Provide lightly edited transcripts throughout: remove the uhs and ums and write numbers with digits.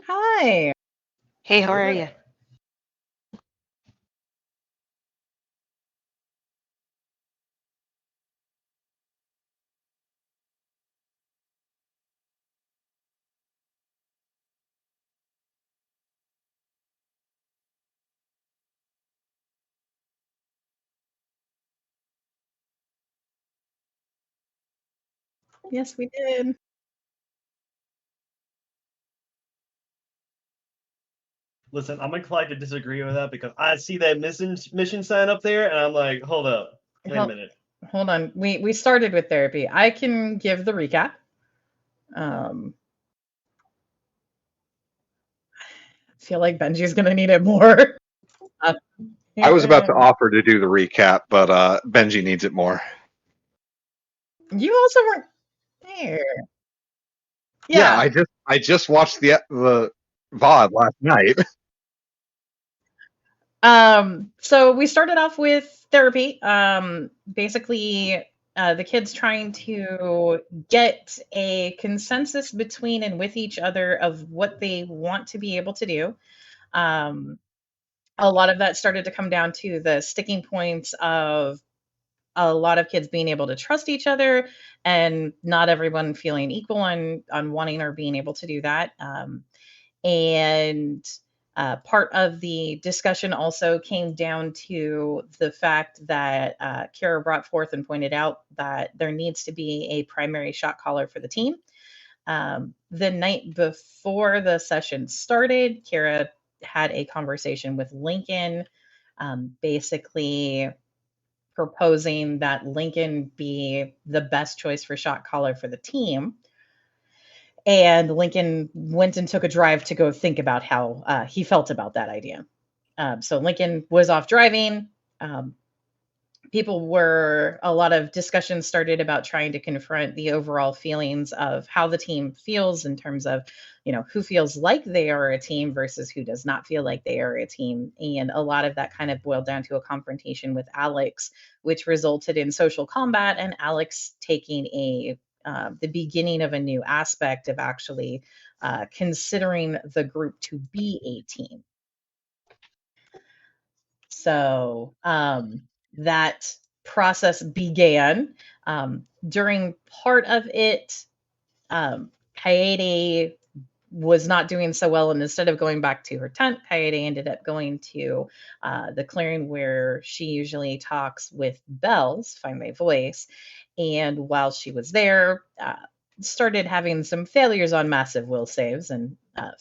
Hi. Hey, how are you? Yes, we did. Listen, I'm inclined to disagree with that because I see that mission sign up there, and I'm like, hold up, wait a Hold, minute. hold on. We started with therapy. I can give the recap. Um, I feel like Benji's gonna need it more. Uh, I was about to offer to do the recap, but Benji needs it more. you also weren't there. Yeah, Yeah. I just watched the VOD last night. So we started off with therapy. Basically, the kids trying to get a consensus between and with each other of what they want to be able to do. Um, a lot of that started to come down to the sticking points of a lot of kids being able to trust each other and not everyone feeling equal on wanting or being able to do that. And part of the discussion also came down to the fact that Kara brought forth and pointed out that there needs to be a primary shot caller for the team. The night before the session started, Kara had a conversation with Lincoln, basically proposing that Lincoln be the best choice for shot caller for the team. And Lincoln went and took a drive to go think about how he felt about that idea. So Lincoln was off driving. Um, a lot of discussions started about trying to confront the overall feelings of how the team feels in terms of, who feels like they are a team versus who does not feel like they are a team. And a lot of that kind of boiled down to a confrontation with Alex, which resulted in social combat and Alex taking the beginning of a new aspect of actually considering the group to be a team. So that process began. During part of it, Kaede was not doing so well, and instead of going back to her tent, Kaede ended up going to the clearing where she usually talks with Bells, Find My Voice. And while she was there, started having some failures on massive will saves and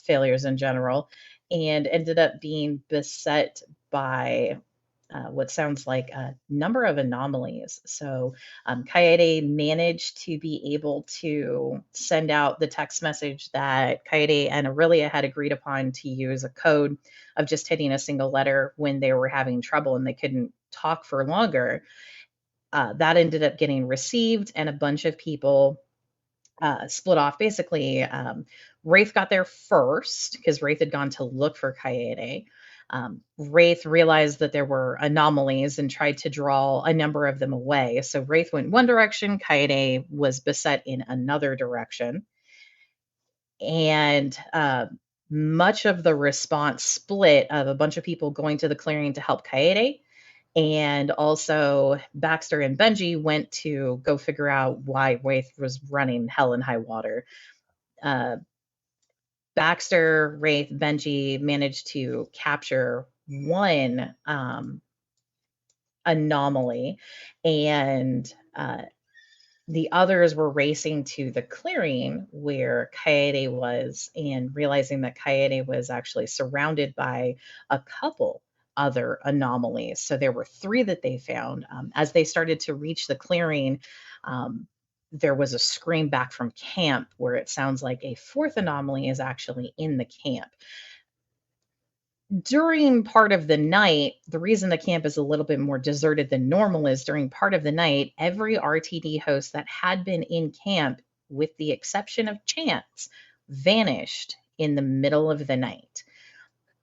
failures in general, and ended up being beset by what sounds like a number of anomalies. So, Kaede managed to be able to send out the text message that Kaede and Aurelia had agreed upon to use a code of just hitting a single letter when they were having trouble and they couldn't talk for longer. That ended up getting received, and a bunch of people split off. Basically, Wraith got there first because Wraith had gone to look for Kaede. Wraith realized that there were anomalies and tried to draw a number of them away. So Wraith went one direction, Kaede was beset in another direction. And much of the response split of a bunch of people going to the clearing to help Kaede. And also, Baxter and Benji went to go figure out why Wraith was running hell and high water. uh, Baxter, Wraith, Benji managed to capture one anomaly, and the others were racing to the clearing where Kaede was, and realizing that Kaede was actually surrounded by a couple other anomalies. So there were three that they found. As they started to reach the clearing, um, there was a scream back from camp where it sounds like a fourth anomaly is actually in the camp. During part of the night, the reason the camp is a little bit more deserted than normal is during part of the night, every RTD host that had been in camp, with the exception of Chance, vanished in the middle of the night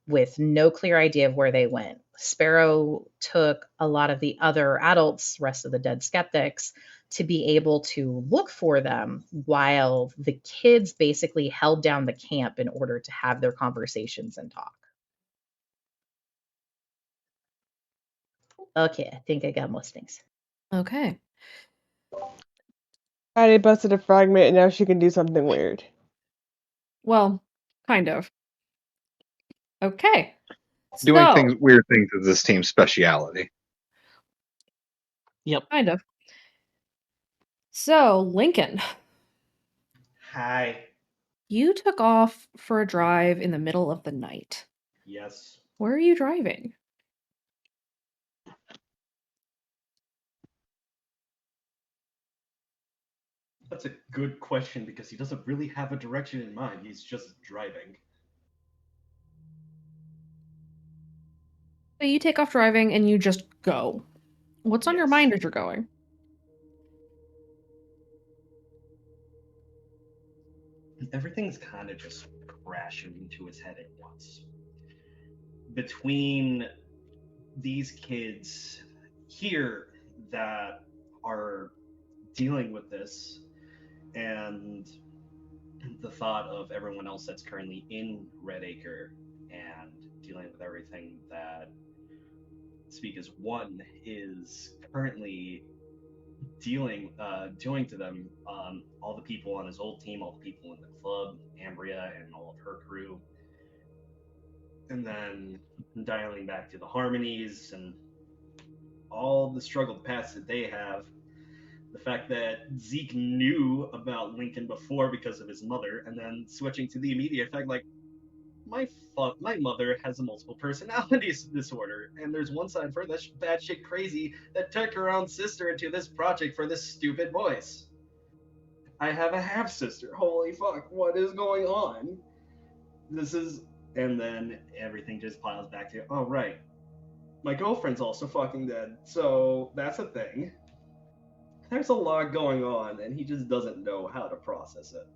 with no clear idea of where they went. Sparrow took a lot of the other adults, rest of the dead skeptics, to be able to look for them while the kids basically held down the camp in order to have their conversations and talk. Okay, I think I got most things. Okay. Patty busted a fragment and now she can do something weird. Well, kind of. Okay. Doing So, weird things is this team's speciality. Yep. kind of. So, Lincoln, Hi. you took off for a drive in the middle of the night. Yes. Where are you driving? That's a good question because he doesn't really have a direction in mind. He's just driving. So, you take off driving and you just go. What's on your Yes. mind as you're going? Everything's kind of just crashing into his head at once. Between these kids here that are dealing with this and the thought of everyone else that's currently in Red Acre and dealing with everything that Speak as One is currently doing to them, all the people on his old team, all the people in the club, Ambria and all of her crew, and then dialing back to the Harmonies and all the struggled past that they have. The fact that Zeke knew about Lincoln before because of his mother, and then switching to the immediate fact, like, my mother has a multiple personalities disorder, and there's one side of her that's batshit crazy that took her own sister into this project for this stupid voice. I have a half sister. Holy fuck, what is going on? And then everything just piles back to, oh right, my girlfriend's also fucking dead, so that's a thing. There's a lot going on, and he just doesn't know how to process it.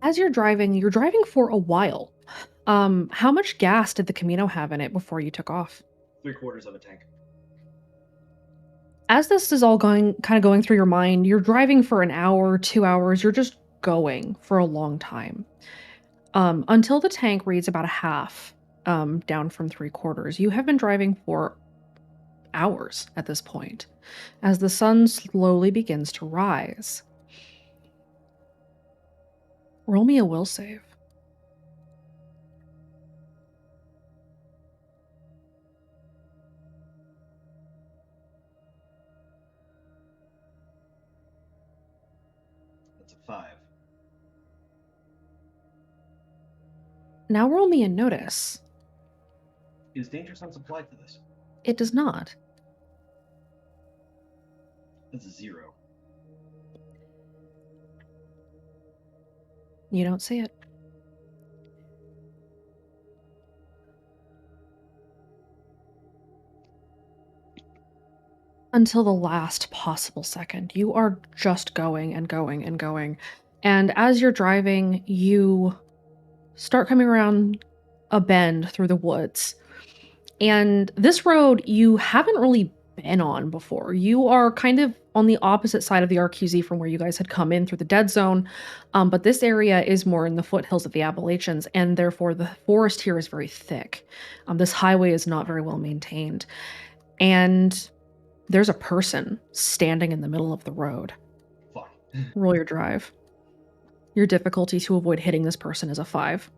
As you're driving for a while. How much gas did the Camino have in it before you took off? 3/4 of a tank. As this is all kind of going through your mind, you're driving for an hour, 2 hours, you're just going for a long time. Until the tank reads about a half, down from 3/4. You have been driving for hours at this point, as the sun slowly begins to rise. Roll me a will save. That's a 5. Now roll me a notice. Is danger sense applied to this? It does not. That's a 0. You don't see it. Until the last possible second. You are just going and going and going. And as you're driving, you start coming around a bend through the woods. And this road you haven't really been on before. You are kind of on the opposite side of the RQZ from where you guys had come in through the dead zone. But this area is more in the foothills of the Appalachians, and therefore the forest here is very thick. This highway is not very well maintained. And there's a person standing in the middle of the road. Fuck. Roll your drive. Your difficulty to avoid hitting this person is a 5.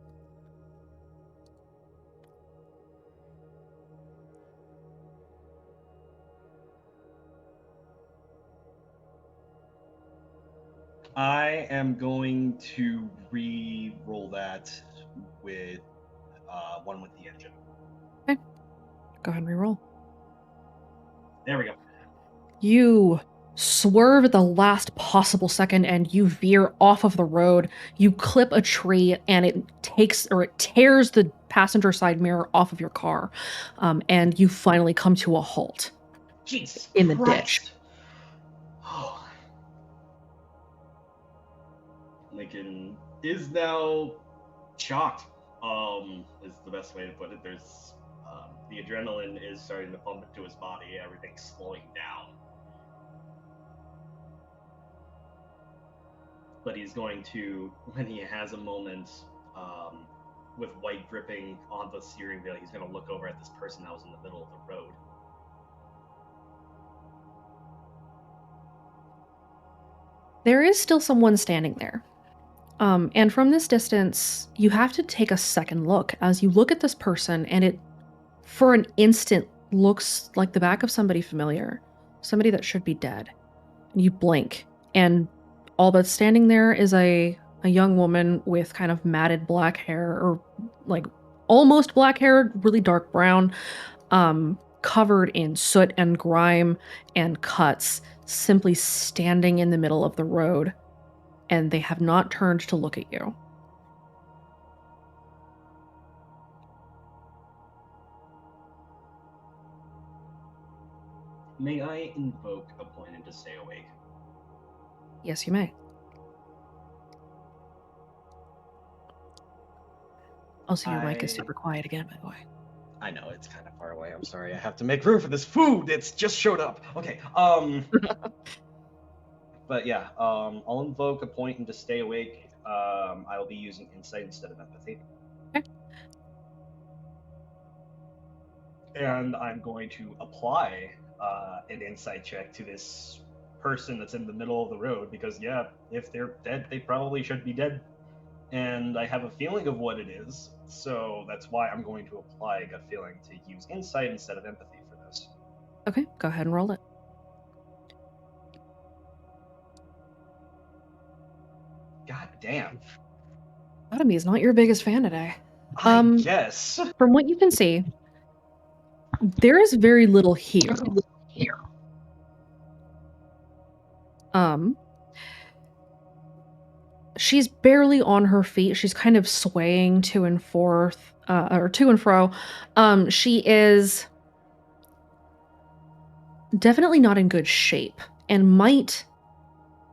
I am going to re-roll that with one with the engine. Go ahead and reroll. There we go. You swerve at the last possible second and you veer off of the road. You clip a tree and it tears the passenger side mirror off of your car. And you finally come to a halt. Jesus In the Christ. ditch. Oh. Lincoln is now shocked. Is the best way to put it. There's The adrenaline is starting to pump into his body. Everything's slowing down. But he's going to, when he has a moment, with white dripping on the steering wheel, he's going to look over at this person that was in the middle of the road. There is still someone standing there. And from this distance, you have to take a second look as you look at this person, and it, for an instant, looks like the back of somebody familiar, somebody that should be dead. And you blink, and all that's standing there is a young woman with kind of matted black hair, or like almost black hair, really dark brown, covered in soot and grime and cuts, simply standing in the middle of the road, and they have not turned to look at you. May I invoke a point to stay awake? Yes, you may. Also, your mic is super quiet again, by the way. I know, it's kind of far away. I'm sorry. I have to make room for this food that's just showed up. Okay. But yeah, I'll invoke a point and to stay awake. I'll be using insight instead of empathy. Okay. And I'm going to apply an insight check to this person that's in the middle of the road, because yeah, if they're dead, they probably should be dead. And I have a feeling of what it is, so that's why I'm going to apply a gut feeling to use insight instead of empathy for this. Okay, go ahead and roll it. God damn. Bottomby is not your biggest fan today. I guess. From what you can see, there is very little here. She's barely on her feet. She's kind of swaying to and forth, or to and fro. She is definitely not in good shape, and might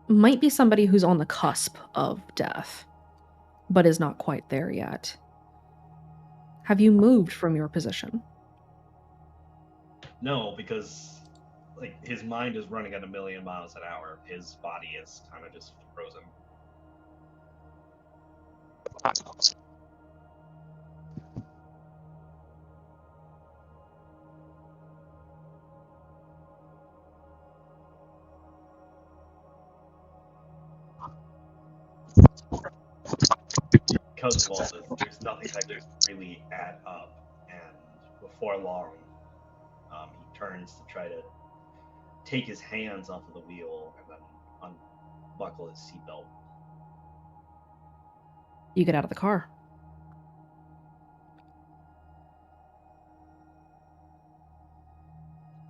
be somebody who's on the cusp of death, but is not quite there yet. Have you moved from your position? No, because like his mind is running at 1,000,000 miles an hour. His body is kind of just frozen. Because of all this, there's nothing that can really add up, and before long, he turns to try to take his hands off of the wheel and then unbuckle his seatbelt. You get out of the car.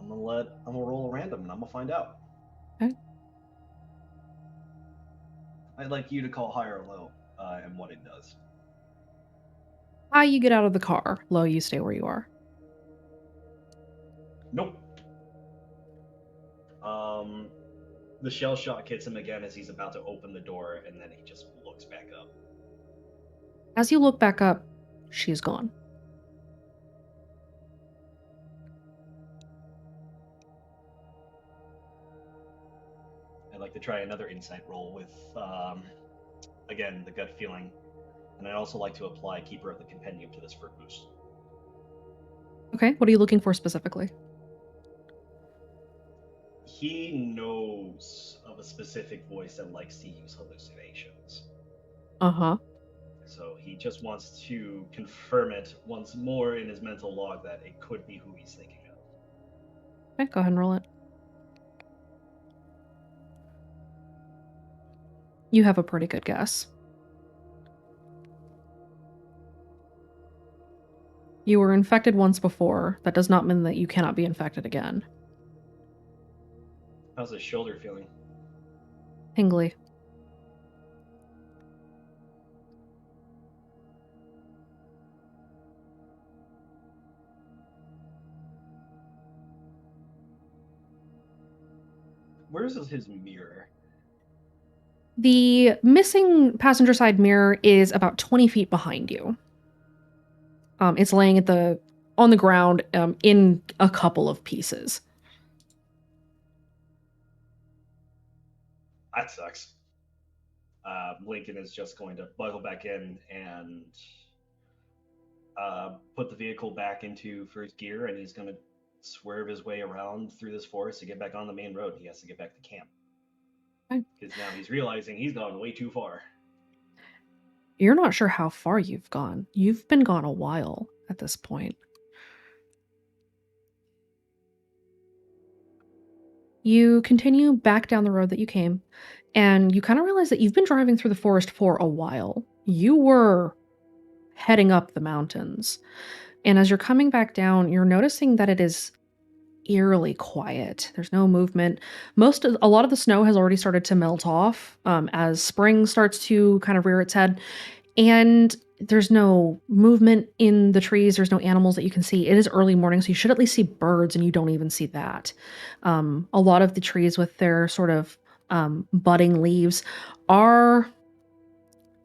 I'm gonna roll a random and I'm gonna find out. Okay. I'd like you to call high or low, and what it does. High, you get out of the car. Low, you stay where you are. Nope. The shell shock hits him again as he's about to open the door, and then he just looks back up. As you look back up, she's gone. I'd like to try another insight roll with, again, the gut feeling. And I'd also like to apply Keeper of the Compendium to this for a boost. Okay, what are you looking for specifically? He knows of a specific voice that likes to use hallucinations. Uh-huh. So he just wants to confirm it once more in his mental log that it could be who he's thinking of. Okay, go ahead and roll it. You have a pretty good guess. You were infected once before. That does not mean that you cannot be infected again. How's his shoulder feeling? Tingly. Where's his mirror? The missing passenger side mirror is about 20 feet behind you. It's laying at the on the ground in a couple of pieces. That sucks. Lincoln is just going to buckle back in and put the vehicle back into first gear, and he's going to swerve his way around through this forest to get back on the main road. He has to get back to camp. Okay. Because now he's realizing he's gone way too far. You're not sure how far you've gone. You've been gone a while at this point. You continue back down the road that you came, and you kind of realize that you've been driving through the forest for a while. You were heading up the mountains. And as you're coming back down, you're noticing that it is eerily quiet. There's no movement. A lot of the snow has already started to melt off as spring starts to kind of rear its head. And there's no movement in the trees. There's no animals that you can see. It is early morning, so you should at least see birds, and you don't even see that. A lot of the trees with their sort of budding leaves are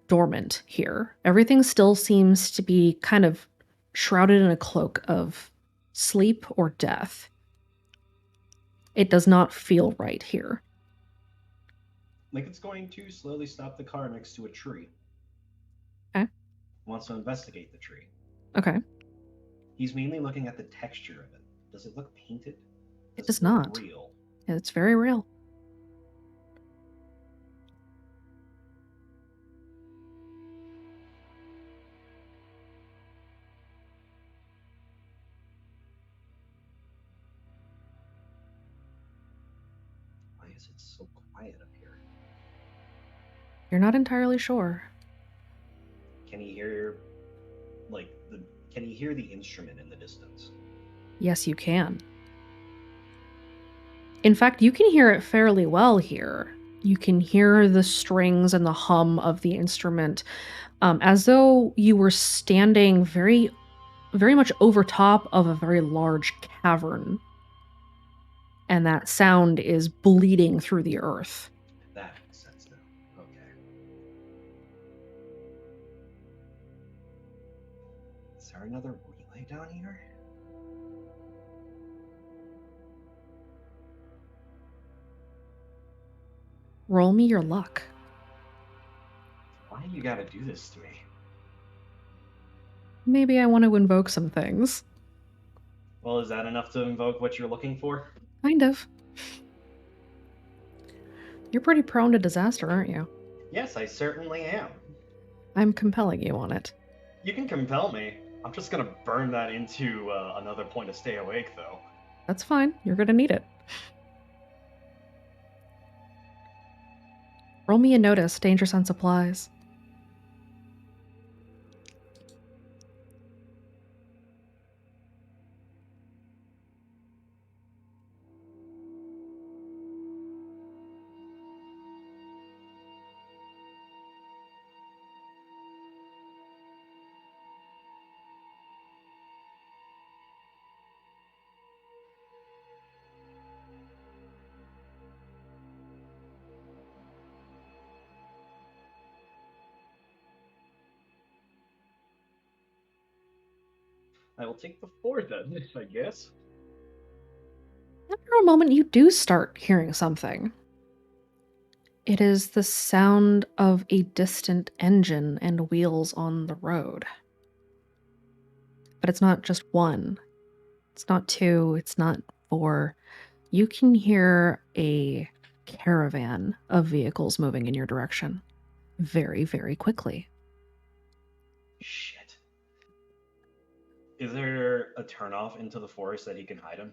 dormant here. Everything still seems to be kind of shrouded in a cloak of sleep or death. It does not feel right here. Lincoln's going to slowly stop the car next to a tree. Okay. Wants to investigate the tree. Okay. He's mainly looking at the texture of it. Does it look painted? It does look not. real? It's very real. Why is it so quiet up here? You're not entirely sure. Can he hear, can he hear the instrument in the distance? Yes, you can. In fact, you can hear it fairly well here. You can hear the strings and the hum of the instrument, as though you were standing very, very much over top of a very large cavern. And that sound is bleeding through the earth. That makes sense now. Okay. Is there another relay down here? Roll me your luck. Why you gotta do this to me? Maybe I want to invoke some things. Well, is that enough to invoke what you're looking for? Kind of. You're pretty prone to disaster, aren't you? Yes, I certainly am. I'm compelling you on it. You can compel me. I'm just gonna burn that into another point to stay awake, though. That's fine. You're going to need it. Roll me a notice, danger sense applies. I will take the 4 then, I guess. After a moment, you do start hearing something. It is the sound of a distant engine and wheels on the road. But it's not just one. It's not two. It's not four. You can hear a caravan of vehicles moving in your direction very, very quickly. Shit. Is there a turnoff into the forest that he can hide him?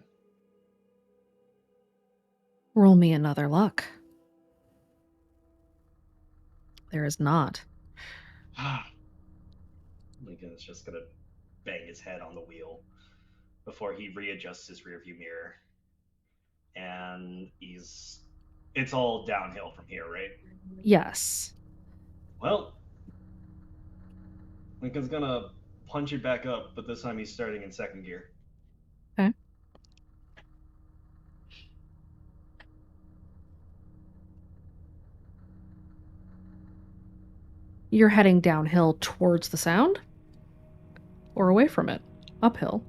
Roll me another luck. There is not. Lincoln's just gonna bang his head on the wheel before he readjusts his rearview mirror. And it's all downhill from here, right? Yes. Well, Lincoln's gonna punch it back up, but this time he's starting in second gear. Okay. You're heading downhill towards the sound? Or away from it? Uphill?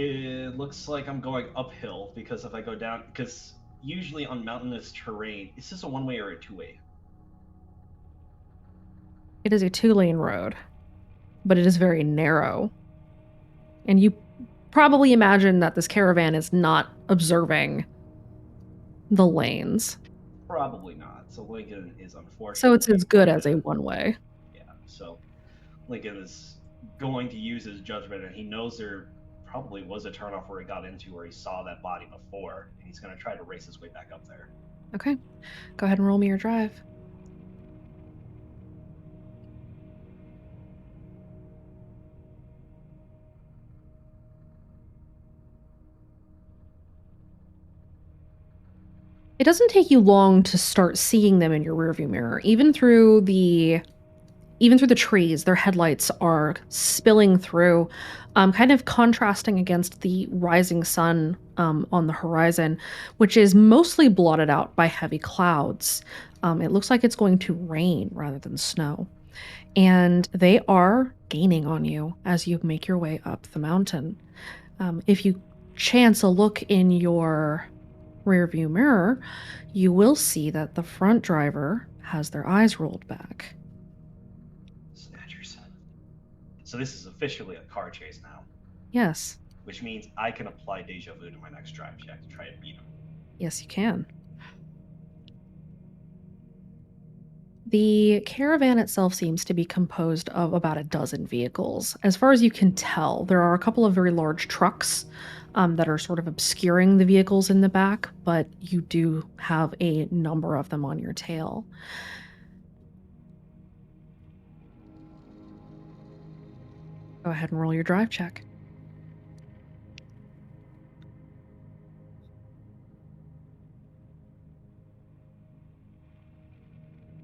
It looks like I'm going uphill because if I go down, because usually on mountainous terrain, is this a one-way or a two-way? It is a 2-lane road, but it is very narrow. And you probably imagine that this caravan is not observing the lanes. Probably not. So Lincoln is unfortunate. So it's as good as a one-way. Yeah. So Lincoln is going to use his judgment, and he knows there probably was a turnoff where he got into where he saw that body before, and he's going to try to race his way back up there. Okay. Go ahead and roll me your drive. It doesn't take you long to start seeing them in your rearview mirror. Even through the trees, their headlights are spilling through, kind of contrasting against the rising sun on the horizon, which is mostly blotted out by heavy clouds. It looks like it's going to rain rather than snow. And they are gaining on you as you make your way up the mountain. If you chance a look in your rearview mirror, you will see that the front driver has their eyes rolled back. Snatcher son. So this is officially a car chase now, Yes. which means I can apply deja vu to my next drive check to try and beat him. Yes, you can. The caravan itself seems to be composed of about a dozen vehicles. As far as you can tell, there are a couple of very large trucks that are sort of obscuring the vehicles in the back, but you do have a number of them on your tail. Go ahead and roll your drive check.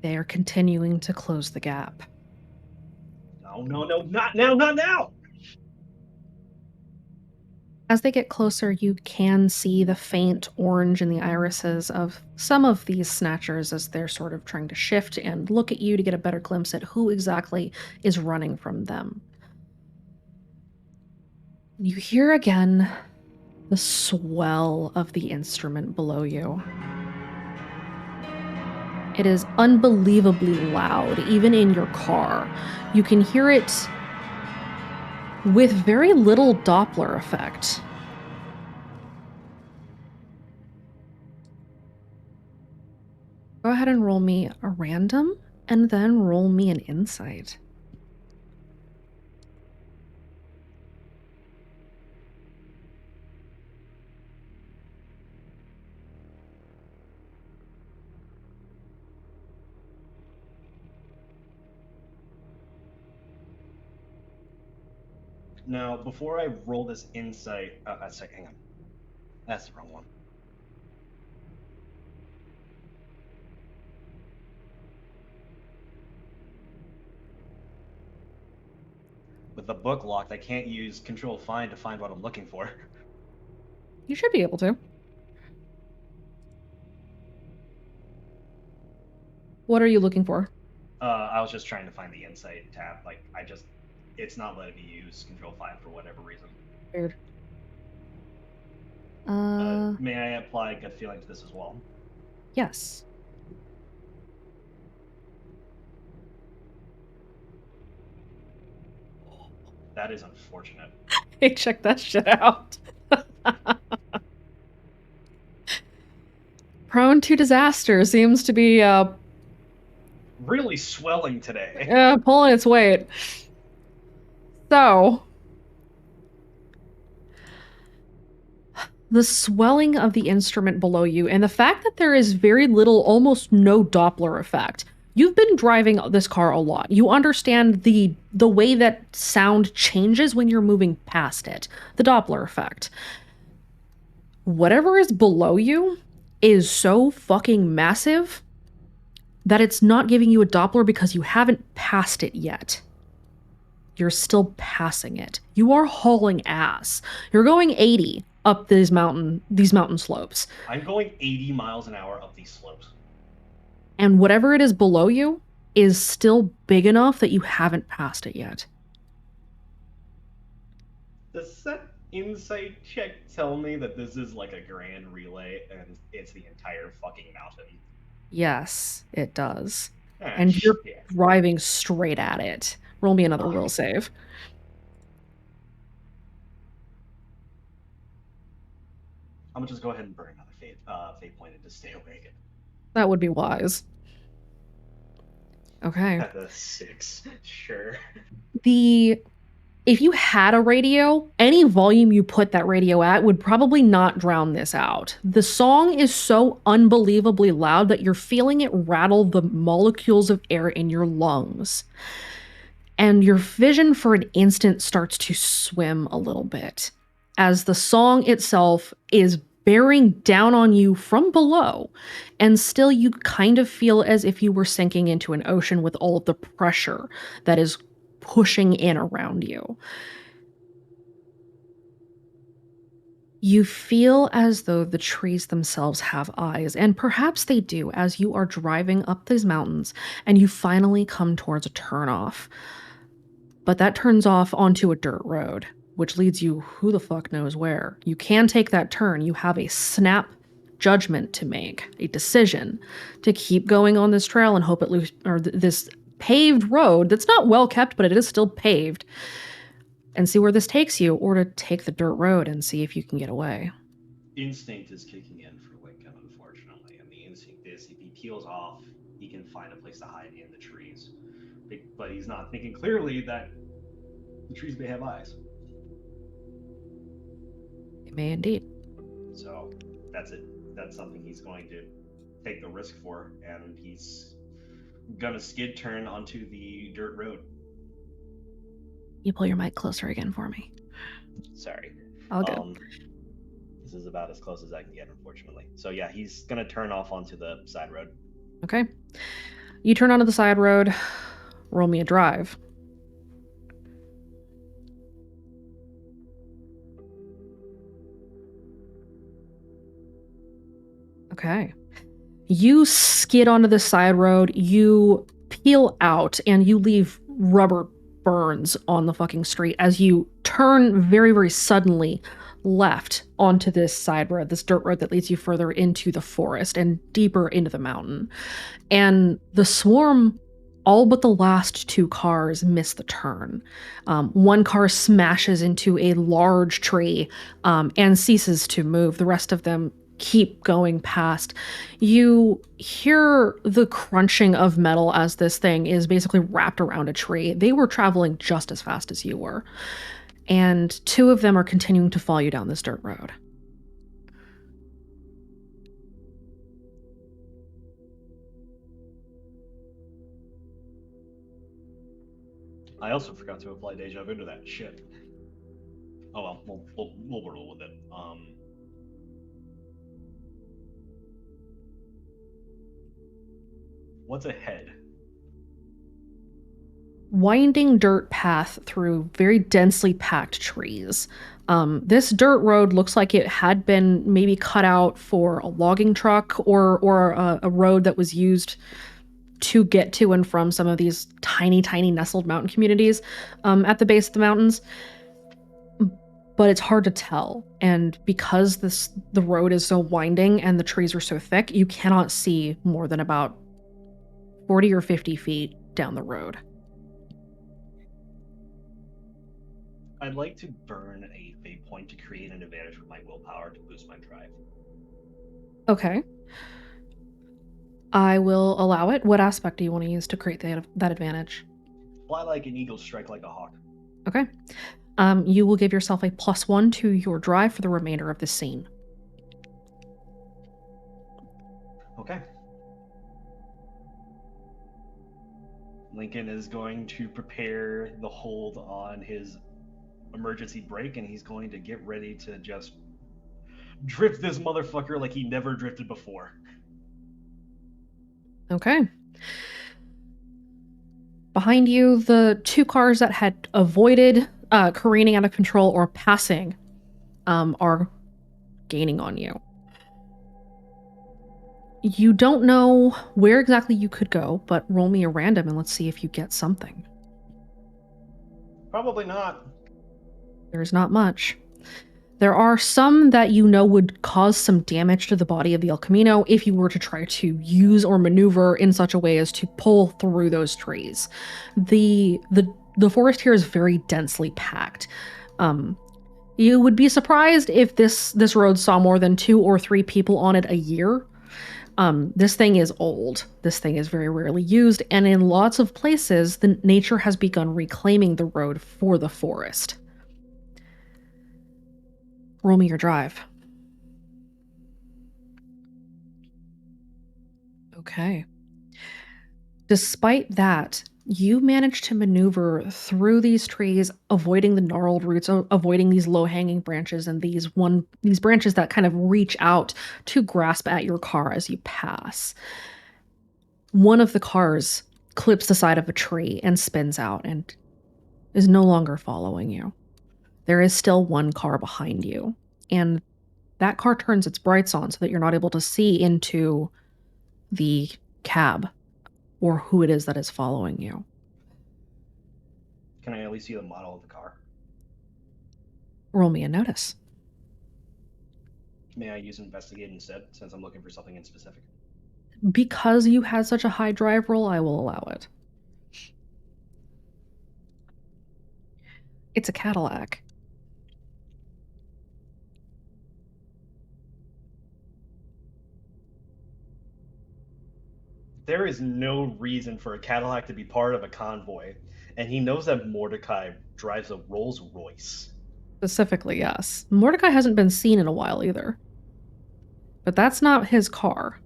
They are continuing to close the gap. No, not now, not now! As they get closer, you can see the faint orange in the irises of some of these snatchers as they're sort of trying to shift and look at you to get a better glimpse at who exactly is running from them. You hear again the swell of the instrument below you. It is unbelievably loud, even in your car. You can hear it with very little Doppler effect. Go ahead and roll me a random, and then roll me an insight. Now, before I roll this insight, hang on. That's the wrong one. With the book locked, I can't use Control Find to find what I'm looking for. You should be able to. What are you looking for? I was just trying to find the insight tab. It's not letting me use Control Find for whatever reason. Weird. May I apply gut feeling to this as well? Yes. That is unfortunate. Hey, check that shit out. Prone to disaster seems to be Really swelling today. pulling its weight. So, the swelling of the instrument below you and the fact that there is very little, almost no Doppler effect. You've been driving this car a lot. You understand the way that sound changes when you're moving past it. The Doppler effect. Whatever is below you is so fucking massive that it's not giving you a Doppler because you haven't passed it yet. You're still passing it. You are hauling ass. You're going 80 up these mountain slopes. I'm going 80 miles an hour up these slopes. And whatever it is below you is still big enough that you haven't passed it yet. Does that insight check tell me that this is like a grand relay and it's the entire fucking mountain? Yes, it does. Ah, And you're shit. driving straight at it. Roll me another will save. I'm gonna just go ahead and burn another fate point and just stay awake. That would be wise. Okay. At the 6, sure. If you had a radio, any volume you put that radio at would probably not drown this out. The song is so unbelievably loud that you're feeling it rattle the molecules of air in your lungs. And your vision for an instant starts to swim a little bit as the song itself is bearing down on you from below. And still, you kind of feel as if you were sinking into an ocean with all of the pressure that is pushing in around you. You feel as though the trees themselves have eyes, and perhaps they do as you are driving up these mountains and you finally come towards a turnoff. But that turns off onto a dirt road, which leads you who the fuck knows where. You can take that turn. You have a snap judgment to make, a decision to keep going on this trail and hope this paved road that's not well kept, but it is still paved, and see where this takes you, or to take the dirt road and see if you can get away. Instinct is kicking in for Lincoln, unfortunately, and the instinct is if he peels off, he can find a place to hide in the trees. But he's not thinking clearly that the trees may have eyes. It may indeed. So that's it. That's something he's going to take the risk for, and he's gonna skid turn onto the dirt road. You pull your mic closer again for me. Sorry. All good. This is about as close as I can get, unfortunately. So yeah, he's gonna turn off onto the side road. Okay. You turn onto the side road. Roll me a drive. Okay. You skid onto the side road, you peel out, and you leave rubber burns on the fucking street as you turn very, very suddenly left onto this side road, this dirt road that leads you further into the forest and deeper into the mountain. And the swarm, all but the last two cars, miss the turn. One car smashes into a large tree and ceases to move. The rest of them keep going past. You hear the crunching of metal as this thing is basically wrapped around a tree. They were traveling just as fast as you were. And two of them are continuing to follow you down this dirt road. I also forgot to apply deja vu to that shit. Oh well, we'll roll with it. What's ahead? Winding dirt path through very densely packed trees. This dirt road looks like it had been maybe cut out for a logging truck or a road that was used to get to and from some of these tiny, tiny nestled mountain communities at the base of the mountains. But it's hard to tell. And because the road is so winding and the trees are so thick, you cannot see more than about 40 or 50 feet down the road. I'd like to burn a fate point to create an advantage with my willpower to boost my drive. Okay. I will allow it. What aspect do you want to use to create that advantage? Fly like an eagle, strike like a hawk. Okay. You will give yourself a +1 to your drive for the remainder of this scene. Okay. Lincoln is going to prepare the hold on his emergency brake, and he's going to get ready to just drift this motherfucker like he never drifted before. Okay. Behind you, the two cars that had avoided careening out of control or passing are gaining on you. You don't know where exactly you could go, but roll me a random and let's see if you get something. Probably not. There's not much. There are some that you know would cause some damage to the body of the El Camino if you were to try to use or maneuver in such a way as to pull through those trees. The forest here is very densely packed. You would be surprised if this road saw more than 2 or 3 people on it a year. This thing is old. This thing is very rarely used, and in lots of places, the nature has begun reclaiming the road for the forest. Roll me your drive. Okay. Despite that, you manage to maneuver through these trees, avoiding the gnarled roots, avoiding these low-hanging branches and these branches that kind of reach out to grasp at your car as you pass. One of the cars clips the side of a tree and spins out and is no longer following you. There is still one car behind you, and that car turns its brights on so that you're not able to see into the cab or who it is that is following you. Can I at least see the model of the car? Roll me a notice. May I use investigate instead, since I'm looking for something in specific? Because you had such a high drive roll, I will allow it. It's a Cadillac. There is no reason for a Cadillac to be part of a convoy, and he knows that Mordecai drives a Rolls Royce. Specifically, yes. Mordecai hasn't been seen in a while either. But that's not his car.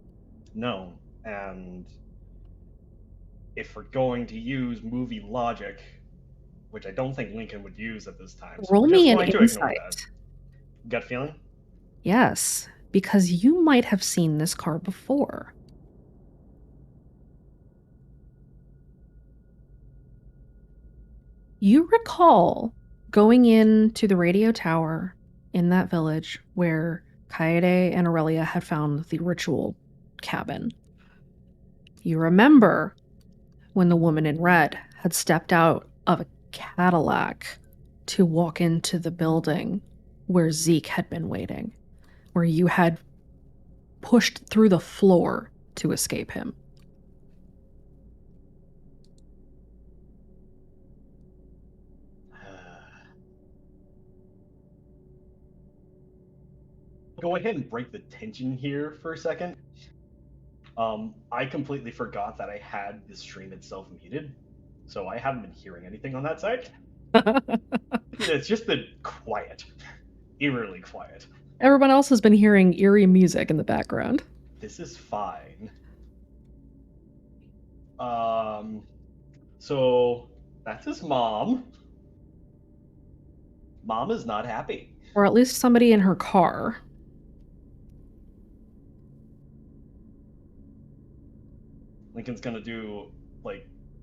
No, and if we're going to use movie logic, which I don't think Lincoln would use at this time, so Roll we're me just an going to ignore insight. that. Gut feeling? Yes, because you might have seen this car before. You recall going into the radio tower in that village where Kaede and Aurelia had found the ritual cabin. You remember when the woman in red had stepped out of a Cadillac to walk into the building where Zeke had been waiting, where you had pushed through the floor to escape him. Go ahead and break the tension here for a second. I completely forgot that I had the stream itself muted, so I haven't been hearing anything on that side. It's just been quiet, eerily quiet. Everyone else has been hearing eerie music in the background. This is fine. So that's his mom. Mom is not happy. Or at least somebody in her car. Lincoln's gonna do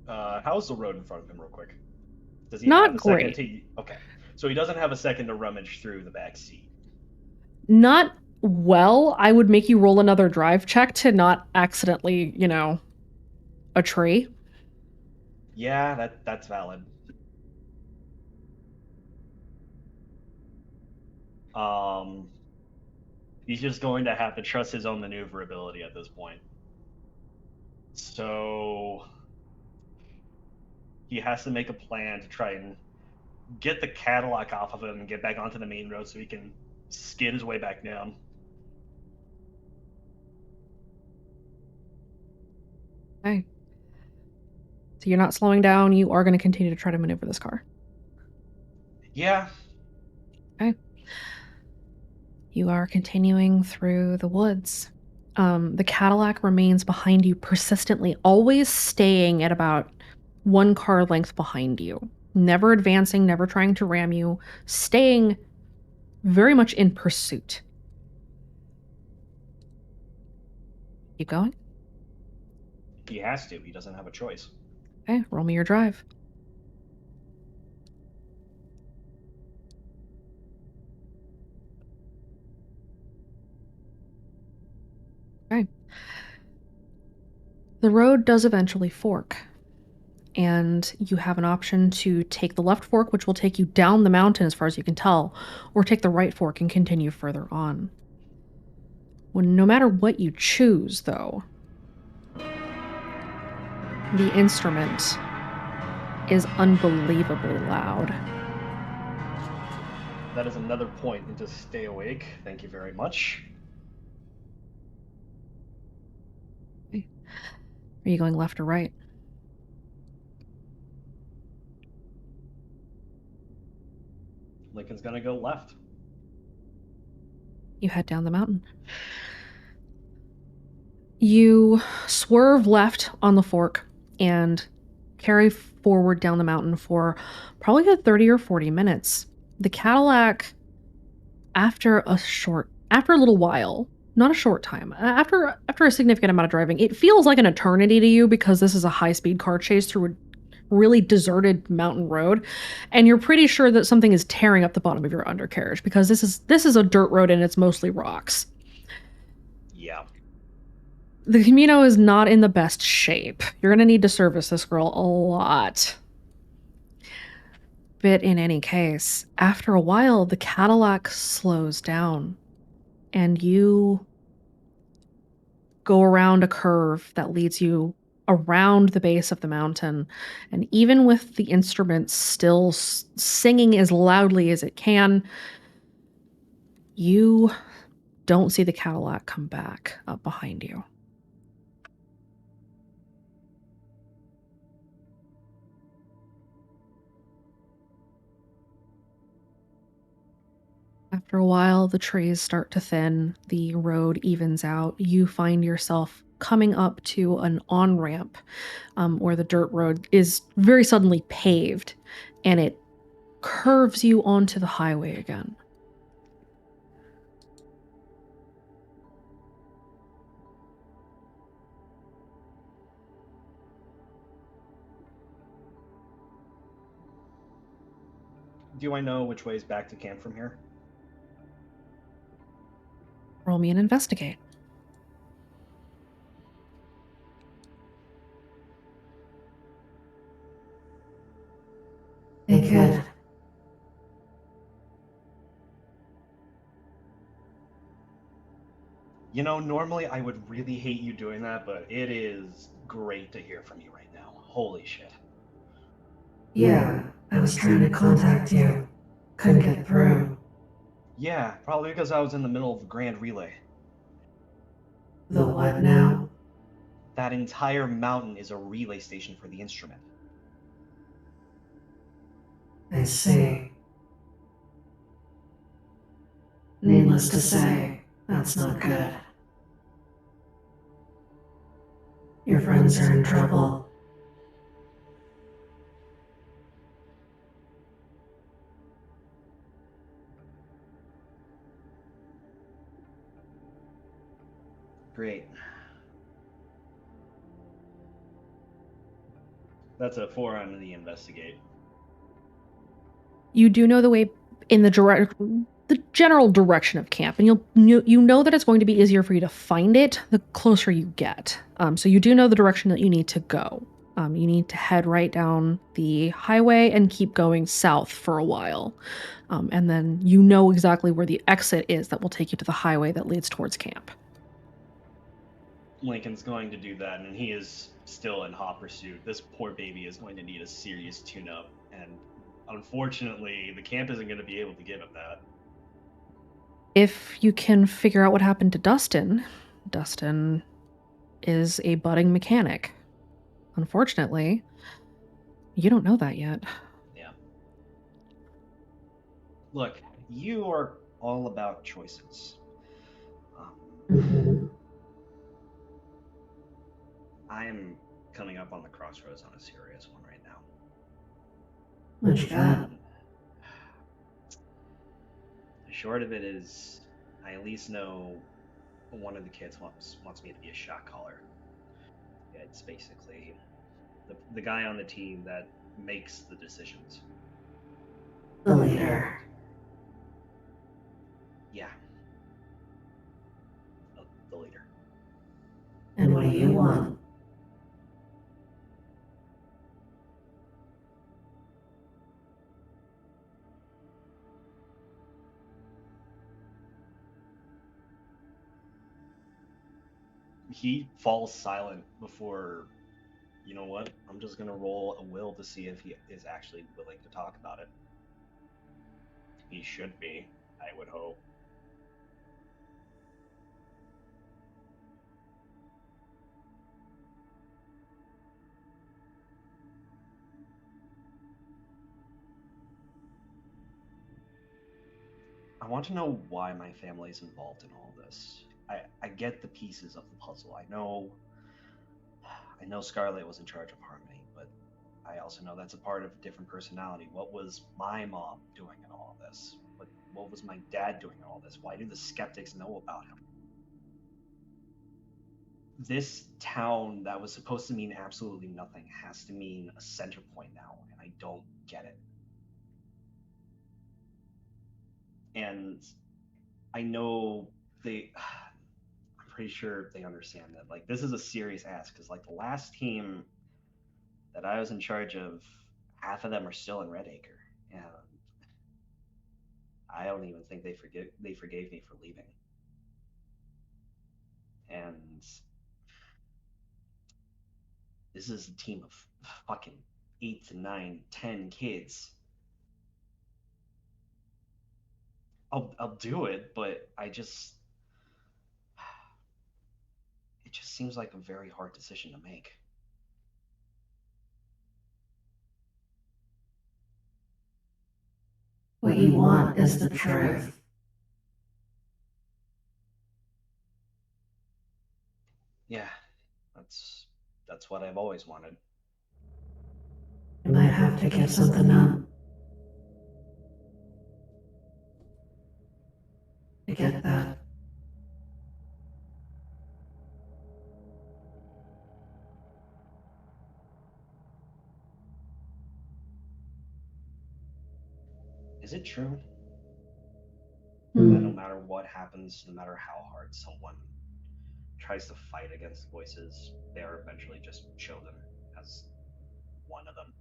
how's the road in front of him real quick? Does he Not have a second great. to okay. So he doesn't have a second to rummage through the back seat. Not well. I would make you roll another drive check to not accidentally, a tree. Yeah, that's valid. He's just going to have to trust his own maneuverability at this point. So he has to make a plan to try and get the Cadillac off of him and get back onto the main road so he can skid his way back down. Okay. So you're not slowing down. You are going to continue to try to maneuver this car. Yeah. Okay. You are continuing through the woods. The Cadillac remains behind you persistently, always staying at about 1 car length behind you. Never advancing, never trying to ram you, staying very much in pursuit. Keep going. He has to. He doesn't have a choice. Okay, roll me your drive. Okay. The road does eventually fork. and you have an option to take the left fork, which will take you down the mountain as far as you can tell, or take the right fork and continue further on. Well, no matter what you choose, though, the instrument is unbelievably loud. That is another point to stay awake. Thank you very much. Are you going left or right? Lincoln's gonna go left. You head down the mountain. You swerve left on the fork and carry forward down the mountain for probably a good 30 or 40 minutes. The Cadillac, after a little while, not a short time, after a significant amount of driving, it feels like an eternity to you because this is a high-speed car chase through a really deserted mountain road, and you're pretty sure that something is tearing up the bottom of your undercarriage because this is a dirt road and it's mostly rocks. Yeah. The Camino is not in the best shape. You're going to need to service this girl a lot. But in any case, after a while, the Cadillac slows down and you go around a curve that leads you around the base of the mountain. And even with the instruments still singing as loudly as it can, you don't see the Cadillac come back up behind you. After a while, the trees start to thin, the road evens out. You find yourself coming up to an on-ramp where the dirt road is very suddenly paved, and it curves you onto the highway again. Do I know which way is back to camp from here? Roll me an investigate. Hey, kid. You know, normally I would really hate you doing that, but it is great to hear from you right now. Holy shit. Yeah, I was trying to contact you. Couldn't get through. Yeah, probably because I was in the middle of a grand relay. The what now? That entire mountain is a relay station for the instrument. I see. Needless to say, that's not good. Your friends are in trouble. Great. That's a 4 on the investigate. You do know the way in the general direction of camp, and you know that it's going to be easier for you to find it the closer you get. So you do know the direction that you need to go. You need to head right down the highway and keep going south for a while. And then you know exactly where the exit is that will take you to the highway that leads towards camp. Lincoln's going to do that, and he is still in hot pursuit. This poor baby is going to need a serious tune-up, and unfortunately, the camp isn't going to be able to give him that. If you can figure out what happened to Dustin is a budding mechanic. Unfortunately, you don't know that yet. Yeah. Look, you are all about choices. I am coming up on the crossroads on a serious one right now. What you got? The short of it is, I at least know one of the kids wants me to be a shot caller. Yeah, it's basically the guy on the team that makes the decisions. The leader. Yeah. The leader. And what do you want? he falls silent before, you know what? I'm just gonna roll a will to see if he is actually willing to talk about it. He should be, I would hope. I want to know why my family's involved in all this. I get the pieces of the puzzle. I know Scarlet was in charge of Harmony, but I also know that's a part of a different personality. What was my mom doing in all of this? What was my dad doing in all this? Why do the skeptics know about him? This town that was supposed to mean absolutely nothing has to mean a center point now, and I don't get it. And I know I'm pretty sure they understand that. Like, this is a serious ask, because, like, the last team that I was in charge of, half of them are still in Redacre, and I don't even think they forgave me for leaving. And this is a team of fucking 8 to 9, 10 kids. I'll do it, but it just seems like a very hard decision to make. What you want is the truth. Yeah, that's what I've always wanted. You might have to give something up to get that. Is it true Hmm. that no matter what happens, no matter how hard someone tries to fight against voices, they are eventually just chosen as one of them?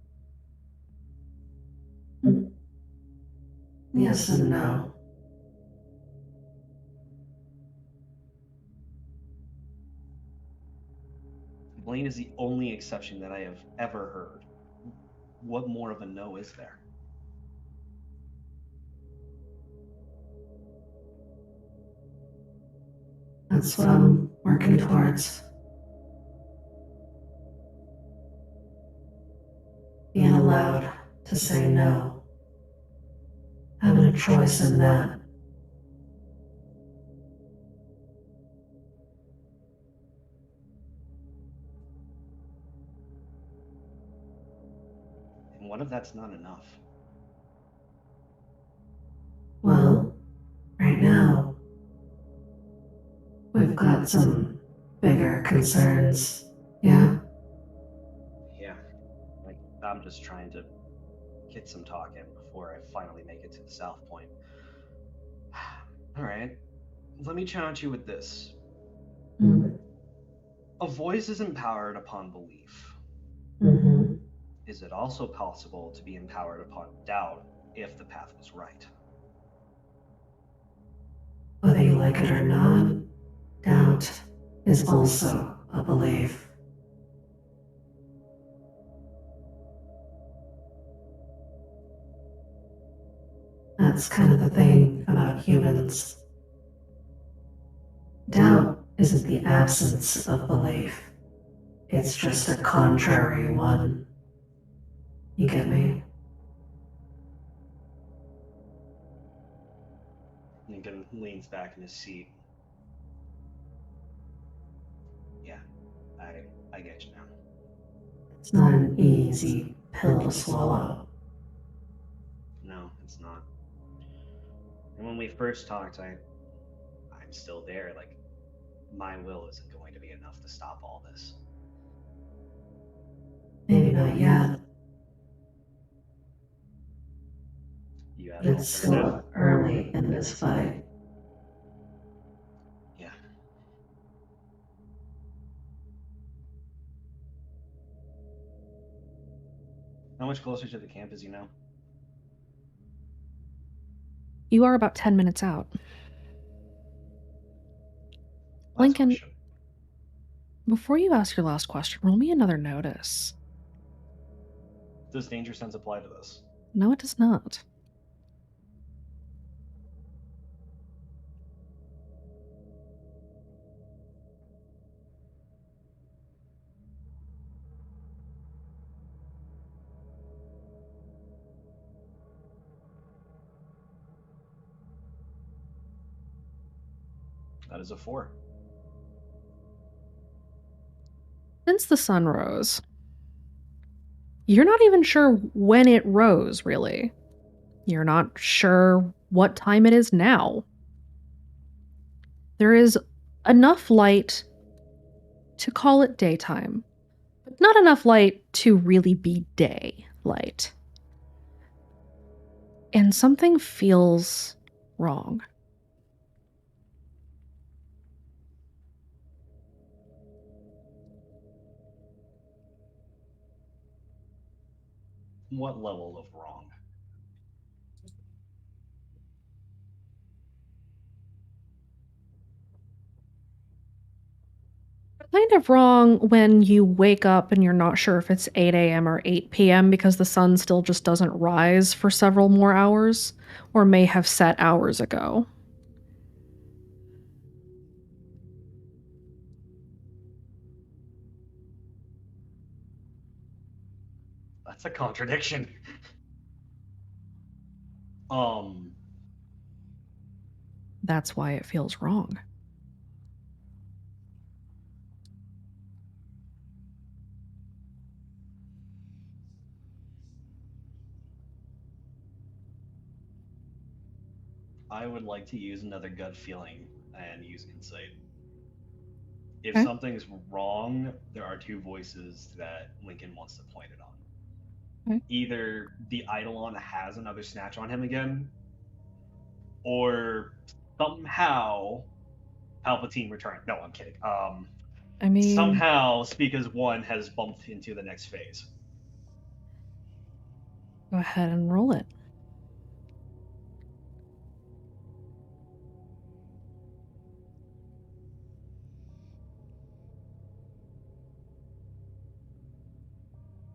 Yes and no. Blaine is the only exception that I have ever heard. What more of a no is there? That's what I'm working towards. Being allowed to say no. Having a choice in that. And what if that's not enough? Well, right now, we've got some bigger concerns. Yeah? Yeah, like, I'm just trying to get some talk in before I finally make it to the South Point. Alright, let me challenge you with this. Mm-hmm. A voice is empowered upon belief. Mm-hmm. Is it also possible to be empowered upon doubt if the path was right? Whether you like it or not, doubt is also a belief. That's kind of the thing about humans. Doubt isn't the absence of belief. It's just a contrary one. You get me? Lincoln leans back in his seat. Yeah, I get you now. It's not an easy pill to swallow. No, it's not. And when we first talked, I'm still there. Like, my will isn't going to be enough to stop all this. Maybe not yet. You have an It's alternative? still early in this fight. Yeah. How much closer to the camp is he now? You are about 10 minutes out. Last Lincoln- question. Before you ask your last question, roll me another notice. Does danger sense apply to this? No, it does not. That is a 4. Since the sun rose, you're not even sure when it rose, really. You're not sure what time it is now. There is enough light to call it daytime, but not enough light to really be daylight. And something feels wrong. What level of wrong? Kind of wrong when you wake up and you're not sure if it's 8 a.m. or 8 p.m. because the sun still just doesn't rise for several more hours, or may have set hours ago. That's a contradiction. That's why it feels wrong. I would like to use another gut feeling and use insight. If Okay. something's wrong, there are two voices that Lincoln wants to point it on. Okay. Either the Eidolon has another snatch on him again, or somehow Palpatine returned. No, I'm kidding. I mean, Somehow Speak as One has bumped into the next phase. go ahead and roll it.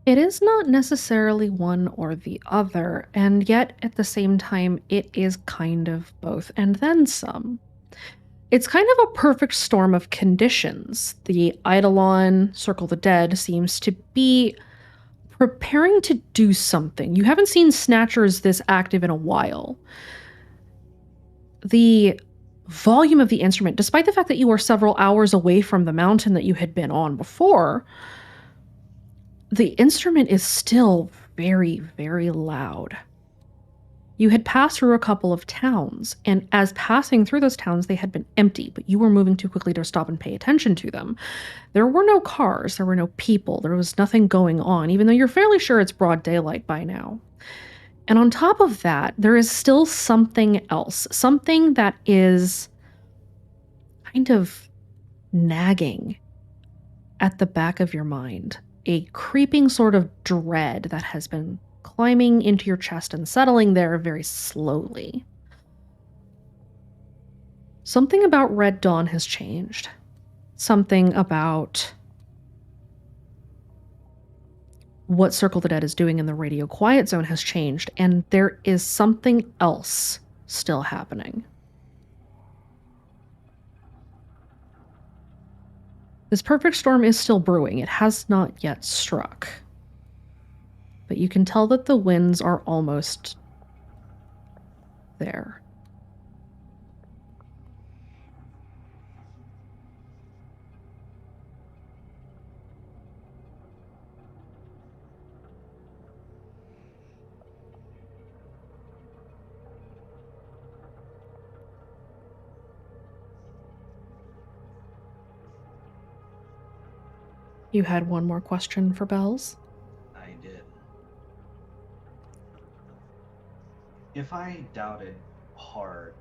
It is not necessarily one or the other, and yet at the same time, it is kind of both and then some. It's kind of a perfect storm of conditions. The Eidolon, Circle the Dead, seems to be preparing to do something. You haven't seen Snatchers this active in a while. The volume of the instrument, despite the fact that you were several hours away from the mountain that you had been on before, the instrument is still very, very loud. You had passed through a couple of towns, and as passing through those towns, they had been empty, but you were moving too quickly to stop and pay attention to them. There were no cars, there were no people, there was nothing going on, even though you're fairly sure it's broad daylight by now. And on top of that, there is still something else, something that is kind of nagging at the back of your mind. A creeping sort of dread that has been climbing into your chest and settling there very slowly. Something about Red Dawn has changed. Something about what Circle the Dead is doing in the radio quiet zone has changed, and there is something else still happening. This perfect storm is still brewing. It has not yet struck. But you can tell that the winds are almost there. You had one more question for Bells? I did. If I doubted hard,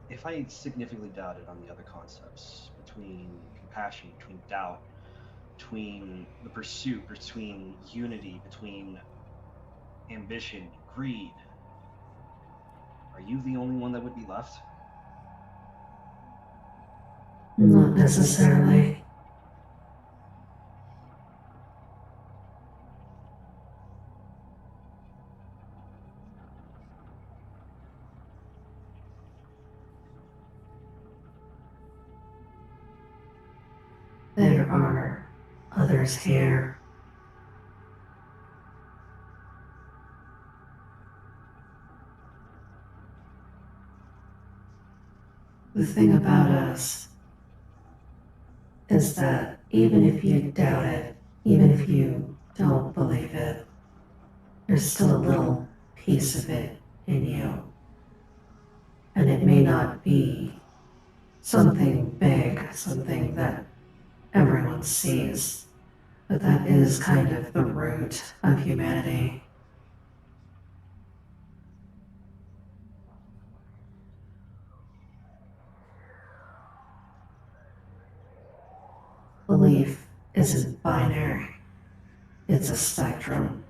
if I significantly doubted on the other concepts, between compassion, between doubt, between the pursuit, between unity, between ambition, greed, are you the only one that would be left? Not necessarily. are others here. The thing about us is that even if you doubt it, even if you don't believe it, there's still a little piece of it in you. And it may not be something big, something that everyone sees, but that is kind of the root of humanity. Belief isn't binary, it's a spectrum.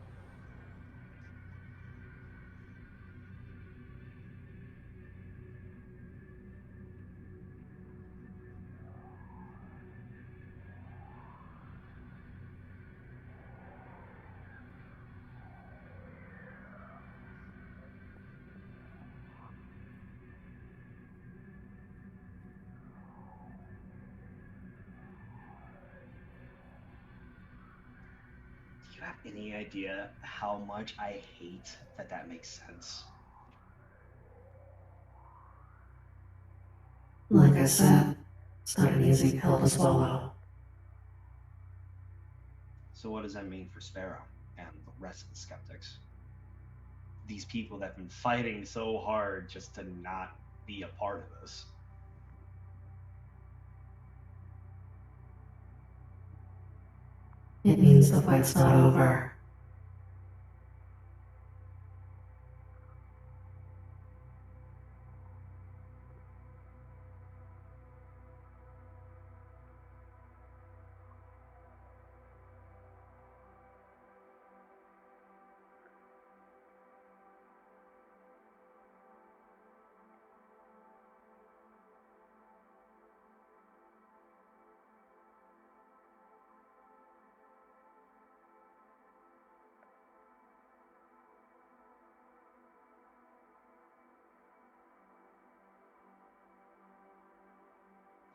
Do you have any idea how much I hate that that makes sense? Like I said, it's not an easy pill to swallow. So what does that mean for Sparrow and the rest of the skeptics? These people that have been fighting so hard just to not be a part of this. It means the fight's not over.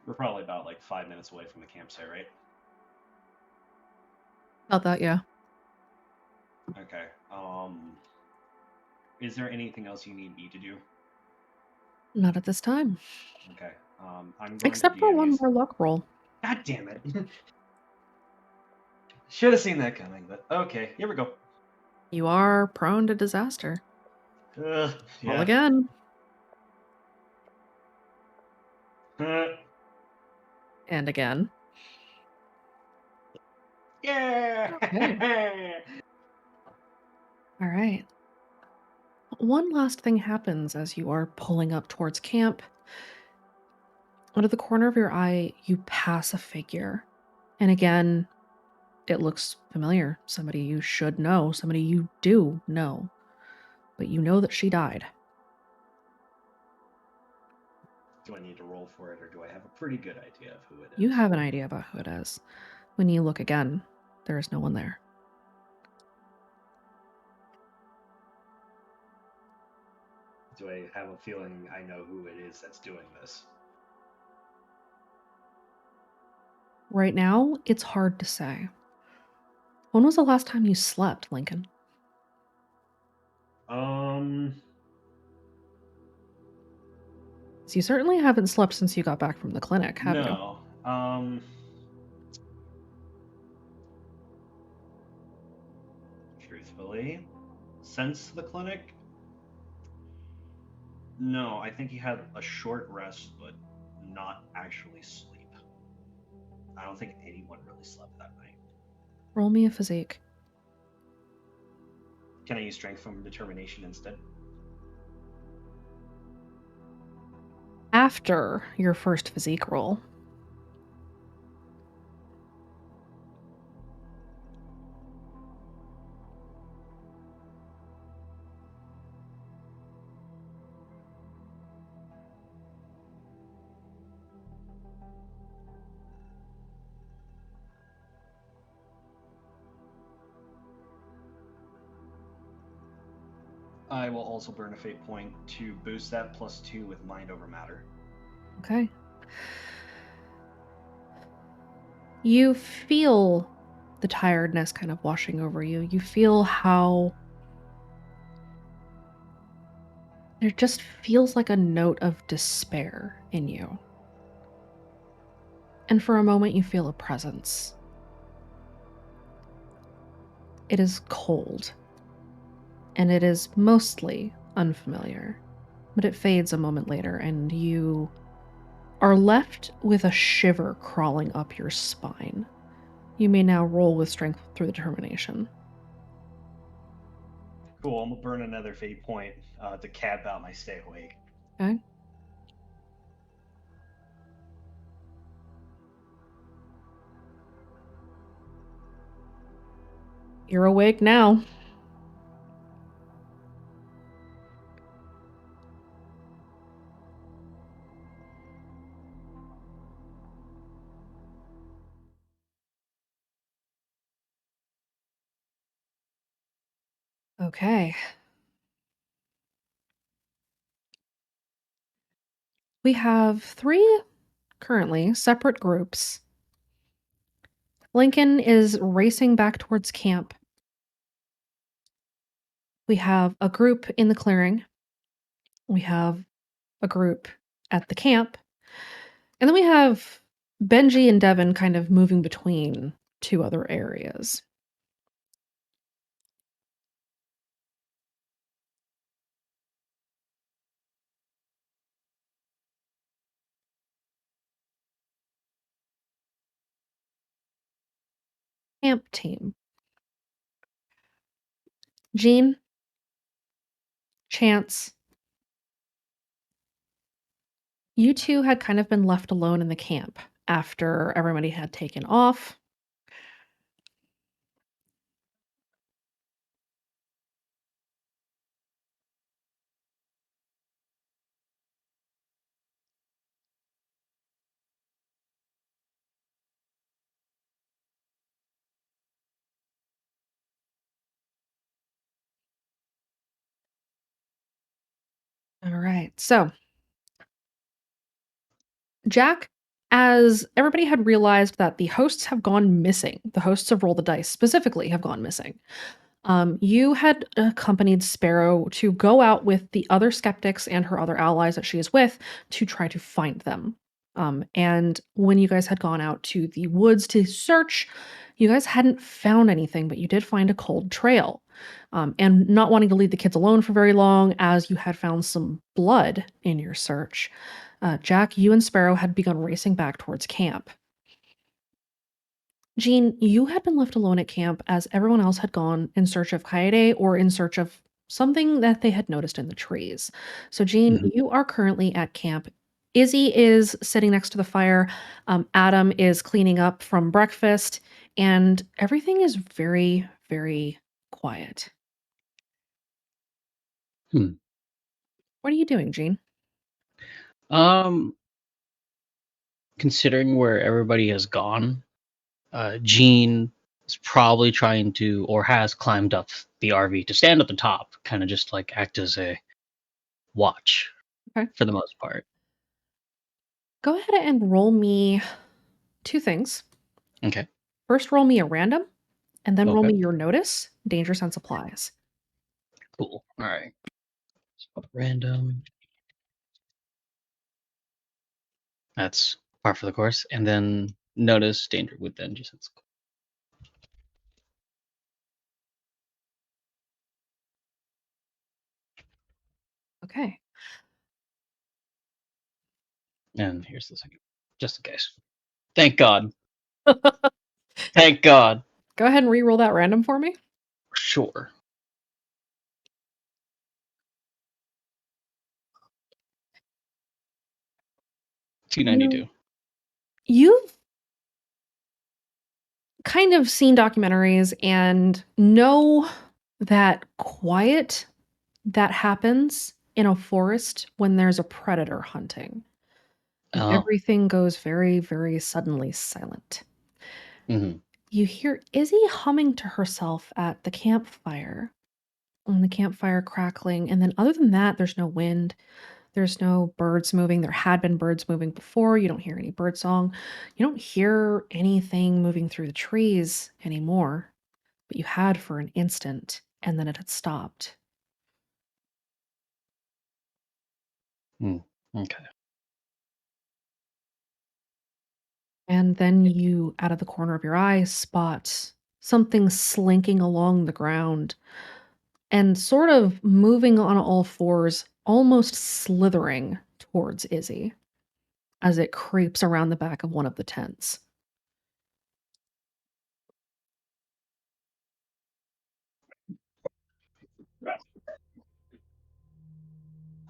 We're probably about like 5 minutes away from the campsite, right? About that, yeah. Okay. Is there anything else you need me to do? Not at this time. Okay. I'm going Except to for DM one you. more luck roll. God damn it. Should have seen that coming, but okay, here we go. You are prone to disaster. Yeah. Roll again. And again. Yeah. Okay. All right. One last thing happens as you are pulling up towards camp. Out of the corner of your eye, you pass a figure. And again, it looks familiar. Somebody you should know, somebody you do know. But you know that she died. Do I need to roll for it, or do I have a pretty good idea of who it is? You have an idea about who it is. When you look again, there is no one there. Do I have a feeling I know who it is that's doing this? Right now, it's hard to say. When was the last time you slept, Lincoln? You certainly haven't slept since you got back from the clinic, have you? No. Truthfully, since the clinic, no. I think he had a short rest, but not actually sleep. I don't think anyone really slept that night. Roll me a physique. Can I use strength from determination instead? After your first physique roll, I will also burn a fate point to boost that +2 with mind over matter. okay. You feel the tiredness kind of washing over you. You feel how there just feels like a note of despair in you. And for a moment, you feel a presence. It is cold, and it is mostly unfamiliar, but it fades a moment later, and you are left with a shiver crawling up your spine. You may now roll with strength through the determination. Cool. I'm gonna burn another fate point to cap out my stay awake. Okay. You're awake now. Okay. We have 3 currently separate groups. Lincoln is racing back towards camp. We have a group in the clearing. We have a group at the camp. And then we have Benji and Devin kind of moving between 2 other areas. Camp team. Jean, Chance, you 2 had kind of been left alone in the camp after everybody had taken off. All right. So, Jack, as everybody had realized that the hosts have gone missing, the hosts of Roll the Dice specifically have gone missing. You had accompanied Sparrow to go out with the other skeptics and her other allies that she is with to try to find them. And when you guys had gone out to the woods to search, you guys hadn't found anything, but you did find a cold trail. And not wanting to leave the kids alone for very long, as you had found some blood in your search, Jack, you and Sparrow had begun racing back towards camp. Jean, you had been left alone at camp as everyone else had gone in search of Kaede or in search of something that they had noticed in the trees. So, Jean, Mhm. you are currently at camp. Izzy is sitting next to the fire. Adam is cleaning up from breakfast, and everything is very, very quiet. Hmm. What are you doing, Jean? Um, Considering where everybody has gone, Jean is probably trying to, or has climbed up the RV to stand at the top, kind of just like act as a watch Okay. for the most part. Go ahead and roll me 2 things. Okay. First, roll me a random, and then roll Okay. me your notice. Danger sense applies. Cool. All right. So random. That's par for the course, and then notice danger with danger sense. Okay. And here's the second, just in case. Thank God. Thank God. Go ahead and re-roll that random for me. Sure. 292. You've kind of seen documentaries and know that quiet that happens in a forest when there's a predator hunting. Oh. Everything goes very, very suddenly silent. Mm-hmm. You hear Izzy humming to herself at the campfire, and the campfire crackling, and then other than that, there's no wind. There's no birds moving. There had been birds moving before. You don't hear any bird song. You don't hear anything moving through the trees anymore, but you had for an instant, and then it had stopped. Okay. And then you, out of the corner of your eye, spot something slinking along the ground and sort of moving on all fours, almost slithering towards Izzy as it creeps around the back of one of the tents.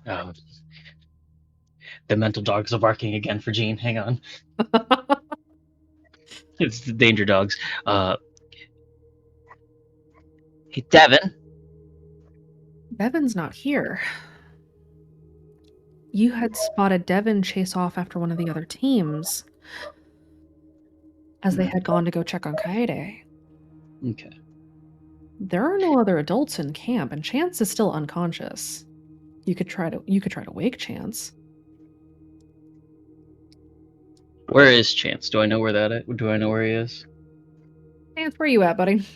Oh, the mental dogs are barking again for Jean. Hang on. It's the danger dogs. Hey, Devin. Devon's not here. You had spotted Devon chase off after one of the other teams as they had gone to go check on Kaede. Okay. There are no other adults in camp, and Chance is still unconscious. You could try to wake Chance. Where is Chance? Do I know where that is? Do I know where he is? Chance, where you at, buddy?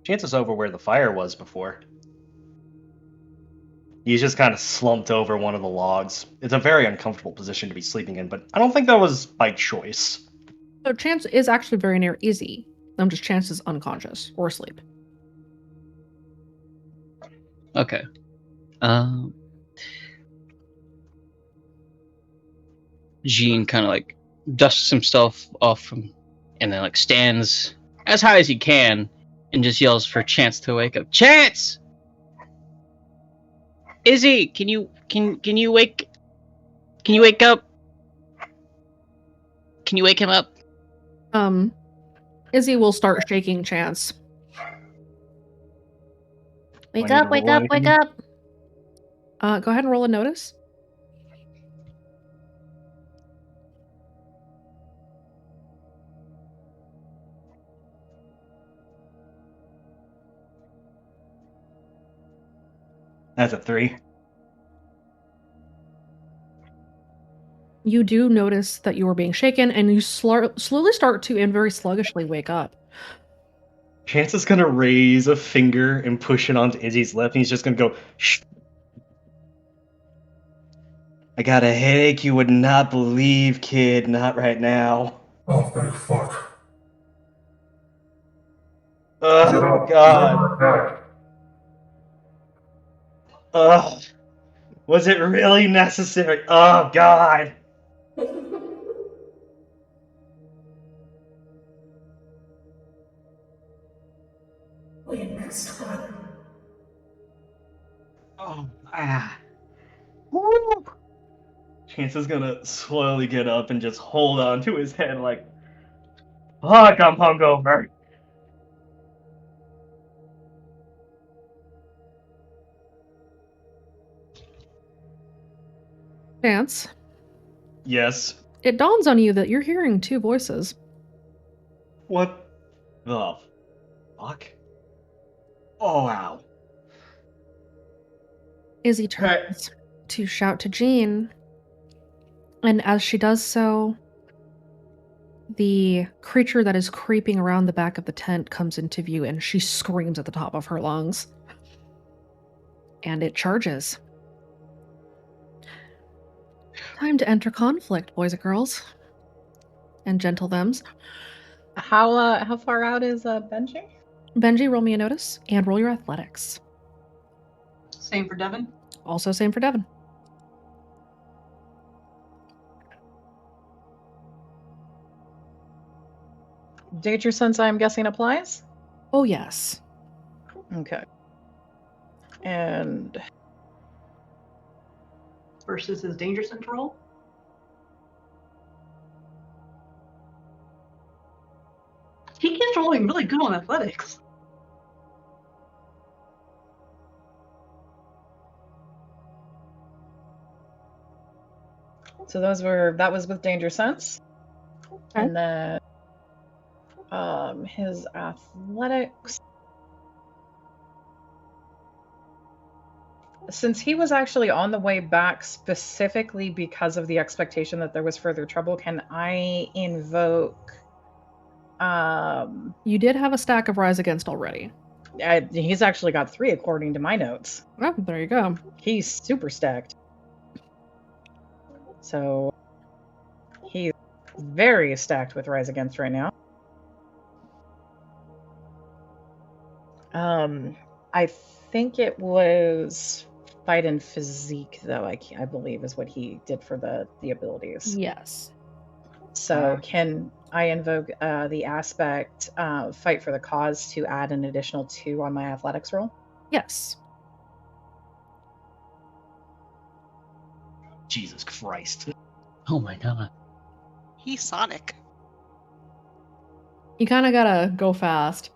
Chance is over where the fire was before. He's just kind of slumped over one of the logs. It's a very uncomfortable position to be sleeping in, but I don't think that was by choice. So Chance is actually very near Izzy. Just Chance is unconscious or asleep. Okay. Jean kind of like dusts himself off from, and then like stands as high as he can and just yells for Chance to wake up. Chance! Izzy, can you wake up? Can you wake him up? Izzy will start shaking Chance. Wake up, wake up, wake up. Go ahead and roll a notice. That's a 3. You do notice that you are being shaken, and you slowly start to, and very sluggishly, wake up. Chance is gonna raise a finger and push it onto Izzy's lip, and he's just gonna go, shh. I got a headache you would not believe, kid. Not right now. Oh, thank fuck. Oh, God. Ugh. Was it really necessary? Oh, God. Wait, next time. Oh, ah. Woo. Chance is gonna slowly get up and just hold on to his head like, fuck, I'm hungover. Chance, Yes. it dawns on you that you're hearing two voices. What the fuck? Oh, wow. Izzy turns to shout to Jean, and as she does so, the creature that is creeping around the back of the tent comes into view, and she screams at the top of her lungs. And it charges. Time to enter conflict, boys and girls. And gentle thems. How far out is Benji? Benji, roll me a notice, and roll your athletics. Same for Devin? Also same for Devin. Danger sense, I'm guessing, applies? Oh, yes. Okay. And Versus his danger sense roll? He keeps rolling really good on athletics. so that was with danger sense. Okay. And then His athletics. Since he was actually on the way back specifically because of the expectation that there was further trouble, can I invoke? You did have a stack of Rise Against already. He's actually got 3 according to my notes. Oh, there you go. He's super stacked. So he's very stacked with Rise Against right now. I think it was Fight and Physique, though, I believe is what he did for the abilities. Yes. So can I invoke the aspect Fight for the Cause to add an additional 2 on my athletics roll? Yes. Jesus Christ. Oh my god. He's Sonic. You kind of gotta go fast.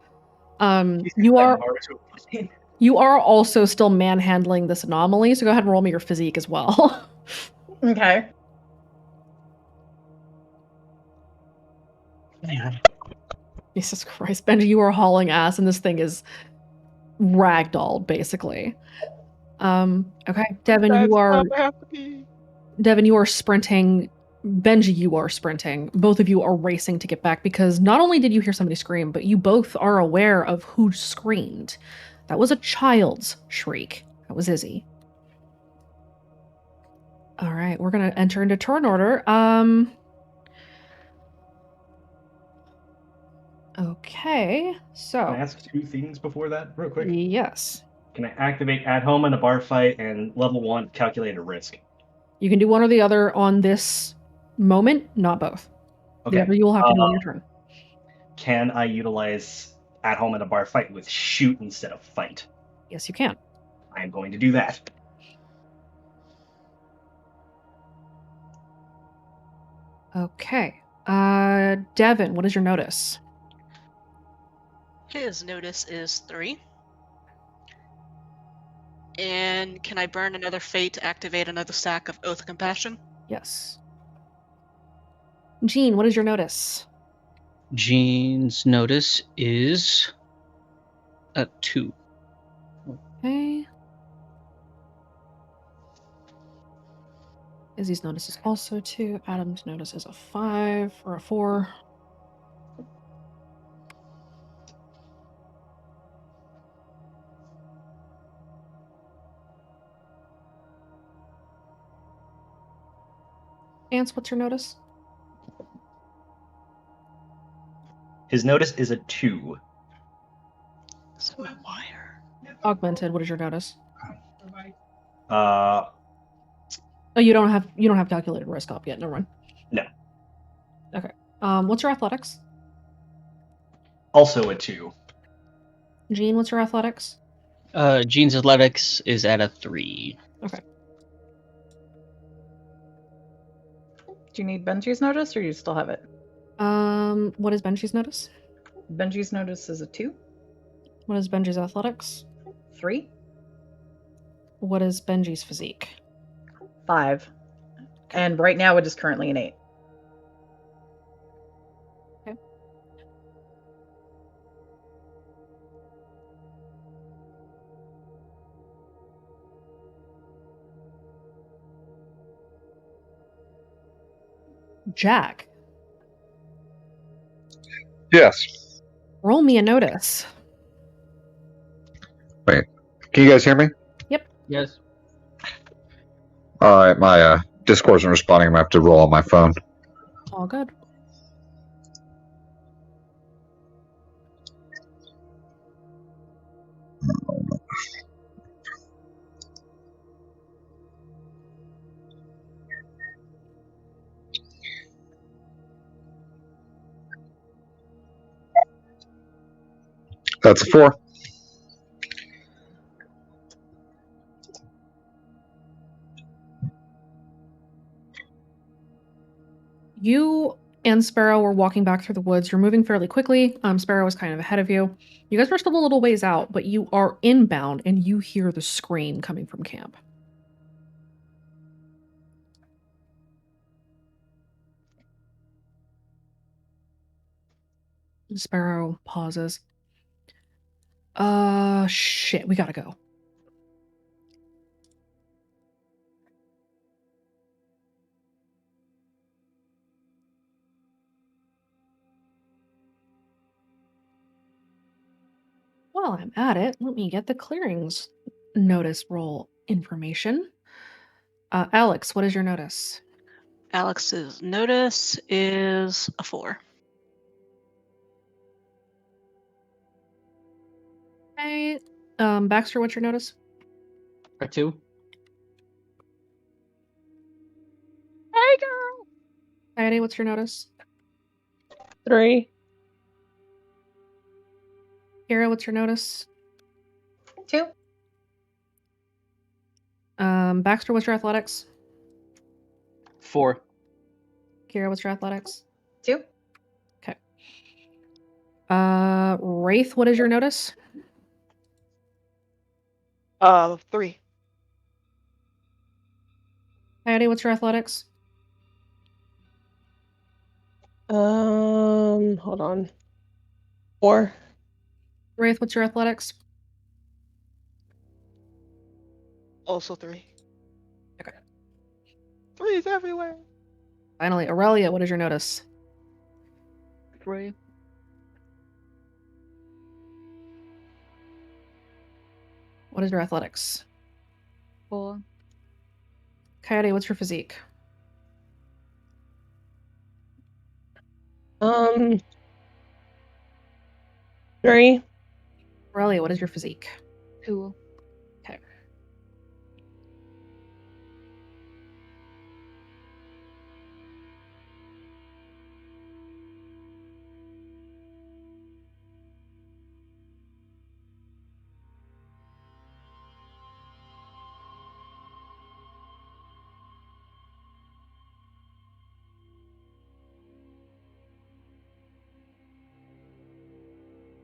He's You like are Naruto. you are also still manhandling this anomaly, so go ahead and roll me your physique as well. Okay. Jesus Christ, Benji, you are hauling ass, and this thing is ragdolled, basically. Okay, Devin, That's you are not happening. sprinting. Benji, you are sprinting. Both of you are racing to get back because not only did you hear somebody scream, but you both are aware of who screamed. That was a child's shriek. That was Izzy. All right, we're gonna enter into turn order. Okay, so Can I ask 2 things before that, real quick? yes, Can I activate At Home in a bar fight and level 1 calculated risk? you can do one or the other on this moment, not both. Okay. The other you will have to do on your turn. Can I utilize At Home in a bar fight with shoot instead of fight? Yes, you can. I am going to do that. Okay. Devin, what is your notice? His notice is 3. And can I burn another fate to activate another stack of Oath of Compassion? Yes. Jean, what is your notice? Jean's notice is a 2. Okay. Izzy's notice is also 2. Adam's notice is a 5 or a 4. Ance, what's your notice? His notice is a 2. So my wire. Augmented, what is your notice? Uh, Oh, you don't have calculated risk up yet. Never mind. No. Okay. What's your athletics? Also a 2. Jean, what's your athletics? Jean's athletics is at a 3. Okay. Do you need Benji's notice or you still have it? What is Benji's notice? Benji's notice is a 2. What is Benji's athletics? 3. What is Benji's physique? 5. And right now it is currently an 8. Okay. Jack, Yes. roll me a notice. Wait. Can you guys hear me? Yes. All right. My Discord isn't responding. I'm gonna have to roll on my phone. All good. That's a 4. You and Sparrow were walking back through the woods. You're moving fairly quickly. Sparrow was kind of ahead of you. You guys are still a little ways out, but you are inbound and you hear the scream coming from camp. Sparrow pauses. Shit, we gotta go. While I'm at it, let me get the clearings notice roll information. Alex, what is your notice? Alex's notice is a 4. Okay. Baxter, what's your notice? A 2. Hey, girl. Heidi, what's your notice? 3. Kira, what's your notice? 2. Baxter, what's your athletics? 4. Kira, what's your athletics? 2. Okay. Wraith, what is your notice? 3. Heidi, what's your athletics? Hold on. 4. Wraith, what's your athletics? Also 3. Okay. 3's everywhere. Finally, Aurelia, what is your notice? 3. What is your athletics? 4. Coyote, what's your physique? 3. Aurelia, what is your physique? 2. Okay.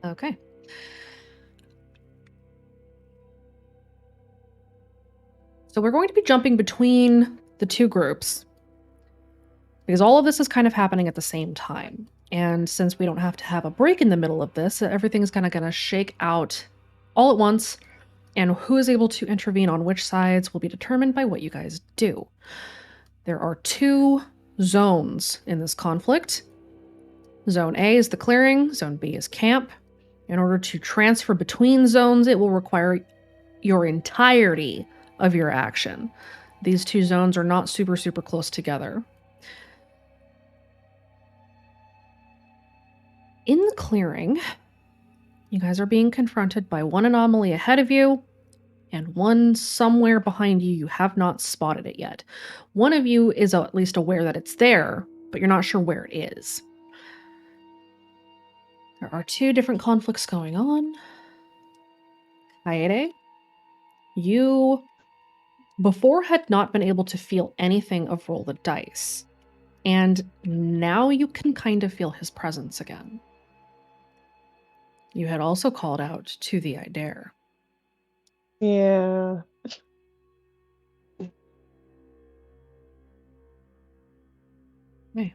Okay. So we're going to be jumping between the two groups because all of this is kind of happening at the same time. And since we don't have to have a break in the middle of this, everything's kind of going to shake out all at once. And who is able to intervene on which sides will be determined by what you guys do. There are 2 zones in this conflict. Zone A is the clearing, Zone B is camp. In order to transfer between zones, it will require your entirety of your action. These 2 zones are not super close together. In the clearing, you guys are being confronted by one anomaly ahead of you and one somewhere behind you. You have not spotted it yet. One of you is at least aware that it's there, but you're not sure where it is. There are 2 different conflicts going on. Kaede, you before had not been able to feel anything of roll the dice, and now you can kind of feel his presence again. You had also called out to the I Dare. Yeah. Okay.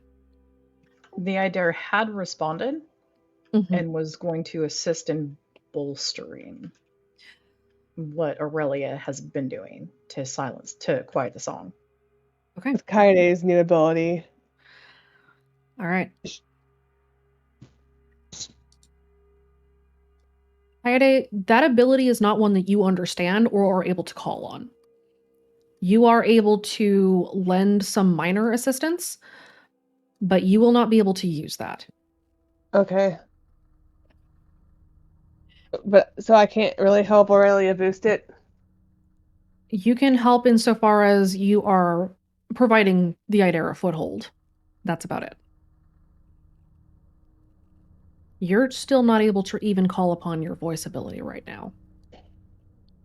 The Idare had responded Mhm. and was going to assist in bolstering what Aurelia has been doing to quiet the song. Okay. With Kaide's new ability. All right. Kaede, that ability is not one that you understand or are able to call on. You are able to lend some minor assistance, but you will not be able to use that. Okay. But so I can't really help Aurelia boost it? You can help insofar as you are providing the Idare a foothold. That's about it. You're still not able to even call upon your voice ability right now.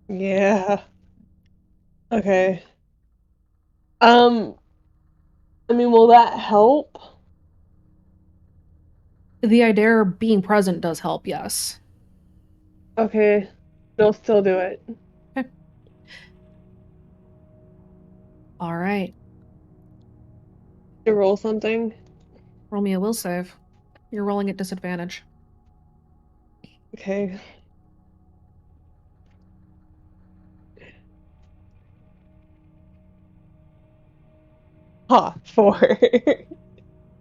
Yeah. Okay. I mean, will that help? The Idare being present does help, yes. Okay. They'll still do it. Okay. All right. To roll something? Roll me a will save. You're rolling at disadvantage. Okay. Ha, 4.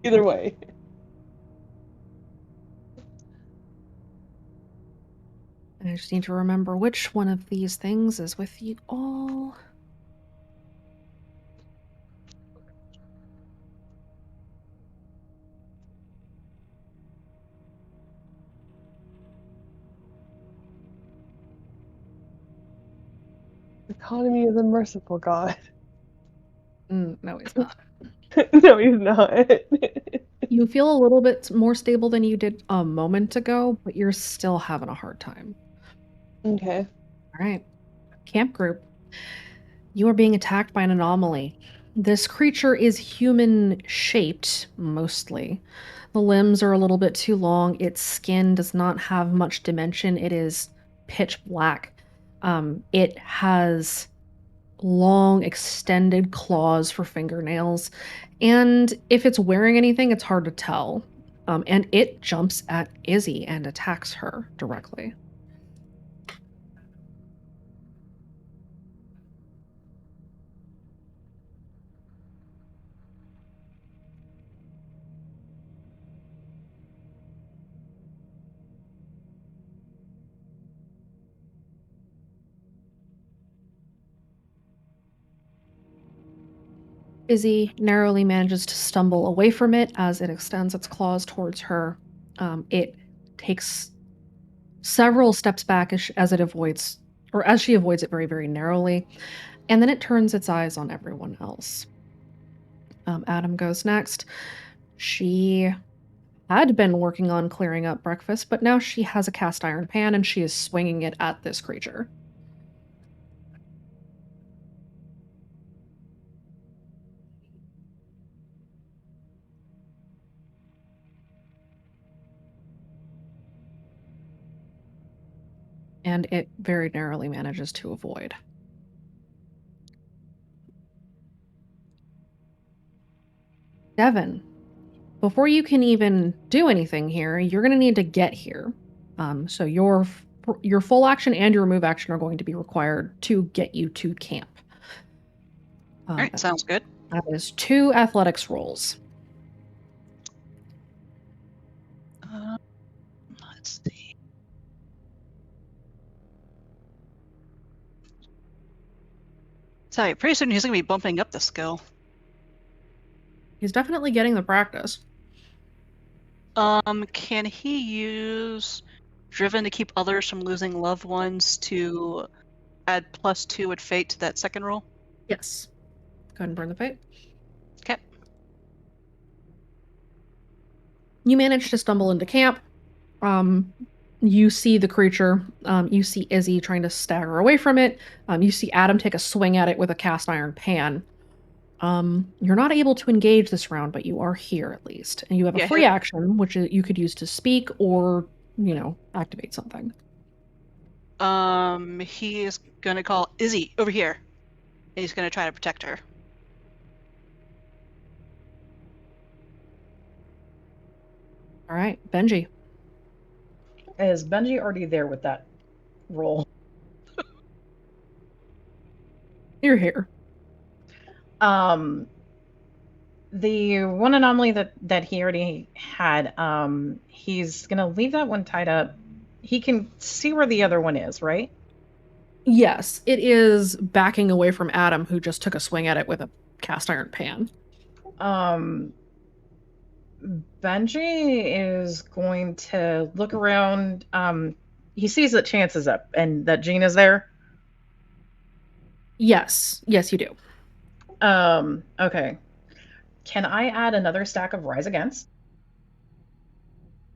Either way. I just need to remember which one of these things is with you all. Economy is a merciful God. No, he's not. No, he's not. You feel a little bit more stable than you did a moment ago, but you're still having a hard time. Okay. All right. Camp group. You are being attacked by an anomaly. This creature is human-shaped, mostly. The limbs are a little bit too long. Its skin does not have much dimension. It is pitch black. It has long, extended claws for fingernails. And if it's wearing anything, it's hard to tell. And it jumps at Izzy and attacks her directly. Izzy narrowly manages to stumble away from it as it extends its claws towards her. It takes several steps back as it avoids, or as she avoids it very, very narrowly, and then it turns its eyes on everyone else. Adam goes next. She had been working on clearing up breakfast, but now she has a cast iron pan and she is swinging it at this creature. And it very narrowly manages to avoid. Devin, before you can even do anything here, you're going to need to get here. So your full action and your move action are going to be required to get you to camp. All right, sounds good. That is 2 athletics rolls. Let's see. So pretty soon he's going to be bumping up the skill. He's definitely getting the practice. Can he use Driven to keep others from losing loved ones to add +2 with fate to that second roll? Yes. Go ahead and burn the fate. Okay. You manage to stumble into camp. You see the creature. You see Izzy trying to stagger away from it. You see Adam take a swing at it with a cast iron pan. You're not able to engage this round, but you are here at least. And you have a free action, which you could use to speak or, activate something. He is going to call Izzy over here. He's going to try to protect her. All right, Benji. Is Benji already there with that roll? You're here. The one anomaly that he already had, he's gonna leave that one tied up. He can see where the other one is, right? Yes, it is backing away from Adam, who just took a swing at it with a cast iron pan. Benji is going to look around. He sees that Chance is up and that Jean is there. Yes, you do. Okay. Can I add another stack of Rise Against?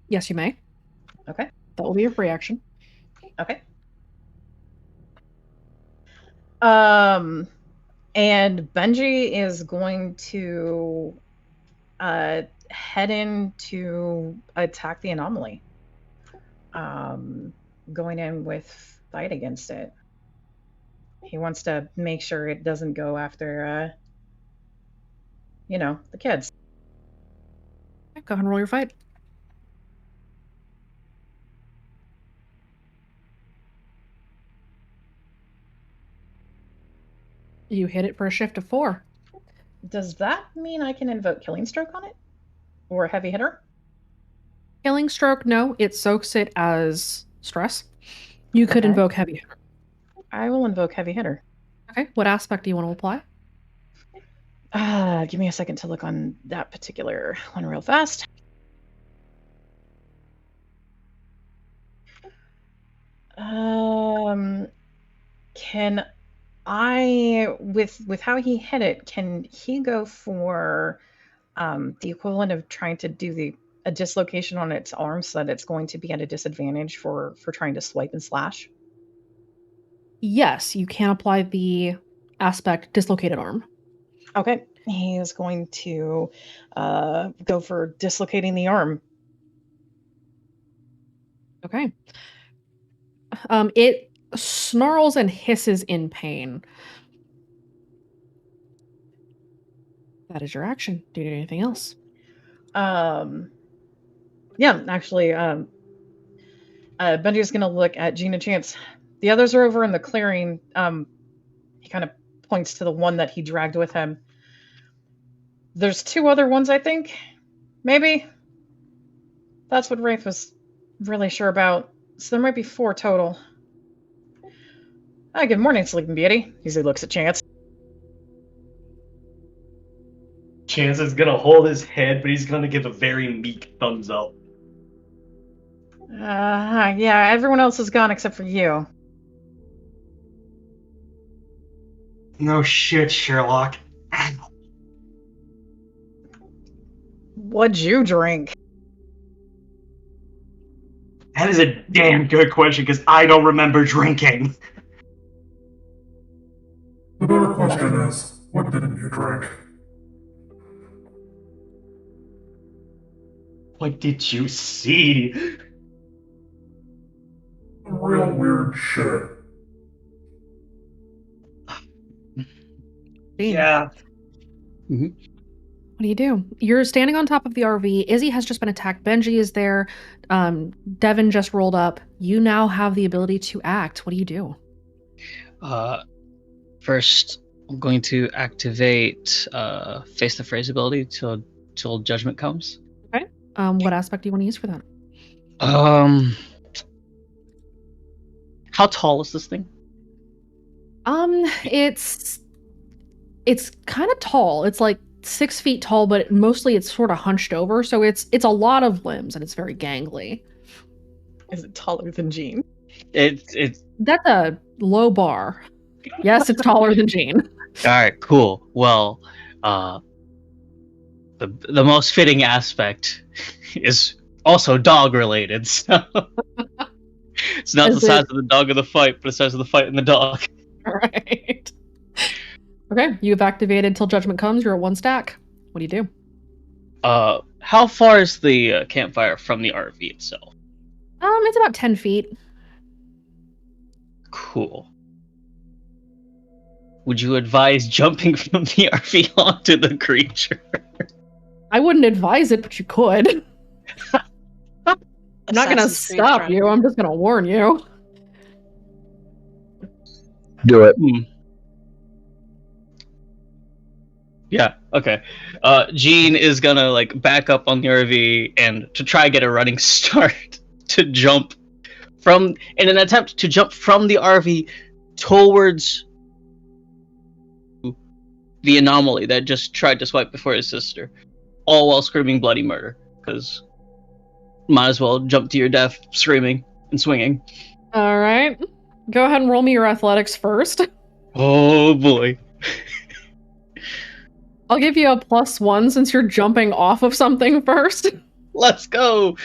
Yes, you may. Okay. That will be your free action. Okay. And Benji is going to head in to attack the anomaly. Going in with fight against it. He wants to make sure it doesn't go after the kids. Go ahead and roll your fight. You hit it for a shift of 4. Does that mean I can invoke Killing Stroke on it? Or Heavy Hitter? Killing Stroke, no. It soaks it as stress. You could Okay. invoke Heavy Hitter. I will invoke Heavy Hitter. Okay. What aspect do you want to apply? Give me a second to look on that particular one real fast. Can I, with how he hit it, can he go for the equivalent of trying to do a dislocation on its arm so that it's going to be at a disadvantage for trying to swipe and slash? Yes, you can apply the aspect dislocated arm. Okay, he is going to go for dislocating the arm. Okay. It snarls and hisses in pain. That is your action. Do you do anything else? Yeah, actually, Benji's gonna look at Gina Chance. The others are over in the clearing. He kind of points to the one that he dragged with him. There's 2 other ones, I think. Maybe. That's what Wraith was really sure about. So there might be 4 total. Hi, good morning, Sleeping Beauty. He looks at Chance. Chance is gonna hold his head, but he's gonna give a very meek thumbs up. Yeah, everyone else is gone except for you. No shit, Sherlock. What'd you drink? That is a damn good question, because I don't remember drinking. The better question is, what didn't you drink? What did you see? Real weird shit. Yeah. What do you do? You're standing on top of the RV. Izzy has just been attacked. Benji is there. Devin just rolled up. You now have the ability to act. What do you do? First, I'm going to activate Face the Phrase ability till Judgment comes. Okay. What aspect do you want to use for that? How tall is this thing? It's kind of tall. It's like 6 feet tall, but mostly it's sort of hunched over, so it's a lot of limbs and it's very gangly. Is it taller than Jean? It's That's a low bar. Yes, it's taller than Jean. all right. Cool. Well, the most fitting aspect is also dog related. So it's not the size of the dog of the fight, but the size of the fight and the dog. All right. Okay, you've activated till Judgment comes. You're at 1 stack. What do you do? How far is the campfire from the RV itself? It's about 10 feet. Cool. Would you advise jumping from the RV onto the creature? I wouldn't advise it, but you could. I'm not gonna Assassin's Creed stop friend. you. I'm just gonna warn you. Do it. Yeah, okay. Jean is gonna like back up on the RV and to try get a running start to jump in an attempt to jump from the RV towards the anomaly that just tried to swipe before his sister, all while screaming bloody murder, because might as well jump to your death screaming and swinging. All right. Go ahead and roll me your athletics first. Oh boy. I'll give you a +1 since you're jumping off of something first. Let's go.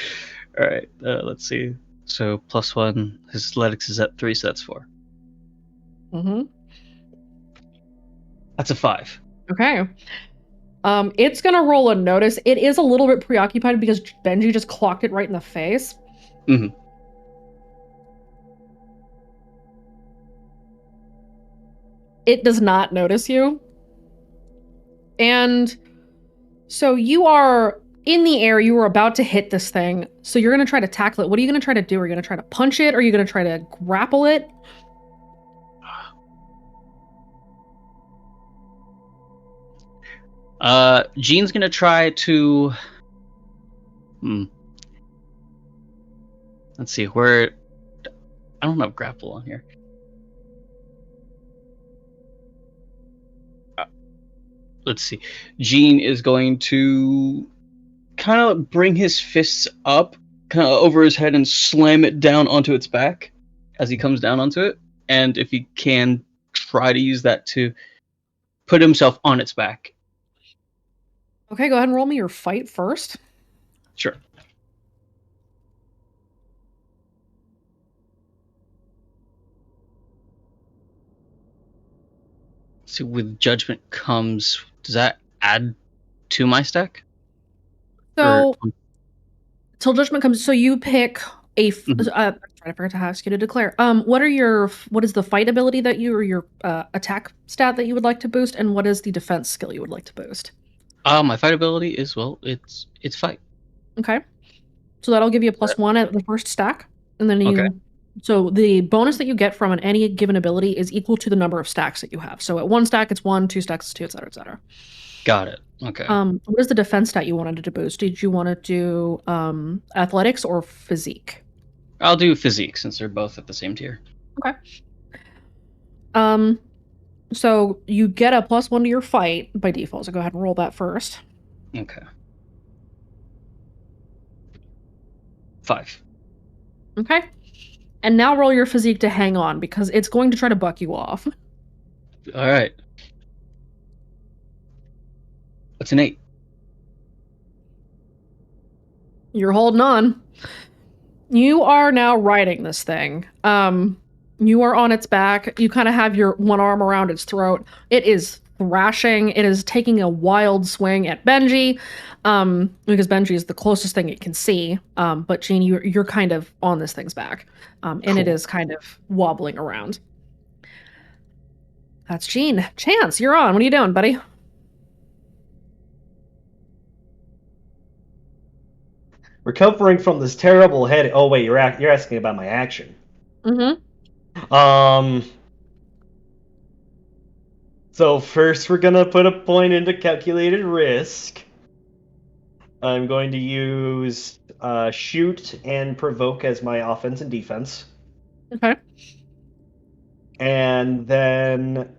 All right, let's see. So +1, his athletics is at 3, so that's 4. Mm-hmm. That's a 5. Okay. It's gonna roll a notice. It is a little bit preoccupied because Benji just clocked it right in the face. Mm-hmm. It does not notice you. And so you are in the air, you were about to hit this thing, so you're going to try to tackle it. What are you going to try to do? Are you going to try to punch it? Or are you going to try to grapple it? Jean's gonna try to. Let's see where. I don't have grapple on here. Let's see. Jean is going to kind of bring his fists up, kind of over his head, and slam it down onto its back as he comes down onto it. And if he can, try to use that to put himself on its back. Okay, go ahead and roll me your fight first. Sure. So with judgment comes, does that add to my stack? So, till judgment comes, so you pick a. I forgot to ask you to declare. What is the fight ability that you or your attack stat that you would like to boost, and what is the defense skill you would like to boost? My fight ability is it's fight. Okay, so that'll give you a +1 at the first stack, and then you. Okay. So the bonus that you get from any given ability is equal to the number of stacks that you have. So at 1 stack it's 1, 2 stacks it's 2, etc., etc. Got it. Okay. What is the defense stat you wanted to boost? Did you want to do athletics or physique? I'll do physique since they're both at the same tier. Okay. So you get a +1 to your fight by default. So go ahead and roll that first. Okay. 5. Okay. And now roll your physique to hang on because it's going to try to buck you off. All right. That's an 8. You're holding on. You are now riding this thing. You are on its back. You kind of have your one arm around its throat. It is thrashing. It is taking a wild swing at Benji, because Benji is the closest thing it can see. But Jean, you're kind of on this thing's back, and cool. It is kind of wobbling around. That's Jean. Chance, you're on. What are you doing, buddy? Recovering from this terrible headache. Oh wait, you're asking about my action. Mm-hmm. So first we're gonna put a point into calculated risk. I'm going to use shoot and provoke as my offense and defense. Okay. And then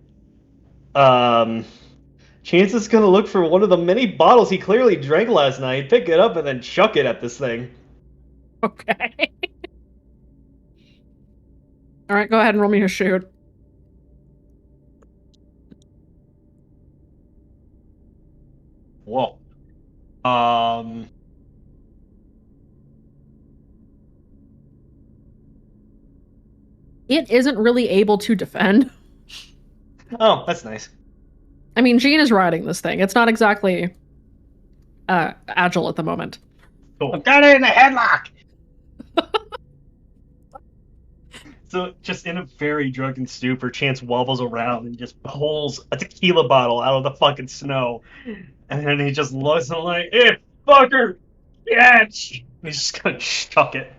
Chance is gonna look for one of the many bottles he clearly drank last night, pick it up, and then chuck it at this thing. Okay. All right, go ahead and roll me your shoot. Whoa. It isn't really able to defend. Oh, that's nice. I mean, Jean is riding this thing. It's not exactly agile at the moment. Cool. I've got it in a headlock! So, just in a very drunken stupor, Chance wobbles around and just pulls a tequila bottle out of the fucking snow. And then he just looks and like, hey, fucker! Catch! He's just gonna chuck it.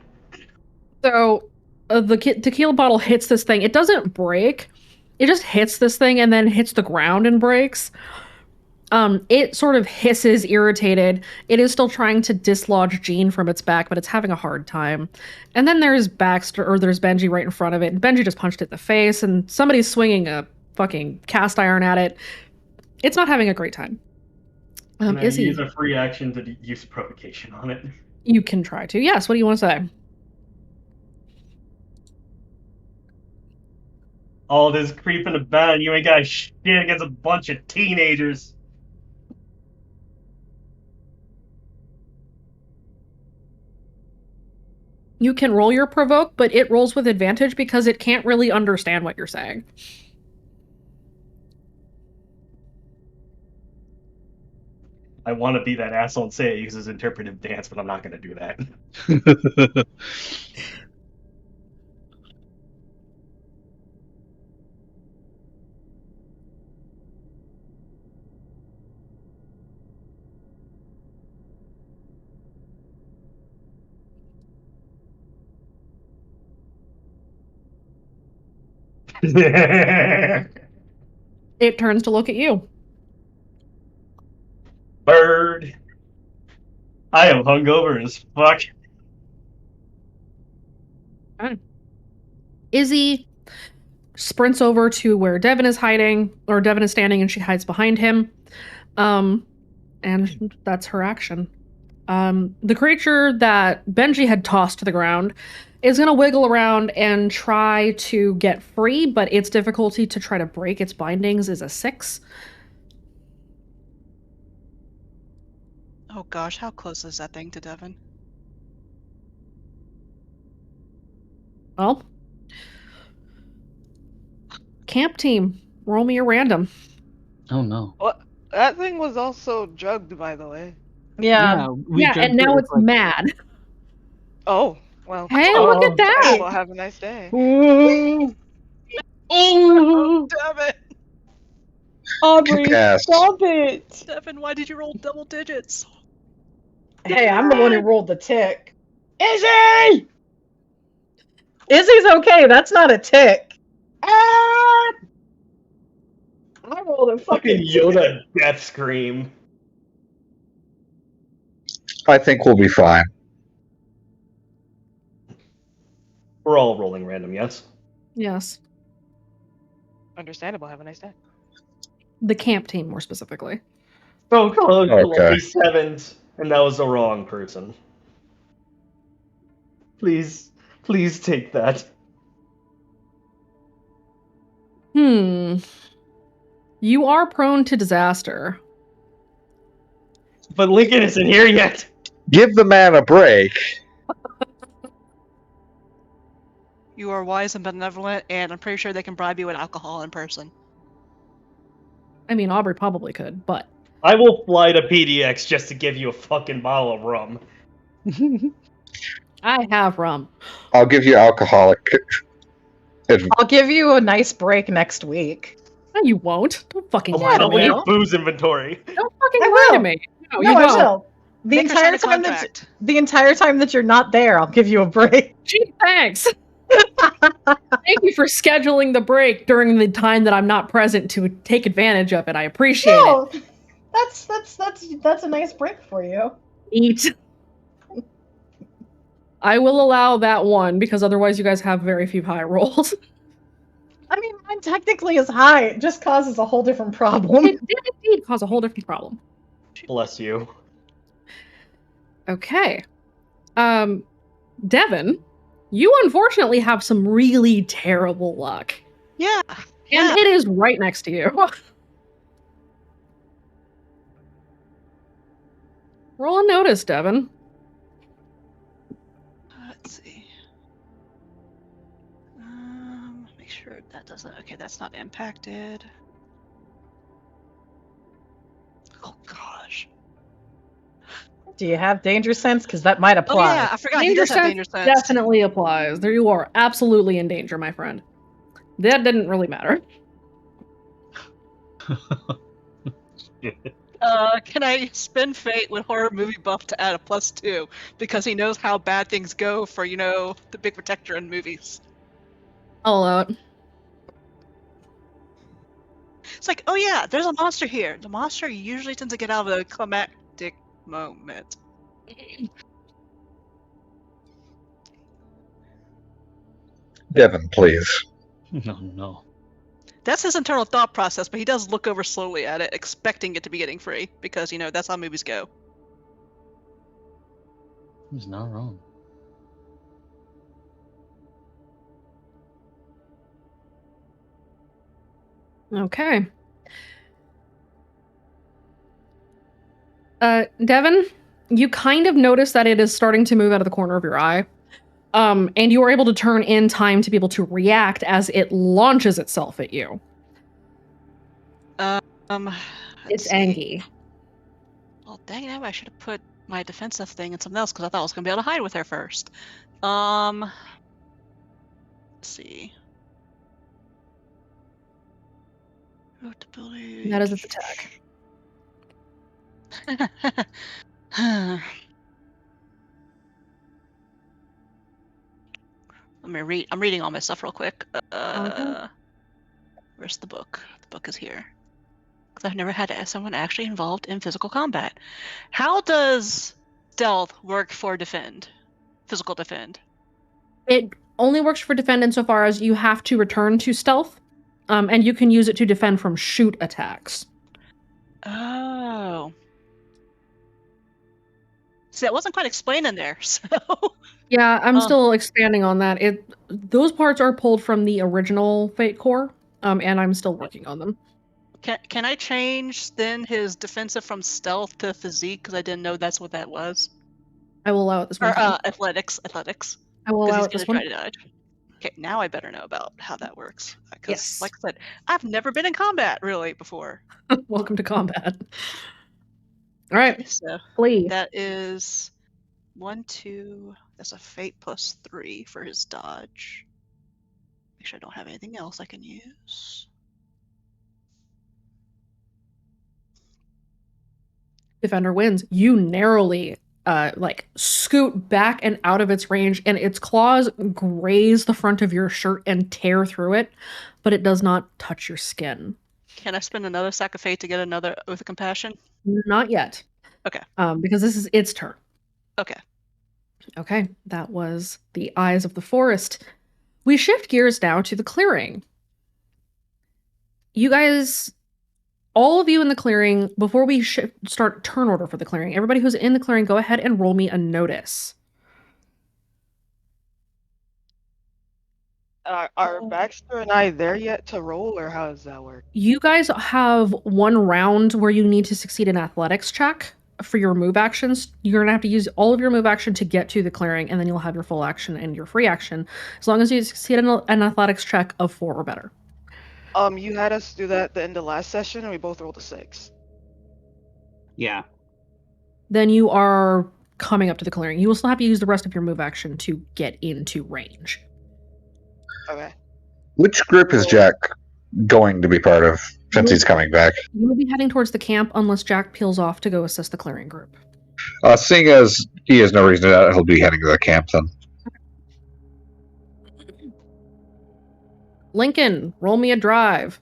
So, the tequila bottle hits this thing. It doesn't break. It just hits this thing and then hits the ground and breaks. It sort of hisses, irritated. It is still trying to dislodge Jean from its back, but it's having a hard time. And then there's there's Benji right in front of it. And Benji just punched it in the face, and somebody's swinging a fucking cast iron at it. It's not having a great time. Can I use a free action to use provocation on it? You can try to. Yes, what do you want to say? All this creeping about, you ain't got shit against a bunch of teenagers. You can roll your provoke, but it rolls with advantage because it can't really understand what you're saying. I want to be that asshole and say it uses interpretive dance, but I'm not going to do that. It turns to look at you. Bird. I am hungover as fuck. Izzy sprints over to where Devin is hiding, or Devin is standing and she hides behind him. And that's her action. The creature that Benji had tossed to the ground is going to wiggle around and try to get free, but its difficulty to try to break its bindings is a 6. Oh gosh, how close is that thing to Devin? Well, camp team, roll me a random. Oh no. What? That thing was also drugged, by the way. Yeah. Yeah, and now it's mad. Oh, well. Hey, look at that! Well, have a nice day. Oh, Devin! Aubrey, Kick-ass. stop it! Devin, why did you roll double digits? Hey, I'm the one who rolled the tick. Izzy! Izzy's okay. That's not a tick. Ah! I rolled a Fucking fucking Yoda death scream. I think we'll be fine. We're all rolling random, yes? Yes. Understandable. Have a nice day. The camp team, more specifically. So close to Okay. lucky sevens, and that was the wrong person. Please take that. You are prone to disaster. But Lincoln isn't here yet. Give the man a break. You are wise and benevolent, and I'm pretty sure they can bribe you with alcohol in person. I mean, Aubrey probably could, but I will fly to PDX just to give you a fucking bottle of rum. I have rum. I'll give you alcoholic. I'll give you a nice break next week. No, you won't. Don't fucking I'll lie to double me. your booze inventory. Don't fucking I lie to will. me. No, No, you I won't. will. The Make her sign entire a time that contract. the entire time that you're not there, I'll give you a break. Gee, thanks. Thank you for scheduling the break during the time that I'm not present to take advantage of it. I appreciate No, that's a nice break for you. it. Eat. I will allow that one because otherwise you guys have very few high rolls. I mean, mine technically is high. It just causes a whole different problem. It did indeed cause a whole different problem. Bless you. Okay. Devin, you unfortunately have some really terrible luck. Yeah. And it is right next to you. Roll a notice, Devin. Let's see. Make sure that doesn't. Okay, that's not impacted. Oh gosh. Do you have danger sense? Because that might Oh apply. yeah, I forgot he Danger does have sense danger sense. definitely applies. There you are, absolutely in danger, my friend. That didn't really matter. Can I spin fate with horror movie buff to add a +2 because he knows how bad things go for the big protector in movies. I'll allow it. It's like, oh yeah, there's a monster here. The monster usually tends to get out of the climactic moment. Devin, please. No. That's his internal thought process, but he does look over slowly at it, expecting it to be getting free, because, that's how movies go. He's not wrong. Okay. Devin, you kind of notice that it is starting to move out of the corner of your eye. And you are able to turn in time to be able to react as it launches itself at you. It's Angie. Well, dang it, I should have put my defensive thing in something else, because I thought I was going to be able to hide with her first. Let's see. That is its attack. Let me read. I'm reading all my stuff real quick. Where's the book? The book is here. because I've never had someone actually involved in physical combat. How does stealth work for defend? Physical defend? It only works for defend insofar as you have to return to stealth, and you can use it to defend from shoot attacks. Oh. See, that wasn't quite explained in there, so... Yeah, I'm still expanding on that. Those parts are pulled from the original Fate Core, and I'm still working on them. Can I change then his defensive from stealth to physique, because I didn't know that's what that was? I will allow it this one. Or athletics. I will allow it this one. Try to dodge. Okay, now I better know about how that works. Because, Yes. like I said, I've never been in combat really before. Welcome to combat. All right, So please. that is 1, 2. That's a fate plus 3 for his dodge. Make sure I don't have anything else I can use. Defender wins. You narrowly scoot back and out of its range, and its claws graze the front of your shirt and tear through it, but it does not touch your skin. Can I spend another sack of fate to get another Oath of Compassion? Not yet. Okay. Because this is its turn. Okay. Okay, that was the Eyes of the Forest. We shift gears now to the clearing. You guys, all of you in the clearing, before we start turn order for the clearing, everybody who's in the clearing, go ahead and roll me a notice. Are Baxter and I there yet to roll, or how does that work? You guys have one round where you need to succeed an athletics check for your move actions. You're going to have to use all of your move action to get to the clearing, and then you'll have your full action and your free action, as long as you succeed an athletics check of 4 or better. You had us do that at the end of last session, and we both rolled a 6. Yeah. Then you are coming up to the clearing. You will still have to use the rest of your move action to get into range. Okay. Which group is Jack going to be part of since he's coming back? You will be heading towards the camp unless Jack peels off to go assist the clearing group. Seeing as he has no reason to, he'll be heading to the camp then. Lincoln, roll me a drive.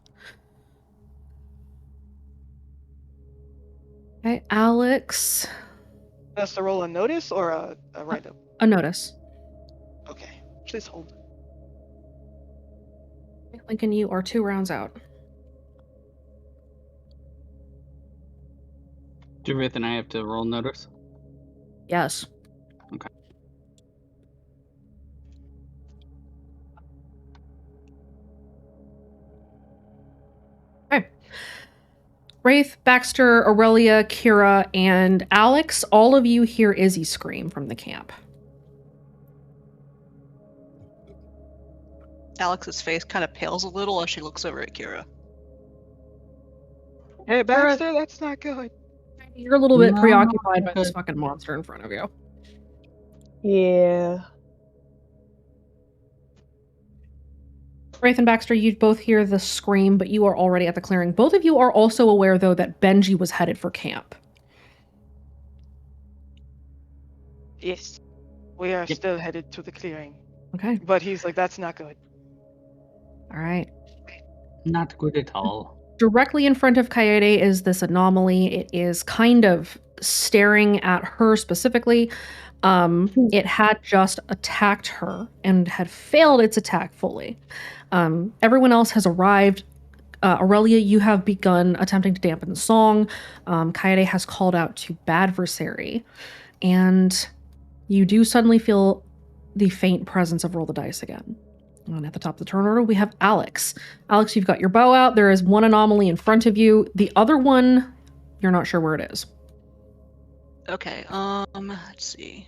Okay, Alex. That's to roll a notice or a write-up? A notice. Okay. Please hold. Lincoln, you are 2 rounds out. Do Rith and I have to roll notice? Yes. Okay. Okay. Wraith, Baxter, Aurelia, Kira, and Alex, all of you hear Izzy scream from the camp. Alex's face kind of pales a little as she looks over at Kira. Hey, Baxter, that's not good. You're a little bit preoccupied by this fucking monster in front of you. Yeah. Wraith and Baxter, you both hear the scream, but you are already at the clearing. Both of you are also aware, though, that Benji was headed for camp. Yes. We are still headed to the clearing. Okay. But he's like, that's not good. All right. Not good at all. Directly in front of Coyote is this anomaly. It is kind of staring at her specifically. It had just attacked her and had failed its attack fully. Everyone else has arrived. Aurelia, you have begun attempting to dampen the song. Coyote has called out to Badversary. And you do suddenly feel the faint presence of Roll the Dice again. And at the top of the turn order, we have Alex. Alex, you've got your bow out. There is one anomaly in front of you. The other one, you're not sure where it is. Okay, let's see.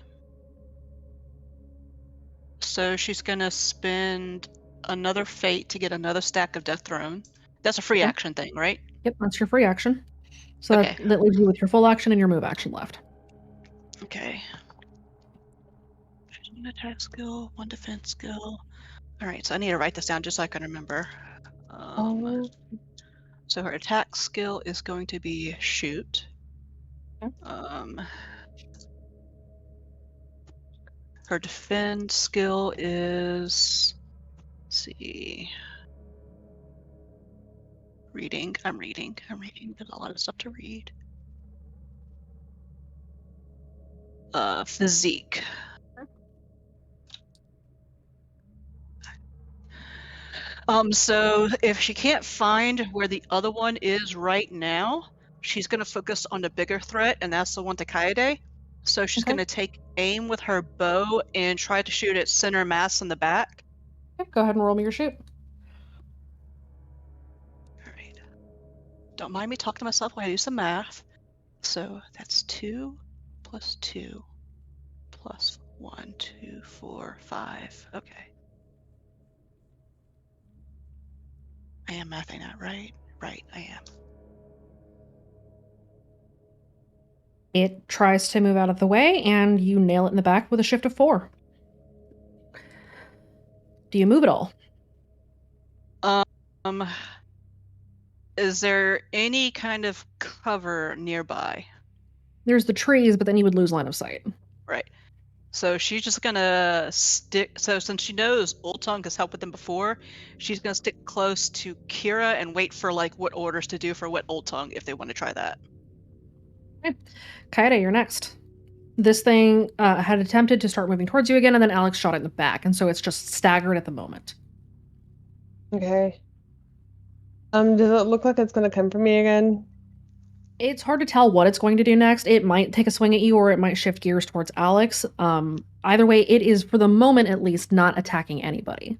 So she's gonna spend another fate to get another stack of Death Throne. That's a free action thing, right? Yep, that's your free action. So Okay. that leaves you with your full action and your move action left. Okay. She's one attack skill, 1 defense skill. Alright, so I need to write this down just so I can remember. So her attack skill is going to be shoot. Her defend skill is, let's see. Reading. I'm reading. There's a lot of stuff to read. Physique. So if she can't find where the other one is right now, she's gonna focus on the bigger threat, and that's the one to Kaede. So she's gonna take aim with her bow and try to shoot at center mass in the back. Okay, go ahead and roll me your shoot. Alright. Don't mind me talking to myself while I do some math. So that's 2 plus 2 plus 1, 2, 4, 5. Okay. I am mathing that, right? Right, I am. It tries to move out of the way, and you nail it in the back with a shift of 4. Do you move at all? Is there any kind of cover nearby? There's the trees, but then you would lose line of sight. Right. So she's just gonna stick. So since she knows Ultung has helped with them before, she's gonna stick close to Kira and wait for like what orders to do for what Ultung if they want to try that. Okay. Kaede, you're next. This thing had attempted to start moving towards you again, and then Alex shot it in the back, and so it's just staggered at the moment. Okay. Does it look like it's gonna come for me again? It's hard to tell what it's going to do next. It might take a swing at you, or it might shift gears towards Alex. Either way, it is, for the moment at least, not attacking anybody.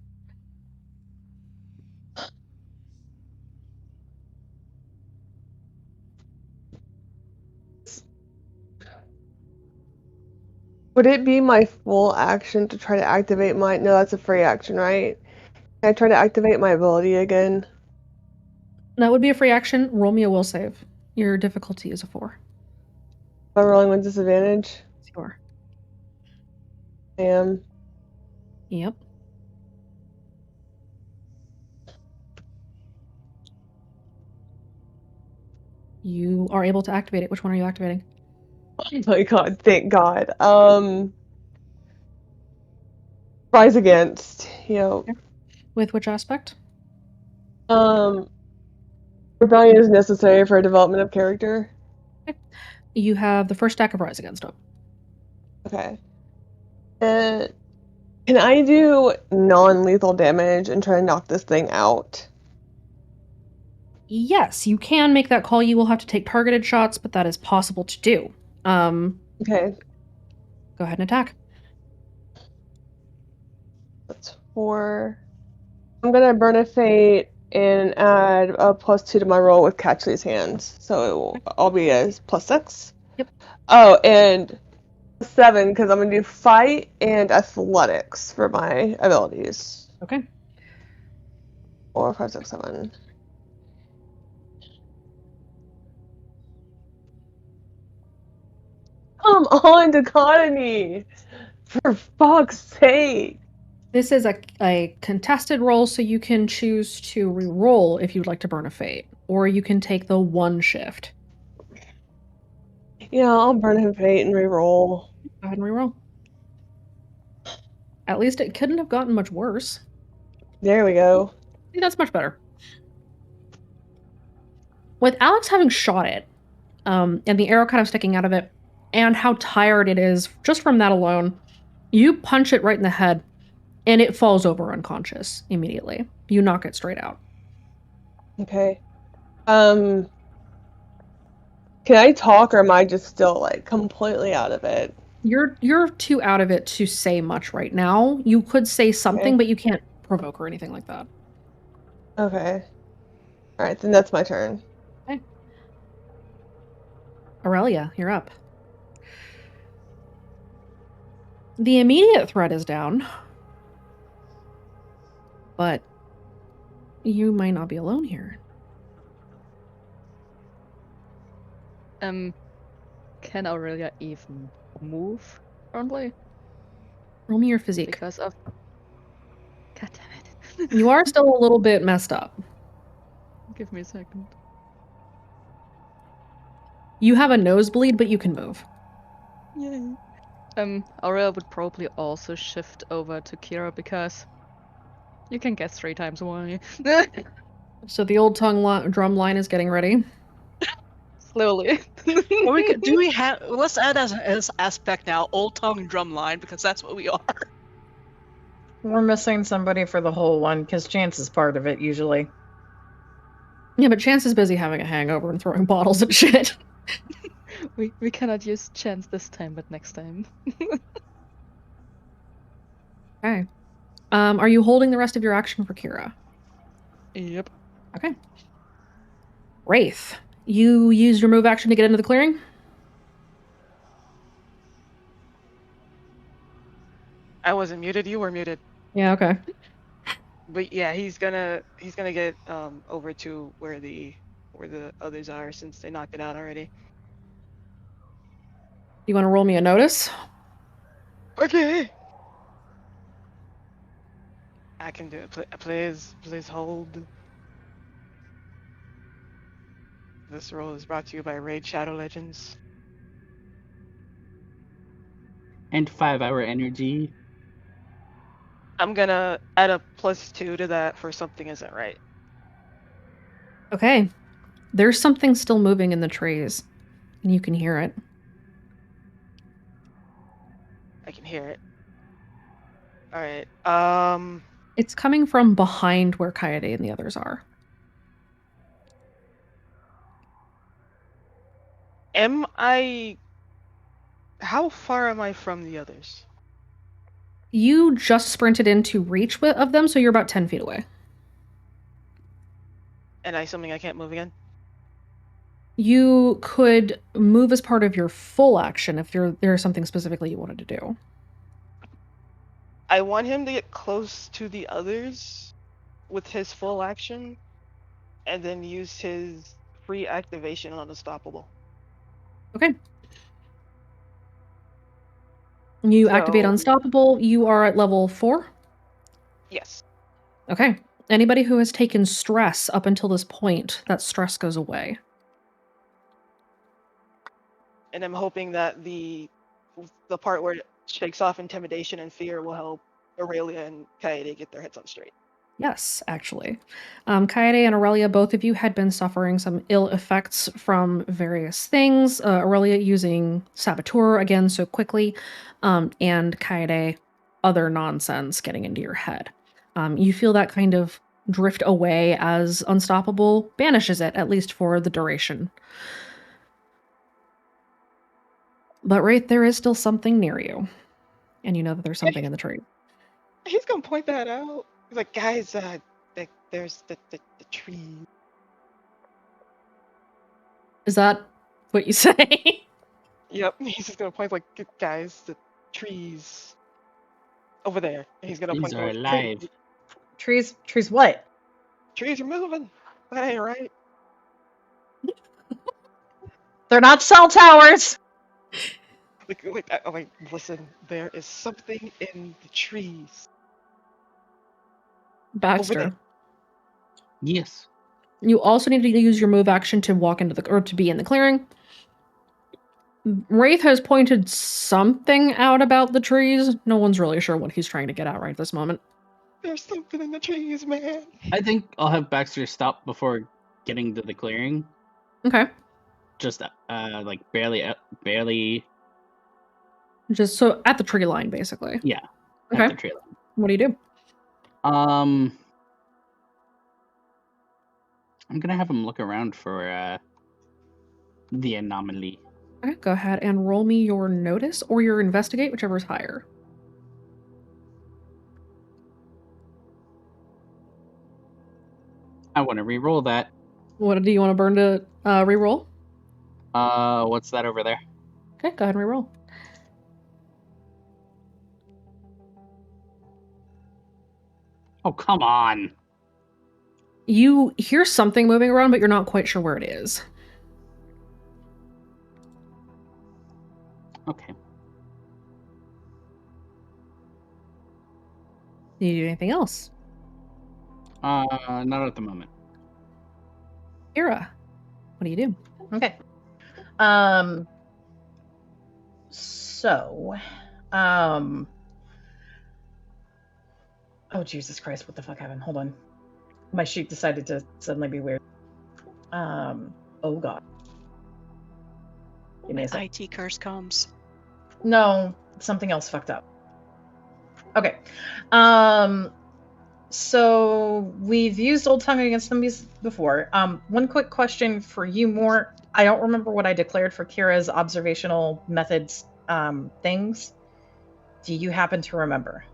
Would it be my full action to try to activate my... No, that's a free action, right? Can I try to activate my ability again? That would be a free action. Roll me a will save. Your difficulty is a 4. Am I rolling with disadvantage? Sure. I am. Yep. You are able to activate it. Which one are you activating? Oh my god, thank god. Rise Against, With which aspect? Rebellion is necessary for development of character. Okay. You have the first stack of Rise Against up. Okay. Can I do non-lethal damage and try to knock this thing out? Yes, you can make that call. You will have to take targeted shots, but that is possible to do. Okay. Go ahead and attack. That's 4. I'm gonna burn a fate and add a +2 to my roll with Catchley's hands. So I'll be a +6. Yep. Oh, and 7 because I'm gonna do fight and athletics for my abilities. Okay. 4, 5, 6, 7. Come on, Dichotomy! For fuck's sake! This is a contested roll, so you can choose to re-roll if you'd like to burn a fate, or you can take the 1 shift. Yeah, I'll burn a fate and re-roll. Go ahead and re-roll. At least it couldn't have gotten much worse. There we go. See, that's much better. With Alex having shot it, and the arrow kind of sticking out of it, and how tired it is just from that alone, you punch it right in the head, and it falls over unconscious immediately. You knock it straight out. Okay. Can I talk, or am I just still like completely out of it? You're too out of it to say much right now. You could say something, Okay. but you can't provoke or anything like that. Okay. Alright, then that's my turn. Okay. Aurelia, you're up. The immediate threat is down, but you might not be alone here. Can Aurelia even move currently? Roll me your physique. Because of... God damn it. You are still a little bit messed up. Give me a second. You have a nosebleed, but you can move. Yay. Aurelia would probably also shift over to Kira because you can guess 3 times why. So the old drum line is getting ready. Slowly. Or let's add as aspect now, Old Tongue Drumline, because that's what we are. We're missing somebody for the whole one because Chance is part of it usually. Yeah, but Chance is busy having a hangover and throwing bottles at shit. We cannot use chance this time, but next time. Okay. Are you holding the rest of your action for Kira? Yep. Okay. Wraith, you use your move action to get into the clearing? I wasn't muted. You were muted. Yeah, okay. But yeah, he's gonna get over to where the others are since they knocked it out already. You want to roll me a notice? Okay. I can do it. Please hold. This roll is brought to you by Raid Shadow Legends. And 5-hour energy. I'm gonna add a +2 to that for something isn't right. Okay. There's something still moving in the trees, and you can hear it. I can hear it. All right. It's coming from behind where Kaede and the others are. How far am I from the others? You just sprinted into reach of them, so you're about 10 feet away. And something I can't move again? You could move as part of your full action if there's something specifically you wanted to do. I want him to get close to the others with his full action, and then use his free activation on Unstoppable. Okay. You activate Unstoppable. You are at level 4? Yes. Okay. Anybody who has taken stress up until this point, that stress goes away. And I'm hoping that the part where it shakes off intimidation and fear will help Aurelia and Kaede get their heads on straight. Yes, actually. Kaede and Aurelia, both of you had been suffering some ill effects from various things. Aurelia using Saboteur again so quickly, and Kaede, other nonsense getting into your head. You feel that kind of drift away as Unstoppable banishes it, at least for the duration. But right there is still something near you. And you know that there's something in the tree. He's gonna point that out. He's like, guys, there's the tree. Is that what you say? Yep, he's just gonna point like, guys, the trees over there. And he's gonna point. These are alive. Trees what? Trees are moving. That ain't right. They're not cell towers. Like, listen, there is something in the trees. Baxter. Yes. You also need to use your move action to walk into or to be in the clearing. Wraith has pointed something out about the trees. No one's really sure what he's trying to get at right this moment. There's something in the trees, man. I think I'll have Baxter stop before getting to the clearing. Okay. Just like barely. Just so at the tree line, basically. Yeah. Okay. At the tree line. What do you do? I'm gonna have him look around for the anomaly. Okay, go ahead and roll me your notice or your investigate, whichever is higher. I want to re-roll that. What do you want to burn to re-roll? What's that over there? Okay, go ahead and re-roll. Oh, come on. You hear something moving around, but you're not quite sure where it is. Okay. Do you do anything else? Not at the moment. Kira, what do you do? Okay. Oh, Jesus Christ, what the fuck happened? Hold on. My sheet decided to suddenly be weird. Oh god. Give me a sec. IT curse comes. No, something else fucked up. Okay. So we've used Old Tongue against them before. One quick question for you, Mort. I don't remember what I declared for Kira's observational methods things. Do you happen to remember?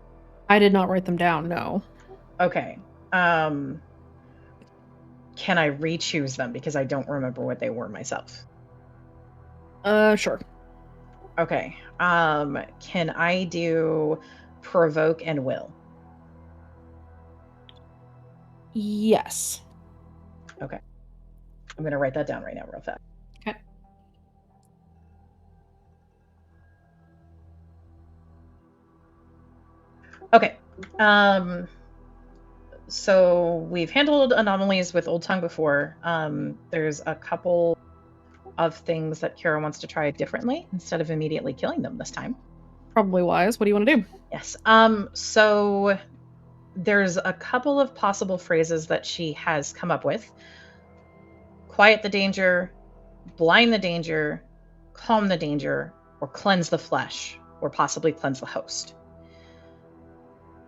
I did not write them down, no. Okay. Can I re-choose them because I don't remember what they were myself? Sure. Okay. Can I do provoke and will? Yes. Okay. I'm going to write that down right now real fast. Okay. Okay. So we've handled anomalies with Old Tongue before. There's a couple of things that Kira wants to try differently instead of immediately killing them this time. Probably wise. What do you want to do? Yes. So there's a couple of possible phrases that she has come up with. Quiet the danger, blind the danger, calm the danger, or cleanse the flesh, or possibly cleanse the host.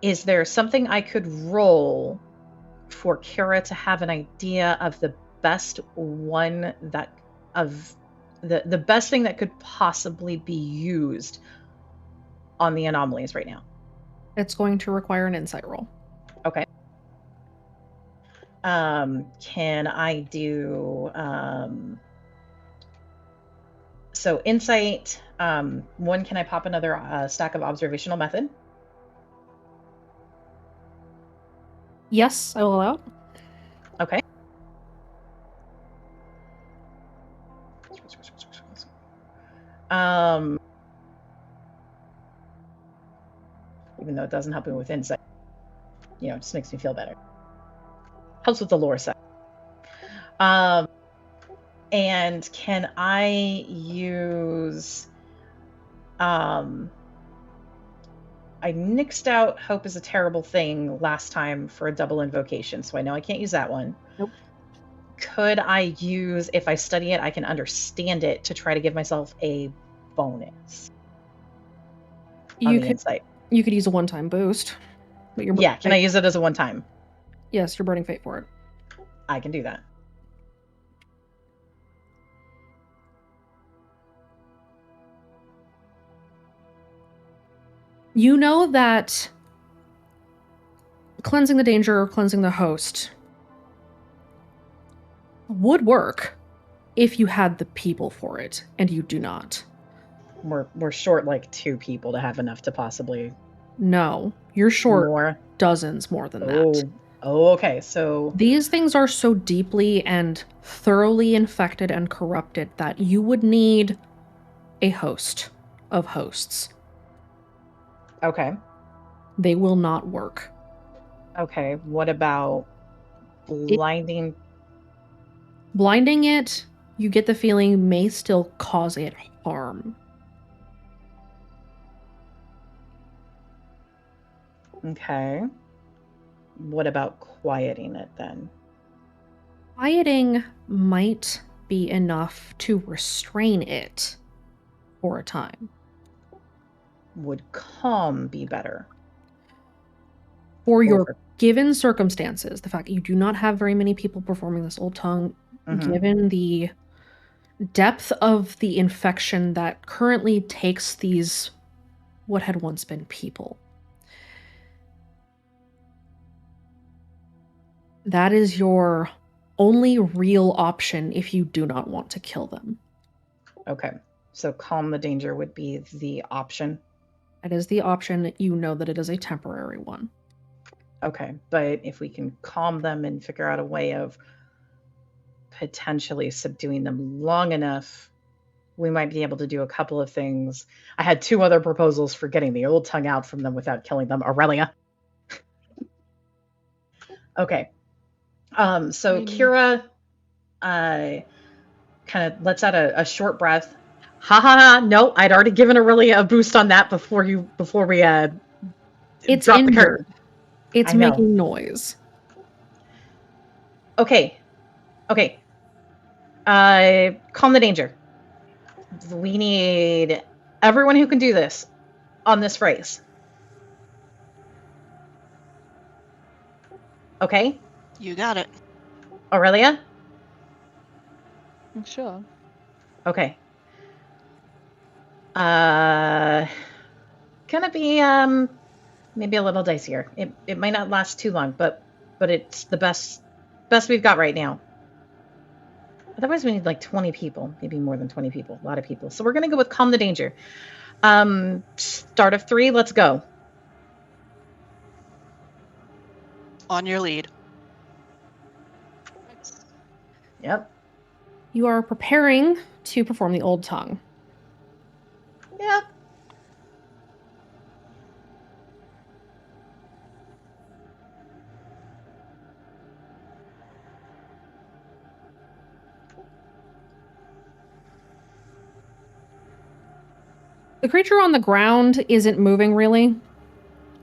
Is there something I could roll for Kira to have an idea of the best one that of the best thing that could possibly be used on the anomalies right now? It's going to require an insight roll. Okay. Can I do so insight? One, can I pop another stack of observational method? Yes, I will allow it. Okay. Even though it doesn't help me with insight, you know, it just makes me feel better. Helps with the lore side. And can I use I nixed out Hope is a Terrible Thing last time for a double invocation, so I know I can't use that one. Nope. Could I use, if I study it, I can understand it to try to give myself a bonus? You could use a one-time boost. But you're yeah, can I use it as a one-time? Yes, you're burning fate for it. I can do that. You know that cleansing the danger or cleansing the host would work if you had the people for it, and you do not. We're short like 2 people to have enough to possibly... No, you're short more? Dozens more than that. Oh, okay, so... These things are so deeply and thoroughly infected and corrupted that you would need a host of hosts. Okay. They will not work. Okay, what about blinding? Blinding it, you get the feeling, may still cause it harm. Okay. What about quieting it then? Quieting might be enough to restrain it for a time. Would calm be better? For your given circumstances, the fact that you do not have very many people performing this Old Tongue, given the depth of the infection that currently takes these, what had once been people, that is your only real option if you do not want to kill them. Okay, so calm the danger would be the option? That is the option. You know that it is a temporary one. Okay, but if we can calm them and figure out a way of potentially subduing them long enough, we might be able to do a couple of things. I had 2 other proposals for getting the Old Tongue out from them without killing them. Aurelia. Okay. So Kira kind of lets out a short breath. Ha ha ha! No, I'd already given Aurelia a boost on that before we it's dropped injured. the curtain. It's making noise. Okay. Calm the danger. We need everyone who can do this on this phrase. Okay? You got it. Aurelia? Sure. Okay. Gonna be maybe a little dicier. It might not last too long, but it's the best we've got right now. Otherwise, we need like 20 people, maybe more than 20 people, a lot of people. So we're gonna go with calm the danger. Start of 3, let's go. On your lead. Yep. You are preparing to perform the Old Tongue. Yeah. The creature on the ground isn't moving really.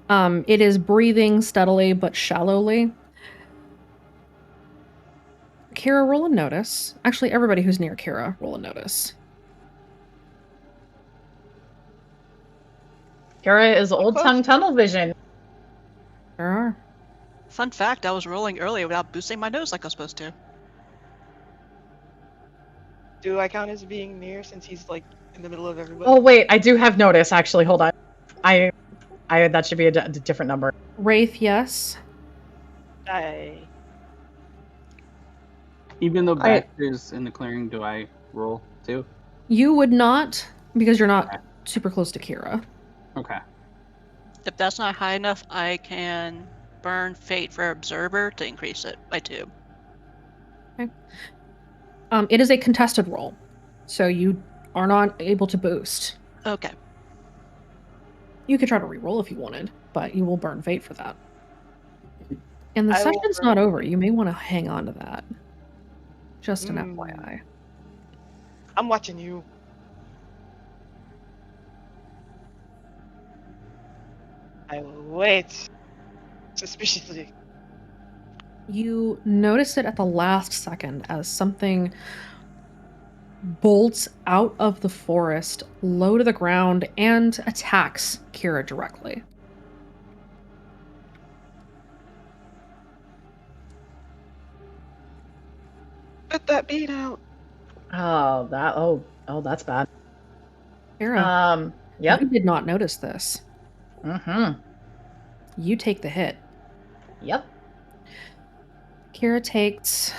It is breathing steadily but shallowly. Kira, roll a notice. Actually, everybody who's near Kira, roll a notice. Kira is Old Tongue tunnel vision. There are. Fun fact, I was rolling earlier without boosting my nose like I was supposed to. Do I count as being near since he's like in the middle of everybody? Oh wait, I do have notice actually. Hold on. I that should be a different number. Wraith, yes. Even though Baxter's in the clearing, do I roll too? You would not, because you're not super close to Kira. Okay. If that's not high enough, I can burn Fate for Observer to increase it by 2. Okay. It is a contested roll, so you are not able to boost. Okay. You could try to reroll if you wanted, but you will burn Fate for that. And the I will session's not over. You may want to hang on to that. Just an FYI. I'm watching you. I will wait suspiciously. You notice it at the last second as something bolts out of the forest, low to the ground, and attacks Kira directly. Put that beat out. Oh, that's bad. Kira, yep. You did not notice this. Mm-hmm. You take the hit. Yep. Kira takes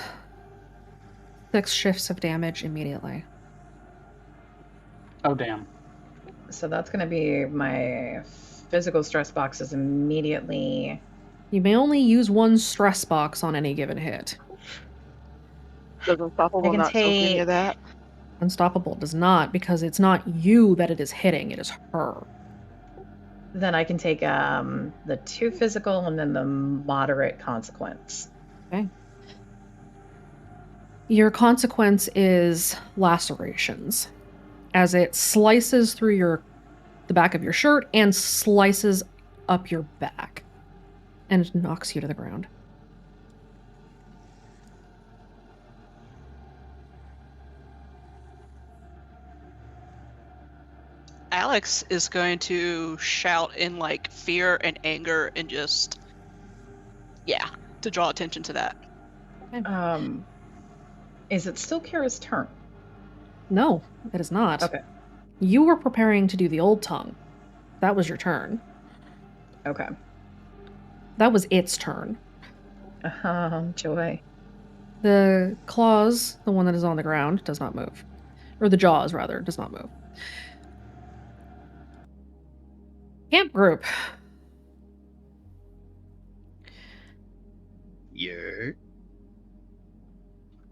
6 shifts of damage immediately. Oh, damn. So that's going to be my physical stress boxes immediately. You may only use 1 stress box on any given hit. Does Unstoppable not soak any of that? Unstoppable does not, because it's not you that it is hitting, it is her. Then I can take the 2 physical and then the moderate consequence. Okay. Your consequence is lacerations, as it slices through the back of your shirt and slices up your back and knocks you to the ground. Alex is going to shout in like fear and anger and just, to draw attention to that. Is it still Kira's turn? No, it is not. Okay. You were preparing to do the Old Tongue. That was your turn. Okay. That was its turn. Joy. The claws, the one that is on the ground, does not move. Or the jaws, rather, does not move. Camp group.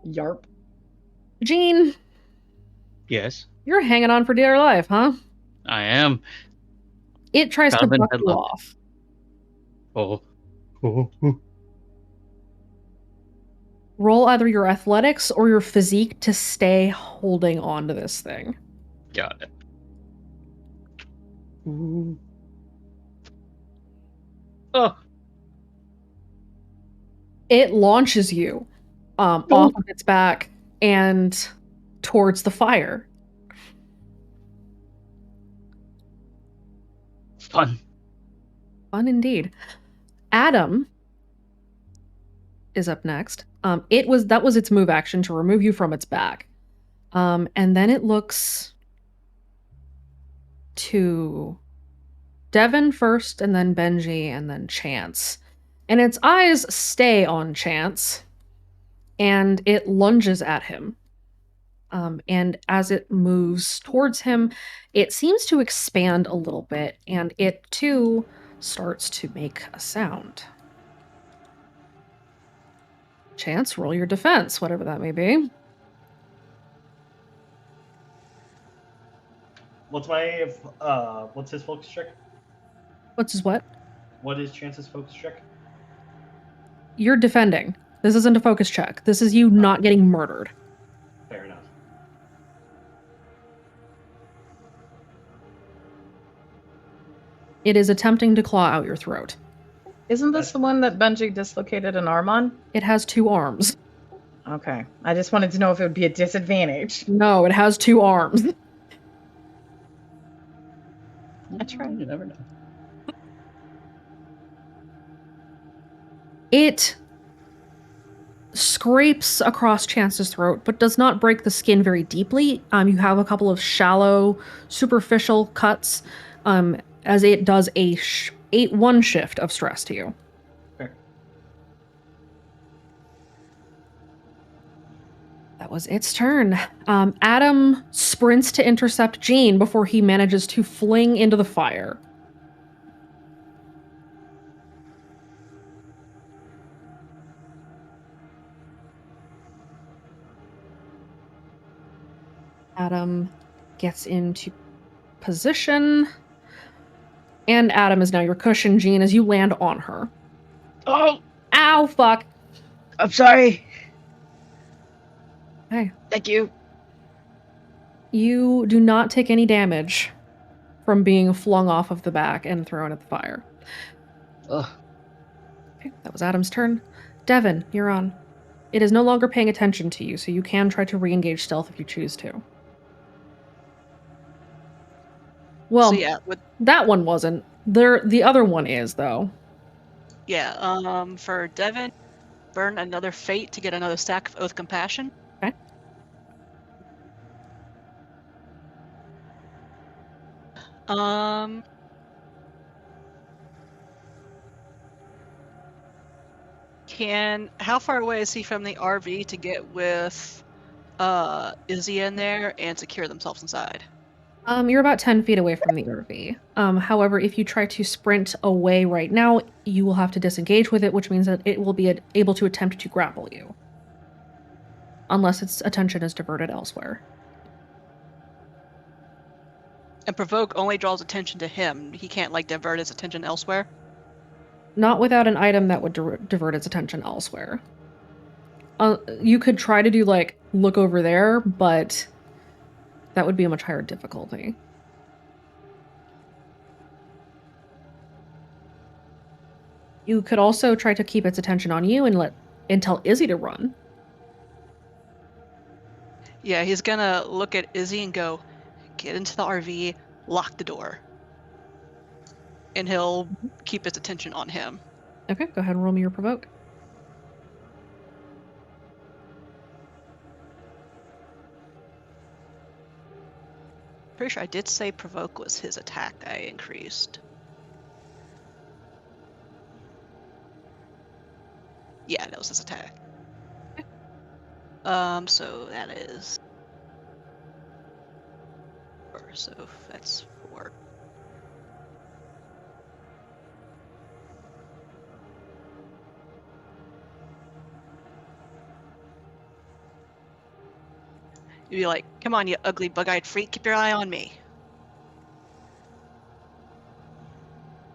Yarp. Gene. Yes. You're hanging on for dear life, huh? I am. It tries to buck you off. Oh. Roll either your athletics or your physique to stay holding on to this thing. Got it. Oh. It launches you off of its back and towards the fire. Fun. Fun indeed. Adam is up next. That was its move action to remove you from its back. And then it looks to Devin first, and then Benji, and then Chance. And its eyes stay on Chance, and it lunges at him. And as it moves towards him, it seems to expand a little bit, and it too starts to make a sound. Chance, roll your defense, whatever that may be. What's his focus check? What's his what? What is Chance's focus check? You're defending. This isn't a focus check. This is you not getting murdered. Fair enough. It is attempting to claw out your throat. Isn't this the one that Benji dislocated an arm on? It has 2 arms. Okay. I just wanted to know if it would be a disadvantage. No, it has 2 arms. That's right. You never know. It scrapes across Chance's throat, but does not break the skin very deeply. You have a couple of shallow, superficial cuts, as it does one shift of stress to you. Fair. That was its turn. Adam sprints to intercept Jean before he manages to fling into the fire. Adam gets into position. And Adam is now your cushion, Jean, as you land on her. Oh! Ow, fuck. I'm sorry. Hey. Thank you. You do not take any damage from being flung off of the back and thrown at the fire. Ugh. Okay, that was Adam's turn. Devin, you're on. It is no longer paying attention to you, so you can try to re-engage stealth if you choose to. Well, So yeah, that one wasn't. The other one is, though. For Devin, burn another fate to get another stack of Oath Compassion. Okay. How far away is he from the RV to get with Izzy in there and secure themselves inside? You're about 10 feet away from the RV. However, if you try to sprint away right now, you will have to disengage with it, which means that it will be able to attempt to grapple you. Unless its attention is diverted elsewhere. And Provoke only draws attention to him. He can't, divert his attention elsewhere? Not without an item that would divert its attention elsewhere. You could try to do, look over there, but that would be a much higher difficulty. You could also try to keep its attention on you and tell Izzy to run. Yeah, he's gonna look at Izzy and go, get into the RV, lock the door. And he'll keep his attention on him. Okay, go ahead and roll me your provoke. Pretty sure I did say Provoke was his attack I increased. Yeah, that was his attack. So that is 4, so that's 4. You'd be like, come on, you ugly bug-eyed freak, keep your eye on me.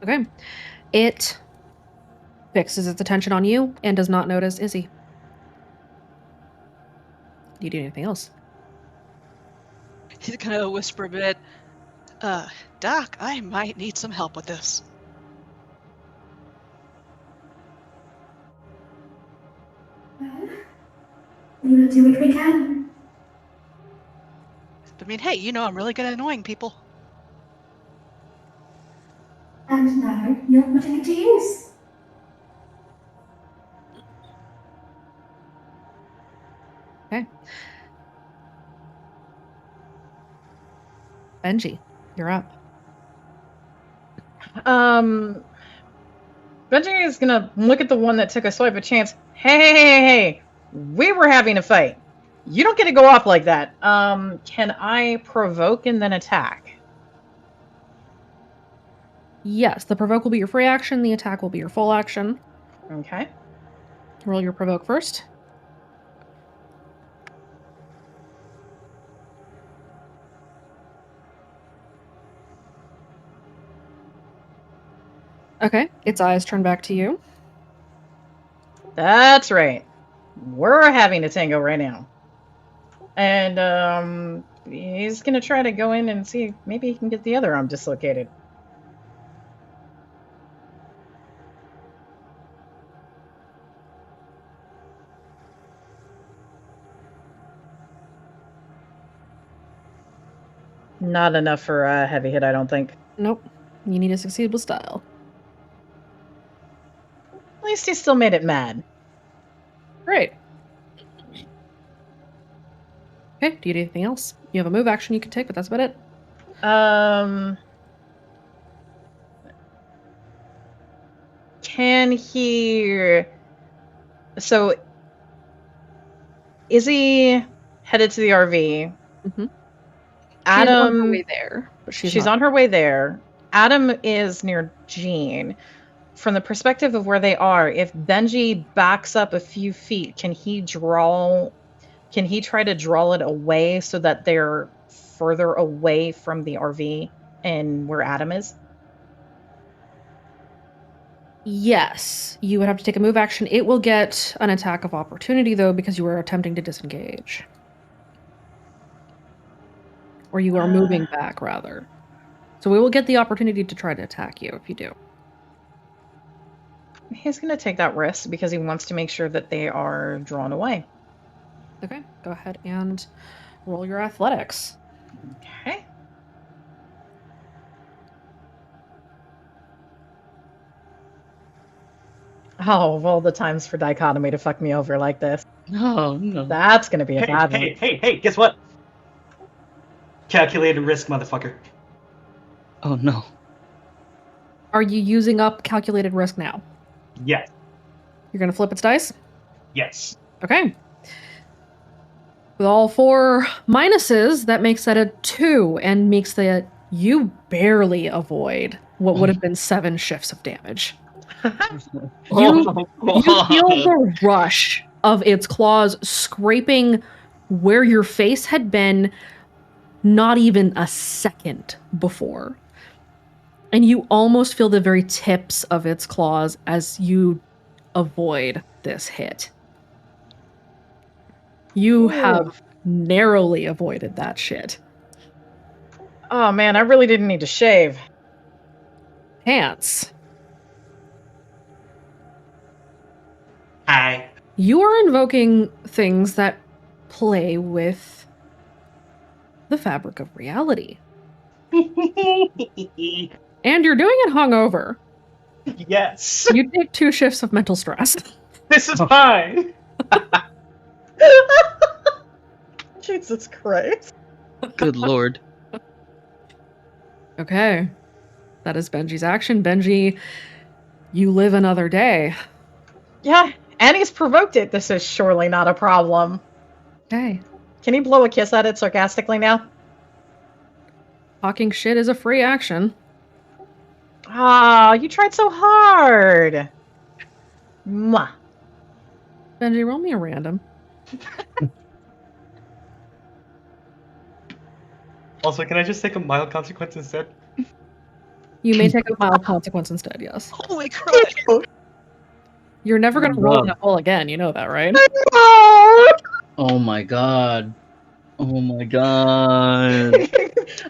Okay. It fixes its attention on you and does not notice Izzy. Do you do anything else? He's gonna whisper a bit, Doc, I might need some help with this. We will do what we can. I mean, hey, I'm really good at annoying people. And now you're putting it to use. Okay. Benji, you're up. Benji is gonna look at the one that took a swipe at Chance. Hey, we were having a fight. You don't get to go off like that. Can I provoke and then attack? Yes, the provoke will be your free action, the attack will be your full action. Okay. Roll your provoke first. Okay, its eyes turn back to you. That's right. We're having a tango right now. And he's gonna try to go in and see if maybe he can get the other arm dislocated. Not enough for a heavy hit, I don't think. Nope. You need to succeed with style. At least he still made it mad. Great. Okay, do you need anything else? You have a move action you can take, but that's about it. Can he... So, is he headed to the RV? Mm-hmm. Adam... She's on her way there. But she's on her way there. Adam is near Jean. From the perspective of where they are, if Benji backs up a few feet, can he try to draw it away so that they're further away from the RV and where Adam is? Yes. You would have to take a move action. It will get an attack of opportunity, though, because you are attempting to disengage. Or you are moving back, rather. So we will get the opportunity to try to attack you if you do. He's going to take that risk because he wants to make sure that they are drawn away. Okay, go ahead and roll your athletics. Okay. Oh, of all the times for Dichotomy to fuck me over like this. Oh, no. That's going to be a bad one. Hey, guess what? Calculated risk, motherfucker. Oh, no. Are you using up calculated risk now? Yes. You're going to flip its dice? Yes. Okay. With all 4 minuses, that makes that a 2 and makes that you barely avoid what would have been 7 shifts of damage. You feel the rush of its claws scraping where your face had been not even a second before. And you almost feel the very tips of its claws as you avoid this hit. You have narrowly avoided that shit. Oh man, I really didn't need to shave. Pants. Hi. You are invoking things that play with the fabric of reality. And you're doing it hungover. Yes. You take 2 shifts of mental stress. This is fine. Jesus Christ. Good lord. Okay. That is Benji's action. Benji, you live another day. Yeah, and he's provoked it. This is surely not a problem. Okay. Can he blow a kiss at it sarcastically now? Talking shit is a free action. Ah, you tried so hard. Mwah. Benji, roll me a random. Also, can I just take a mild consequence instead? You may take a mild consequence instead, yes. Holy crap! You're never going to roll that hole again, you know that, right? Oh my god. Oh my god.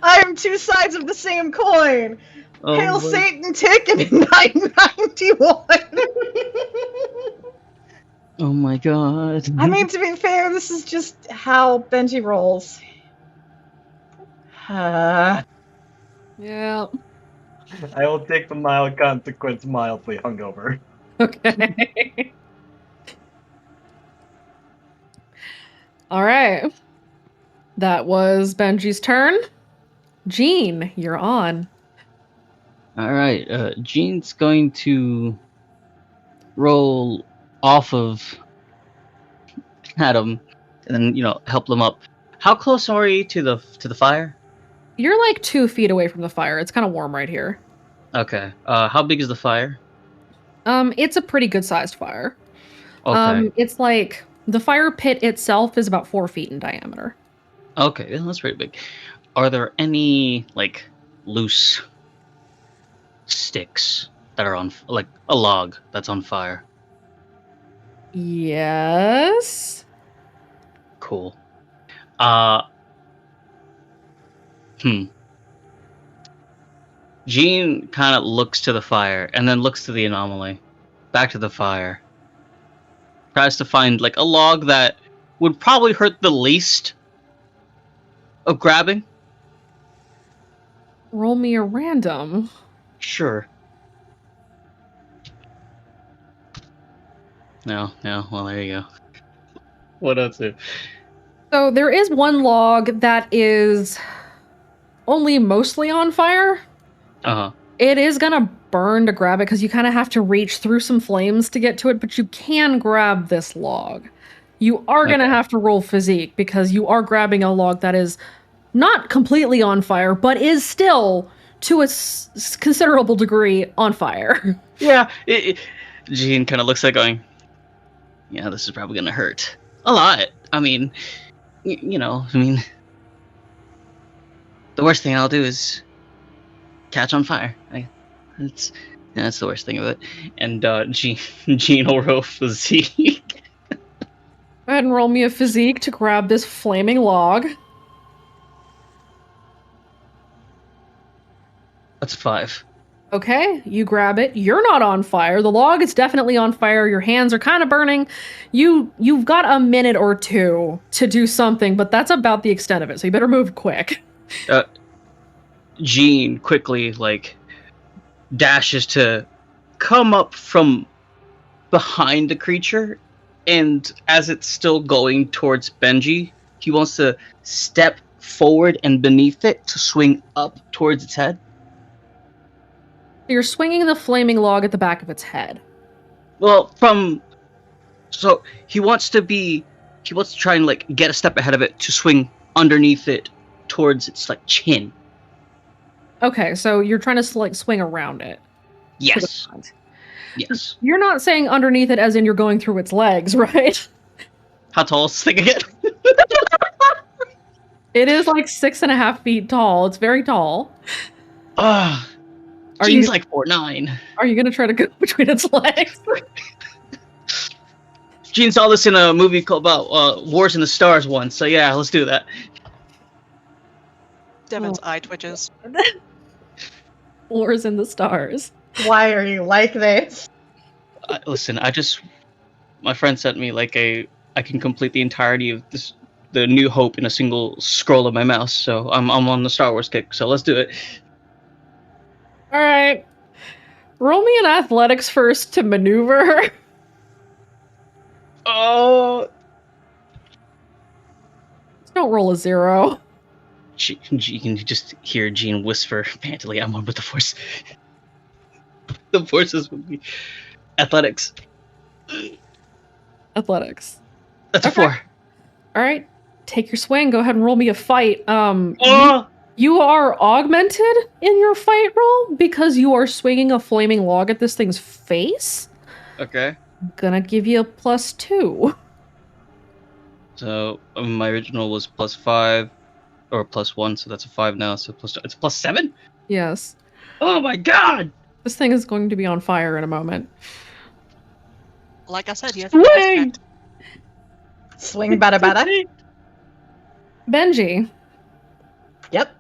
I am 2 sides of the same coin. Oh Hail my- Satan, tick, and 991. 991. Oh my god. I mean, to be fair, this is just how Benji rolls. Yeah. I will take the mild consequence mildly hungover. Okay. All right. That was Benji's turn. Jean, you're on. All right. Jean's going to roll off of Adam, and then help them up. How close are you to the fire? You're like 2 feet away from the fire. It's kind of warm right here. Okay. How big is the fire? It's a pretty good sized fire. Okay. It's like the fire pit itself is about 4 feet in diameter. Okay, yeah, that's pretty big. Are there any like loose sticks that are on, like a log that's on fire? Yes. Cool. Jean kind of looks to the fire and then looks to the anomaly, back to the fire. Tries to find like a log that would probably hurt the least of grabbing. Roll me a random. Sure. No. Well, there you go. What else? So there is one log that is only mostly on fire. Uh-huh. It is gonna burn to grab it because you kind of have to reach through some flames to get to it, but you can grab this log. You are gonna have to roll physique because you are grabbing a log that is not completely on fire, but is still to a considerable degree on fire. Yeah. Jean kind of looks like going, yeah, this is probably gonna hurt a lot. I mean, the worst thing I'll do is catch on fire. That's the worst thing of it. And Jean will roll physique. Go ahead and roll me a physique to grab this flaming log. That's 5. Okay, you grab it. You're not on fire. The log is definitely on fire. Your hands are kind of burning. You've got a minute or two to do something, but that's about the extent of it. So you better move quick. Jean quickly dashes to come up from behind the creature, and as it's still going towards Benji, he wants to step forward and beneath it to swing up towards its head. You're swinging the flaming log at the back of its head. Well, so he wants to try and get a step ahead of it to swing underneath it towards its chin. Okay, so you're trying to swing around it. Yes. Yes. You're not saying underneath it as in you're going through its legs, right? How tall is this thing again? It is 6.5 feet tall. It's very tall. Jean's 4'9". Are you gonna try to go between its legs? Jean saw this in a movie called about Wars in the Stars once, so yeah, let's do that. Devin's eye twitches. Wars in the Stars. Why are you like this? Listen, my friend sent me I can complete the entirety of the New Hope in a single scroll of my mouse, so I'm on the Star Wars kick, so let's do it. All right. Roll me an athletics first to maneuver her. Oh. Don't roll a 0. You can just hear Jean whisper pantily, I'm one with the Force. The Force is with me. Athletics. Athletics. That's a 4. All right. Take your swing. Go ahead and roll me a fight. Oh! You are augmented in your fight roll because you are swinging a flaming log at this thing's face. Okay. I'm gonna give you a +2. So my original was +5 or +1, so that's a 5 now. So it's +7. Yes. Oh my god! This thing is going to be on fire in a moment. Like I said, you have Swing! Swing bada. Benji. Yep.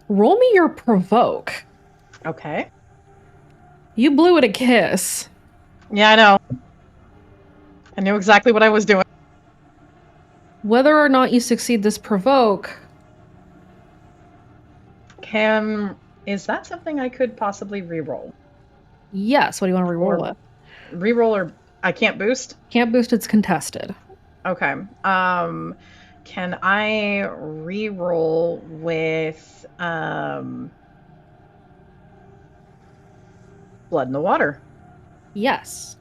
Roll me your provoke. Okay. You blew it a kiss. Yeah, I know. I knew exactly what I was doing. Whether or not you succeed this provoke, Is that something I could possibly re-roll? yes. What do you want to reroll Or with? re-roll, or I can't boost? Can't boost, it's contested. Okay. Can I re-roll with Blood in the Water? Yes.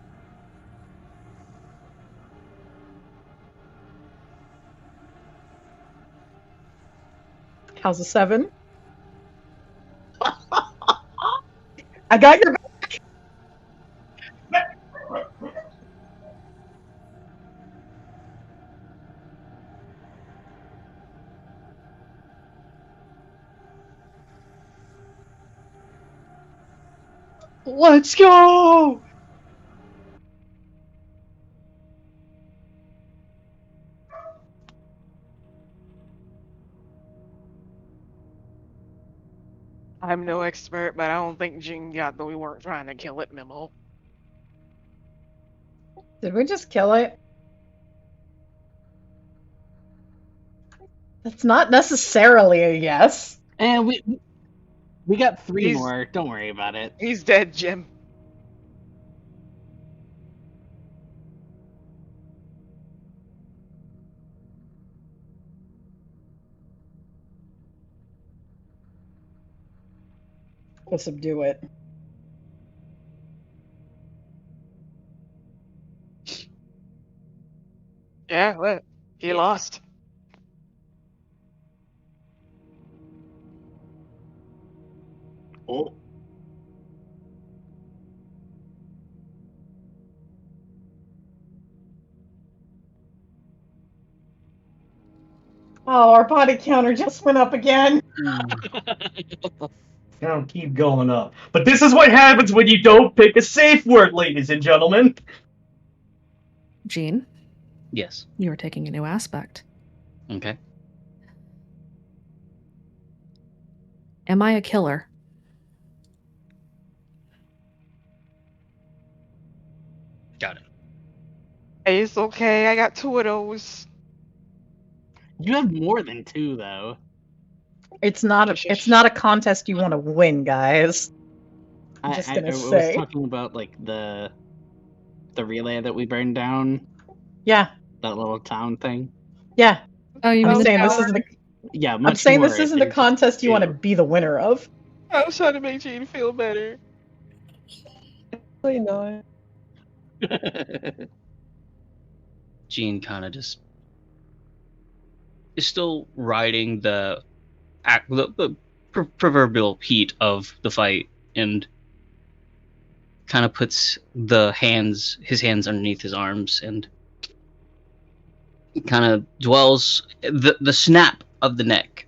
How's a 7? I got your back. Let's go! I'm no expert, but I don't think Jing got the "we weren't trying to kill it" memo. Did we just kill it? That's not necessarily a yes. And we got 3 He's- more. Don't worry about it. He's dead, Jim. We'll subdue it. Yeah, what? He lost. Oh. Oh, our body counter just went up again. Now keep going up. But this is what happens when you don't pick a safe word, ladies and gentlemen. Gene, Yes. you are taking a new aspect. Okay. Am I a killer? Got it. Hey, it's okay. I got 2 of those. You have more than 2, though. It's not a contest you want to win, guys. I'm just gonna I was say. talking about like the relay that we burned down. Yeah. That little town thing. Yeah. Oh, you mean I'm the saying this tower? isn't a Yeah, I'm much saying more this isn't a if contest you want to be the winner of. I was trying to make Jane feel better. Really not. Gene kind of just is still riding the proverbial heat of the fight, and kind of puts his hands underneath his arms, and kind of dwells. The snap of the neck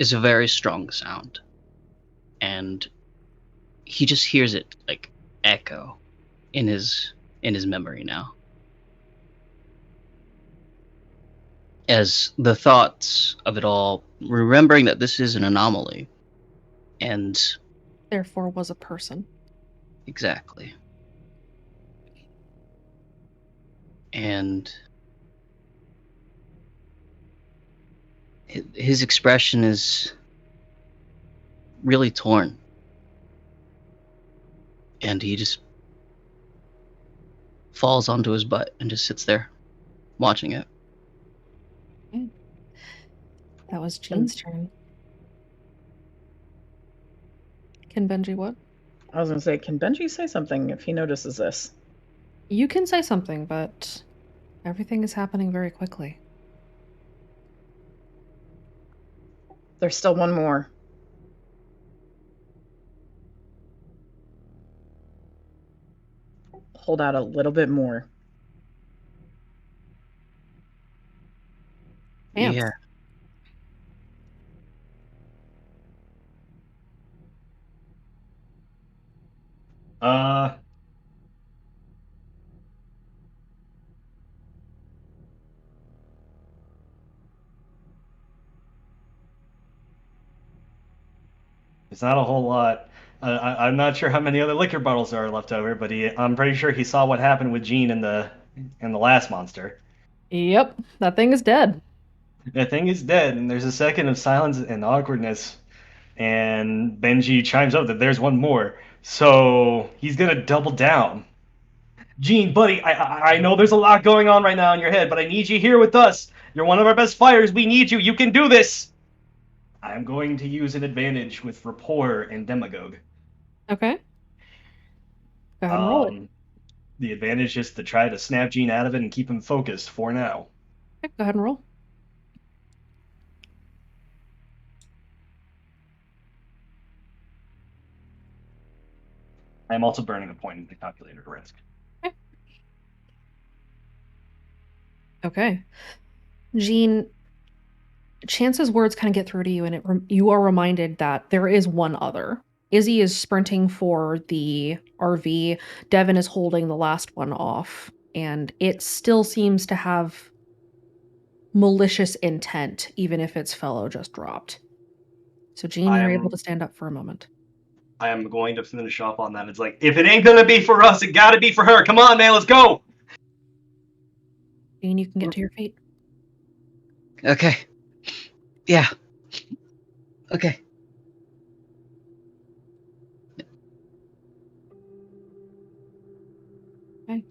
is a very strong sound, and he just hears it like echo in his memory now, as the thoughts of it all, remembering that this is an anomaly, and Therefore was a person. exactly, and his expression is really torn, and he just falls onto his butt and just sits there watching it. That was Jean's turn. Can Benji what? I was gonna say, can Benji say something if he notices this? You can say something, but everything is happening very quickly. There's still one more. Hold out a little bit more. Vance. Yeah. It's not a whole lot. I'm not sure how many other liquor bottles are left over, but I'm pretty sure he saw what happened with Jean in the last monster. Yep, that thing is dead. The thing is dead, and there's a second of silence and awkwardness, and Benji chimes up that there's one more, so he's gonna double down. Jean, buddy, I know there's a lot going on right now in your head, but I need you here with us. You're one of our best fighters. We need you. You can do this. I'm going to use an advantage with rapport and demagogue. Okay. Go ahead and roll it. The advantage is to try to snap Jean out of it and keep him focused for now. Okay, go ahead and roll. I'm also burning a point in the calculator to risk. Okay. Jean, Chance's words kind of get through to you, and you are reminded that there is one other. Izzy is sprinting for the RV. Devin is holding the last one off, and it still seems to have malicious intent, even if its fellow just dropped. So, Jean, you're able to stand up for a moment. I am going to finish off on that. It's like, if it ain't gonna be for us, it gotta be for her. Come on, man, let's go! Jean, you can get to your feet. Okay. Yeah. Okay. Okay.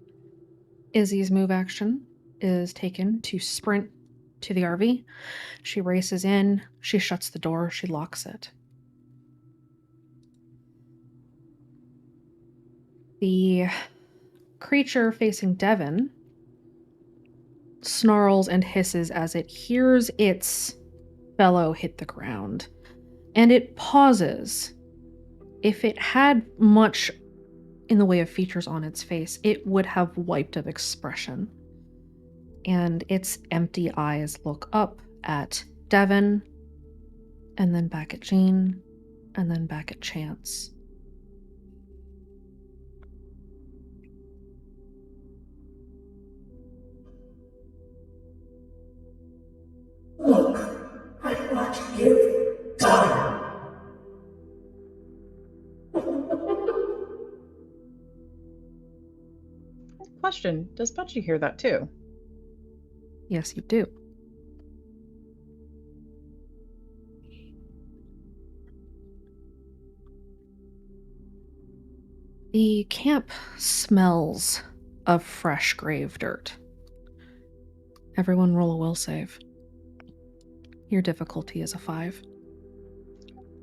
Izzy's move action is taken to sprint to the RV. She races in. She shuts the door. She locks it. The creature facing Devin snarls and hisses as it hears its fellow hit the ground, and it pauses. If it had much in the way of features on its face, it would have wiped of expression, and its empty eyes look up at Devin, and then back at Jean, and then back at Chance. Look at what you've done. Question, does Benji hear that too? Yes, you do. The camp smells of fresh grave dirt. Everyone roll a will save. Your difficulty is a 5.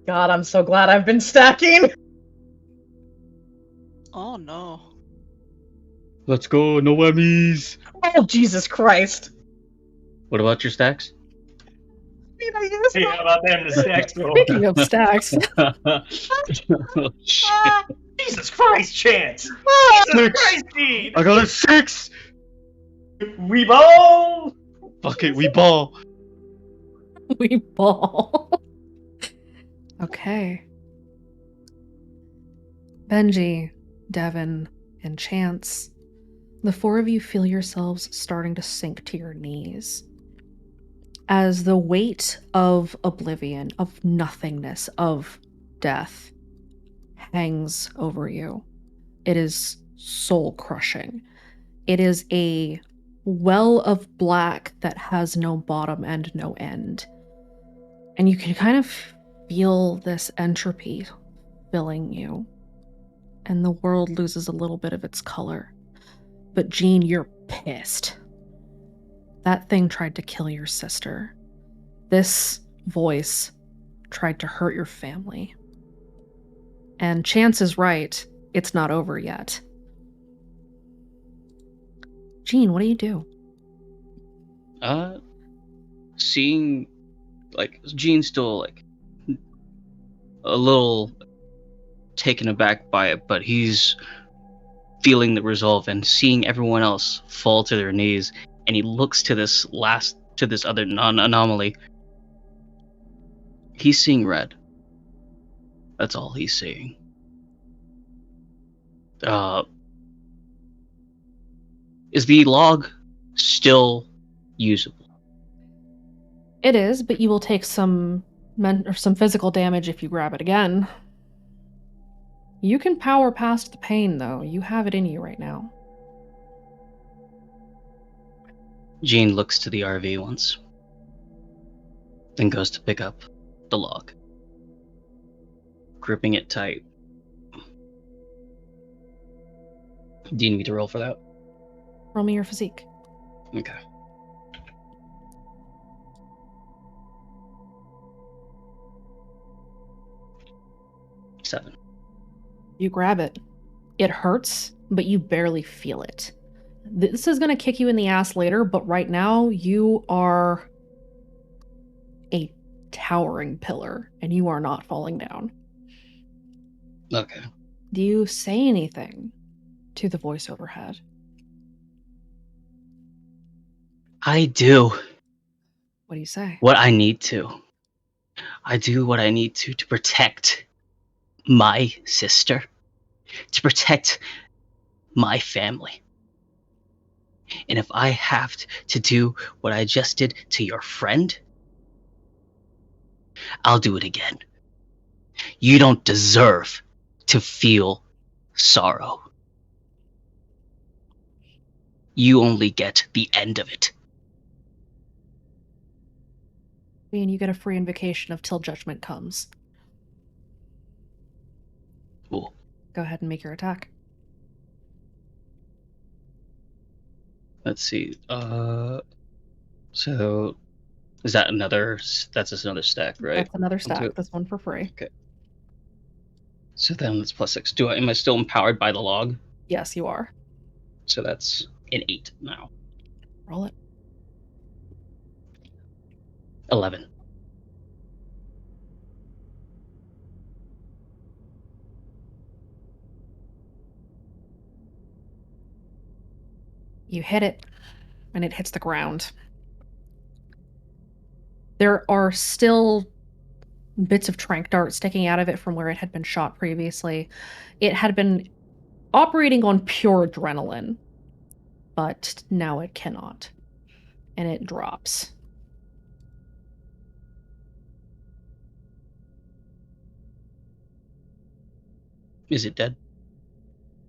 God, I'm so glad I've been stacking. Oh no. Let's go, no whammies. Oh, Jesus Christ. What about your stacks? Hey, how about them, the stacks? Speaking of stacks. Oh, shit. Jesus Christ, Chance! Jesus Christ, Dean! I got a 6! We ball! Fuck it, we ball. We ball. Okay. Benji, Devin, and Chance, the 4 of you feel yourselves starting to sink to your knees as the weight of oblivion, of nothingness, of death hangs over you. It is soul-crushing. It is a well of black that has no bottom and no end. And you can kind of feel this entropy filling you. And the world loses a little bit of its color. But Jean, you're pissed. That thing tried to kill your sister. This voice tried to hurt your family. And Chance is right. It's not over yet. Jean, what do you do? Seeing, like, Jean's still, like, a little taken aback by it, but he's feeling the resolve and seeing everyone else fall to their knees, and he looks to this other anomaly. He's seeing red. That's all he's seeing. Is the log still usable? It is, but you will take some physical damage if you grab it again. You can power past the pain, though. You have it in you right now. Jean looks to the RV once, then goes to pick up the log, gripping it tight. Do you need me to roll for that? Roll me your physique. Okay. Seven. You grab it. It hurts, but you barely feel it. This is going to kick you in the ass later, but right now you are a towering pillar and you are not falling down. Okay. Do you say anything to the voice overhead? I do What do you say? what I need to. I do what I need to protect my sister, to protect my family. And if I have to do what I just did to your friend, I'll do it again. You don't deserve to feel sorrow. You only get the end of it. And you get a free invocation of Till Judgment Comes. Cool. Go ahead and make your attack. Let's see. So is that another? That's just another stack, right? That's another stack. This one for free. Okay. So then it's +6. Am I still empowered by the log? Yes, you are. So that's an 8 now. Roll it. 11. You hit it, and it hits the ground. There are still bits of tranq dart sticking out of it from where it had been shot previously. It had been operating on pure adrenaline, but now it cannot. And it drops. Is it dead?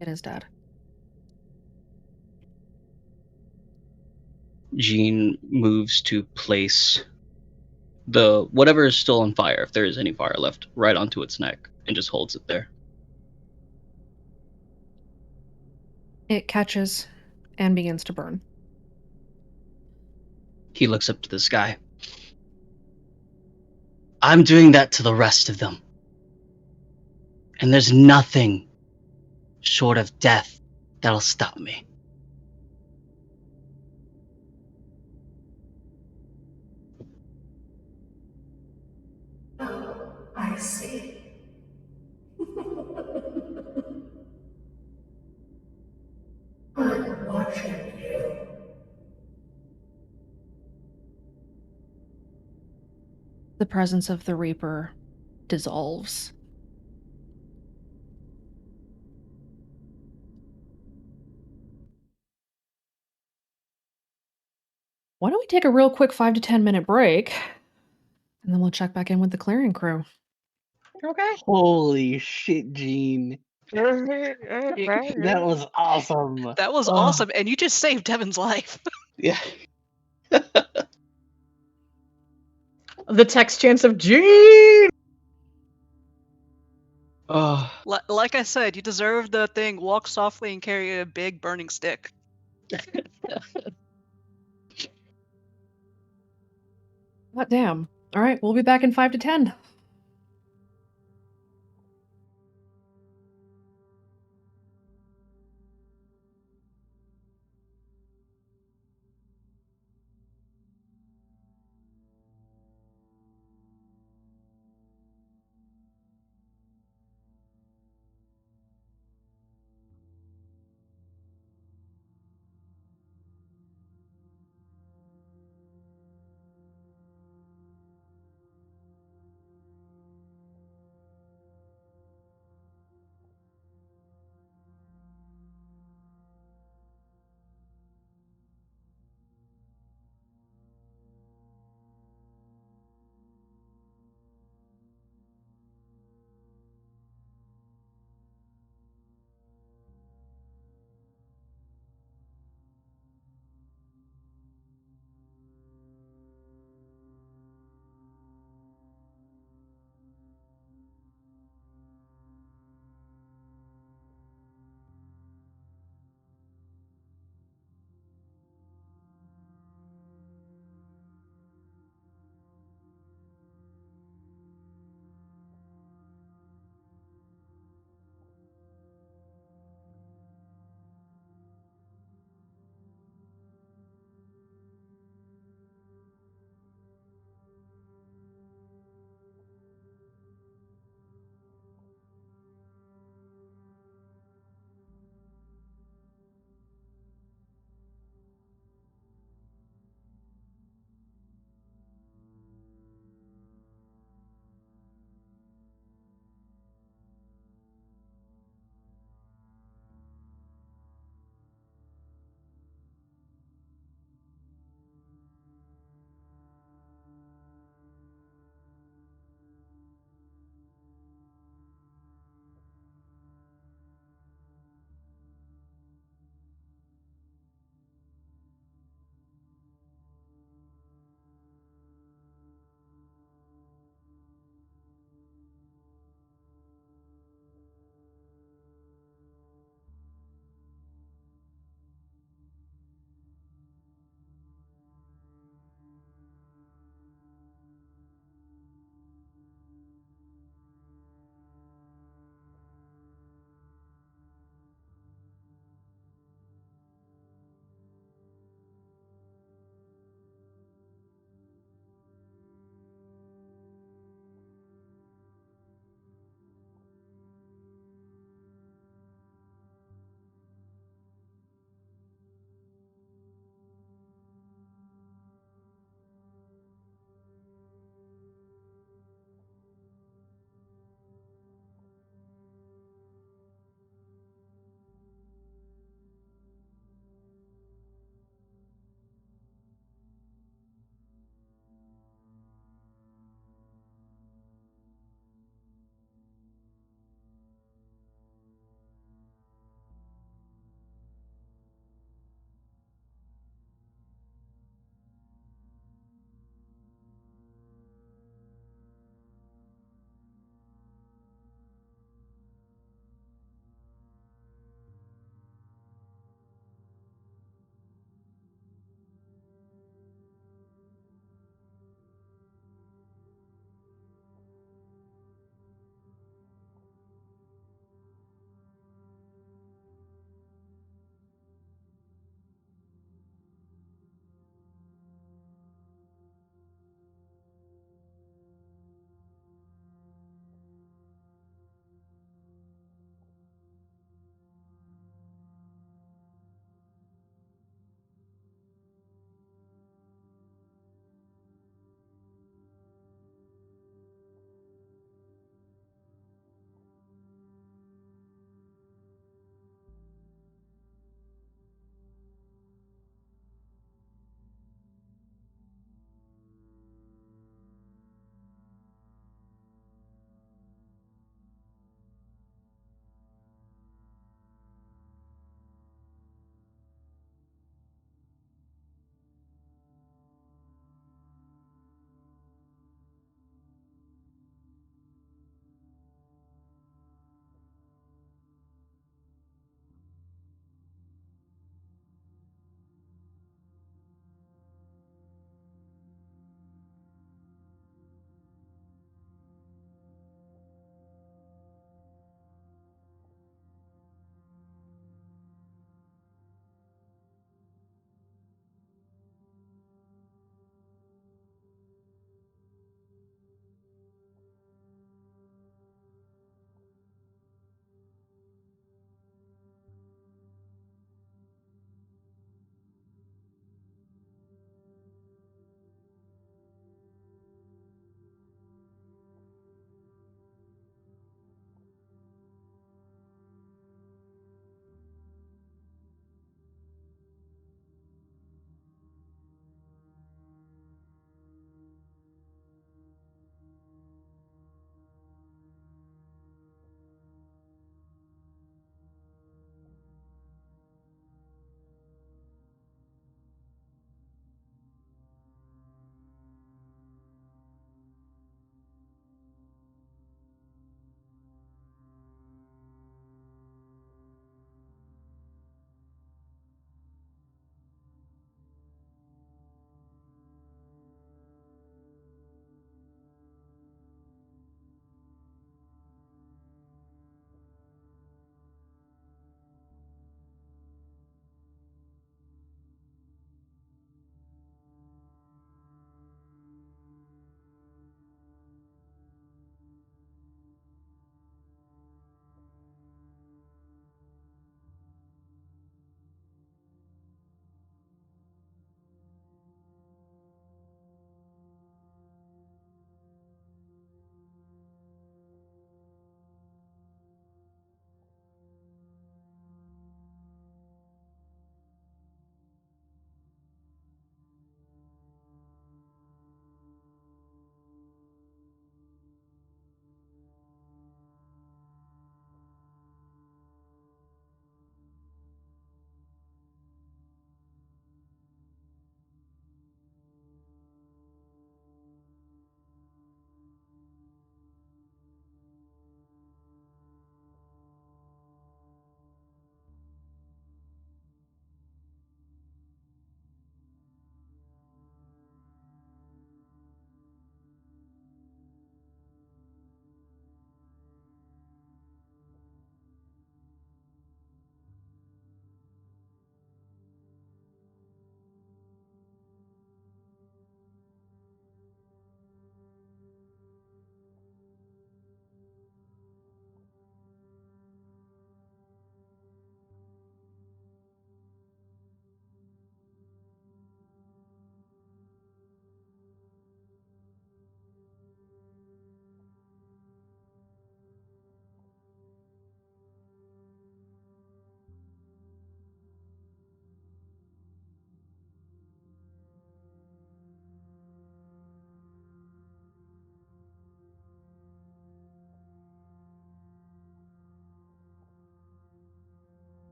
It is dead. Jean moves to place the whatever is still on fire, if there is any fire left, right onto its neck and just holds it there. It catches and begins to burn. He looks up to the sky. I'm doing that to the rest of them. And there's nothing short of death that'll stop me. I see. I'm watching you. The presence of the Reaper dissolves. Why don't we take a real quick 5 to 10 minute break, and then we'll check back in with the clearing crew. Okay. Holy shit, Gene. That was awesome. That was Oh, awesome, and you just saved Devin's life. Yeah. The text chance of Gene. Oh, Like I said, you deserve the thing. Walk softly and carry a big burning stick. Hot damn. All right, we'll be back in 5 to 10.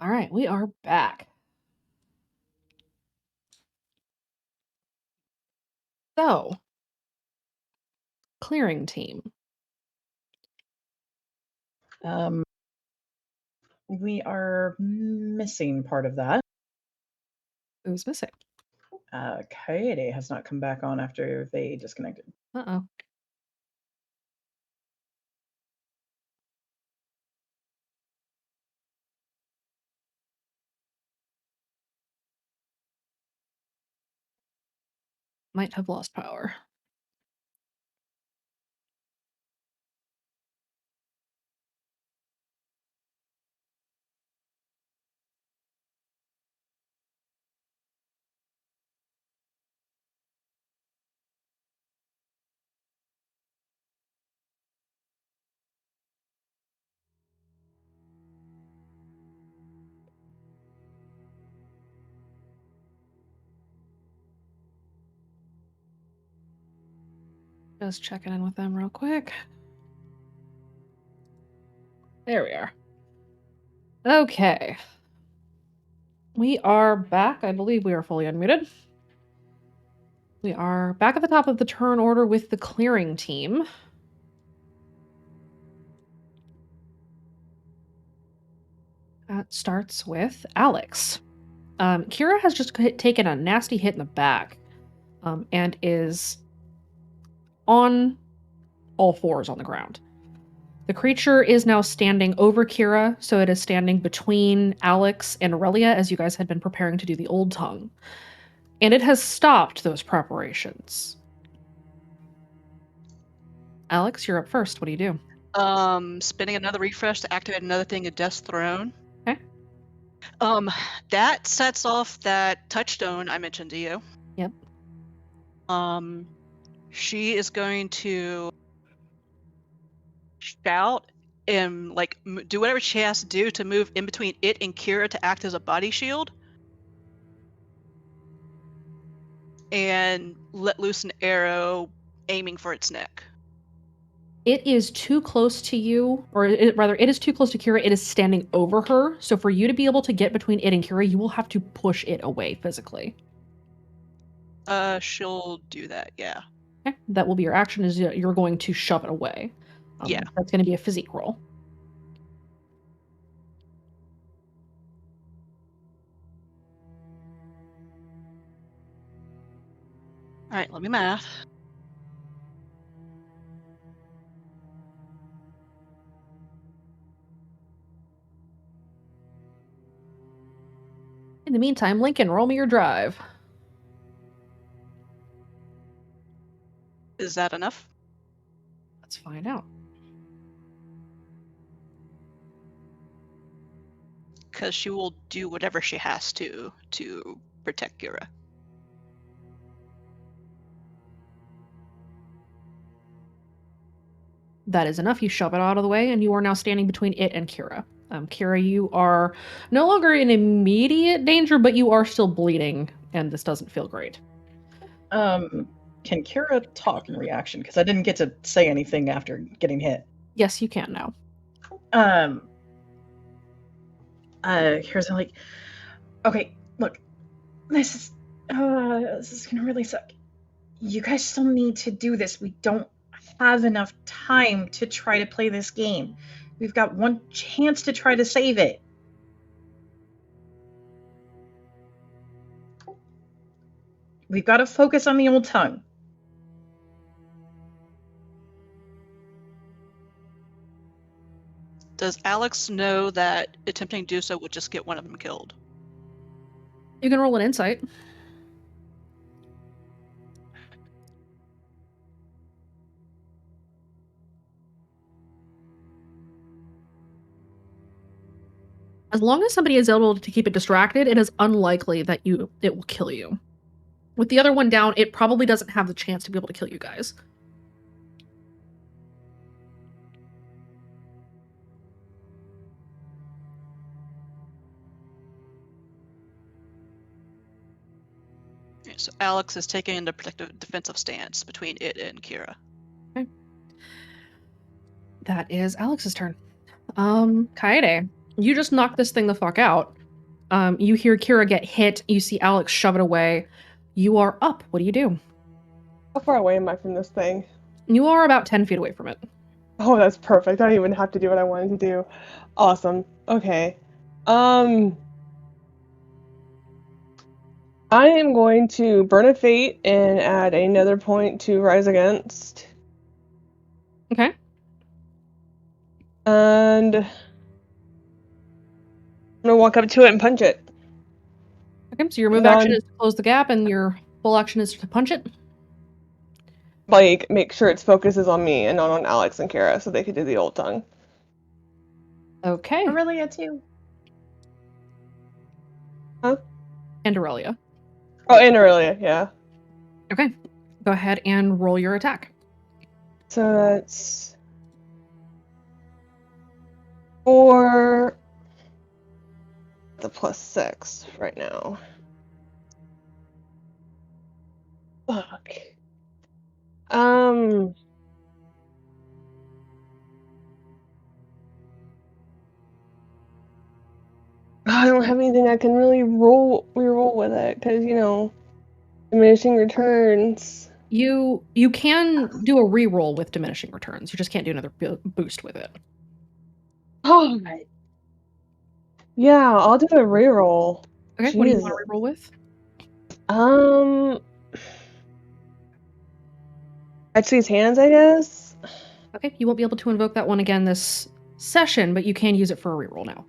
All right, we are back. So, clearing team. We are missing part of that. Who's missing? Kaede has not come back on after they disconnected. Uh-oh. Might have lost power. Just checking in with them real quick. There we are. Okay. We are back. I believe we are fully unmuted. We are back at the top of the turn order with the clearing team. That starts with Alex. Kira has just taken a nasty hit in the back and is on all fours on the ground. The creature is now standing over Kira, so it is standing between Alex and Aurelia as you guys had been preparing to do the Old Tongue. And it has stopped those preparations. Alex, you're up first. What do you do? Spinning another refresh to activate another thing at Death's Throne. Okay. That sets off that touchstone I mentioned to you. Yep. She is going to shout and like do whatever she has to do to move in between it and Kira to act as a body shield, and let loose an arrow aiming for its neck. It is too close to you, or rather, it is too close to Kira. It is standing over her. So for you to be able to get between it and Kira, you will have to push it away physically. She'll do that, yeah. Okay. That will be your action, is you're going to shove it away. Yeah. That's going to be a physique roll. All right, let me math. In the meantime, Lincoln, roll me your drive. Is that enough? Let's find out. Because she will do whatever she has to protect Kira. That is enough. You shove it out of the way, and you are now standing between it and Kira. Kira, you are no longer in immediate danger, but you are still bleeding, and this doesn't feel great. Can Kira talk in reaction? Because I didn't get to say anything after getting hit. Yes, you can now. Kira's like, okay, look, this is gonna really suck. You guys still need to do this. We don't have enough time to try to play this game. We've got one chance to try to save it. We've got to focus on the Old Tongue. Does Alex know that attempting to do so would just get one of them killed? You can roll an insight. As long as somebody is able to keep it distracted, it is unlikely that it will kill you. With the other one down, it probably doesn't have the chance to be able to kill you guys. Okay, so Alex is taking a protective defensive stance between it and Kira. Okay. That is Alex's turn. Kaede, You just knock this thing the fuck out. You hear Kira get hit. You see Alex shove it away. You are up. What do you do? How far away am I from this thing? You are about 10 feet away from it. Oh, that's perfect. I don't even have to do what I wanted to do. Awesome. Okay. I am going to burn a fate and add another point to Rise Against. Okay. And I'm gonna walk up to it and punch it. Okay, so your move action is to close the gap, and your full action is to punch it? Like, make sure its focus is on me and not on Alex and Kira, so they could do the old tongue. Okay. Aurelia, too. Huh? And Aurelia. Oh, and Aurelia, yeah. Okay. Go ahead and roll your attack. So that's 4. The +6 right now. Fuck. I don't have anything I can really reroll with it, because, you know, diminishing returns. You can do a reroll with diminishing returns. You just can't do another boost with it. Oh, yeah, I'll do a reroll. Okay, what do you want to reroll with? Actually, his hands, I guess. Okay, you won't be able to invoke that one again this session, but you can use it for a reroll now.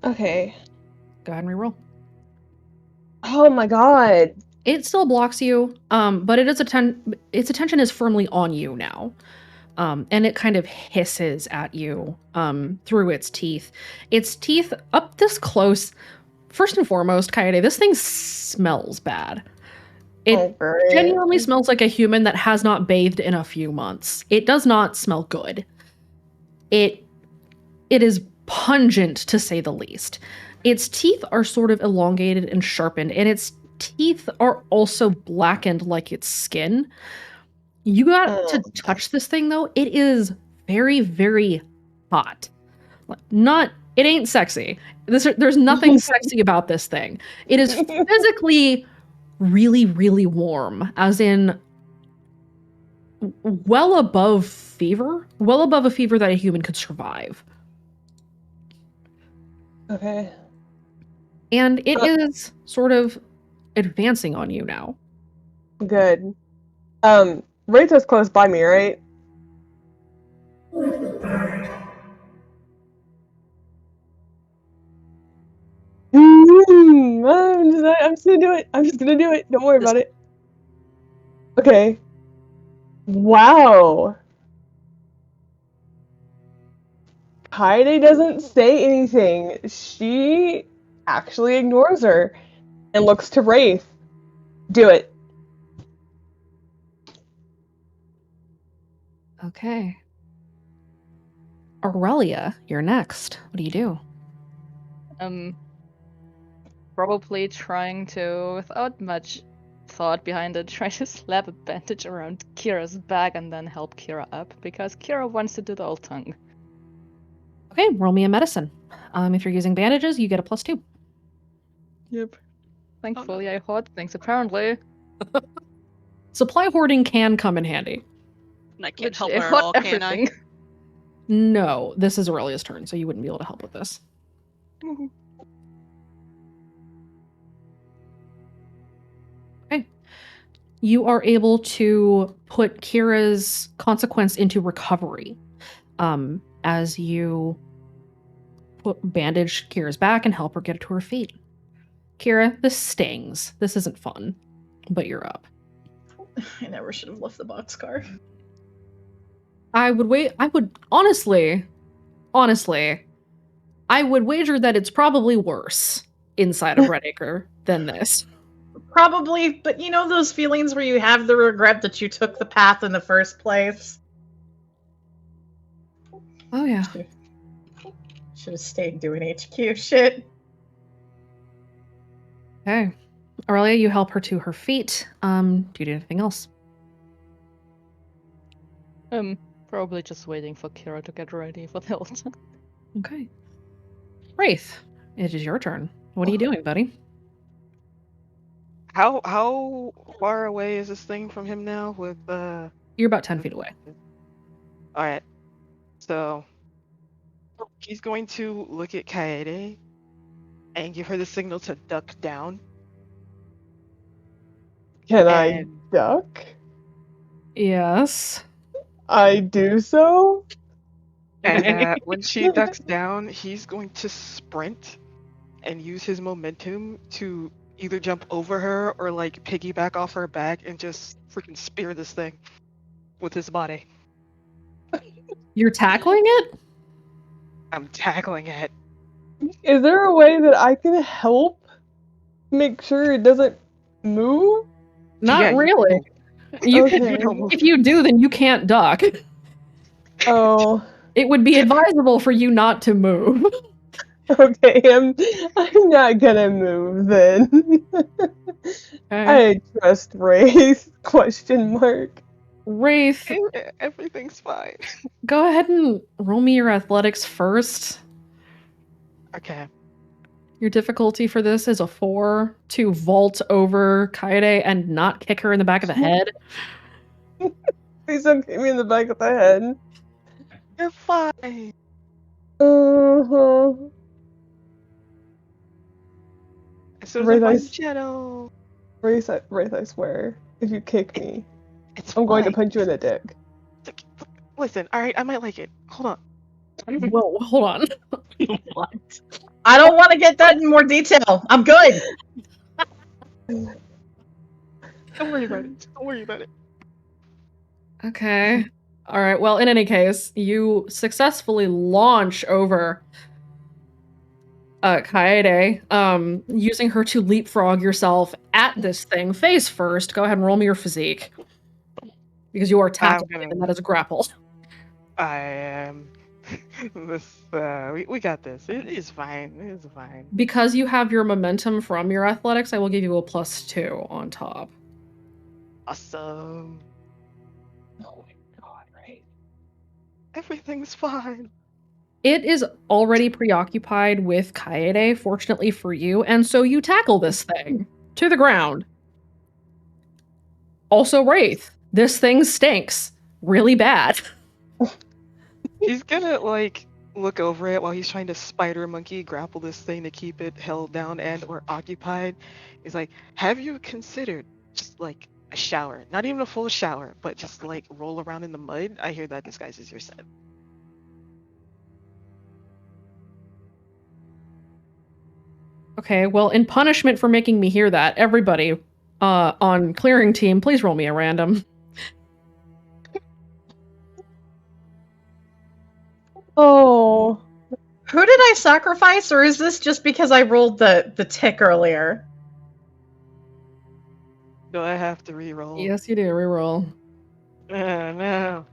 Okay. Go ahead and reroll. Oh my god. It still blocks you, but its attention is firmly on you now. And it kind of hisses at you through its teeth. Its teeth up this close. First and foremost, Kaede, this thing smells bad. It genuinely smells like a human that has not bathed in a few months. It does not smell good. It is pungent, to say the least. Its teeth are sort of elongated and sharpened, and its teeth are also blackened like its skin. You got to touch this thing, though. It is very, very hot. It ain't sexy. There's nothing sexy about this thing. It is physically really, really warm, as in well above fever. Well above a fever that a human could survive. Okay. And it is sort of advancing on you now. Good. Rita's close by me, right? I'm just gonna do it. I'm just gonna do it. Don't worry about it. Okay. Wow. Kaede doesn't say anything. She actually ignores her and looks to Wraith. Do it. Okay. Aurelia, you're next. What do you do? Probably trying to, without much thought behind it, try to slap a bandage around Kira's back and then help Kira up, because Kira wants to do the old tongue. Okay, roll me a medicine. If you're using bandages, you get a +2. Yep. Thankfully, I hoard things, apparently. Supply hoarding can come in handy. And I can't Literally, help her I at all, hoard can I? everything. No, this is Aurelia's turn, so you wouldn't be able to help with this. Okay. You are able to put Kira's consequence into recovery as you bandage Kira's back and help her get to her feet. Kira, this stings. This isn't fun, but you're up. I never should have left the boxcar. I would honestly, I would wager that it's probably worse inside of Redacre than this. Probably, but you know those feelings where you have the regret that you took the path in the first place? Oh yeah. Should have stayed doing HQ shit. Okay. Aurelia, you help her to her feet. Do you do anything else? Probably just waiting for Kira to get ready for the old tongue. Okay. Wraith, it is your turn. What are you doing, buddy? How far away is this thing from him now? With You're about 10 feet away. All right. So he's going to look at Kaede and give her the signal to duck down. Can I And duck? Yes. I do so. and when she ducks down, he's going to sprint and use his momentum to either jump over her or like piggyback off her back and just freaking spear this thing with his body. You're tackling it? I'm tackling it. Is there a way that I can help make sure it doesn't move? Not Yeah, you really. can You Okay. if you do, then you can't duck. Oh, It would be advisable for you not to move. okay. I'm not gonna move then. Okay. I trust Wraith? Question mark. Wraith, Everything's fine. go ahead and roll me your athletics first. Okay. Your difficulty for this is a 4 to vault over Kaede and not kick her in the back of the head. Please don't hit me in the back of the head. You're fine. Uh-huh. As soon as I Wraith, find the shadow. Wraith, I swear. If you kick me, It's I'm going to fine. punch you in the dick. Listen, alright, I might like it. Hold on. Whoa, hold on. What? I don't want to get that in more detail. I'm good. Don't worry about it. Don't worry about it. Okay. All right. Well, in any case, you successfully launch over Kaede, using her to leapfrog yourself at this thing face first. Go ahead and roll me your physique. Because you are tackled, gonna- and that is a grapple. I am. This, we got this. It is fine. It is fine. Because you have your momentum from your athletics, I will give you a +2 on top. Awesome. Oh my god, right? Everything's fine. It is already preoccupied with Kaede, fortunately for you, and so you tackle this thing to the ground. Also, Wraith, this thing stinks really bad. He's gonna like look over it while he's trying to spider monkey grapple this thing to keep it held down and or occupied. He's like, have you considered just like a shower? Not even a full shower, but just like roll around in the mud. I hear that disguises your scent. Okay, well, in punishment for making me hear that, everybody on clearing team, please roll me a random. Oh. Who did I sacrifice, or is this just because I rolled the tick earlier? Do I have to re-roll? Yes, you do. Reroll. No.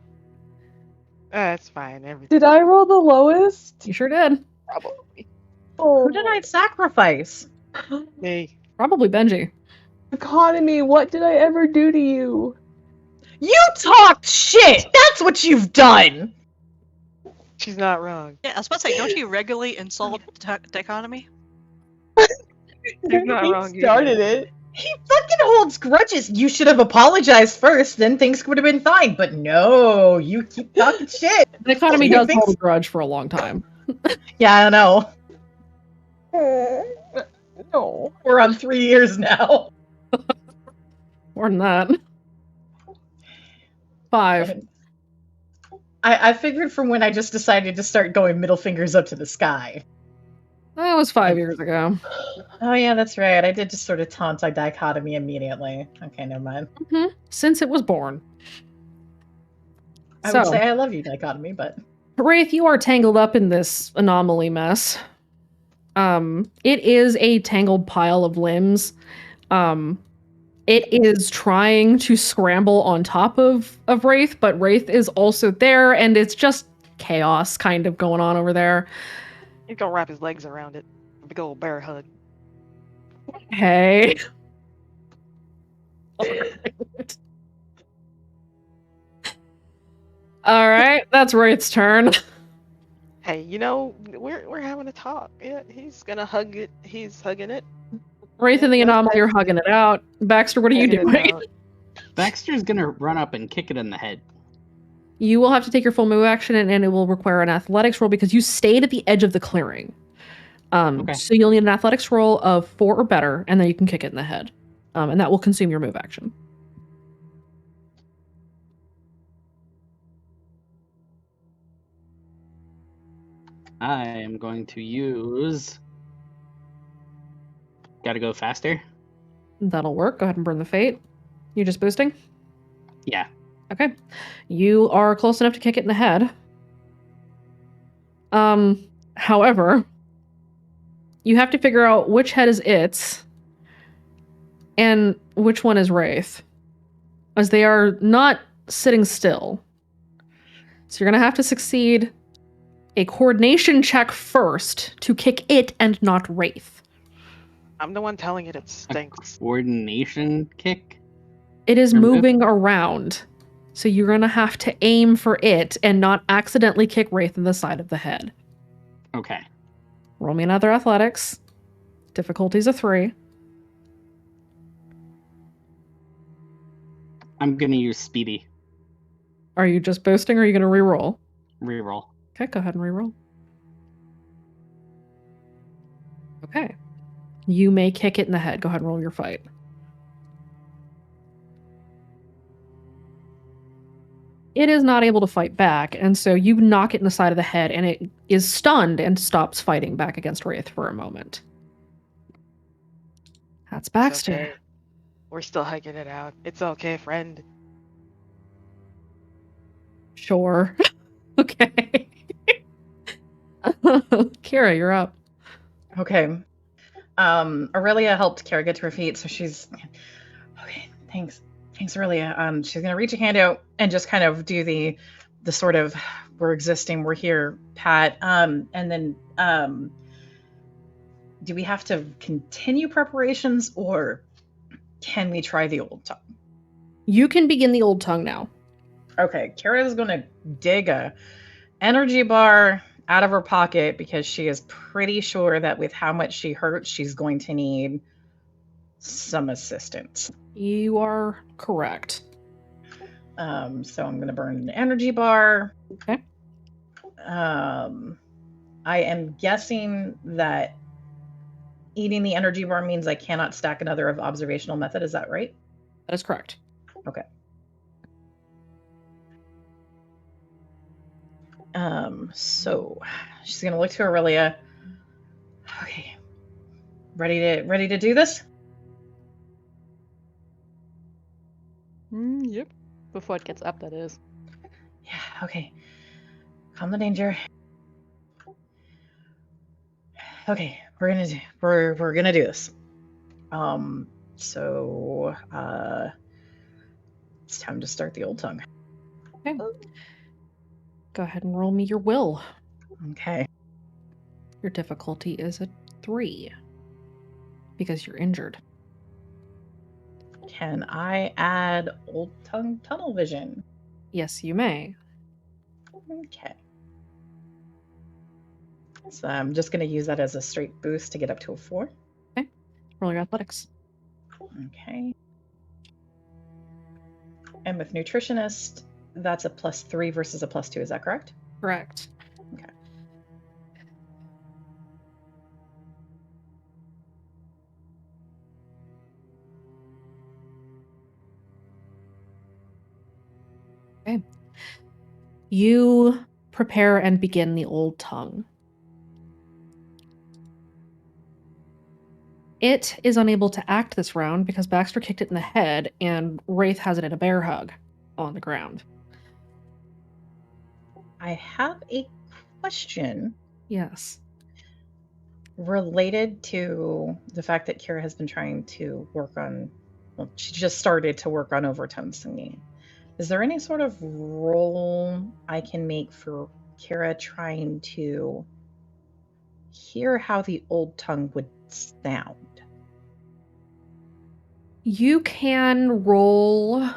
That's fine. Everything. Did I roll the lowest? You sure did. Probably. Oh. Who did I sacrifice? Me. Probably Benji. Economy, what did I ever do to you? You talked shit! That's what you've done! She's not wrong. Yeah, I was about to say, don't you regularly insult the economy? She's not He wrong either. started it. He fucking holds grudges. You should have apologized first, then things would have been fine. But no, you keep talking shit. The economy He does thinks- hold a grudge for a long time. Yeah, I know. No. We're on 3 years now. More than that. 5. I figured from when I just decided to start going middle fingers up to the sky. That was 5 years ago. Oh yeah, that's right. I did just sort of taunt our dichotomy immediately. Okay, never mind. Since it was born. I So, would say I love you, dichotomy, but Wraith, you are tangled up in this anomaly mess. It is a tangled pile of limbs. It is trying to scramble on top of Wraith, but Wraith is also there, and it's just chaos kind of going on over there. He's gonna wrap his legs around it. A big old bear hug. Hey. Alright, that's Wraith's turn. Hey, you know, we're having a talk. Yeah, he's gonna hug it. He's hugging it. Wraith and the anomaly are hugging it out. Baxter, what are you Hugging it doing? out. Baxter's gonna run up and kick it in the head. You will have to take your full move action, and it will require an athletics roll because you stayed at the edge of the clearing. Okay. So you'll need an athletics roll of 4 or better, and then you can kick it in the head. And that will consume your move action. I am going to use. Gotta go faster? That'll work. Go ahead and burn the fate. You just boosting? Yeah. Okay. You are close enough to kick it in the head. However, you have to figure out which head is its and which one is Wraith, as they are not sitting still. So you're going to have to succeed a coordination check first to kick it and not Wraith. I'm the one telling it stinks. Coordination kick? It is Or move? moving around. So you're going to have to aim for it and not accidentally kick Wraith in the side of the head. Okay. Roll me another athletics. Difficulty's a 3. I'm gonna use Speedy. Are you just boosting or are you going to reroll? Reroll. Okay, go ahead and reroll. Okay. You may kick it in the head. Go ahead and roll your fight. It is not able to fight back, and so you knock it in the side of the head, and it is stunned and stops fighting back against Wraith for a moment. That's Baxter. Okay. We're still hugging it out. It's okay, friend. Sure. Okay. Kira, you're up. Okay. Aurelia helped Kara get to her feet, so she's okay. Thanks, Aurelia. She's gonna reach a hand out and just kind of do the sort of we're existing, we're here, pat. And then do we have to continue preparations, or can we try the old tongue? You can begin the old tongue now. Okay, Kara is gonna dig a energy bar out of her pocket because she is pretty sure that with how much she hurts, she's going to need some assistance. You are correct. So I'm going to burn an energy bar. Okay. I am guessing that eating the energy bar means I cannot stack another of observational method. Is that right? That is correct. Okay. So she's gonna look to Aurelia. Okay. Ready to do this? Yep. Before it gets up, that is. Yeah, okay. Calm the danger. Okay, we're gonna do this. So it's time to start the old tongue. Okay. Go ahead and roll me your will. Okay. Your difficulty is a 3 because you're injured. Can I add old tongue tunnel vision? Yes, you may. Okay. So I'm just going to use that as a straight boost to get up to a 4. Okay. Roll your athletics. Okay. And with nutritionist, that's a +3 versus a +2. Is that correct? Correct. Okay. Okay. You prepare and begin the old tongue. It is unable to act this round because Baxter kicked it in the head and Wraith has it in a bear hug on the ground. I have a question. Yes. Related to the fact that Kira has been trying to work on, well, she just started to work on overtone singing. Is there any sort of role I can make for Kira trying to hear how the old tongue would sound? You can roll.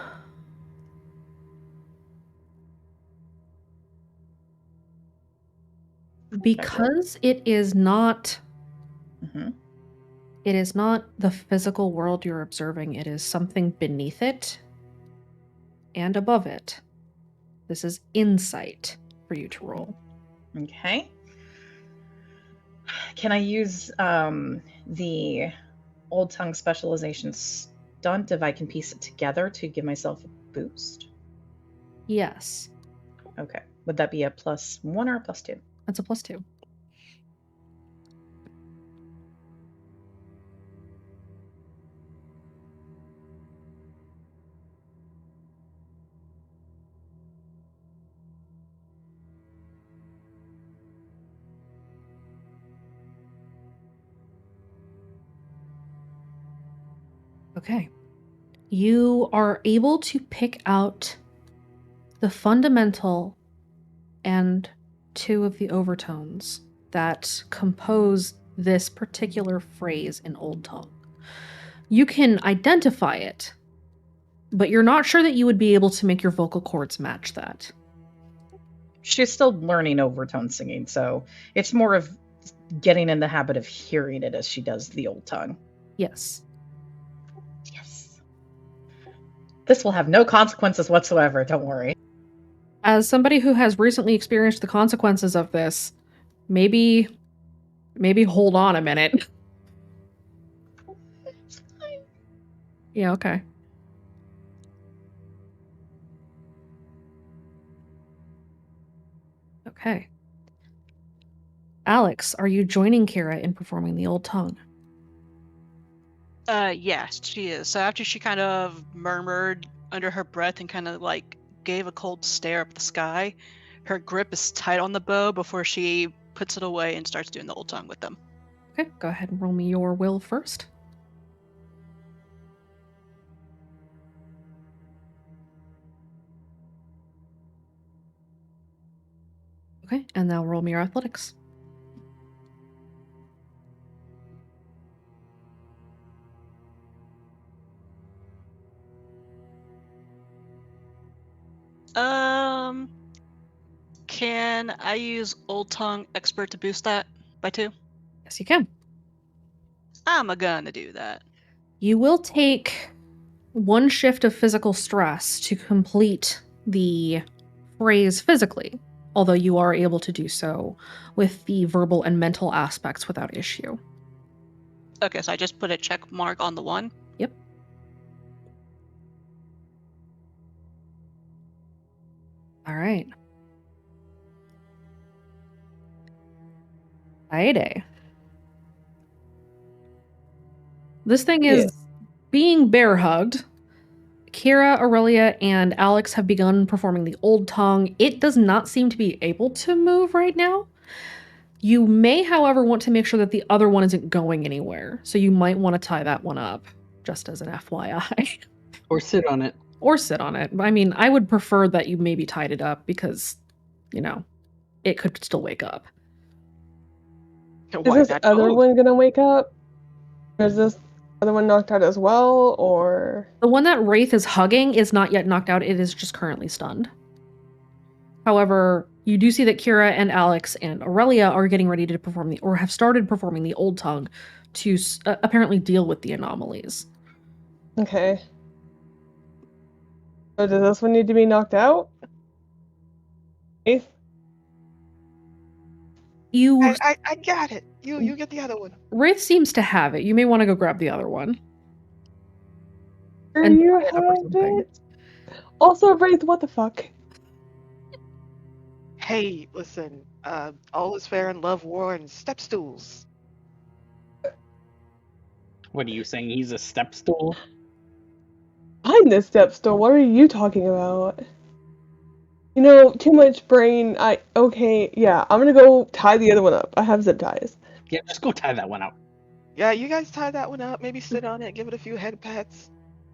Because it is not Mhm. it is not the physical world you're observing, it is something beneath it and above it. This is insight for you to roll. Okay. Can I use the Old Tongue specialization stunt if I can piece it together to give myself a boost? Yes. Okay. Would that be a +1 or a +2? That's a +2. Okay. You are able to pick out the fundamental and 2 of the overtones that compose this particular phrase in Old Tongue. You can identify it, but you're not sure that you would be able to make your vocal cords match that. She's still learning overtone singing, so it's more of getting in the habit of hearing it as she does the Old Tongue. Yes. Yes. This will have no consequences whatsoever, don't worry. As somebody who has recently experienced the consequences of this, maybe hold on a minute. It's fine. Yeah, okay. Okay. Alex, are you joining Kira in performing the Old Tongue? Yes, she is. So after she kind of murmured under her breath and kind of like gave a cold stare up the sky, her grip is tight on the bow before she puts it away and starts doing the Old Tongue with them. Okay, go ahead and roll me your will first. Okay, and now roll me your athletics. Can I use Old Tongue Expert to boost that by 2? Yes, you can. I'm gonna do that. You will take 1 shift of physical stress to complete the phrase physically, although you are able to do so with the verbal and mental aspects without issue. Okay, so I just put a check mark on the 1. Yep. All right. Aide. This thing is being bear hugged. Kira, Aurelia, and Alex have begun performing the Old Tongue. It does not seem to be able to move right now. You may, however, want to make sure that the other one isn't going anywhere. So you might want to tie that one up, just as an FYI. Or sit on it. Or sit on it. I mean, I would prefer that you maybe tied it up because, you know, it could still wake up. Is this other one gonna wake up? Or is this other one knocked out as well, or? The one that Wraith is hugging is not yet knocked out. It is just currently stunned. However, you do see that Kira and Alex and Aurelia are getting ready to perform or have started performing the Old Tongue to apparently deal with the anomalies. Okay. So does this one need to be knocked out? Wraith? I got it. You get the other one. Wraith seems to have it. You may want to go grab the other one. And you have it? Also, Wraith, what the fuck? Hey, listen. All is fair in love, war, and step stools. What are you saying? He's a step stool? I'm the step stool. What are you talking about? You know, too much brain. Okay, yeah. I'm gonna go tie the other one up. I have zip ties. Yeah, just go tie that one up. Yeah, you guys tie that one up. Maybe sit on it, give it a few head pats.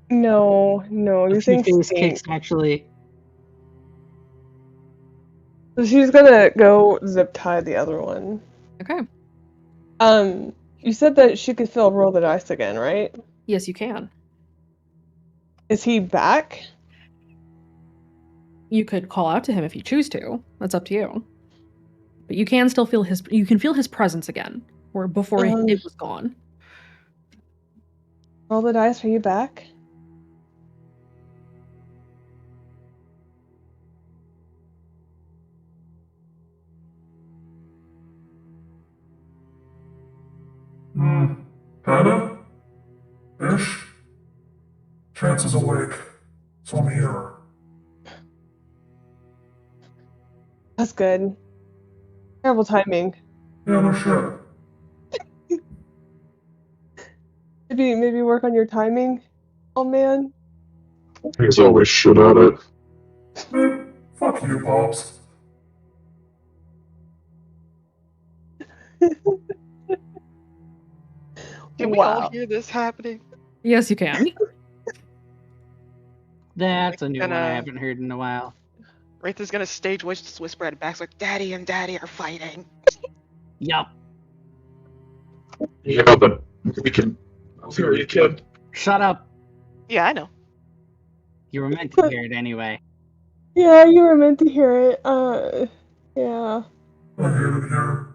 No, A these few things face kicks, stink. actually. So she's gonna go zip tie the other one. Okay. You said that she could still roll the dice again, right? Yes, you can. Is he back? You could call out to him if you choose to. That's up to you. But you can still feel his. You can feel his presence again, where before it was gone. Roll the dice. Are you back? Hannah? Ish? Chance is awake, so I'm here. That's good. Terrible timing. Yeah, no shit. Maybe work on your timing. Oh man. He's always shit at it. Man, fuck you, Pops. Can we all hear this happening? Yes, you can. That's a new one I Gonna- haven't heard in a while. Wraith is gonna stage whisper at the back like, Daddy and Daddy are fighting. Yup. Yeah, but we can. I'll hear you, kid. Shut up. Yeah, I know. You were meant to hear it anyway. Yeah, you were meant to hear it. Yeah. I hear it here.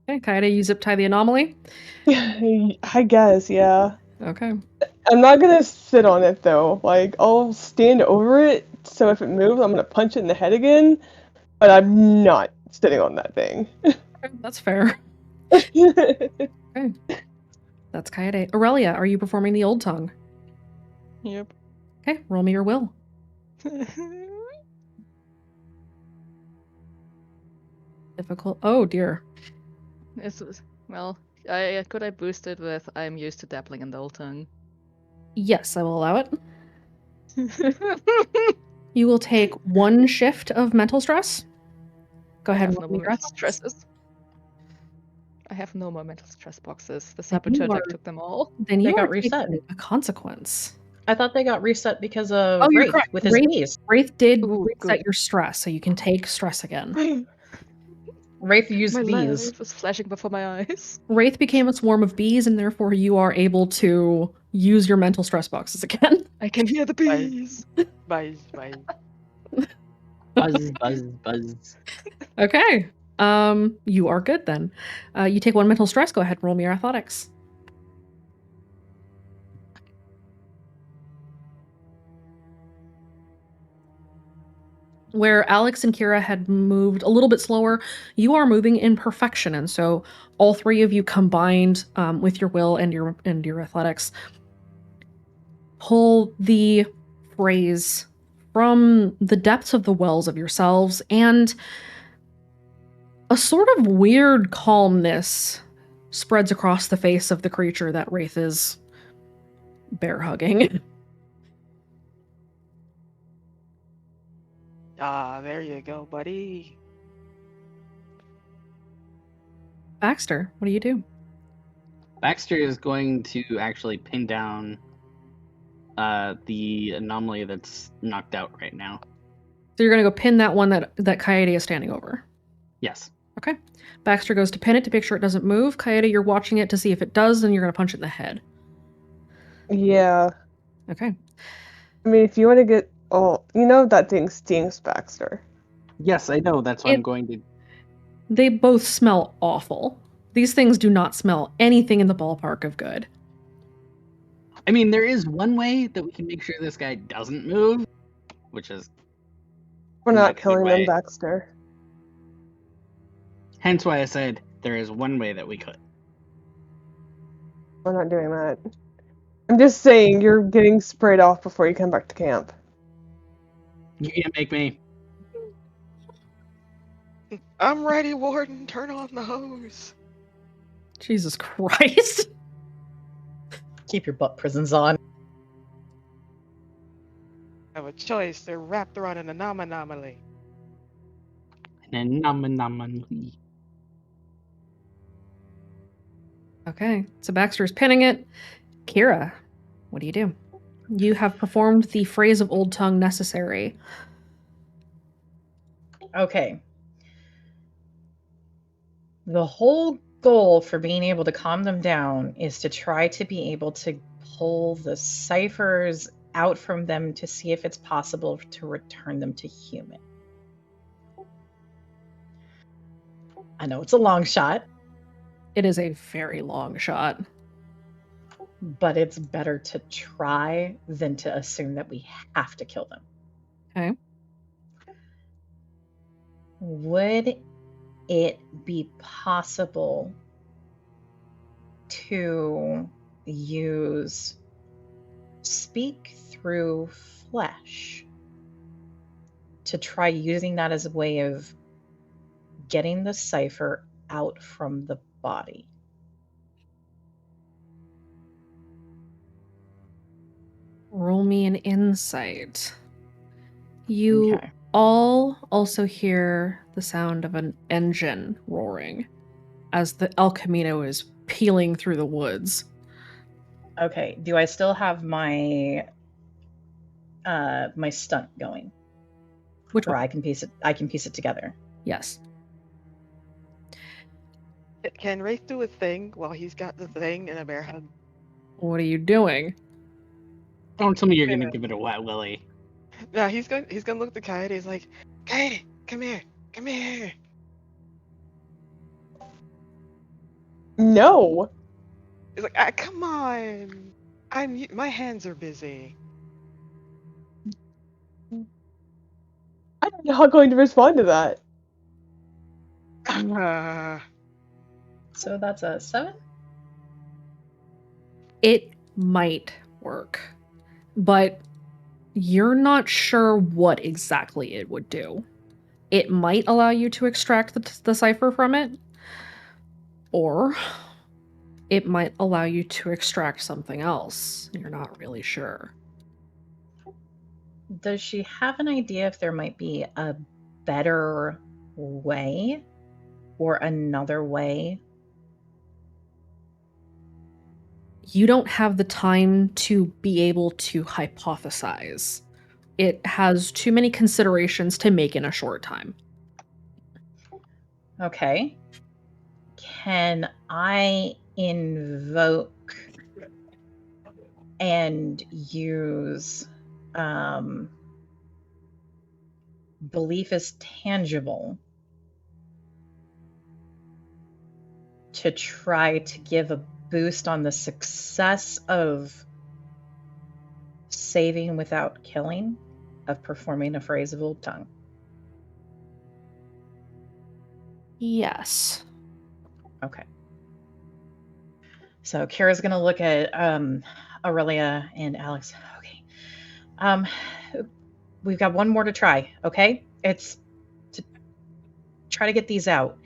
Okay, Kaede, you zip tie the anomaly. I guess, yeah. Okay. I'm not gonna sit on it though. Like, I'll stand over it, so if it moves, I'm gonna punch it in the head again. But I'm not sitting on that thing. That's fair. Okay. That's Kaede. Aurelia, are you performing the old tongue? Yep. Okay, roll me your will. Difficult. Oh dear. Well, could I boost it with I'm used to dabbling in the old tongue? Yes, I will allow it. You will take 1 shift of mental stress. Go ahead and roll me your stresses. I have no more mental stress boxes. The Then you saboteur deck are- took them all. Then They you got are reset. taking a consequence. I thought they got reset because of Oh, you're Wraith correct. with his Wraith, knees. Wraith did Ooh, reset good. your stress, so you can take stress again. Wraith used My bees. life was flashing before my eyes. Wraith became a swarm of bees, and therefore you are able to use your mental stress boxes again. I can hear the bees. Buzz. Buzz, buzz, buzz. Okay. You are good then. You take 1 mental stress. Go ahead and roll me your athletics. Where Alex and Kira had moved a little bit slower, you are moving in perfection, and so all 3 of you combined with your will and your athletics pull the phrase from the depths of the wells of yourselves, and a sort of weird calmness spreads across the face of the creature that Wraith is bear hugging. Ah, there you go, buddy. Baxter, what do you do? Baxter is going to actually pin down the anomaly that's knocked out right now. So you're gonna go pin that one that Kaede is standing over. Yes. Okay. Baxter goes to pin it to make sure it doesn't move. Kaede, you're watching it to see if it does, then you're gonna punch it in the head. Yeah. Okay. I mean, if you want to get... Oh, you know that thing stinks, Baxter. Yes, I know. That's what I'm going to. They both smell awful. These things do not smell anything in the ballpark of good. I mean, there is one way that we can make sure this guy doesn't move, which is We're not not a good killing them, way. Baxter. Hence why I said there is one way that we could. We're not doing that. I'm just saying, you're getting sprayed off before you come back to camp. You can't make me. I'm ready, Warden. Turn on the hose. Jesus Christ. Keep your butt prisons on. I have a choice. They're wrapped around an anomaly. An anomaly. Okay, so Baxter's pinning it. Kira, what do you do? You have performed the phrase of Old Tongue necessary. Okay. The whole goal for being able to calm them down is to try to be able to pull the ciphers out from them to see if it's possible to return them to human. I know it's a long shot, It is a very long shot. but it's better to try than to assume that we have to kill them. Okay. Would it be possible to use speak through flesh to try using that as a way of getting the cipher out from the body? Roll me an insight. You Okay. all also hear the sound of an engine roaring as the El Camino is peeling through the woods. Okay. Do I still have my my stunt going? Which Or one? I can piece it together. Yes. Can Wraith do a thing while he's got the thing in a bear hug? What are you doing? Don't tell me you're gonna give it a wet willy. No, he's gonna look at the coyote. He's like, "Coyote, come here, come here." No. He's like, "Come on, my hands are busy." I don't know how I'm going to respond to that. So that's a 7? It might work, but you're not sure what exactly it would do. It might allow you to extract the cipher from it, or it might allow you to extract something else. You're not really sure. Does she have an idea if there might be a better way or another way? You don't have the time to be able to hypothesize. It has too many considerations to make in a short time. Okay. Can I invoke and use belief is tangible to try to give a boost on the success of saving without killing, of performing a phrase of old tongue? Yes. Okay. So Kira's gonna look at Aurelia and Alex. Okay. We've got one more to try, okay? It's to try to get these out.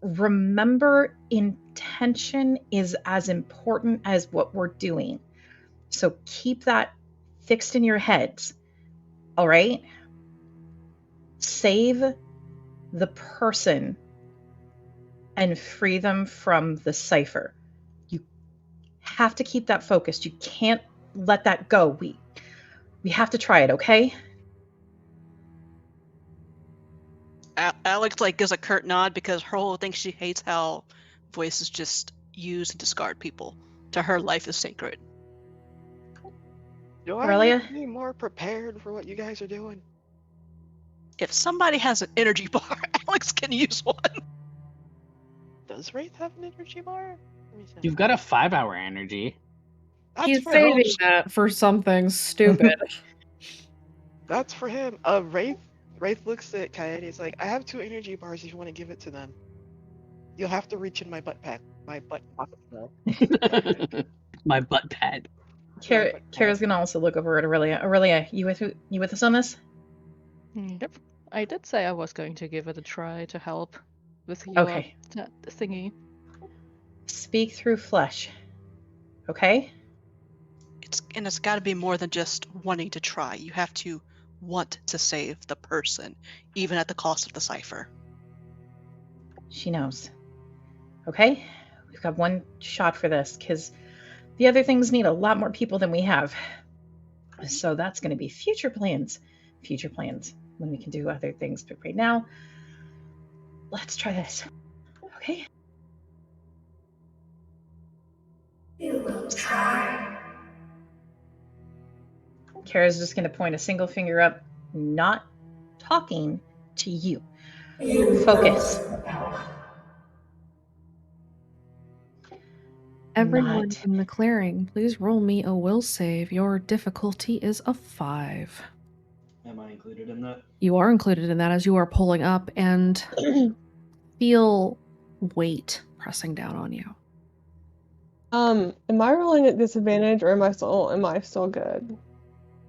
Remember, intention is as important as what we're doing. So keep that fixed in your heads. All right? Save the person and free them from the cipher. You have to keep that focused. You can't let that go. We have to try it, okay? Alex gives a curt nod because her whole thing, she hates how voices just use and discard people. To her, life is sacred. Do Aurelia? I need to be more prepared for what you guys are doing? If somebody has an energy bar, Alex can use one. Does Wraith have an energy bar? You've got a 5-hour energy. That's He's for saving him. that for something stupid. That's for him. Wraith looks at Coyote. He's like, "I have 2 energy bars if you want to give it to them. You'll have to reach in my butt pocket though." My butt pad. Kira's gonna also look over at Aurelia. Aurelia, you with us on this? Yep. I did say I was going to give it a try to help with your Okay. thingy. Speak through flesh. Okay? It's got to be more than just wanting to try. You have to want to save the person, even at the cost of the cipher. She knows. Okay? We've got one shot for this, because the other things need a lot more people than we have. So that's going to be future plans. Future plans when we can do other things. But right now, let's try this. Okay? You will try. Kara's just going to point a single finger up, not talking, to you. Focus. Everyone Not. in the clearing, please roll me a will save. Your difficulty is a 5. Am I included in that? You are included in that as you are pulling up and feel weight pressing down on you. Am I rolling at disadvantage or am I still good?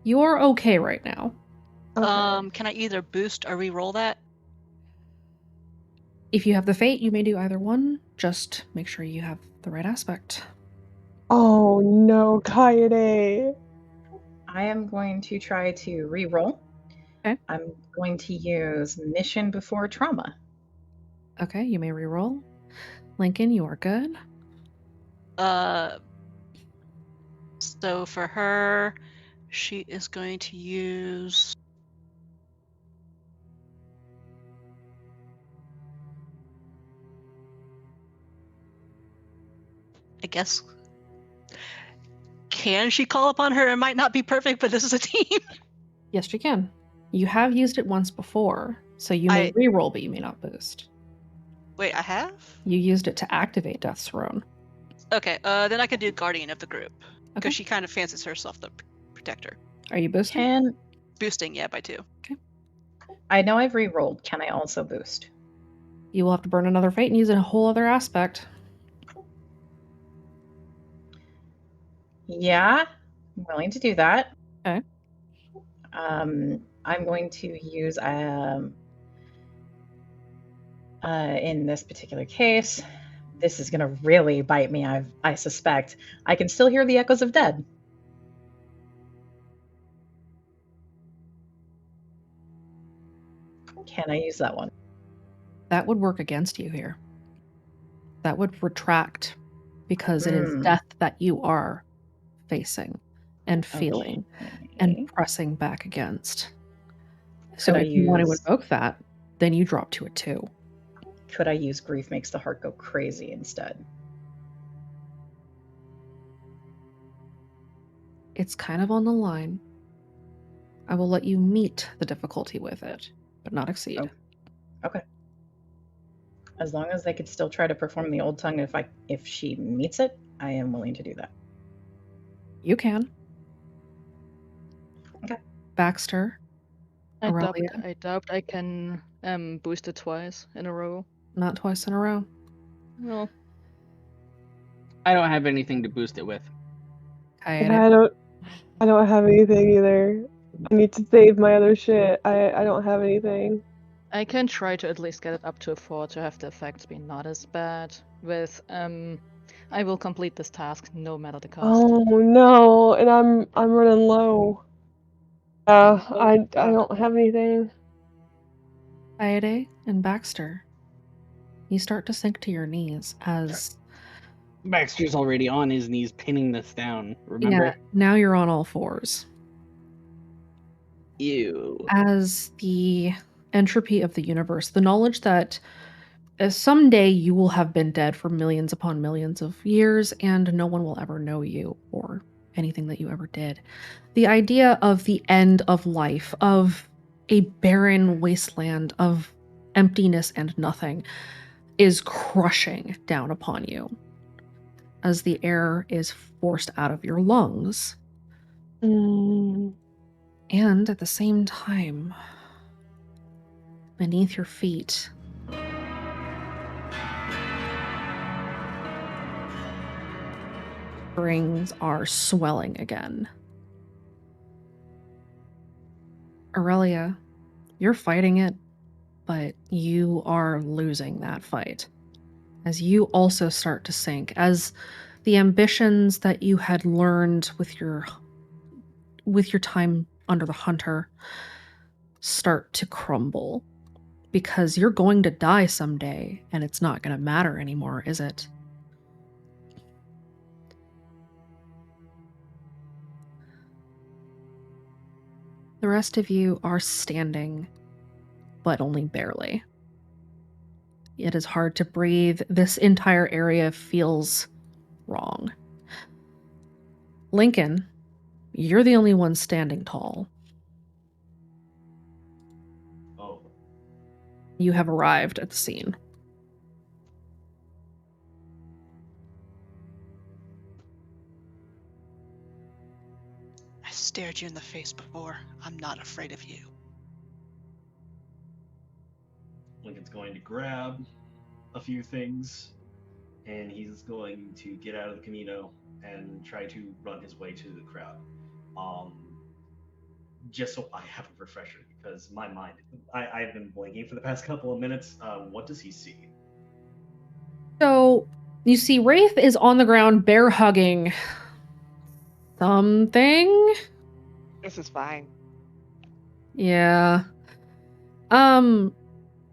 You are okay right now. Okay. Can I either boost or re-roll that? If you have the fate, you may do either one. Just make sure you have the right aspect. Oh no, Kaede. I am going to try to re-roll. Okay. I'm going to use mission before trauma. Okay, you may re-roll. Lincoln, you are good. So for her, she is going to use. I guess. Can she call upon her? It might not be perfect, but this is a team. Yes, you can. You have used it once before, so you may re-roll, but you may not boost. Wait, I have? You used it to activate Death's Throne. Okay, then I can do Guardian of the Group. Because Okay. she kind of fancies herself the protector. Are you boosting? Boosting, yeah, by 2. I know I've re-rolled. Can I also boost? You will have to burn another fate and use a whole other aspect. Yeah, I'm willing to do that. Okay. I'm going to use in this particular case, this is going to really bite me, I suspect. I can still hear the echoes of dead. Can I use that one? That would work against you here. That would retract because it is death that you are facing and feeling and pressing back against. So Could I if you want to use- invoke that, then you drop to a 2. Could I use Grief Makes the Heart Go Crazy instead? It's kind of on the line. I will let you meet the difficulty with it, but not exceed. Okay. As long as they could still try to perform the old tongue, if she meets it, I am willing to do that. You can. Okay. Baxter. I Aurelia. doubt I can boost it twice in a row. Not twice in a row. No. I don't have anything to boost it with. I don't have anything either. I need to save my other shit. I don't have anything. I can try to at least get it up to a 4 to have the effects be not as bad. With I will complete this task no matter the cost. Oh no, and I'm running low. I don't have anything. Kaede and Baxter, you start to sink to your knees as Baxter's already on his knees pinning this down, remember? yeah, now you're on all fours. Ew. As the entropy of the universe, the knowledge that someday you will have been dead for millions upon millions of years and no one will ever know you or anything that you ever did. The idea of the end of life, of a barren wasteland of emptiness and nothing, is crushing down upon you as the air is forced out of your lungs. And at the same time, beneath your feet, rings are swelling again. Aurelia, you're fighting it, but you are losing that fight. As you also start to sink, as the ambitions that you had learned with your time under the Hunter start to crumble. Because you're going to die someday, and it's not going to matter anymore, is it? The rest of you are standing, but only barely. It is hard to breathe. This entire area feels wrong. Lincoln, you're the only one standing tall. Oh. You have arrived at the scene. I stared you in the face before. I'm not afraid of you. Lincoln's going to grab a few things, and he's going to get out of the Camino and try to run his way to the crowd. Just so I have a refresher, because my mind, I've been blanking for the past couple of minutes. What does he see? So, you see Wraith is on the ground bear hugging something. This is fine. Yeah.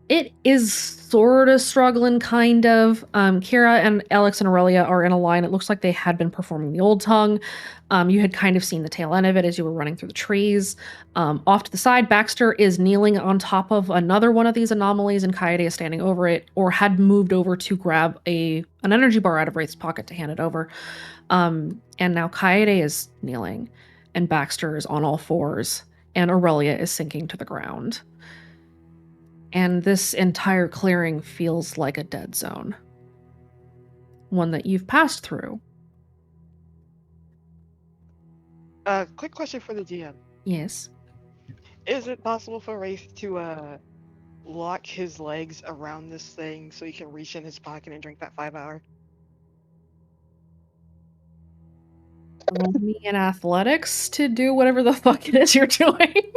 It is sort of struggling, kind of. Kira and Alex and Aurelia are in a line. It looks like they had been performing the Old Tongue. You had kind of seen the tail end of it as you were running through the trees. Off to the side, Baxter is kneeling on top of another one of these anomalies, and Kaede is standing over it, or had moved over to grab an energy bar out of Wraith's pocket to hand it over. And now Kaede is kneeling, and Baxter is on all fours, and Aurelia is sinking to the ground. And this entire clearing feels like a dead zone. One that you've passed through. Quick question for the GM. Yes. Is it possible for Wraith to lock his legs around this thing so he can reach in his pocket and drink that 5-hour? Roll me in athletics to do whatever the fuck it is you're doing.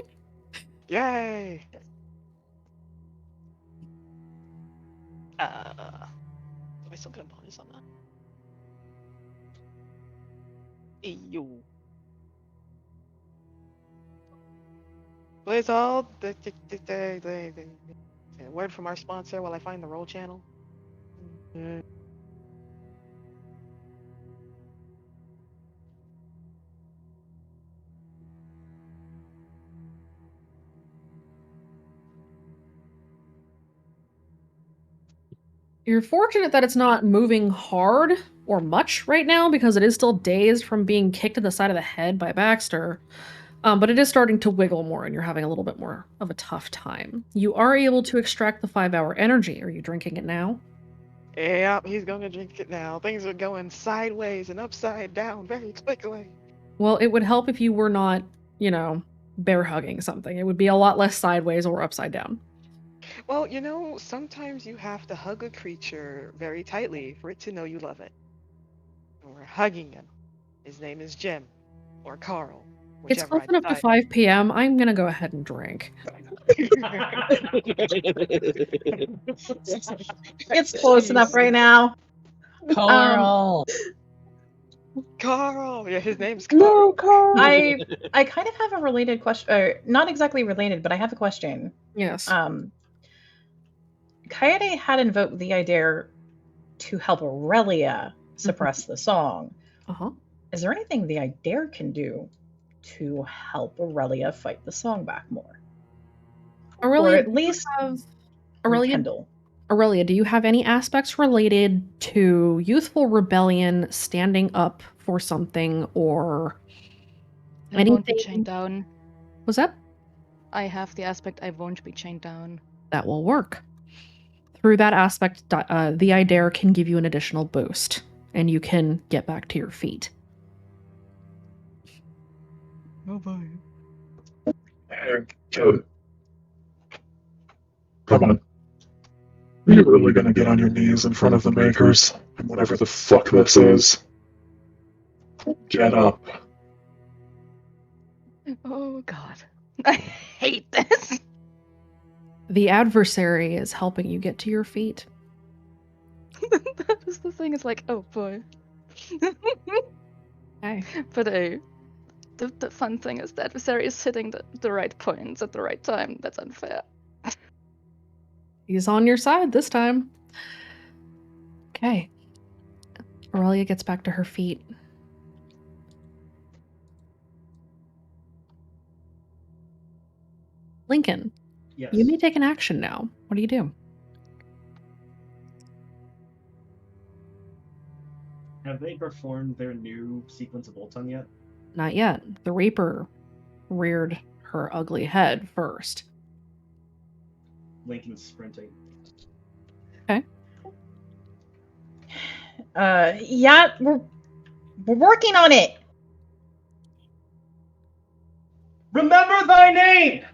Yay! Do I still get a bonus on that? Ew. Please hold the word from our sponsor while I find the roll channel. You're fortunate that it's not moving hard or much right now because it is still dazed from being kicked to the side of the head by Baxter. But it is starting to wiggle more and you're having a little bit more of a tough time. You are able to extract the 5-hour energy. Are you drinking it now? Yep, he's gonna drink it now. Things are going sideways and upside down very quickly. Well, it would help if you were not, bear hugging something. It would be a lot less sideways or upside down. Well, sometimes you have to hug a creature very tightly for it to know you love it. We're hugging him. His name is Jim. Or Carl. It's close enough to 5 p.m. I'm gonna go ahead and drink. It's close enough right now. Carl. Carl. Yeah, his name's Carl. No, Carl. I kind of have a related question, or not exactly related, but I have a question. Yes. Kaede had invoked the Idare to help Aurelia suppress the song. Uh-huh. Is there anything the Idare can do to help Aurelia fight the song back more? Aurelia, or at least rekindle? Aurelia, do you have any aspects related to youthful rebellion, standing up for something, or I won't be chained down. Was that? I have the aspect I won't be chained down. That will work. Through that aspect, the Idare can give you an additional boost, and you can get back to your feet. Oh boy. Come on. Are you really gonna get on your knees in front of the makers? And whatever the fuck this is? Get up. Oh god. I hate this. The adversary is helping you get to your feet. That was the thing, it's like, oh boy. Okay. But the fun thing is the adversary is hitting the right points at the right time. That's unfair. He's on your side this time. Okay. Aurelia gets back to her feet. Lincoln, Yes. you may take an action now. What do you do? Have they performed their new sequence of Old Tongue yet? Not yet. The Reaper reared her ugly head first. Lincoln's sprinting. Yeah, we're working on it. Remember thy name!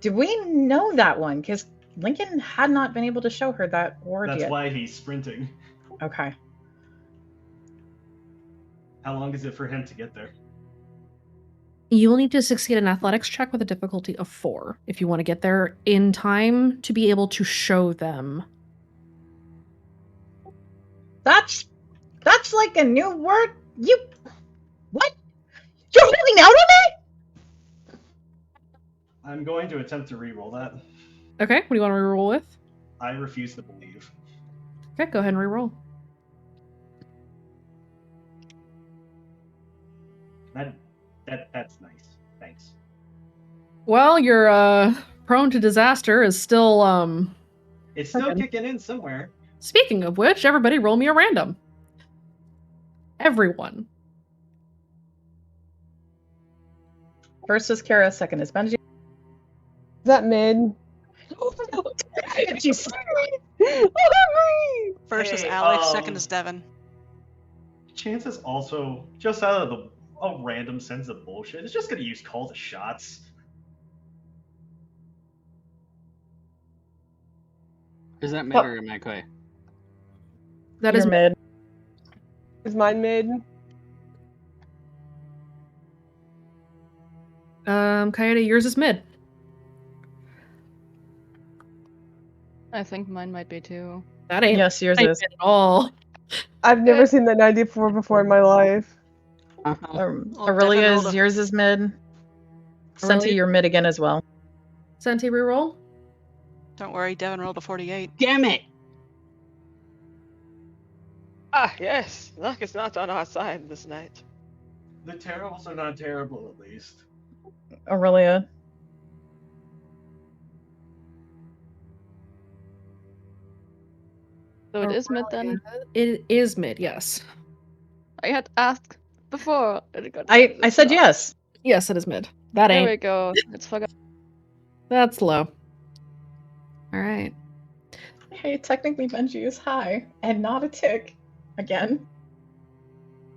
Do we know that one? Because Lincoln had not been able to show her that word That's yet. why he's sprinting. Okay. How long is it for him to get there? You will need to succeed an athletics check with a difficulty of 4 if you want to get there in time to be able to show them. That's like a new word. What? You're holding out on it? I'm going to attempt to re-roll that. Okay, what do you want to reroll with? I refuse to believe. Okay, go ahead and reroll. That's nice. Thanks. Well, your prone to disaster is still It's still Okay. kicking in somewhere. Speaking of which, everybody roll me a random. Everyone. First is Kara, second is Benji. Is that mid? She's First is Hey, Alex, second is Devin. Chance is also, just out of a random sense of bullshit, it's just gonna use call the shots. Is that mid or McCoy? That You're is mid. Is mine mid? Coyote, yours is mid. I think mine might be too. That ain't Yes, yours ain't is. mid at all. I've never seen that 94 before in my life. Well, Aurelia Devin rolled is a- yours is mid. Senti, Aurelia? you're mid again as well. Senti, reroll. Don't worry, Devin rolled a 48. Damn it! Ah, yes. Luck is not on our side this night. The terribles are not terrible, at least. Aurelia. So it is mid then? It is mid, yes. I had asked before. And it got I said low. yes. Yes, it is mid. That There ain't. we go. It's forgot. That's low. All right. Hey, technically Benji is high and not a tick. Again.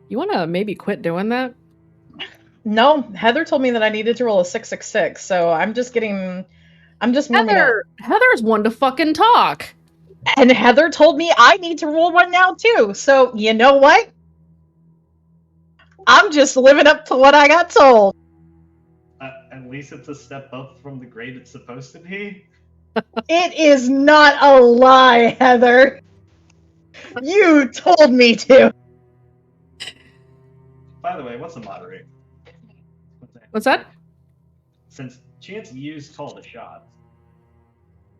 You want to maybe quit doing that? No, Heather told me that I needed to roll a 666, so I'm just warming up. Heather's one to fucking talk. And Heather told me I need to roll one now too. So you know what? I'm just living up to what I got told. At least it's a step up from the grade it's supposed to be. It is not a lie, Heather. You told me to. By the way, what's a moderate? What's that? Since Chance used call the shots.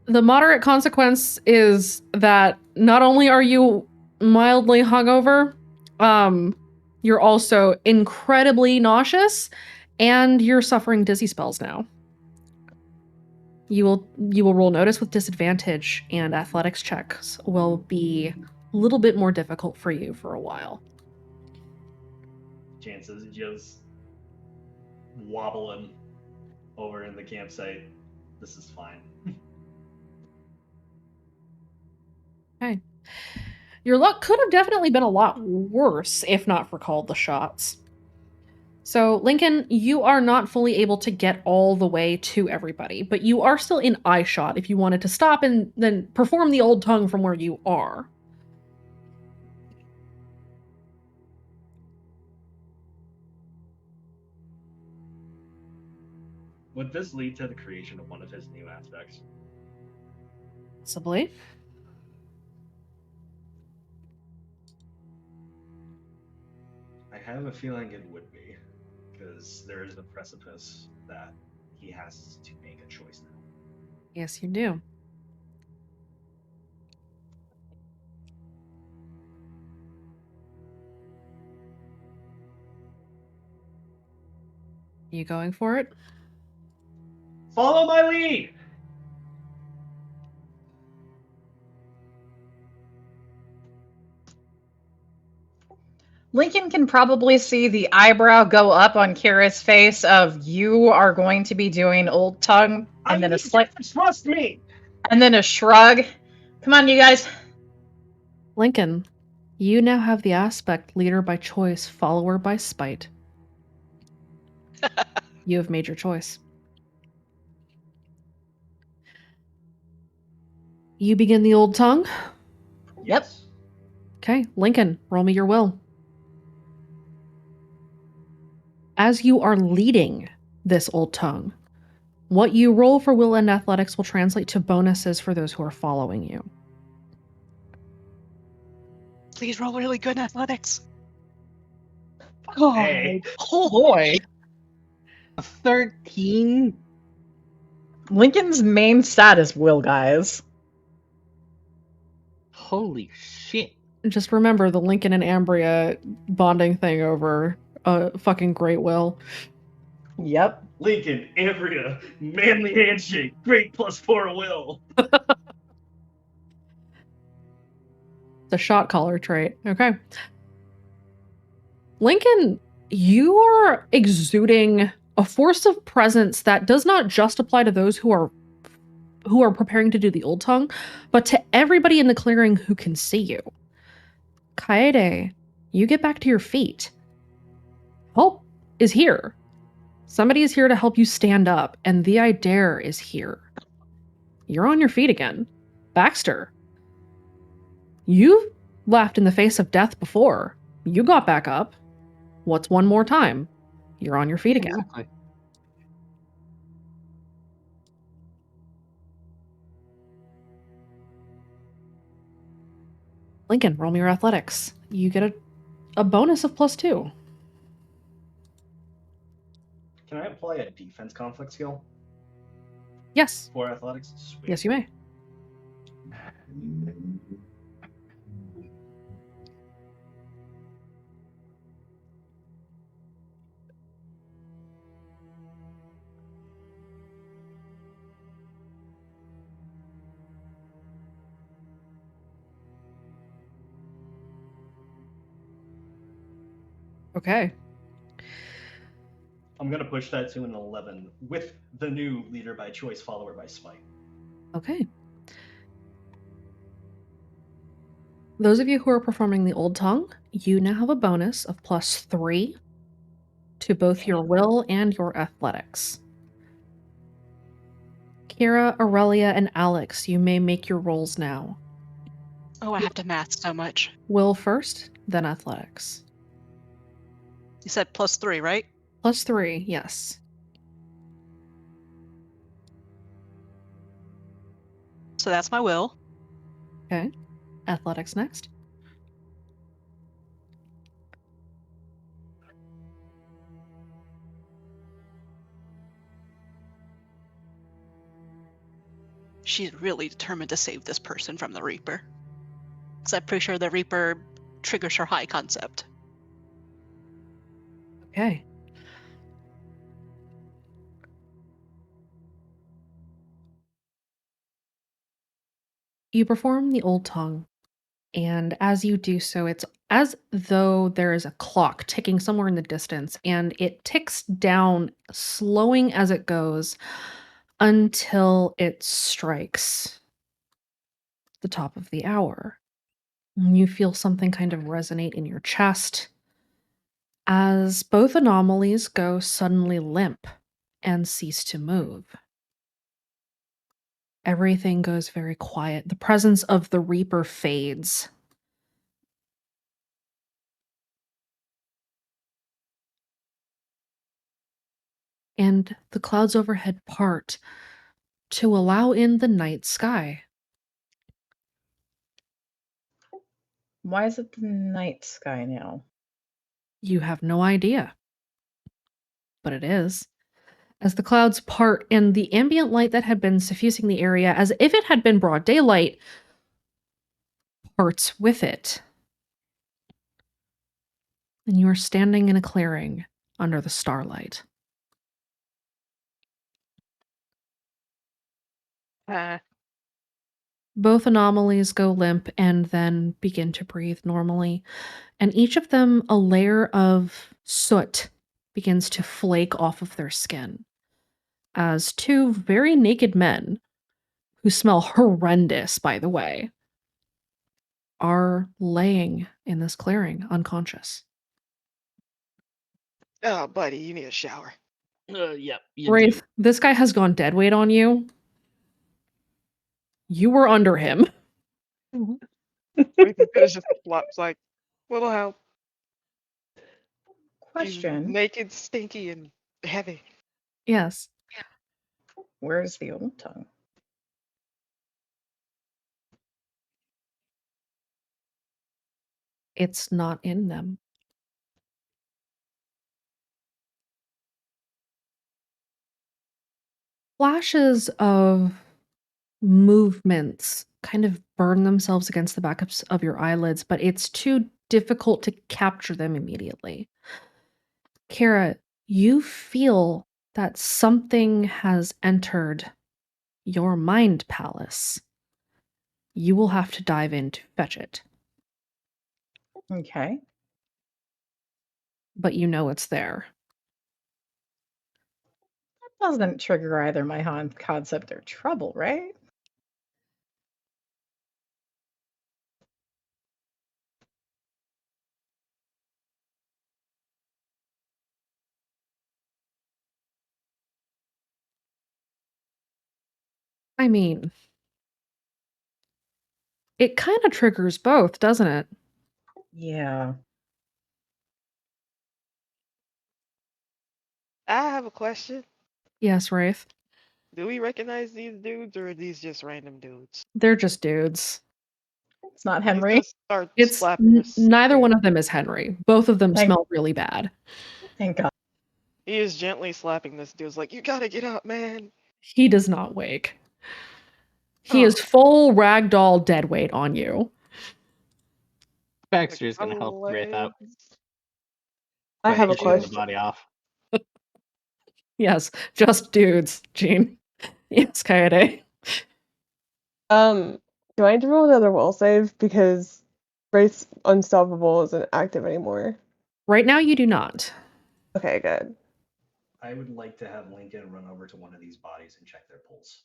The moderate consequence is that not only are you mildly hungover, you're also incredibly nauseous, and you're suffering dizzy spells now. You will roll notice with disadvantage, and athletics checks will be a little bit more difficult for you for a while. Chance is just wobbling over in the campsite. This is fine. Okay. Your luck could have definitely been a lot worse if not for called the shots. So, Lincoln, you are not fully able to get all the way to everybody, but you are still in eye shot if you wanted to stop and then perform the old tongue from where you are. Would this lead to the creation of one of his new aspects? Possibly. I have a feeling it would be, because there is a precipice that he has to make a choice now. Yes, you do. You going for it? Follow my lead! Lincoln can probably see the eyebrow go up on Kira's face of you are going to be doing Old Tongue, and then a slight trust me. And then a shrug. Come on, you guys. Lincoln, you now have the aspect leader by choice, follower by spite. You have made your choice. You begin the Old Tongue? Yep. Okay, Lincoln, roll me your will. As you are leading this Old Tongue, what you roll for will and athletics will translate to bonuses for those who are following you. Please roll really good in athletics. God. Hey. Oh boy. A 13. Lincoln's main stat is will, guys. Holy shit. Just remember the Lincoln and Ambria bonding thing over a fucking great will. Yep. Lincoln, Ambria, manly handshake, great +4 will. The shot caller trait. Okay. Lincoln, you are exuding a force of presence that does not just apply to those who are preparing to do the Old Tongue, but to everybody in the clearing who can see you. Kaede, you get back to your feet. Help is here. Somebody is here to help you stand up, and the Dare is here. You're on your feet again. Baxter, you've laughed in the face of death before. You got back up. What's one more time? You're on your feet again. Exactly. Lincoln, roll me your athletics. You get a bonus of +2. Can I apply a defense conflict skill Yes. for athletics? Sweet. Yes, you may. Okay. I'm gonna push that to an 11 with the new leader by choice, follower by spite. Okay. Those of you who are performing the Old Tongue, you now have a bonus of +3 to both your will and your athletics. Kira, Aurelia, and Alex, you may make your rolls now. Oh, I have to math so much. Will first, then athletics. You said +3, right? +3, yes. So that's my will. Okay. Athletics next. She's really determined to save this person from the Reaper. Because I'm pretty sure the Reaper triggers her high concept. Okay. You perform the Old Tongue, and as you do so, it's as though there is a clock ticking somewhere in the distance, and it ticks down, slowing as it goes, until it strikes the top of the hour. And you feel something kind of resonate in your chest as both anomalies go suddenly limp and cease to move. Everything goes very quiet. The presence of the Reaper fades. And the clouds overhead part to allow in the night sky. Why is it the night sky now? You have no idea. But it is. As the clouds part and the ambient light that had been suffusing the area as if it had been broad daylight parts with it. And you are standing in a clearing under the starlight. Both anomalies go limp and then begin to breathe normally. And each of them, a layer of soot begins to flake off of their skin as two very naked men, who smell horrendous, by the way, are laying in this clearing unconscious. Oh, buddy, you need a shower. Yep. You Wraith, do. this guy has gone dead weight on you. You were under him. Wraith is gonna just flops like, little help. He's Question. naked, stinky, and heavy. Yes. Where's the old tongue? It's not in them. Flashes of movements kind of burn themselves against the backs of your eyelids, but it's too difficult to capture them immediately. Kira, you feel that something has entered your mind palace. You will have to dive in to fetch it, Okay. but you know it's there. That doesn't trigger either my concept or trouble, right? I mean, it kind of triggers both, doesn't it? Yeah. I have a question. Yes, Wraith. Do we recognize these dudes, or are these just random dudes? They're just dudes. It's not He's Henry. gonna start It's slapping his neither skin. one of them is Henry. Both of them Thank- smell really bad. Thank God. He is gently slapping this dude's like, you gotta get up, man. He does not wake. He is full ragdoll dead weight on you. Baxter's gonna help Wraith out. I by have a pushing the question. body off. Yes, just dudes, Gene. Yes, Kaede. Do I need to roll another will save because Wraith's Unstoppable isn't active anymore? Right now, you do not. Okay, good. I would like to have Lincoln run over to one of these bodies and check their pulse.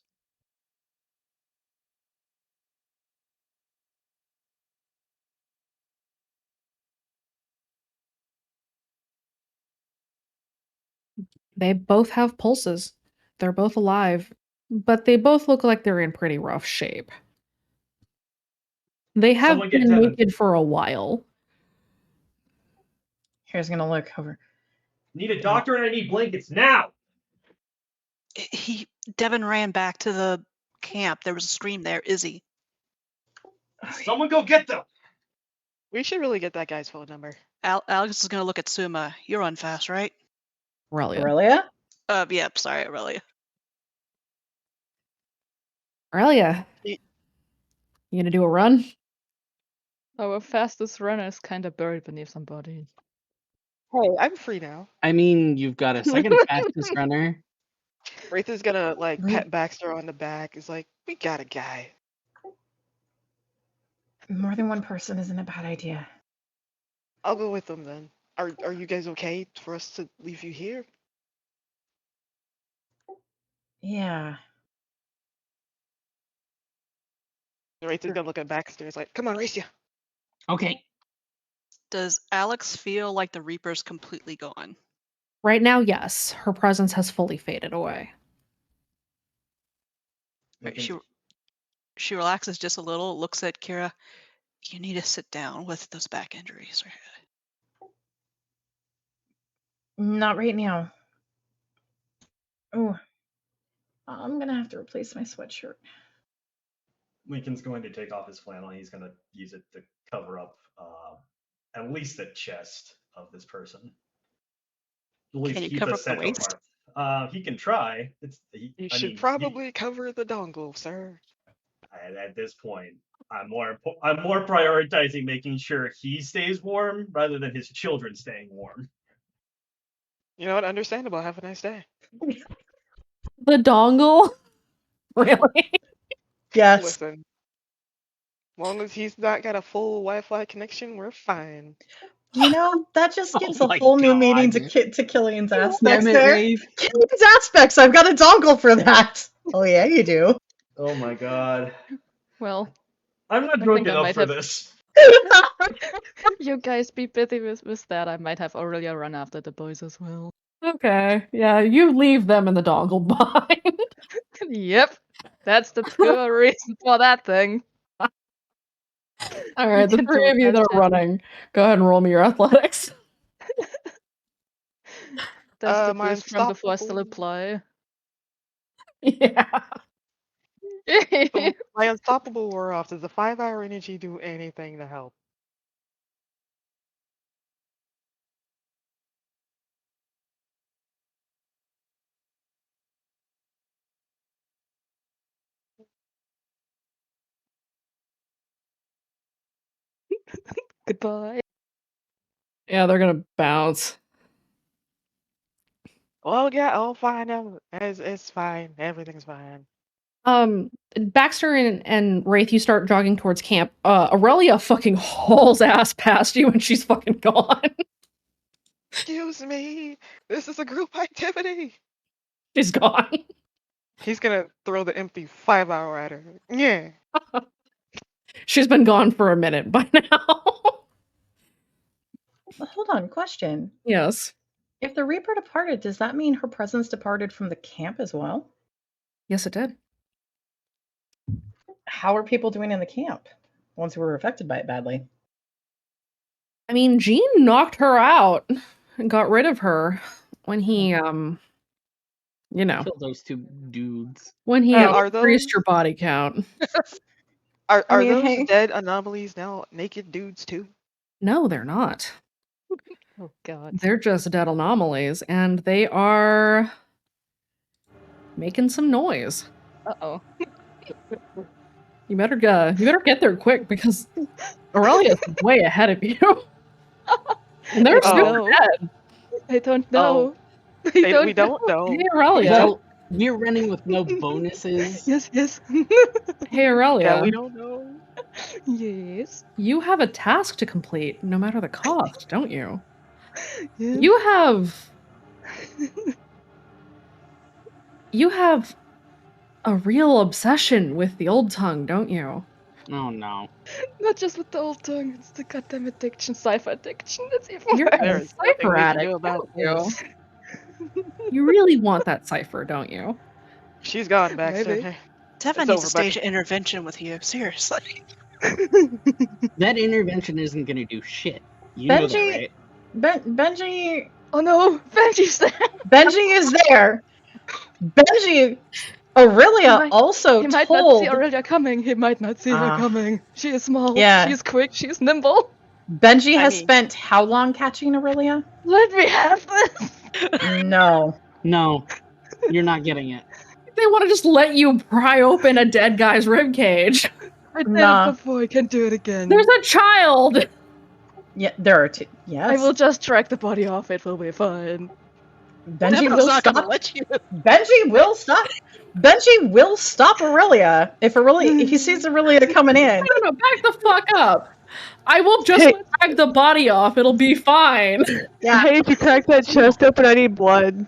They both have pulses. They're both alive, but they both look like they're in pretty rough shape. They have Someone get been Devin. naked for a while. Here's gonna look over. Need a doctor and I need blankets now. Devin ran back to the camp. There was a scream there. Izzy. Someone go get them. We should really get that guy's phone number. Alex is gonna look at Suma. You're on fast, right? Aurelia. Aurelia? Yep. Sorry, Aurelia. Aurelia. You gonna do a run? Our fastest runner is kind of buried beneath some bodies. Hey, I'm free now. I mean, you've got a second fastest runner. Wraith is gonna like pat Baxter on the back. He's like, we got a guy. More than one person isn't a bad idea. I'll go with them then. Are you guys okay for us to leave you here? Yeah. Wraith is gonna look at Baxter. He's like, come on, race ya. Okay. Does Alex feel like the Reaper's completely gone? Right now, yes. Her presence has fully faded away. She relaxes just a little, looks at Kira. You need to sit down with those back injuries. Not right now. Oh, I'm gonna have to replace my sweatshirt. Lincoln's going to take off his flannel. He's going to use it to cover up at least the chest of this person. At least Can you keep cover the up the central waist? part. He can try. You should probably cover the dongle, sir. At this point, I'm more prioritizing making sure he stays warm rather than his children staying warm. You know what? Understandable. Have a nice day. The dongle? Really? Yes. Listen, long as he's not got a full Wi-Fi connection, we're fine. You know, that just Oh gives a my whole new meaning god. to Killian's Damn aspects it, there. Rafe. Killian's aspects, I've got a dongle for that. Oh yeah, you do. Oh my god. Well, I'm not I drunk think I enough might for have- this. you guys be busy with that. I might have Aurelia run after the boys as well. Okay, yeah, you leave them in the dongle behind. Yep. That's the pure reason for that thing. All right, the can do three of you that that are running, go ahead and roll me your athletics. Does the My boost from before still unstoppable, apply? Yeah. so my unstoppable wore off. Does the 5-hour energy do anything to help? Goodbye. Yeah, they're gonna bounce. Well, yeah, I'll find out. It's fine. Everything's fine. Baxter and Wraith, you start jogging towards camp. Aurelia fucking hauls ass past you and she's fucking gone. Excuse me. This is a group activity. She's gone. He's gonna throw the empty 5-hour at her. Yeah. She's been gone for a minute by now. Hold on, question. Yes. If the Reaper departed, does that mean her presence departed from the camp as well? Yes, it did. How are people doing in the camp? Ones who were affected by it badly. I mean, Jean knocked her out and got rid of her when he, you know, Kill those two dudes. when he Are increased those your body count. are I mean, those hey. dead anomalies now naked dudes too? No, they're not. Oh god. They're just dead anomalies, and they are making some noise. Uh-oh. You better get there quick because Aurelia's way ahead of you. And they're Oh. super No. dead. I don't know. We don't know. Hey, Aurelia. Well, we're running with no bonuses. Yes, yes. Hey, Aurelia. Yeah, we don't know. Yes. You have a task to complete, no matter the cost, don't you? Yeah. You have a real obsession with the old tongue, don't you? Oh no. Not just with the old tongue, it's the goddamn addiction, cipher addiction. It's even You're worse. a There's nothing cipher we can addict, do about don't this. you? You really want that cipher, don't you? She's gone, Baxter. Maybe. Devin It's needs over, a stage buddy. intervention with you. Seriously. That intervention isn't gonna do shit. You know that, Benji, right? Benji, Oh no, Benji's there. Benji is there. Benji, Aurelia also He might told. not see Aurelia coming. He might not see her Ah. coming. She is small. Yeah. She's quick. She's nimble. Benji I has mean- spent how long catching Aurelia? Let me have this. No. No, you're not getting it. They want to just let you pry open a dead guy's rib cage. I did Nah. it before. I can't do it again. There's a child. Yeah, there are two. Yes. I will just track the body off. It will be fine. Benji Devin's will not stop. gonna let you. Benji will stop. Benji will stop Aurelia if he sees Aurelia coming in. No, back the fuck up. I will just Hey. drag the body off. It'll be fine. Yeah. Hey, if you crack that chest open, I need blood.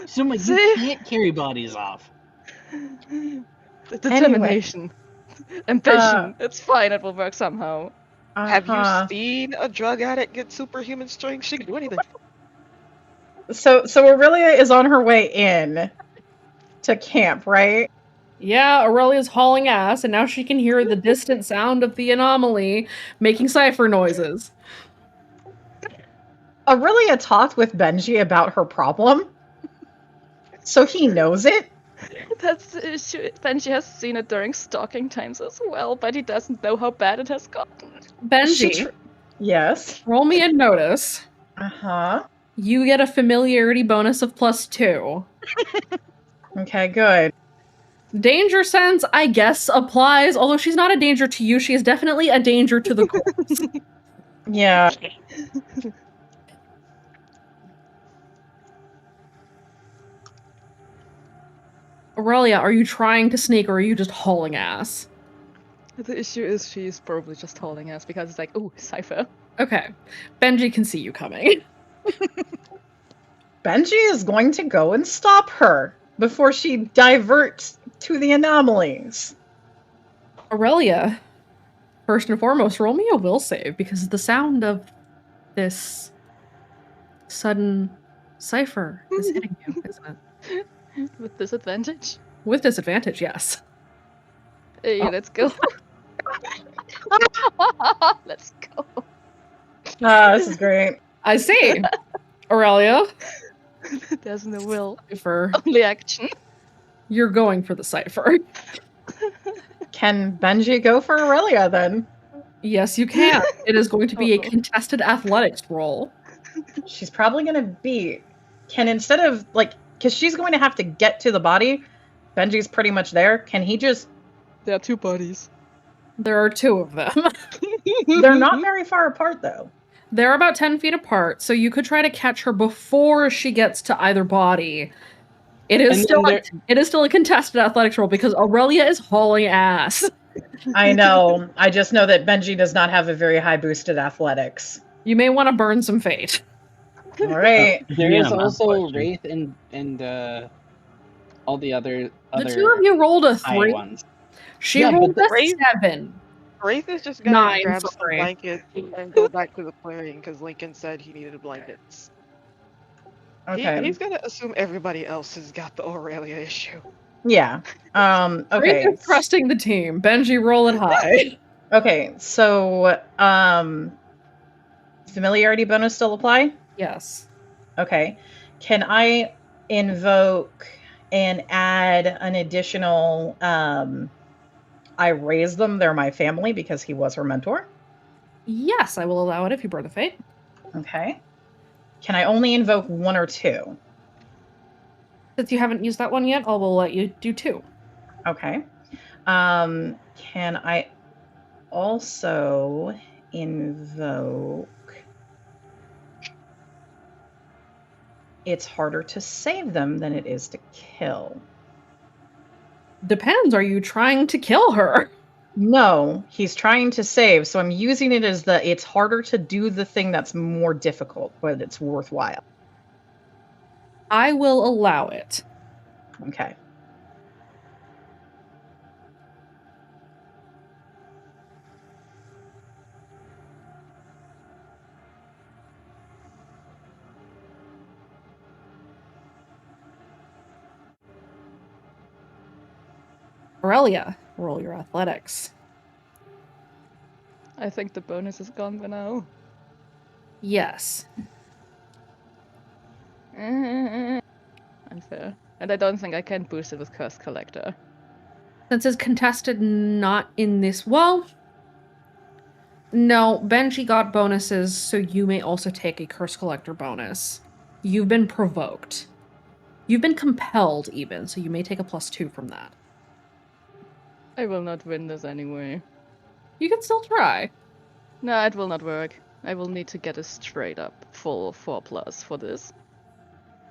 Suma, you See? can't carry bodies off. Determination. Ambition. It's fine. It will work somehow. Have you Uh-huh. seen a drug addict get superhuman strength? She can do anything. So Aurelia is on her way in to camp, right? Yeah, Aurelia's hauling ass, and now she can hear the distant sound of the anomaly making cipher noises. Aurelia talked with Benji about her problem, so he knows it. That's the issue. Benji has seen it during stalking times as well, but he doesn't know how bad it has gotten. Benji, Yes. roll me a notice. Uh-huh. You get a familiarity bonus of +2. Okay, good. Danger sense, I guess, applies. Although she's not a danger to you, she is definitely a danger to the corpse. Yeah. Aurelia, are you trying to sneak or are you just hauling ass? The issue is she's probably just holding us because it's like, ooh, Cypher. Okay. Benji can see you coming. Benji is going to go and stop her before she diverts to the anomalies. Aurelia, first and foremost, roll me a will save because the sound of this sudden cipher is hitting you, isn't it? With disadvantage? With disadvantage, yes. Hey, Oh. let's go. Let's go. This is great. I see. Aurelia, There's no will. cipher. Only action. You're going for the cipher. Can Benji go for Aurelia then? Yes, you can. It is going to be a contested athletics roll. She's probably going to be... Can instead of, like... Because she's going to have to get to the body. Benji's pretty much there. Can he just... There are two bodies. There are two of them. They're not very far apart, though. They're about 10 feet apart, so you could try to catch her before she gets to either body. It is still a contested athletics roll because Aurelia is hauling ass. I know. I just know that Benji does not have a very high boosted athletics. You may want to burn some fate. All right. There is Yeah, also Wraith and all the other The two of you rolled a high 3. ones. She Yeah, rolled but a the- 7. Wraith is just gonna 9, grab some sorry. blankets and go back to the clearing because Lincoln said he needed blankets. Okay. He's gonna assume everybody else has got the Aurelia issue. Yeah. Okay. Wraith is trusting the team. Benji, roll it high. Okay. So, familiarity bonus still apply? Yes. Okay. Can I invoke and add an additional, I raise them, they're my family because he was her mentor? Yes, I will allow it if you burn the fate. Okay. Can I only invoke 1 or 2? Since you haven't used that one yet, I will let you do 2. Okay. Can I also invoke... It's harder to save them than it is to kill. Depends. Are you trying to kill her? No, he's trying to save, so I'm using it as it's harder to do the thing that's more difficult, but it's worthwhile. I will allow it. Okay. Aurelia, roll your athletics. I think the bonus is gone by now. Yes. Unfair. And I don't think I can boost it with Curse Collector. Since it's contested not in this... Well... No, Benji got bonuses, so you may also take a Curse Collector bonus. You've been provoked. You've been compelled, even, so you may take a +2 from that. I will not win this anyway. You can still try. No, it will not work. I will need to get a straight up full 4+ for this.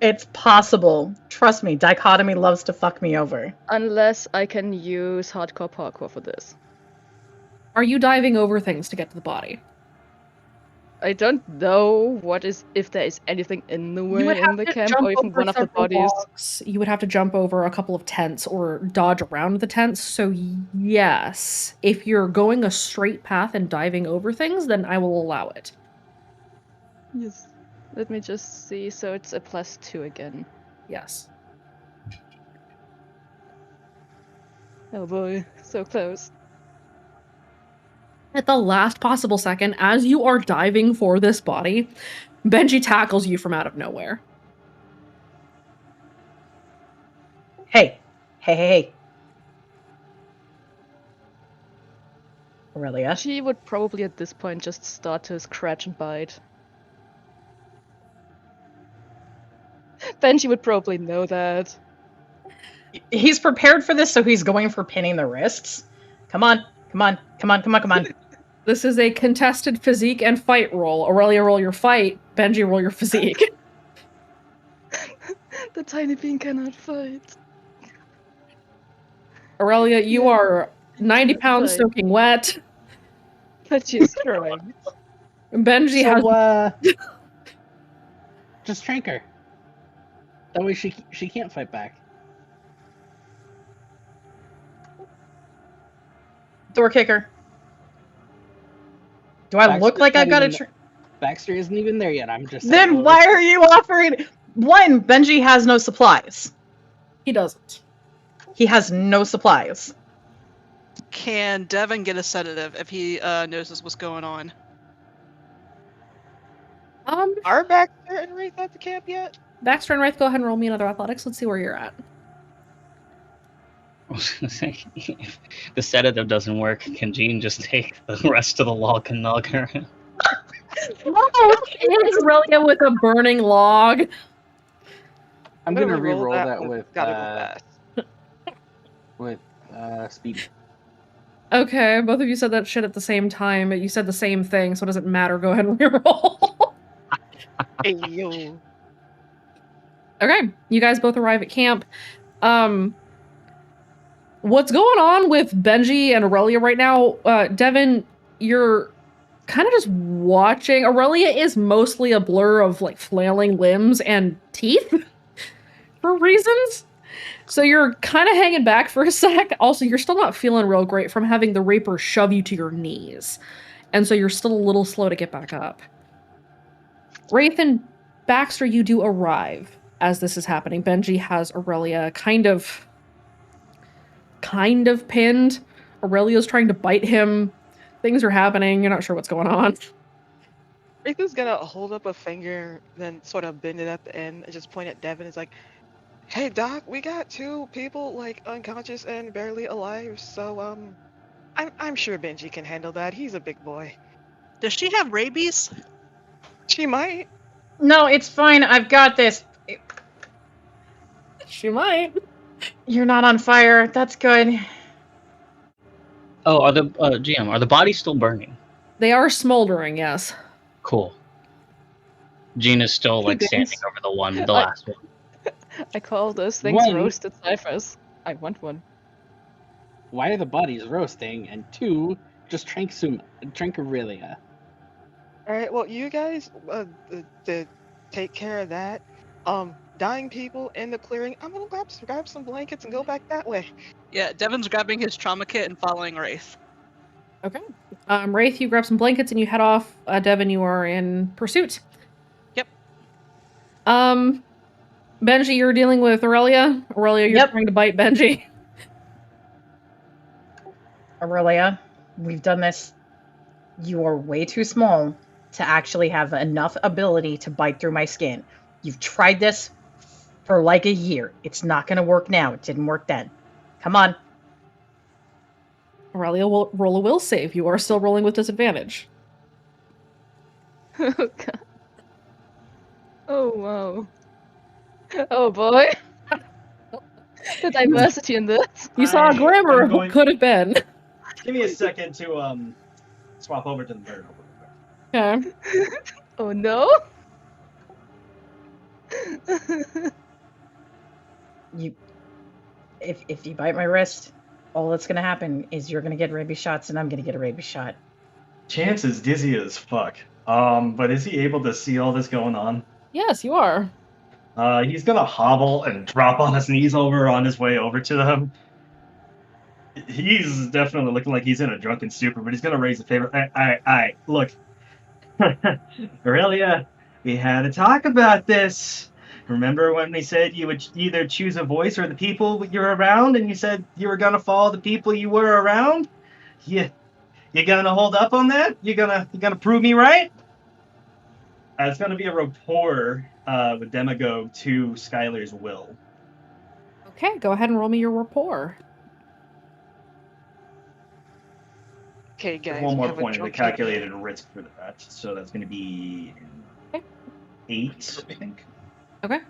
It's possible. Trust me, Dichotomy loves to fuck me over. Unless I can use hardcore parkour for this. Are you diving over things to get to the body? I don't know if there is anything in the way in the camp or even one of the bodies. Walks. You would have to jump over a couple of tents or dodge around the tents. So yes, if you're going a straight path and diving over things, then I will allow it. Yes. Let me just see. So it's a +2 again. Yes. Oh boy, so close. At the last possible second, as you are diving for this body, Benji tackles you from out of nowhere. Hey. Hey. Aurelia? She would probably at this point just start to scratch and bite. Benji would probably know that. He's prepared for this, so he's going for pinning the wrists. Come on. This is a contested physique and fight roll. Aurelia, roll your fight. Benji, roll your physique. The tiny bean cannot fight. Aurelia, you are 90 pounds Like- soaking wet. But she's trying. Benji has. So, just trank her. That way she can't fight back. Door kicker. Do I look Baxter's like I've not got a even- Baxter isn't even there yet. I'm just. Then saying, why are you offering? One, Benji has no supplies. He doesn't. He has no supplies. Can Devin get a sedative if he knows what's going on? Are Baxter and Wraith at the camp yet? Baxter and Wraith, go ahead and roll me another athletics. Let's see where you're at. I was gonna say, if the sedative doesn't work, can Jean just take the rest of the log and knock her? It's Aurelia with a burning log. I'm gonna gonna re-roll re-roll that that with with speed. Okay, both of you said that shit at the same time, but you said the same thing, so it doesn't matter. Go ahead and reroll. Hey, yo. Okay, you guys both arrive at camp. What's going on with Benji and Aurelia right now? Devin, you're kind of just watching. Aurelia is mostly a blur of like flailing limbs and teeth for reasons. So you're kind of hanging back for a sec. Also, you're still not feeling real great from having the Raper shove you to your knees. And so you're still a little slow to get back up. Wraith and Baxter, you do arrive as this is happening. Benji has Aurelia kind of pinned. Aurelia's trying to bite him. Things are happening. You're not sure what's going on. Wraith is gonna hold up a finger, then sort of bend it at the end and just point at Devin. It's like, hey Doc, we got 2 people like unconscious and barely alive, so I'm sure Benji can handle that. He's a big boy. Does she have rabies? She might. No, it's fine. I've got this. She might. You're not on fire. That's good. Oh, are the GM? Are the bodies still burning? They are smoldering, yes. Cool. Jean is still like Thanks. standing over the last one. I call those things One. roasted ciphers. I want one. Why are the bodies roasting? And 2, just trank Aurelia. All right, well, you guys take care of that. Dying people in the clearing. I'm gonna grab some blankets and go back that way. Yeah, Devin's grabbing his trauma kit and following Wraith. Okay. Wraith, you grab some blankets and you head off. Devin, you are in pursuit. Yep. Benji, you're dealing with Aurelia. Aurelia, you're Yep. trying to bite Benji. Aurelia, we've done this. You are way too small to actually have enough ability to bite through my skin. You've tried this for like a year. It's not going to work now. It didn't work then. Come on. Aurelia will roll a will save. You are still rolling with disadvantage. Oh god. Oh wow. Oh boy. The diversity in this. You saw a glimmer of what going- could have been. Give me a second to swap over to the bird. Okay. Oh no. You, if you bite my wrist, all that's going to happen is you're going to get rabies shots and I'm going to get a rabies shot. Chance is dizzy as fuck. But is he able to see all this going on? Yes, you are. He's gonna hobble and drop on his knees on his way over to them. He's definitely looking like he's in a drunken stupor, but he's gonna raise a favor. I look. Aurelia, we had a talk about this. Remember when we said you would either choose a voice or the people you're around, and you said you were gonna follow the people you were around? You gonna hold up on that? You gonna prove me right? It's gonna be a rapport with Demagogue to Skylar's will. Okay, go ahead and roll me your rapport. Okay, guys. There's one we more have a point of the drunk calculated risk for that, so that's gonna be 8, I think. Okay.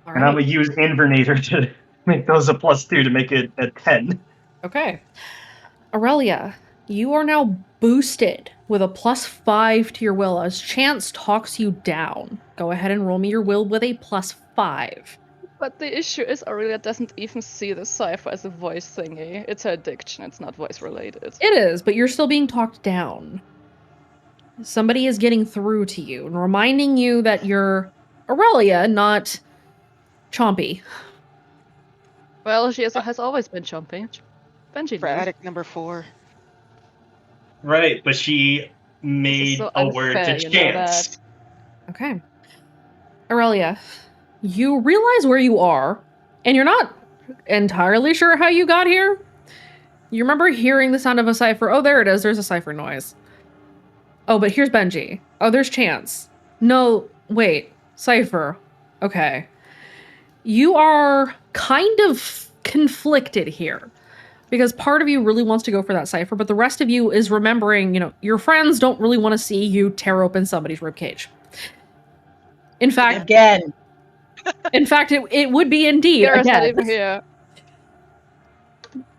And I'm gonna use Invernator to make those a +2 to make it a 10. Okay. Aurelia, you are now boosted with a +5 to your will as Chance talks you down. Go ahead and roll me your will with a +5. But the issue is Aurelia doesn't even see the cipher as a voice thingy. It's her addiction, it's not voice related. It is, but you're still being talked down. Somebody is getting through to you and reminding you that you're Aurelia, not Chompy. Well, she has always been Chompy. Benji For knows. addict number 4. Right, but she made so a word unfair, to you know chance. Okay. Aurelia, you realize where you are, and you're not entirely sure how you got here. You remember hearing the sound of a cipher. Oh, there it is. There's a cipher noise. Oh, but here's Benji. Oh, there's Chance. No, wait. Cipher. Okay. You are kind of conflicted here. Because part of you really wants to go for that cipher, but the rest of you is remembering, your friends don't really want to see you tear open somebody's ribcage. In fact, Again. it would be indeed Kira's again. not even here.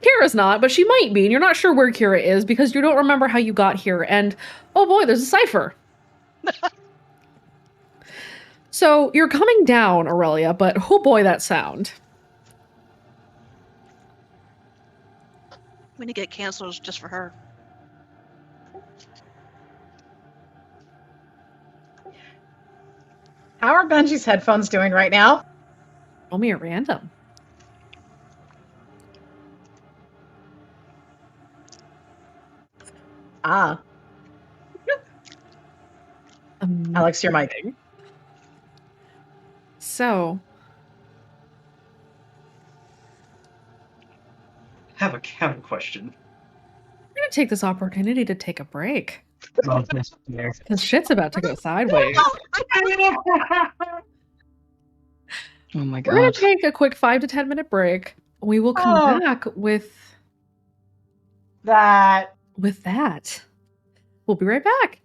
Kira's not, but she might be, and you're not sure where Kira is because you don't remember how you got here, and oh boy, there's a cipher. So you're coming down, Aurelia, but oh boy, that sound. We need to get cancels just for her. How are Benji's headphones doing right now? Roll me at random. Ah. Alex, your mic. So, Have a question. I'm gonna take this opportunity to take a break. Oh, that's fair. Because shit's about to go sideways. Oh my We're gonna god. take a quick 5 to 10 minute break. We will come back with that. We'll be right back.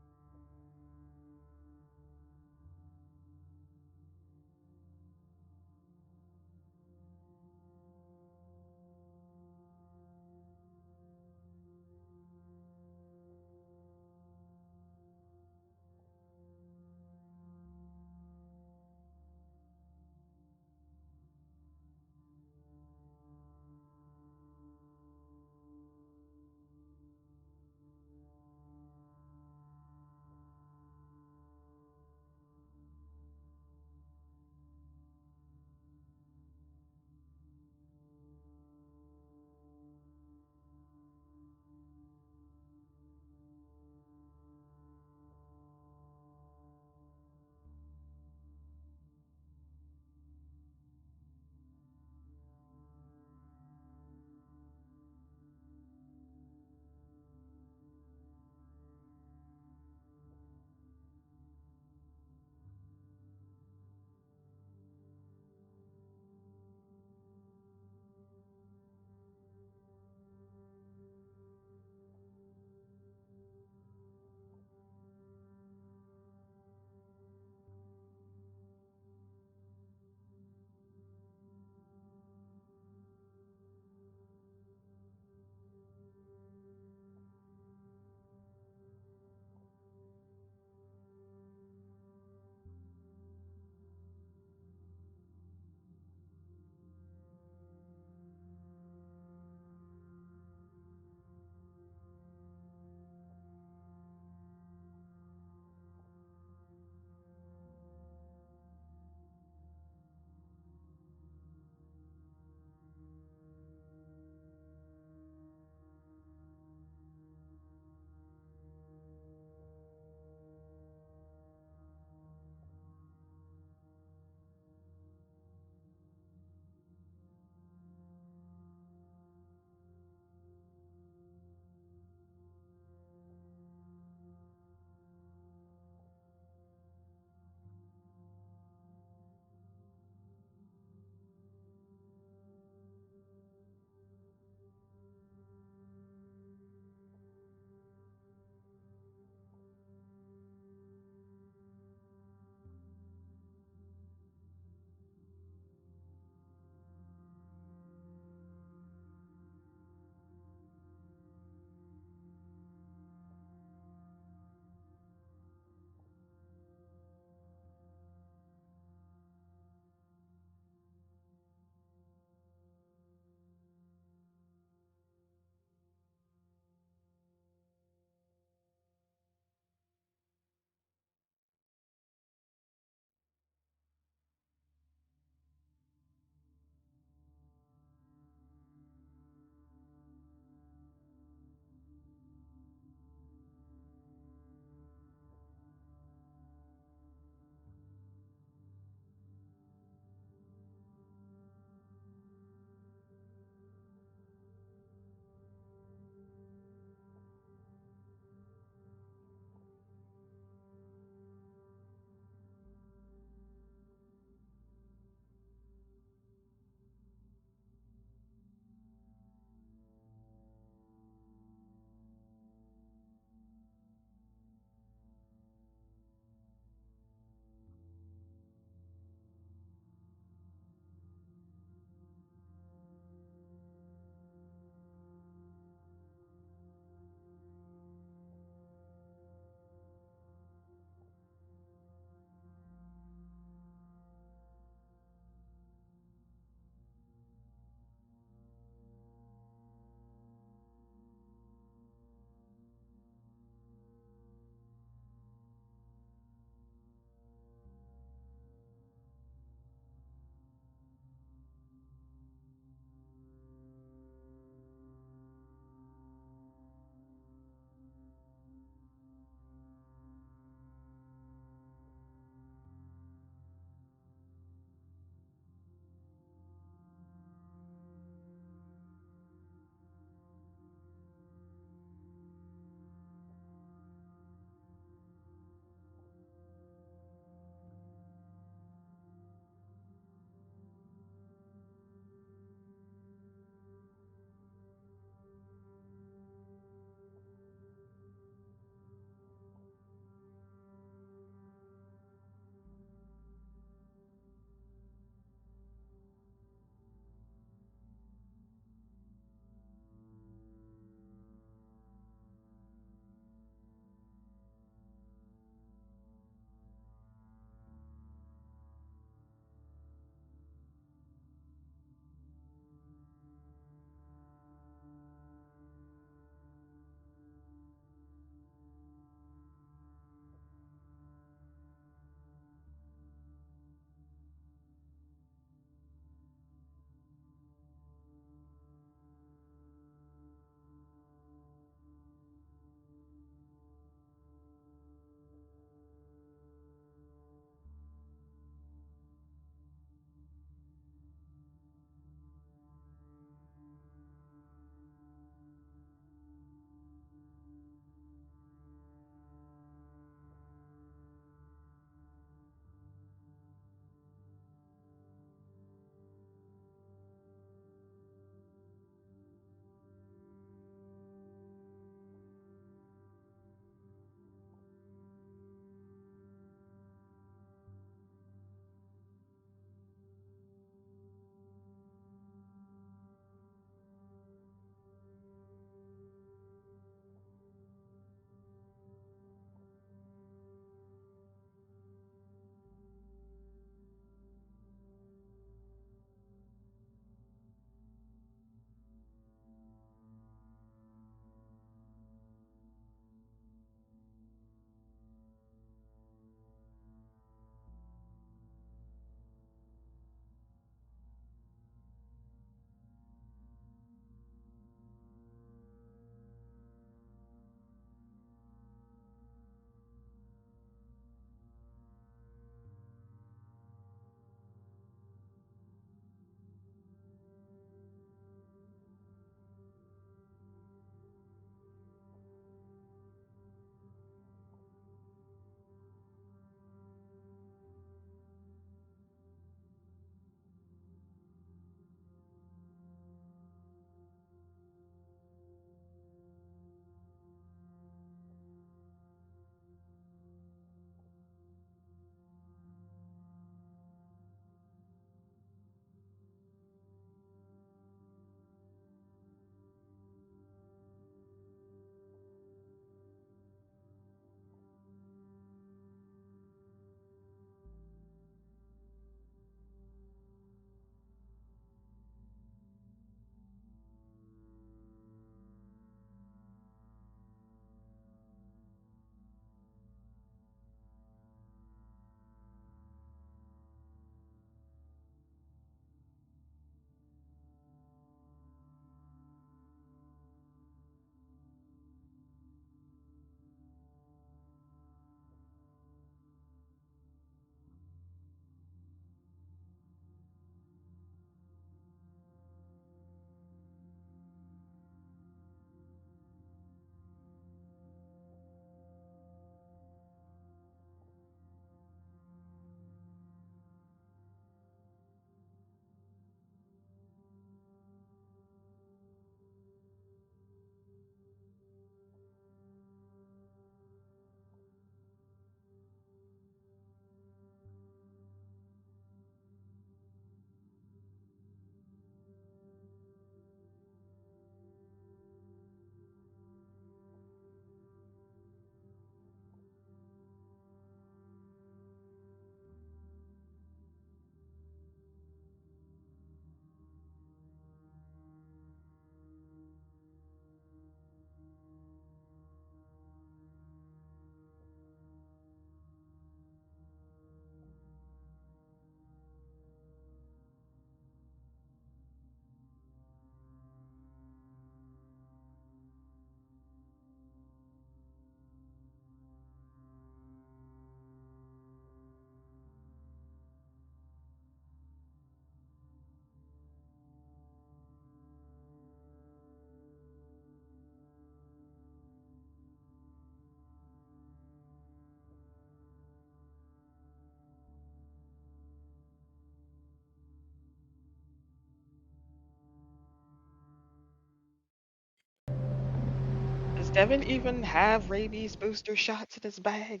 Does Devin even have rabies booster shots in his bag?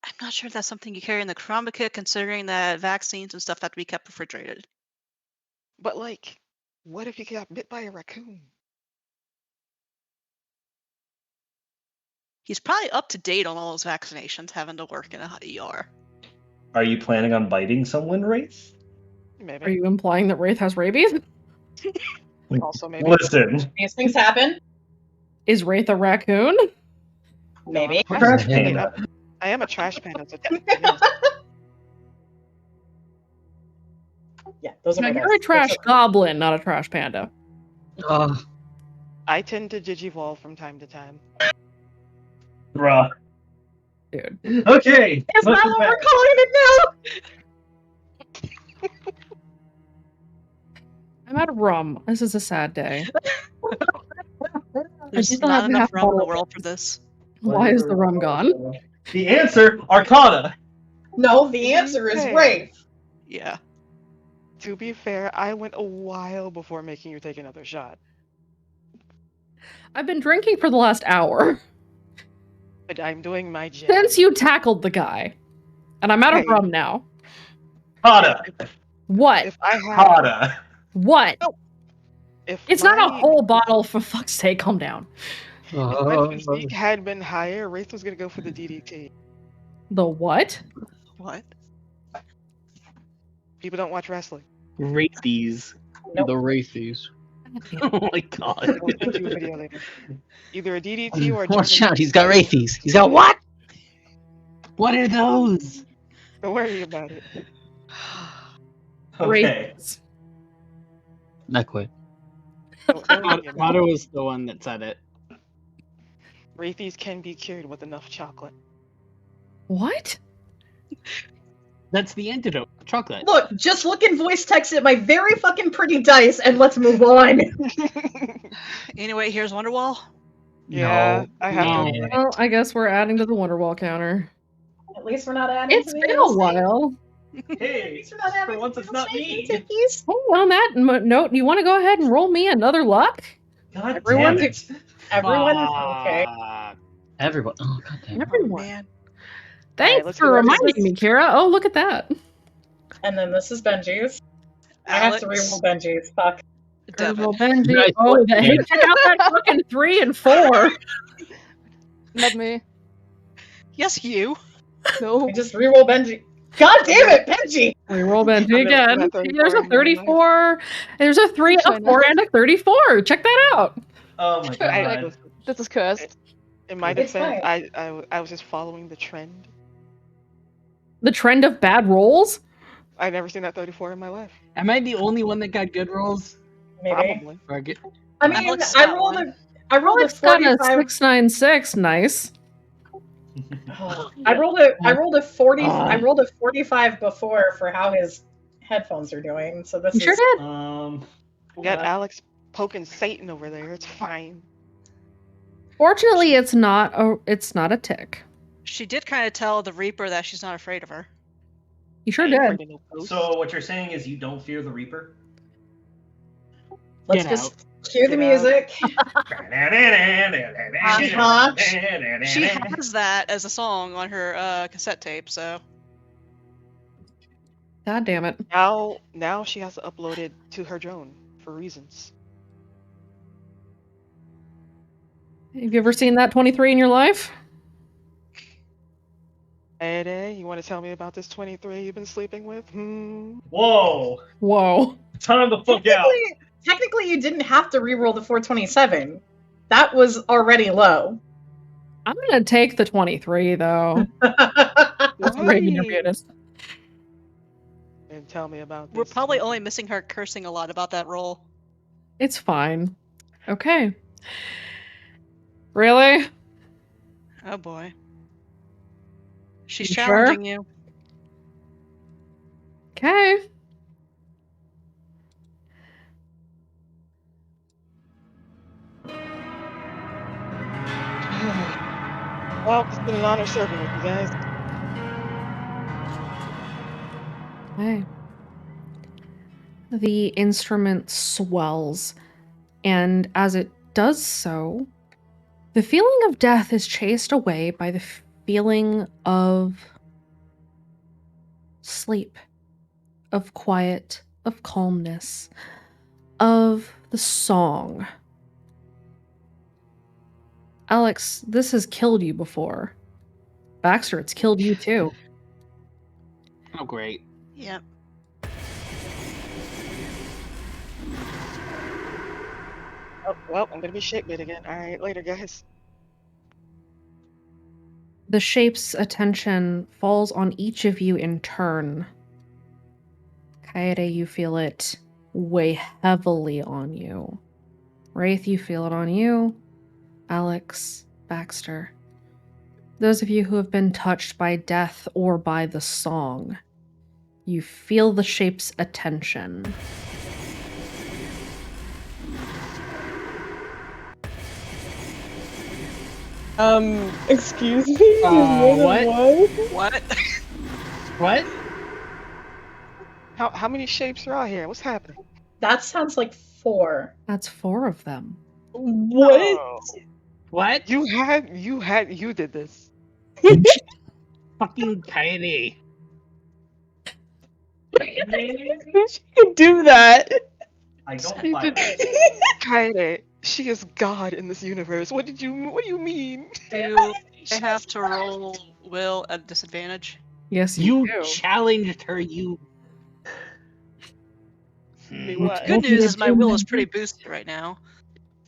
I'm not sure that's something you carry in the Karama kit, considering that vaccines and stuff have to be kept refrigerated. But like, what if he got bit by a raccoon? He's probably up to date on all his vaccinations, having to work in a ER. Are you planning on biting someone, Wraith? Maybe. Are you implying that Wraith has rabies? Also, maybe. Listen. These things happen. Is Wraith a raccoon? Maybe. I'm a Trash panda. panda. I am a trash panda. So yes. Yeah, those are No, my you're a guys. trash goblin, not a trash panda. I tend to digivolve from time to time. Bruh. Dude. Okay. Is that let's what back. we're calling it now? I'm out of rum. This is a sad day. There's still not have enough half rum in the bottle. world for this. Why is the rum gone? The answer, Arcana. No, the answer is Okay. Wraith. Yeah. To be fair, I went a while before making you take another shot. I've been drinking for the last hour. But I'm doing my jam. Since you tackled the guy. And I'm out of Hey. rum now. Hada. What? If I had, Hada. What? if It's not a my- whole bottle, for fuck's sake, calm down. If my physique had been higher, Wraith was gonna go for the DDT. The what? What? People don't watch wrestling. Wraithies. Nope. The Wraithies. Oh my god. I'll send you a video later. Either a DDT or a Watch German out, he's got Wraithies. He's got what? What are those? Don't worry about it. Okay. Not quite. Don't worry about Potter was the one that said it. it. Wraithies can be cured with enough chocolate. What? That's the antidote. Chocolate. Look, just look and voice text at my very fucking pretty dice and let's move on. Anyway, here's Wonderwall. Yeah, I have No. to. Well, I guess we're adding to the Wonderwall counter. At least we're not adding It's to the been a DLC. while. Hey, We're not adding for once to it's the not DLC, me. Tickies. Oh, on that note, you want to go ahead and roll me another luck? God Everyone, damn it. everyone, Ah. okay. Everyone. Oh, goddamn. Everyone. Man. Thanks let's for go back to reminding me, Kira. Oh, look at that. And then this is Benji's. I have to Alex, reroll Benji's. Fuck. Devin. Well, Benji. Nice Oh, work, hey, man. check out that fucking 3 and 4. Not me. Yes, you. No. I just reroll Benji. God damn it, Benji! Reroll Benji I'm again. gonna put See, that there's a 34. There's a 3, a 4, and a 34. Check that out. Oh my god. This is cursed. In my It's defense, fine. I was just following the trend. The trend of bad rolls. I've never seen that 34 in my life. Am I the only one that got good rolls? Maybe. Probably. Or good? I mean, Alex I got rolled one. a Alex got a 45. 696. Nice. I rolled a 40. I rolled a 45 before for how his headphones are doing. So this You sure is did? We got Alex poking Satan over there. It's fine. Fortunately, it's not a tick. She did kind of tell the Reaper that she's not afraid of her. You sure I ain't did. afraid of no ghosts. So what you're saying is you don't fear the Reaper? let's Get just cue the Get out. music. She has that as a song on her cassette tape, so God damn it. Now she has to upload it to her drone for reasons. Have you ever seen that 23 in your life? Hey, you want to tell me about this 23 you've been sleeping with? Whoa! Whoa. Time the fuck out! Technically, you didn't have to reroll the 427. That was already low. I'm gonna take the 23 though. That's regular Nice. munis. And tell me about this. we're probably only missing her cursing a lot about that roll. It's fine. Okay. Really? Oh boy. She's You sure? challenging you. Okay. Well, it's been an honor serving with you guys. Okay. The instrument swells, and as it does so, The feeling of death is chased away by the feeling of sleep, of quiet, of calmness, of the song. Alex, this has killed you before. Baxter, it's killed you too. Oh, great. Yep. Oh, well, I'm gonna be shaped again. Alright, later, guys. The shape's attention falls on each of you in turn. Kaede, you feel it weigh heavily on you. Wraith, you feel it on you. Alex, Baxter. Those of you who have been touched by death or by the song, you feel the shape's attention. Excuse me? There's more than what? one? What? What? How many shapes are out here? What's happening? That sounds like 4. That's 4 of them. What? Oh, What? you did this. Fucking Kaede. She can do that. I don't You buy did that. Kaede, she is God in this universe. What do you mean? Do I have to roll will at disadvantage? Yes, you You do. challenged her, you. Me What? what? Good news is my do, will is Benji? pretty boosted right now.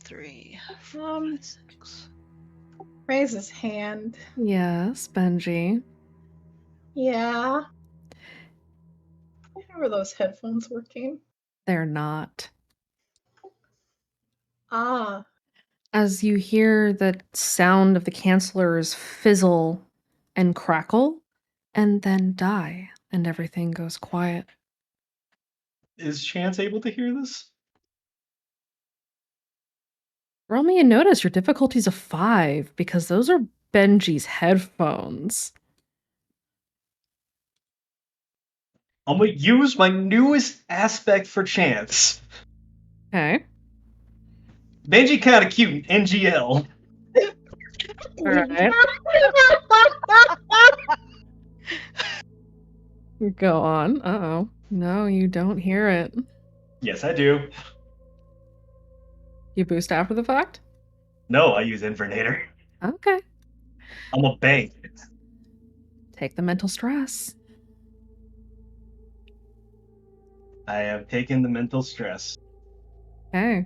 3, 4, 5, 6. Raise his hand. Yes, Benji. Yeah. How are those headphones working? They're not. Ah. As you hear the sound of the cancellors fizzle and crackle, and then die, and everything goes quiet. Is Chance able to hear this? Roll me a notice. Your difficulty's a 5 because those are Benji's headphones. I'm gonna use my newest aspect for Chance. Okay. Benji kinda cute, NGL. Alright. Go on. Uh-oh. No, you don't hear it. Yes, I do. You boost after the fact? No, I use Invernator. Okay. I'm a bank. Take the mental stress. I have taken the mental stress. Okay.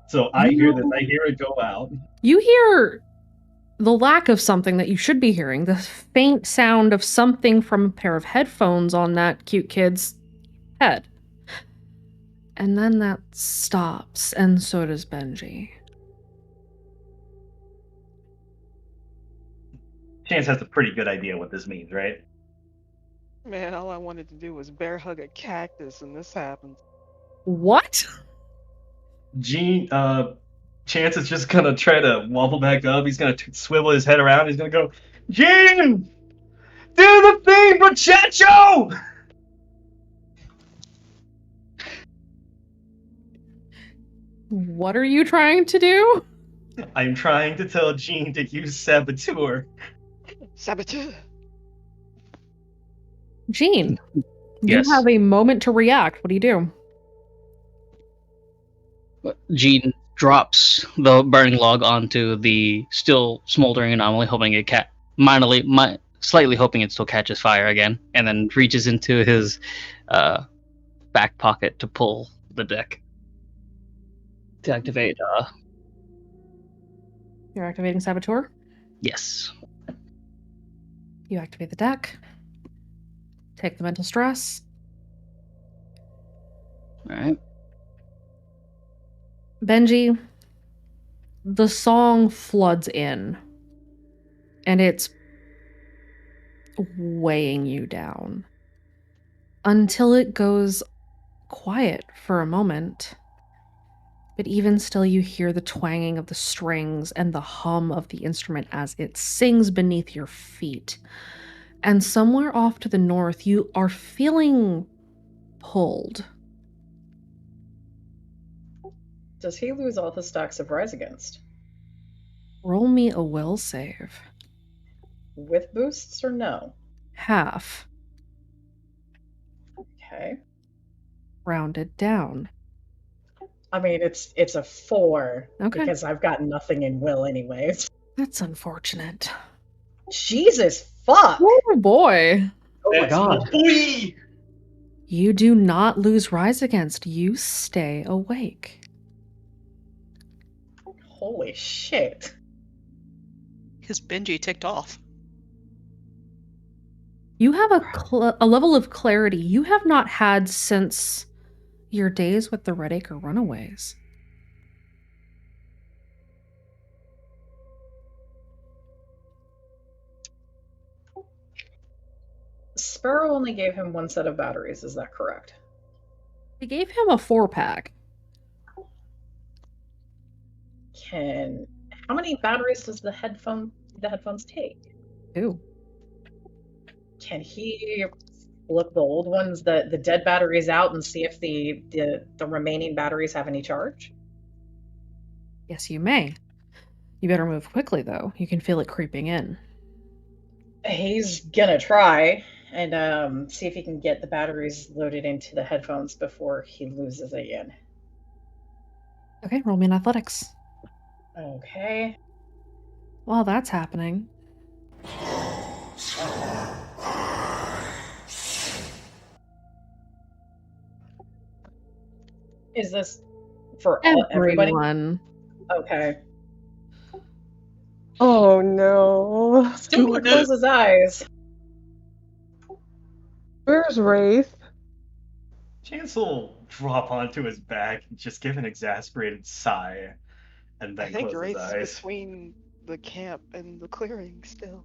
So I hear this. I hear it go out. You hear the lack of something that you should be hearing, the faint sound of something from a pair of headphones on that cute kid's head. And then that stops, and so does Benji. Chance has a pretty good idea what this means, right? Man, all I wanted to do was bear hug a cactus, and this happens. What? Chance is just gonna try to wobble back up. He's gonna swivel his head around. He's gonna go, Gene, do the thing, muchacho! What are you trying to do? I'm trying to tell Gene to use Saboteur. Saboteur. Gene, Yes. you have a moment to react. What do you do? Gene drops the burning log onto the still smoldering anomaly, hoping it slightly hoping it still catches fire again, and then reaches into his back pocket to pull the deck to activate. You're activating Saboteur. Yes. You activate the deck. Take the mental stress. All right. Benji, the song floods in, and it's weighing you down until it goes quiet for a moment. But even still, you hear the twanging of the strings and the hum of the instrument as it sings beneath your feet. And somewhere off to the north, you are feeling pulled. Does he lose all his stacks of Rise Against? Roll me a will save. With boosts or no? Half. Okay. Rounded down. I mean, it's a 4 Okay. because I've got nothing in will anyways. That's unfortunate. Jesus fuck! Oh boy. Oh my That's god. boy! You do not lose Rise Against. You stay awake. Holy shit. His Benji ticked off. You have a level of clarity you have not had since your days with the Redacre Runaways. Sparrow only gave him 1 set of batteries, is that correct? They gave him a 4-pack. How many batteries does the headphones take? 2. Can he flip the old ones, the dead batteries out, and see if the remaining batteries have any charge? Yes, you may. You better move quickly, though. You can feel it creeping in. He's gonna try and see if he can get the batteries loaded into the headphones before he loses again. Okay, roll me an athletics. Okay. While that's happening, Is this for everybody? everyone. Okay. Oh no. Still gonna close his eyes. Where's Wraith? Chance will drop onto his back and just give an exasperated sigh, and I then think close his Wraith's eyes. between the camp and the clearing still.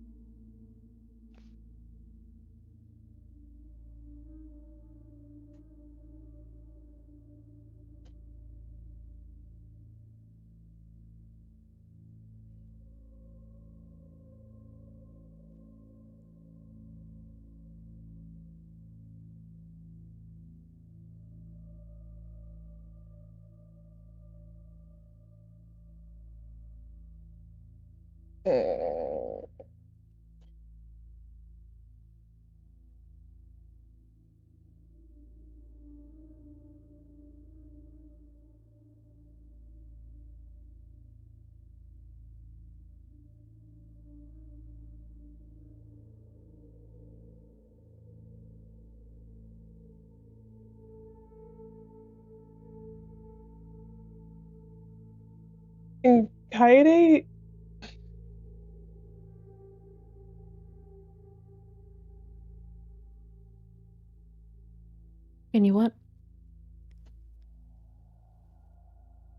And Kaede? Can you what?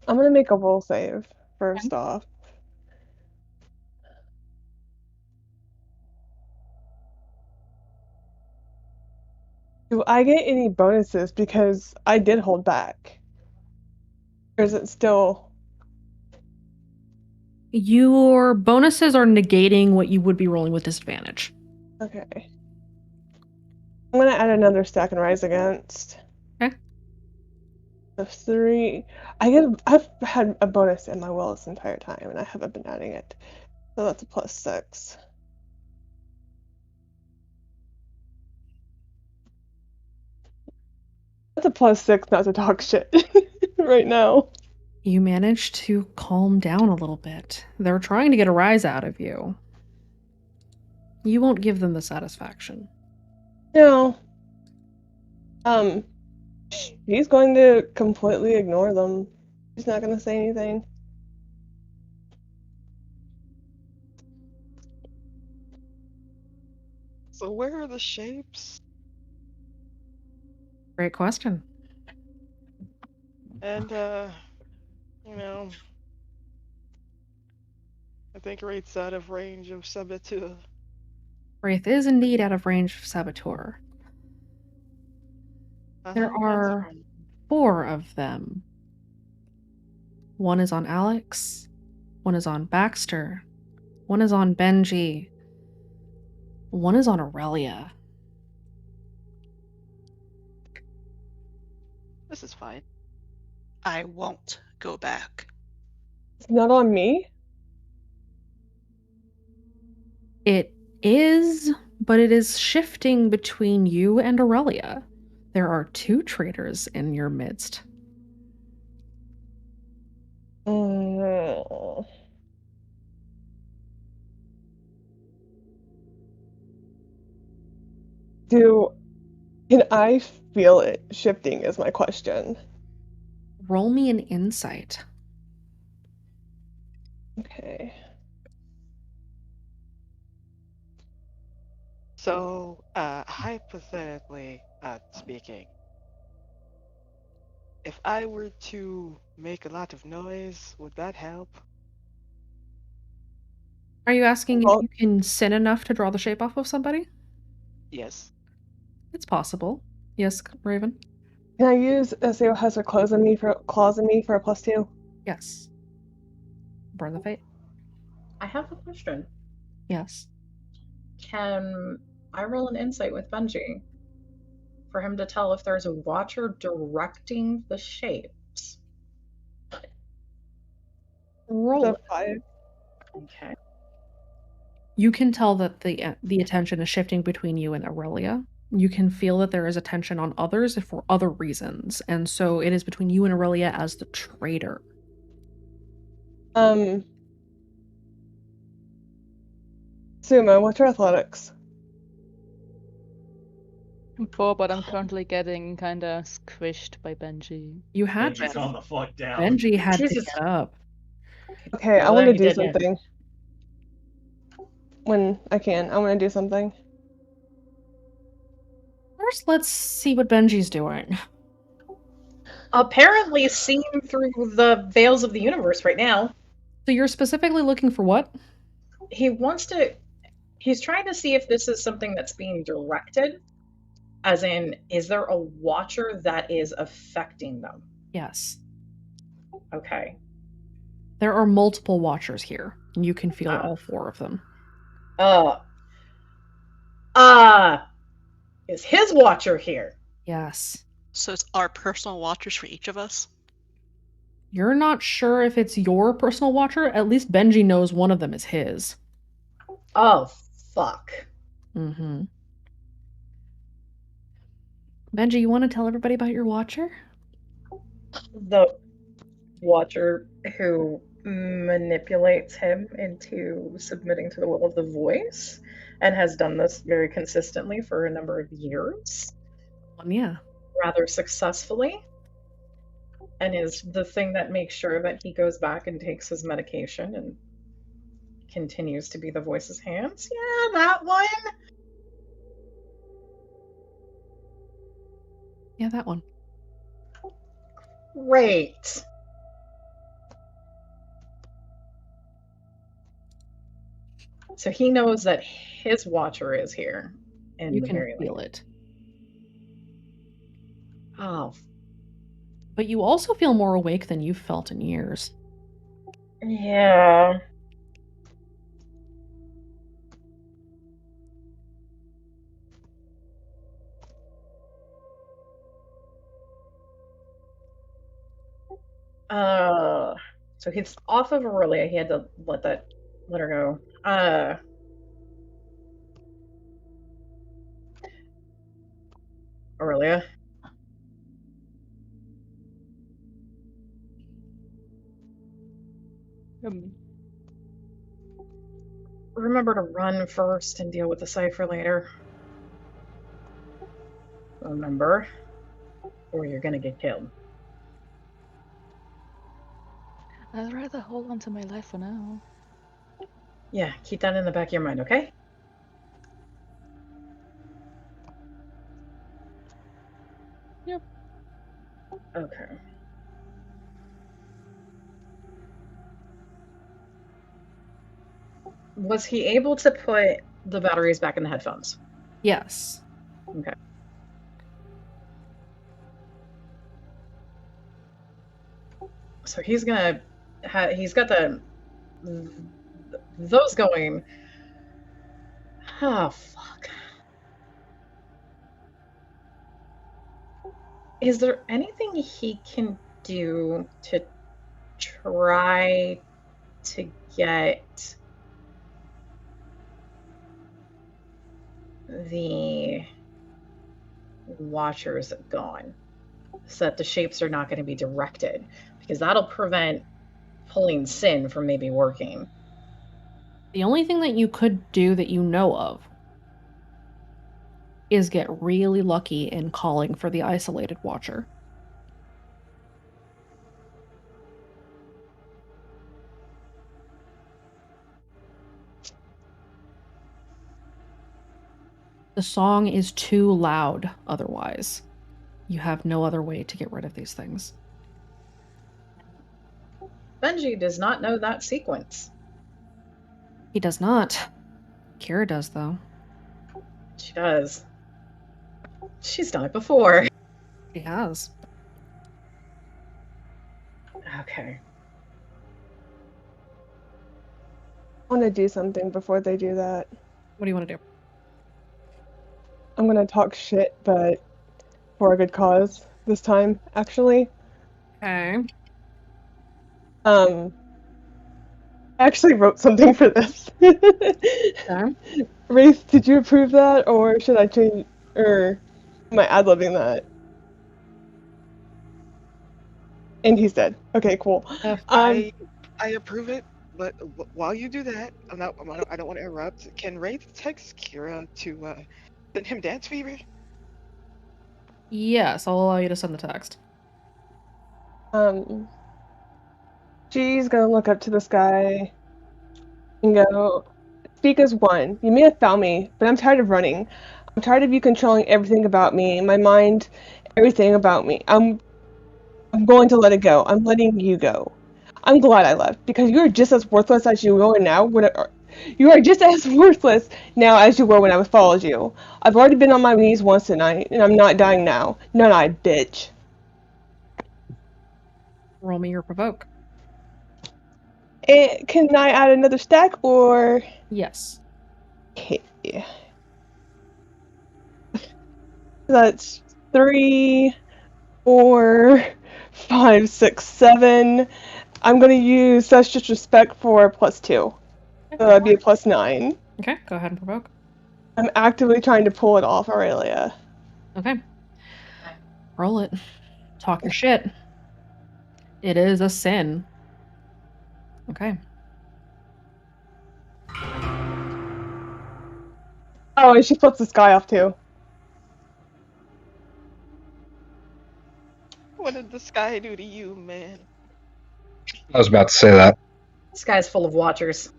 I'm gonna make a will save first off. Do I get any bonuses because I did hold back? Or is it still... Your bonuses are negating what you would be rolling with disadvantage. Okay. I'm gonna add another stack and Rise Against. Okay. Of 3. I've had a bonus in my will this entire time and I haven't been adding it. So that's a +6. That's a +6 not to talk shit right now. You manage to calm down a little bit. They're trying to get a rise out of you. You won't give them the satisfaction. No. He's going to completely ignore them. He's not gonna say anything. So where are the shapes? Great question. And you know, I think Wraith's out of range of Saboteur. Wraith is indeed out of range of Saboteur. There are 4 of them. One is on Alex, one is on Baxter, one is on Benji, one is on Aurelia. This is fine. I won't go back. It's not on me? It is, but it is shifting between you and Aurelia. There are 2 traitors in your midst. Can I feel it shifting is my question. Roll me an insight. Okay. So, hypothetically speaking, if I were to make a lot of noise, would that help? Are you asking Well- if you can sin enough to draw the shape off of somebody? Yes. It's possible. Yes, Raven? Can I use Aseo has her claws in me for a +2? Yes. Burn the fate? I have a question. Yes. Can I roll an insight with Benji for him to tell if there's a watcher directing the shapes? Roll it. 5. Okay. You can tell that the attention is shifting between you and Aurelia. You can feel that there is attention on others for other reasons, and so it is between you and Aurelia as the traitor. Sumo, what's your athletics? 4, but I'm currently getting kinda squished by Benji. You had Benji, calm the fuck down. Benji had Jesus. to get up. Okay, I Well, want to he do didn't. something. When I can, I want to do something. First, let's see what Benji's doing. Apparently seen through the veils of the universe right now. So you're specifically looking for what? He's trying to see if this is something that's being directed. As in, is there a watcher that is affecting them? Yes. Okay. There are multiple watchers here, and you can feel all 4 of them. Is his watcher here? Yes. So it's our personal watchers for each of us? You're not sure if it's your personal watcher. At least Benji knows one of them is his. Oh, fuck. Mm-hmm. Benji, you want to tell everybody about your watcher? The watcher who manipulates him into submitting to the will of the voice and has done this very consistently for a number of years. Yeah. Rather successfully. And is the thing that makes sure that he goes back and takes his medication and continues to be the voice's hands. Yeah, that one. Yeah, that one. Great. So he knows that his watcher is here. And You can feel it. Oh. But you also feel more awake than you've felt in years. Yeah. So he's off of Aurelia. He had to let her go. Aurelia. Remember to run first and deal with the cipher later. Remember, or you're gonna get killed. I'd rather hold on to my life for now. Yeah, keep that in the back of your mind, okay? Yep. Okay. Was he able to put the batteries back in the headphones? Yes. Okay. So he's gonna he's got those going. Oh, fuck. Is there anything he can do to try to get the watchers gone so that the shapes are not going to be directed, because that'll prevent pulling Sin from maybe working. The only thing that you could do that you know of is get really lucky in calling for the isolated watcher. The song is too loud otherwise. You have no other way to get rid of these things. Benji does not know that sequence. He does not. Kira does, though. She does. She's done it before. She has. Okay. I want to do something before they do that. What do you want to do? I'm gonna talk shit, but for a good cause this time, actually. Okay. I actually wrote something for this. Okay. Wraith, did you approve that, or should I change, or am I ad-libbing that? And he's dead. Okay, cool. I approve it, but while you do that, I don't want to interrupt. Can Wraith text Kira to send him Dance Fever? Yes, I'll allow you to send the text. She's gonna look up to the sky and go, "Speak as one. You may have found me, but I'm tired of running. I'm tired of you controlling everything about me, my mind, everything about me. I'm going to let it go. I'm letting you go. I'm glad I left, because you're just as worthless as you were now. You are just as worthless now as you were when I followed you. I've already been on my knees once tonight, and I'm not dying now. No, bitch." Roll me your provoke. Can I add another stack, or? Yes. Okay. That's 3, 4, 5, 6, 7. I'm gonna use Such Disrespect for +2. So that'd be a +9. Okay, go ahead and provoke. I'm actively trying to pull it off, Aurelia. Okay. Roll it. Talk your shit. It is a sin. Okay. Oh, and she flips the sky off too. What did the sky do to you, man? I was about to say that. This guy's full of watchers.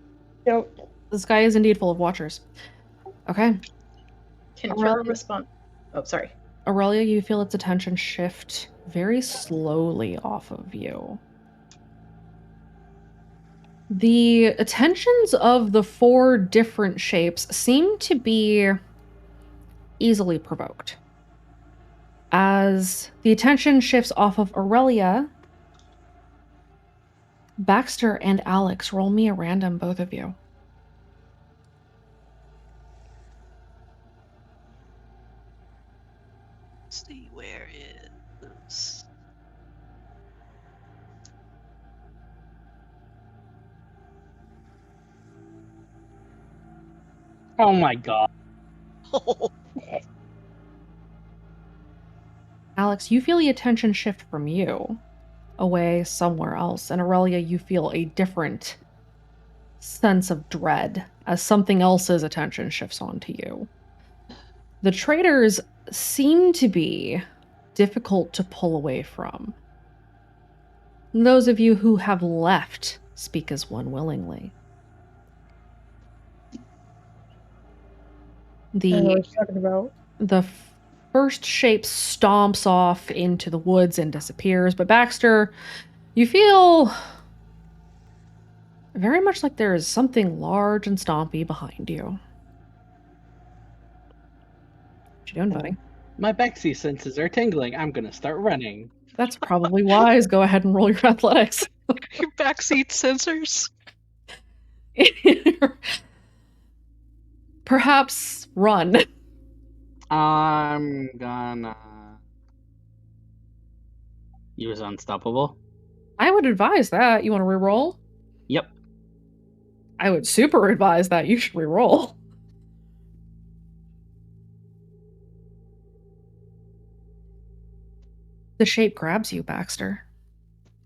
Yep. The sky is indeed full of watchers. Okay. Can Kira respond? Oh, sorry. Aurelia, you feel its attention shift very slowly off of you. The attentions of the 4 different shapes seem to be easily provoked. As the attention shifts off of Aurelia, Baxter and Alex, roll me a random, both of you. Let's see, where is... Oh my god. Alex, you feel the attention shift from you away somewhere else, and Aurelia, you feel a different sense of dread as something else's attention shifts onto you. The traitors seem to be difficult to pull away from. Those of you who have left speak as one willingly. I don't know what you're talking about. The first shape stomps off into the woods and disappears, but Baxter, you feel very much like there is something large and stompy behind you. What you doing, buddy? My backseat senses are tingling. I'm gonna start running. That's probably wise. Go ahead and roll your athletics. Your backseat sensors. Perhaps run. I'm gonna use Unstoppable. I would advise that. You want to reroll? Yep. I would super advise that. You should reroll. The shape grabs you, Baxter,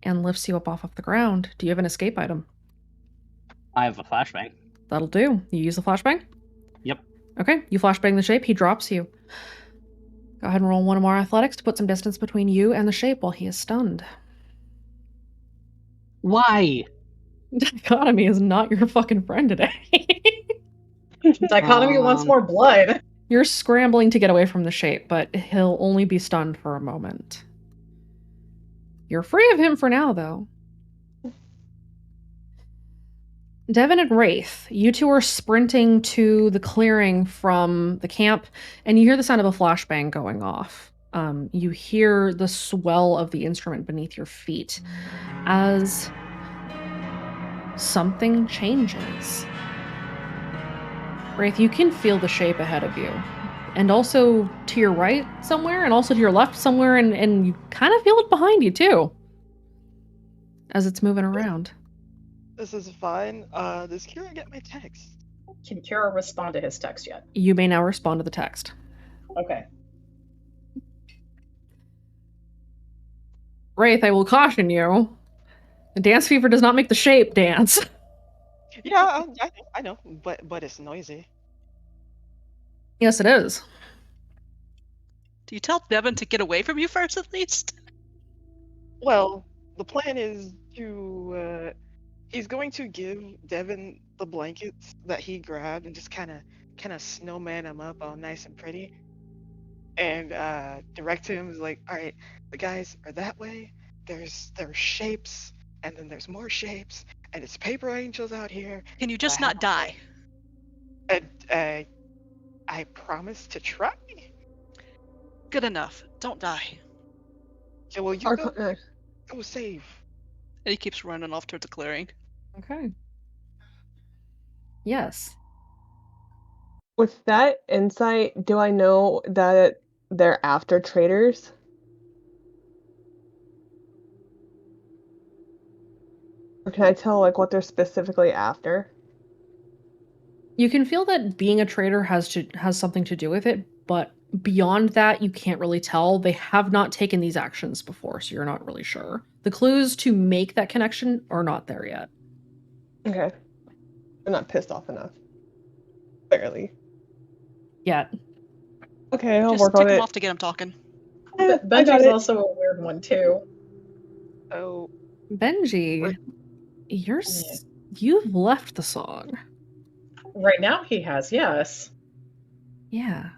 and lifts you up off of the ground. Do you have an escape item? I have a flashbang. That'll do. You use the flashbang? Yep. Okay, you flashbang the shape. He drops you. Go ahead and roll one more athletics to put some distance between you and the shape while he is stunned. Why? Dichotomy is not your fucking friend today. Dichotomy wants more blood. You're scrambling to get away from the shape, but he'll only be stunned for a moment. You're free of him for now, though. Devin and Wraith, you two are sprinting to the clearing from the camp, and you hear the sound of a flashbang going off. You hear the swell of the instrument beneath your feet as something changes. Wraith, you can feel the shape ahead of you, and also to your right somewhere, and also to your left somewhere, and you kind of feel it behind you too, as it's moving around. This is fine. Does Kira get my text? Can Kira respond to his text yet? You may now respond to the text. Okay. Wraith, I will caution you. The dance fever does not make the shape dance. Yeah, I know, but it's noisy. Yes, it is. Do you tell Devin to get away from you first, at least? Well, the plan is to, he's going to give Devin the blankets that he grabbed and just kind of snowman him up all nice and pretty. And direct to him is like, all right, the guys are that way. There's shapes, and then there's more shapes, and it's paper angels out here. Can you just not die? I promise to try. Good enough. Don't die. Yeah, well, you go save. And he keeps running off towards the clearing. Okay. Yes. With that insight, do I know that they're after traitors? Or can I tell like what they're specifically after? You can feel that being a traitor has something to do with it, but beyond that, you can't really tell. They have not taken these actions before, so you're not really sure. The clues to make that connection are not there yet. Okay. I'm not pissed off enough. Barely. Yet. Okay, I'll Just work tick on him it. off to get him talking. Benji's also a weird one, too. Oh. Benji, you've left the song. Right now he has, yes. Yeah.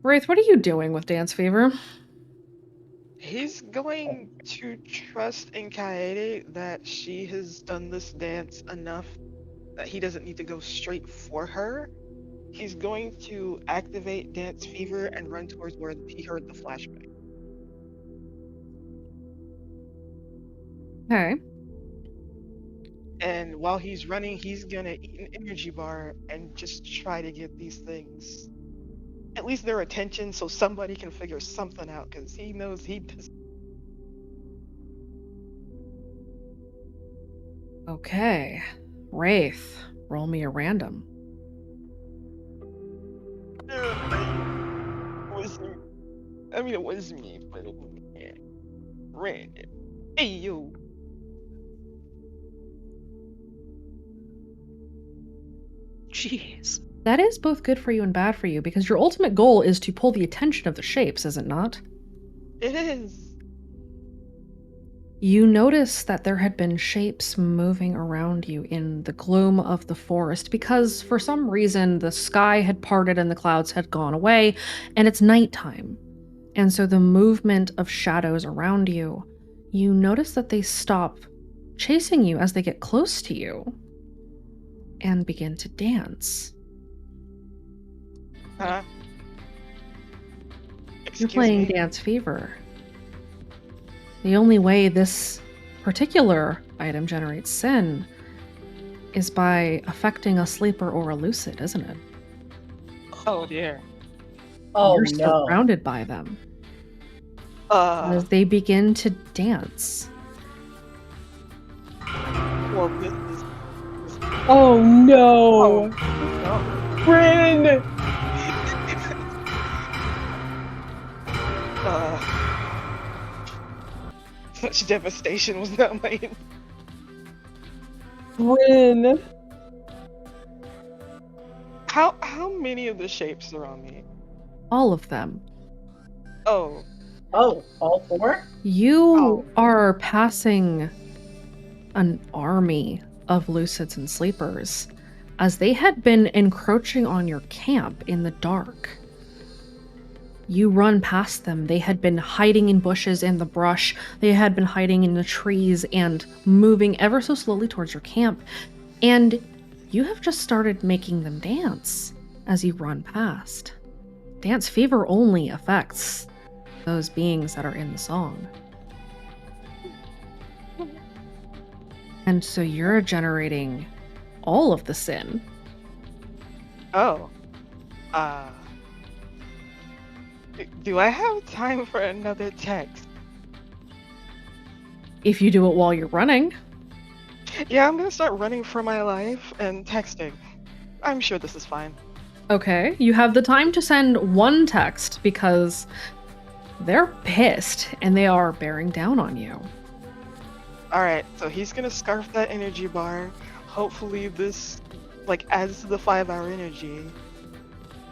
Wraith, what are you doing with Dance Fever? He's going to trust in Kaede that she has done this dance enough that he doesn't need to go straight for her. He's going to activate Dance Fever and run towards where he heard the flashbang. Okay. And while he's running, he's gonna eat an energy bar and just try to get these things at least their attention so somebody can figure something out, because he knows he does. Okay. Wraith, roll me a random. It was me, but it was random. Hey, yo. Jeez. That is both good for you and bad for you, because your ultimate goal is to pull the attention of the shapes, is it not? It is. You notice that there had been shapes moving around you in the gloom of the forest, because for some reason the sky had parted and the clouds had gone away, and it's nighttime. And so the movement of shadows around you, you notice that they stop chasing you as they get close to you and begin to dance. Huh? You're playing Dance Fever. The only way this particular item generates sin is by affecting a sleeper or a lucid, isn't it? Oh dear. Oh, You're no. surrounded by them. as they begin to dance. Well, this is. Oh no! No. Bryn! Such devastation was not mine. Bryn! How many of the shapes are on me? All of them. Oh. Oh, all 4? You are passing an army of lucids and sleepers as they had been encroaching on your camp in the dark. You run past them. They had been hiding in bushes in the brush. They had been hiding in the trees and moving ever so slowly towards your camp. And you have just started making them dance as you run past. Dance fever only affects those beings that are in the song. And so you're generating all of the sin. Oh. Do I have time for another text? If you do it while you're running. Yeah, I'm gonna start running for my life and texting. I'm sure this is fine. Okay, you have the time to send one text because they're pissed and they are bearing down on you. Alright, so he's gonna scarf that energy bar. Hopefully this, like, adds to the 5-hour energy.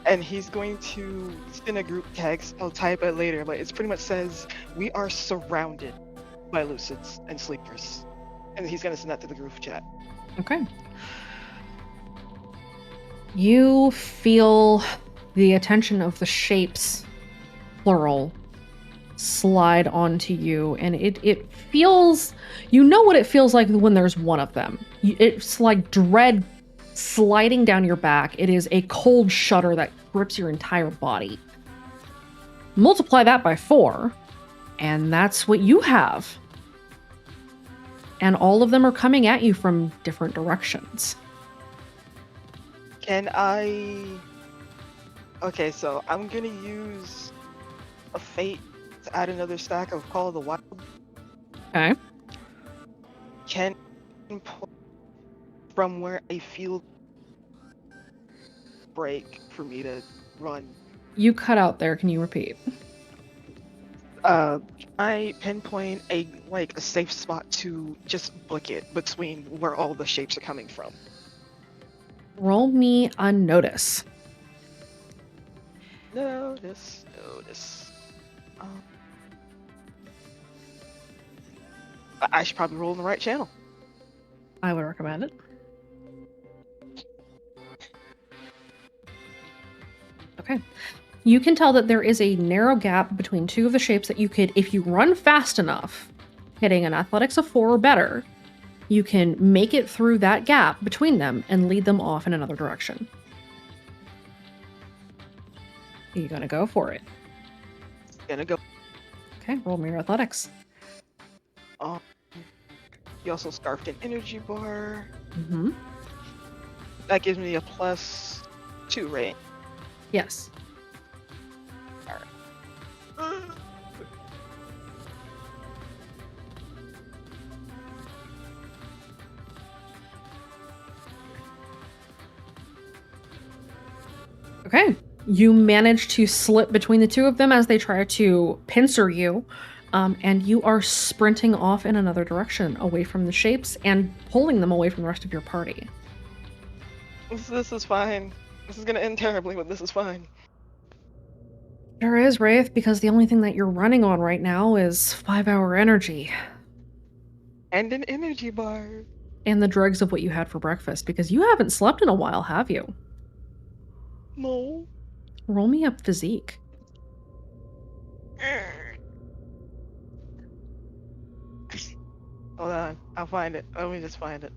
And he's going to send a group text. I'll type it later, but it pretty much says, "We are surrounded by lucids and sleepers." And he's gonna send that to the group chat. Okay. You feel the attention of the shapes, plural, slide onto you, and it feels, you know what it feels like when there's one of them. It's like dread sliding down your back. It is a cold shudder that grips your entire body. Multiply that by 4, and that's what you have. And all of them are coming at you from different directions. Can I... Okay, so I'm gonna use a fate to add another stack of Call of the Wild. Okay. Can from where I feel break for me to run. You cut out there. Can you repeat? I pinpoint a safe spot to just book it between where all the shapes are coming from. Roll me a notice. Notice. I should probably roll in the right channel. I would recommend it. Okay. You can tell that there is a narrow gap between 2 of the shapes that you could, if you run fast enough, hitting an athletics of 4 or better, you can make it through that gap between them and lead them off in another direction. Are you gonna go for it? Gonna go. Okay, roll me your athletics. You also scarfed an energy bar. Mm-hmm. That gives me a +2, right? Yes. Okay. You manage to slip between the 2 of them as they try to pincer you, and you are sprinting off in another direction, away from the shapes and pulling them away from the rest of your party. This is fine. This is gonna end terribly, but this is fine. Sure is, Wraith, because the only thing that you're running on right now is 5-hour energy. And an energy bar. And the dregs of what you had for breakfast, because you haven't slept in a while, have you? No. Roll me up physique. Hold on, I'll find it. Let me just find it.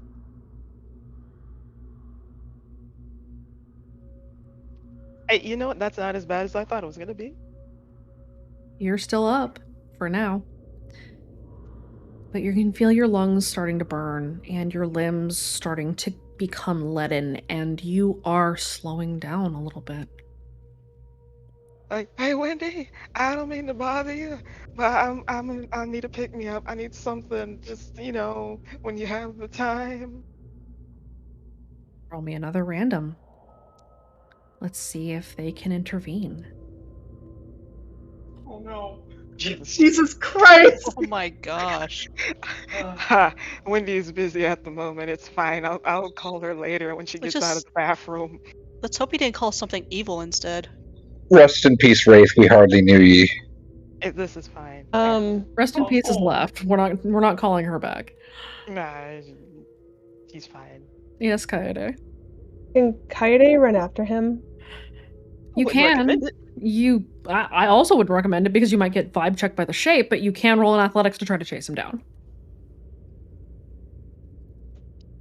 Hey, you know what? That's not as bad as I thought it was gonna be. You're still up, for now. But you can feel your lungs starting to burn, and your limbs starting to become leaden, and you are slowing down a little bit. Like, hey Wendy, I don't mean to bother you, but I need to pick me up. I need something, just when you have the time. Roll me another random. Let's see if they can intervene. Oh no. Jesus Christ! Oh my gosh. Ha, Wendy's busy at the moment. It's fine. I'll call her later when she Let's gets out of just- the bathroom. Let's hope he didn't call something evil instead. Rest in peace, Wraith. We hardly knew ye. This is fine. Rest in peace is left. We're not calling her back. Nah, she's fine. Yes, Kaede. Can Kaede run after him? You Would can. recommend it. I also would recommend it because you might get vibe checked by the shape, but you can roll in athletics to try to chase him down.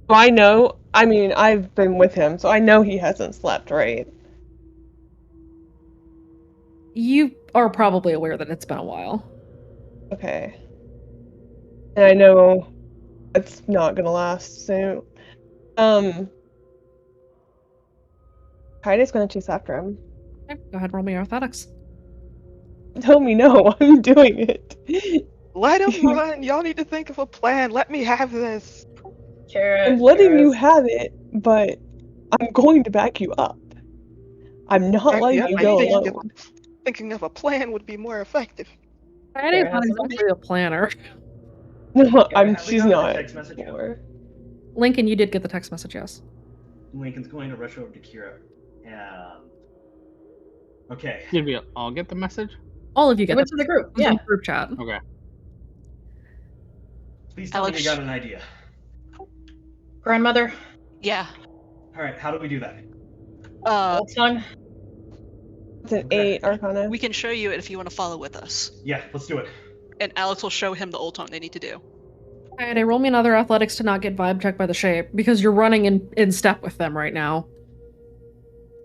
Well, I know. I mean, I've been with him, so I know he hasn't slept, right? You are probably aware that it's been a while. Okay. And I know it's not gonna last soon. Kaide's gonna chase after him. Okay, go ahead and roll me your athletics. Tell me no, I'm doing it. Let him run. Y'all need to think of a plan. Let me have this. I'm letting you have it, but I'm going to back you up. I'm not letting you go alone. Thinking of a plan would be more effective. Kaide's not exactly a planner. No, Have we she's gotten the not. text message yet? Lincoln, you did get the text message, yes. Lincoln's going to rush over to Kira. Okay. Did we all get the message? All of you get went to the group, It was in yeah. the group chat. Okay. Please tell me Alex. you got an idea. Grandmother, Yeah. All right, how do we do that? old tongue. It's an 8 Arcana. We can show you it if you want to follow with us. Yeah, let's do it. And Alex will show him the old tongue they need to do. Kaede, roll me another athletics to not get vibe checked by the shape, because you're running in step with them right now.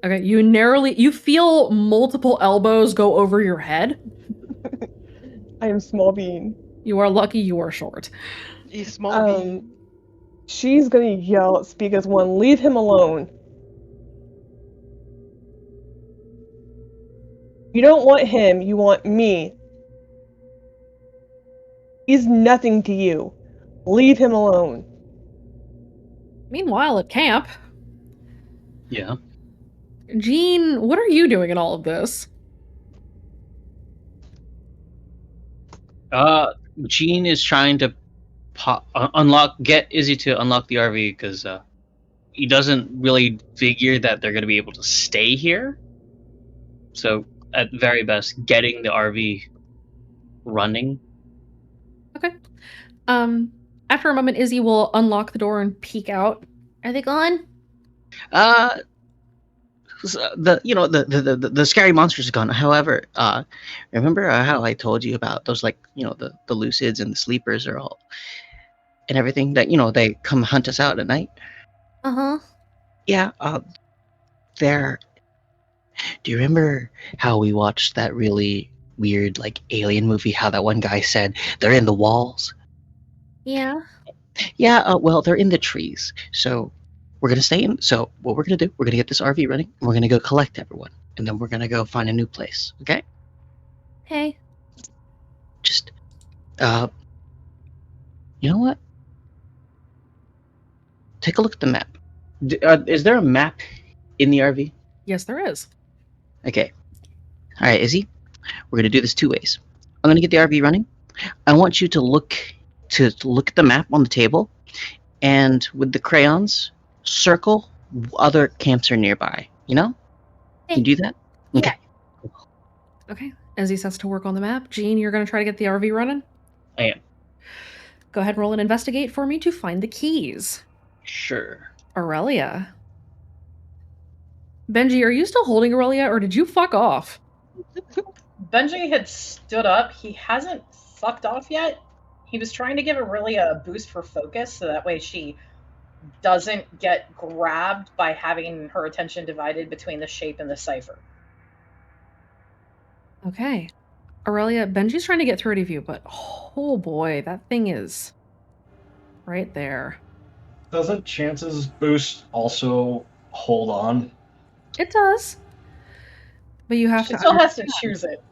Okay, you feel multiple elbows go over your head. I am small bean. You are lucky you are short. You small bean. She's gonna yell at Speak as One, leave him alone. You don't want him, you want me. He's nothing to you. Leave him alone. Meanwhile, at camp, Yeah. Jean, what are you doing in all of this? Gene is trying to get Izzy to unlock the RV because he doesn't really figure that they're going to be able to stay here. So, at very best, getting the RV running. Okay. After a moment, Izzy will unlock the door and peek out. Are they gone? The scary monsters are gone. However, remember how I told you about those, like, the lucids and the sleepers are all and everything that they come hunt us out at night. Uh-huh. Yeah. They're. Do you remember how we watched that really weird, like, alien movie? How that one guy said they're in the walls. Yeah. Yeah. Well, they're in the trees. So we're gonna stay in. So what we're gonna do? We're gonna get this RV running. And we're gonna go collect everyone, and then we're gonna go find a new place. Okay? Hey. Just, you know what? Take a look at the map. Is there a map in the RV? Yes, there is. Okay. All right, Izzy. We're gonna do this 2 ways. I'm gonna get the RV running. I want you to look at the map on the table, and with the crayons, circle other camps are nearby. Can you do that? Okay. Okay. Izzy sets to work on the map. Jean, you're going to try to get the RV running? I am. Go ahead and roll and investigate for me to find the keys. Sure. Aurelia. Benji, are you still holding Aurelia, or did you fuck off? Benji had stood up. He hasn't fucked off yet. He was trying to give Aurelia a boost for focus, so that way she doesn't get grabbed by having her attention divided between the shape and the cipher. Okay. Aurelia, Benji's trying to get through to you, but oh boy, that thing is right there. Doesn't Chance's boost also hold on? It does. But you have She to still has to understand, choose it.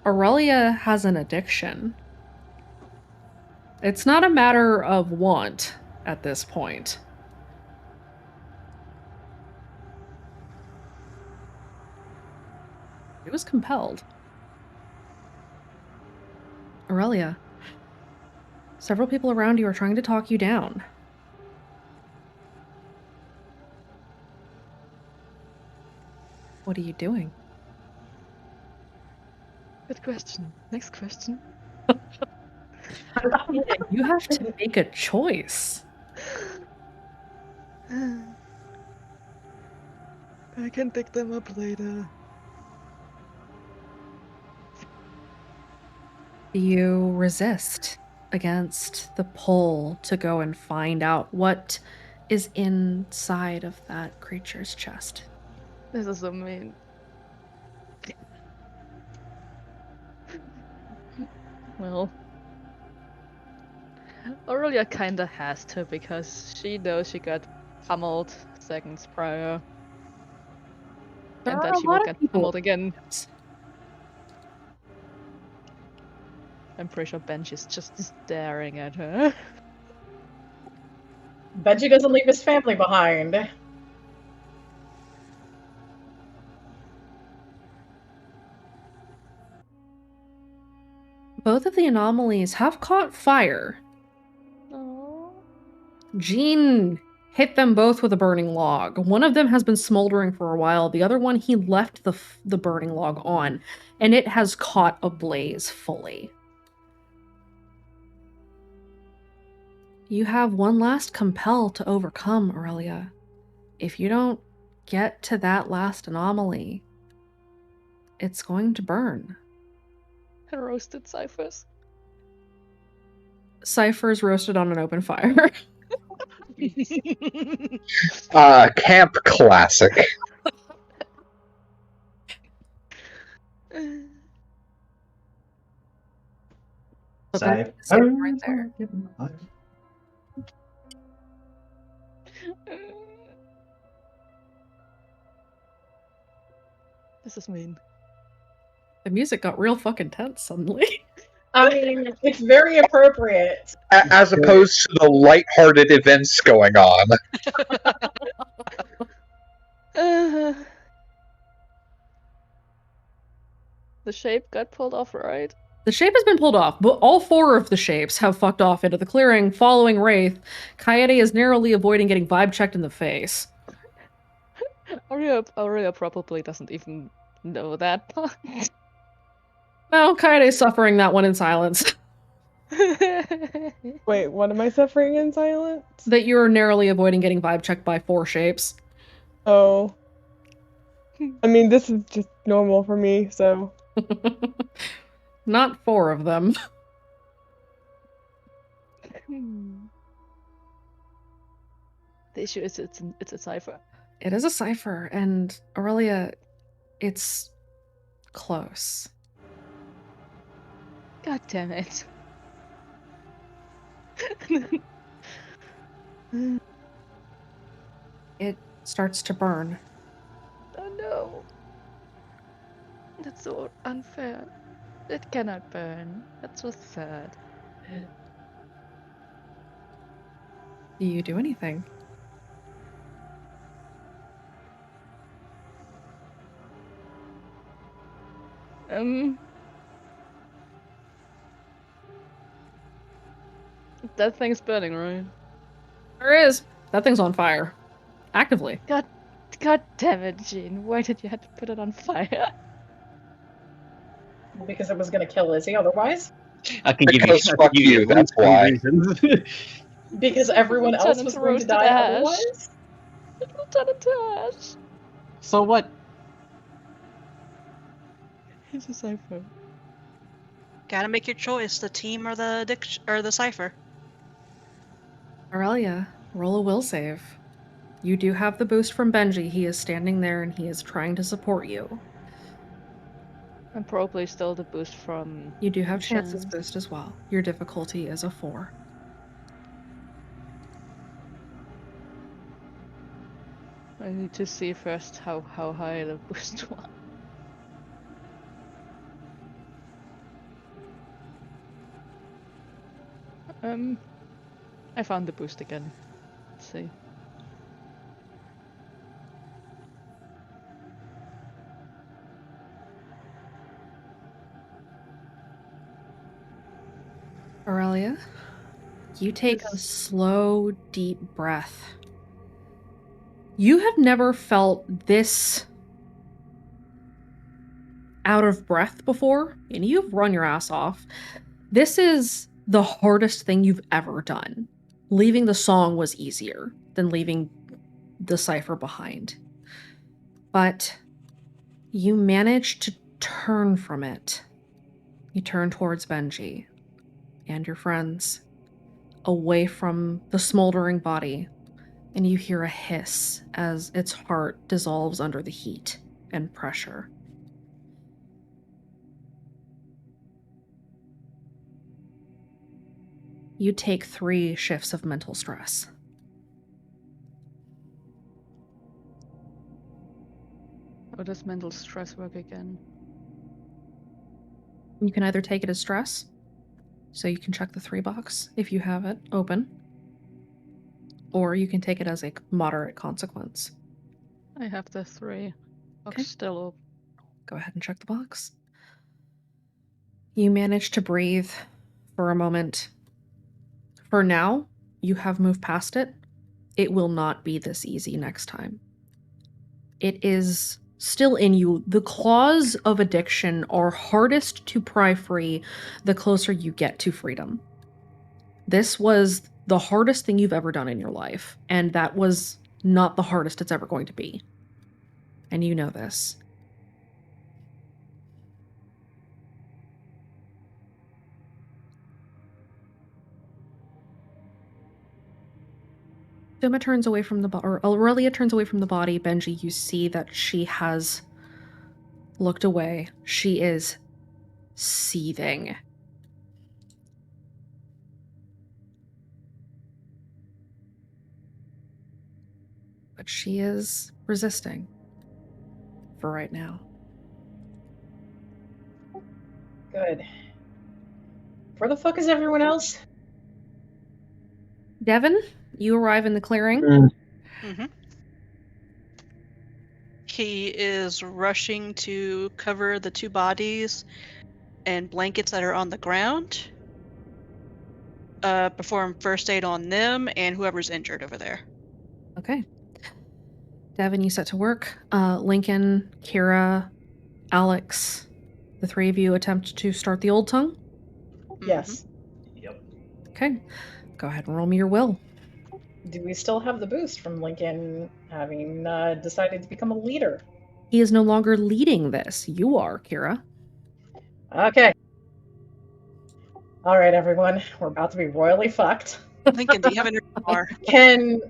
Aurelia has an addiction. It's not a matter of want at this point. It was compelled. Aurelia, several people around you are trying to talk you down. What are you doing? Good question. Next question. You have to make a choice. I can pick them up later. You resist against the pull to go and find out what is inside of that creature's chest. This is so mean. Well, Aurelia kinda has to because she knows she got pummeled seconds prior. There And are that a she will lot of get people. pummeled again. I'm pretty sure Bench is just staring at her. Benji doesn't leave his family behind. Both of the anomalies have caught fire. Aww. Jean hit them both with a burning log. One of them has been smoldering for a while. The other one, he left the burning log on, and it has caught ablaze fully. You have one last compel to overcome, Aurelia. If you don't get to that last anomaly, it's going to burn. Roasted ciphers. Ciphers roasted on an open fire. Camp classic. Right there. This is mean. The music got real fucking tense suddenly. I mean, it's very appropriate. As opposed to the lighthearted events going on. The shape got pulled off, right? The shape has been pulled off, but all four of the shapes have fucked off into the clearing following Wraith. Coyote is narrowly avoiding getting vibe checked in the face. Aurelia probably doesn't even know that part. No, Coyote's suffering that one in silence. Wait, what am I suffering in silence? That you're narrowly avoiding getting vibe checked by four shapes. Oh. I mean, this is just normal for me, so. Not four of them. The issue is it's a cipher. It is a cipher, and Aurelia, it's close. God damn it. It starts to burn. Oh no. That's so unfair. It cannot burn. That's so sad. Do you do anything? That thing's burning, right? There is. That thing's on fire. Actively. God damn it, Jean. Why did you have to put it on fire? Because it was going to kill Izzy otherwise. I can give Because you. fuck you, that's why. Because everyone else was going to die otherwise. It will turn into ash. So what? It's a cipher. Gotta make your choice: the team or the cipher. Aurelia, roll a will save. You do have the boost from Benji. He is standing there and he is trying to support you. And probably still the boost from... You do have Shen. chances boost as well. Your difficulty is a 4. I I need to see first how high the boost was. I found the boost again. Let's see. Aurelia, you take a slow, deep breath. You have never felt this out of breath before, and you've run your ass off. This is the hardest thing you've ever done. Leaving the song was easier than leaving the cipher behind. But you managed to turn from it. You turn towards Benji and your friends, away from the smoldering body, and you hear a hiss as its heart dissolves under the heat and pressure. You take 3 shifts of mental stress. How does mental stress work again? You can either take it as stress, so you can check the 3 box if you have it open, or you can take it as a moderate consequence. I have the 3. Box Okay. still open. Go ahead and check the box. You manage to breathe for a moment. For now, you have moved past it. It will not be this easy next time. It is still in you. The claws of addiction are hardest to pry free the closer you get to freedom. This was the hardest thing you've ever done in your life, and that was not the hardest it's ever going to be. And you know this. Duma turns away from the or Aurelia turns away from the body. Benji, you see that she has looked away. She is seething. But she is resisting for right now. Good. Where the fuck is everyone else? Devin, you arrive in the clearing. Mm-hmm. He is rushing to cover the 2 bodies and blankets that are on the ground. Perform first aid on them and whoever's injured over there. Okay. Devin, you set to work. Lincoln, Kira, Alex, the 3 of you attempt to start the old tongue. Yes. Yep. Okay. Go ahead and roll me your will. Do we still have the boost from Lincoln having decided to become a leader? He is no longer leading this. You are, Kira. Okay. All right, everyone. We're about to be royally fucked. Lincoln, do you have a bar? Can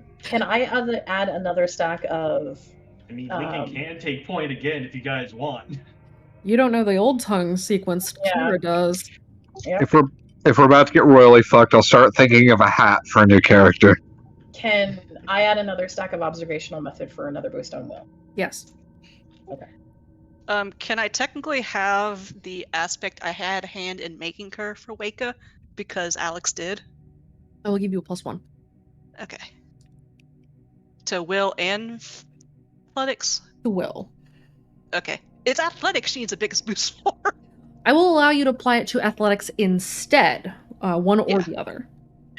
I add another stack of... I mean, Lincoln can take point again if you guys want. You don't know the old tongue sequence. Yeah. Kira does. Yep. If we're about to get royally fucked, I'll start thinking of a hat for a new character. Can I add another stack of observational method for another boost on will? Yes. Okay. Can I technically have the aspect I had a hand in making her for Waka because Alex did? I will give you a +1. Okay. To will and athletics? To will. Okay. It's athletics she needs the biggest boost for. I will allow you to apply it to athletics instead, one or Yeah. the other.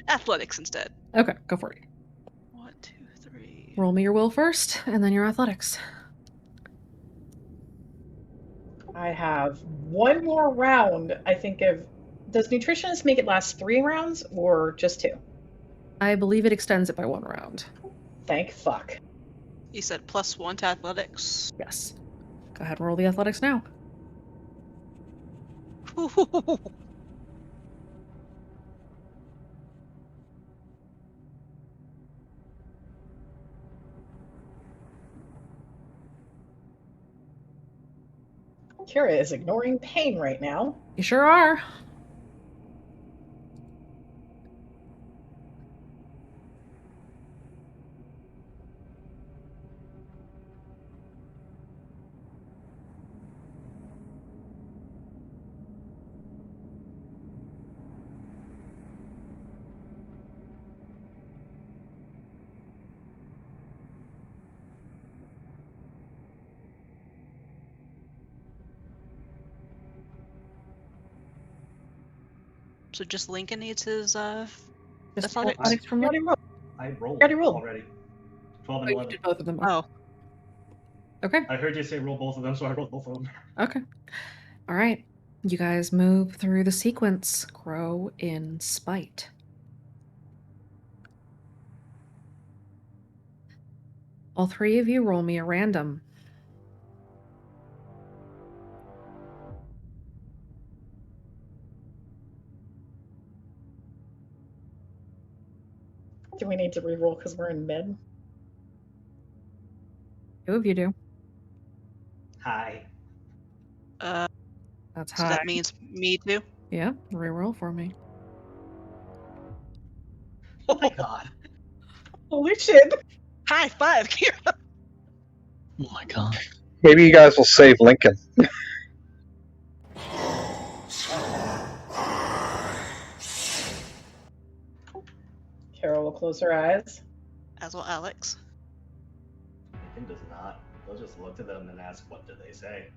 Athletics instead. Okay, go for it. 1, 2, 3. Roll me your will first, and then your athletics. I have one more round, I think, of... Does nutritionist make it last 3 rounds or just 2? I believe it extends it by 1 round. Thank fuck. You said +1 to athletics. Yes. Go ahead and roll the athletics now. Kira is ignoring pain right now. You sure are. So just Lincoln needs his Just athletics. athletics from Already Lincoln. rolled. I rolled Already rolled. already. 12 and Oh, you 11. did both of them. Oh, Okay. I heard you say roll both of them, so I rolled both of them. Okay. All right. You guys move through the sequence. Grow in spite. All three of you roll me a random. Do we need to re-roll because we're in mid? Two of you do. Hi. That's so high. that means me too. Yeah, reroll for me. Oh my god. Holy shit! High five, Kira. Oh my god. Maybe you guys will save Lincoln. Carol will close her eyes. As will Alex. Lincoln does not. They'll just look to them and ask, what do they say?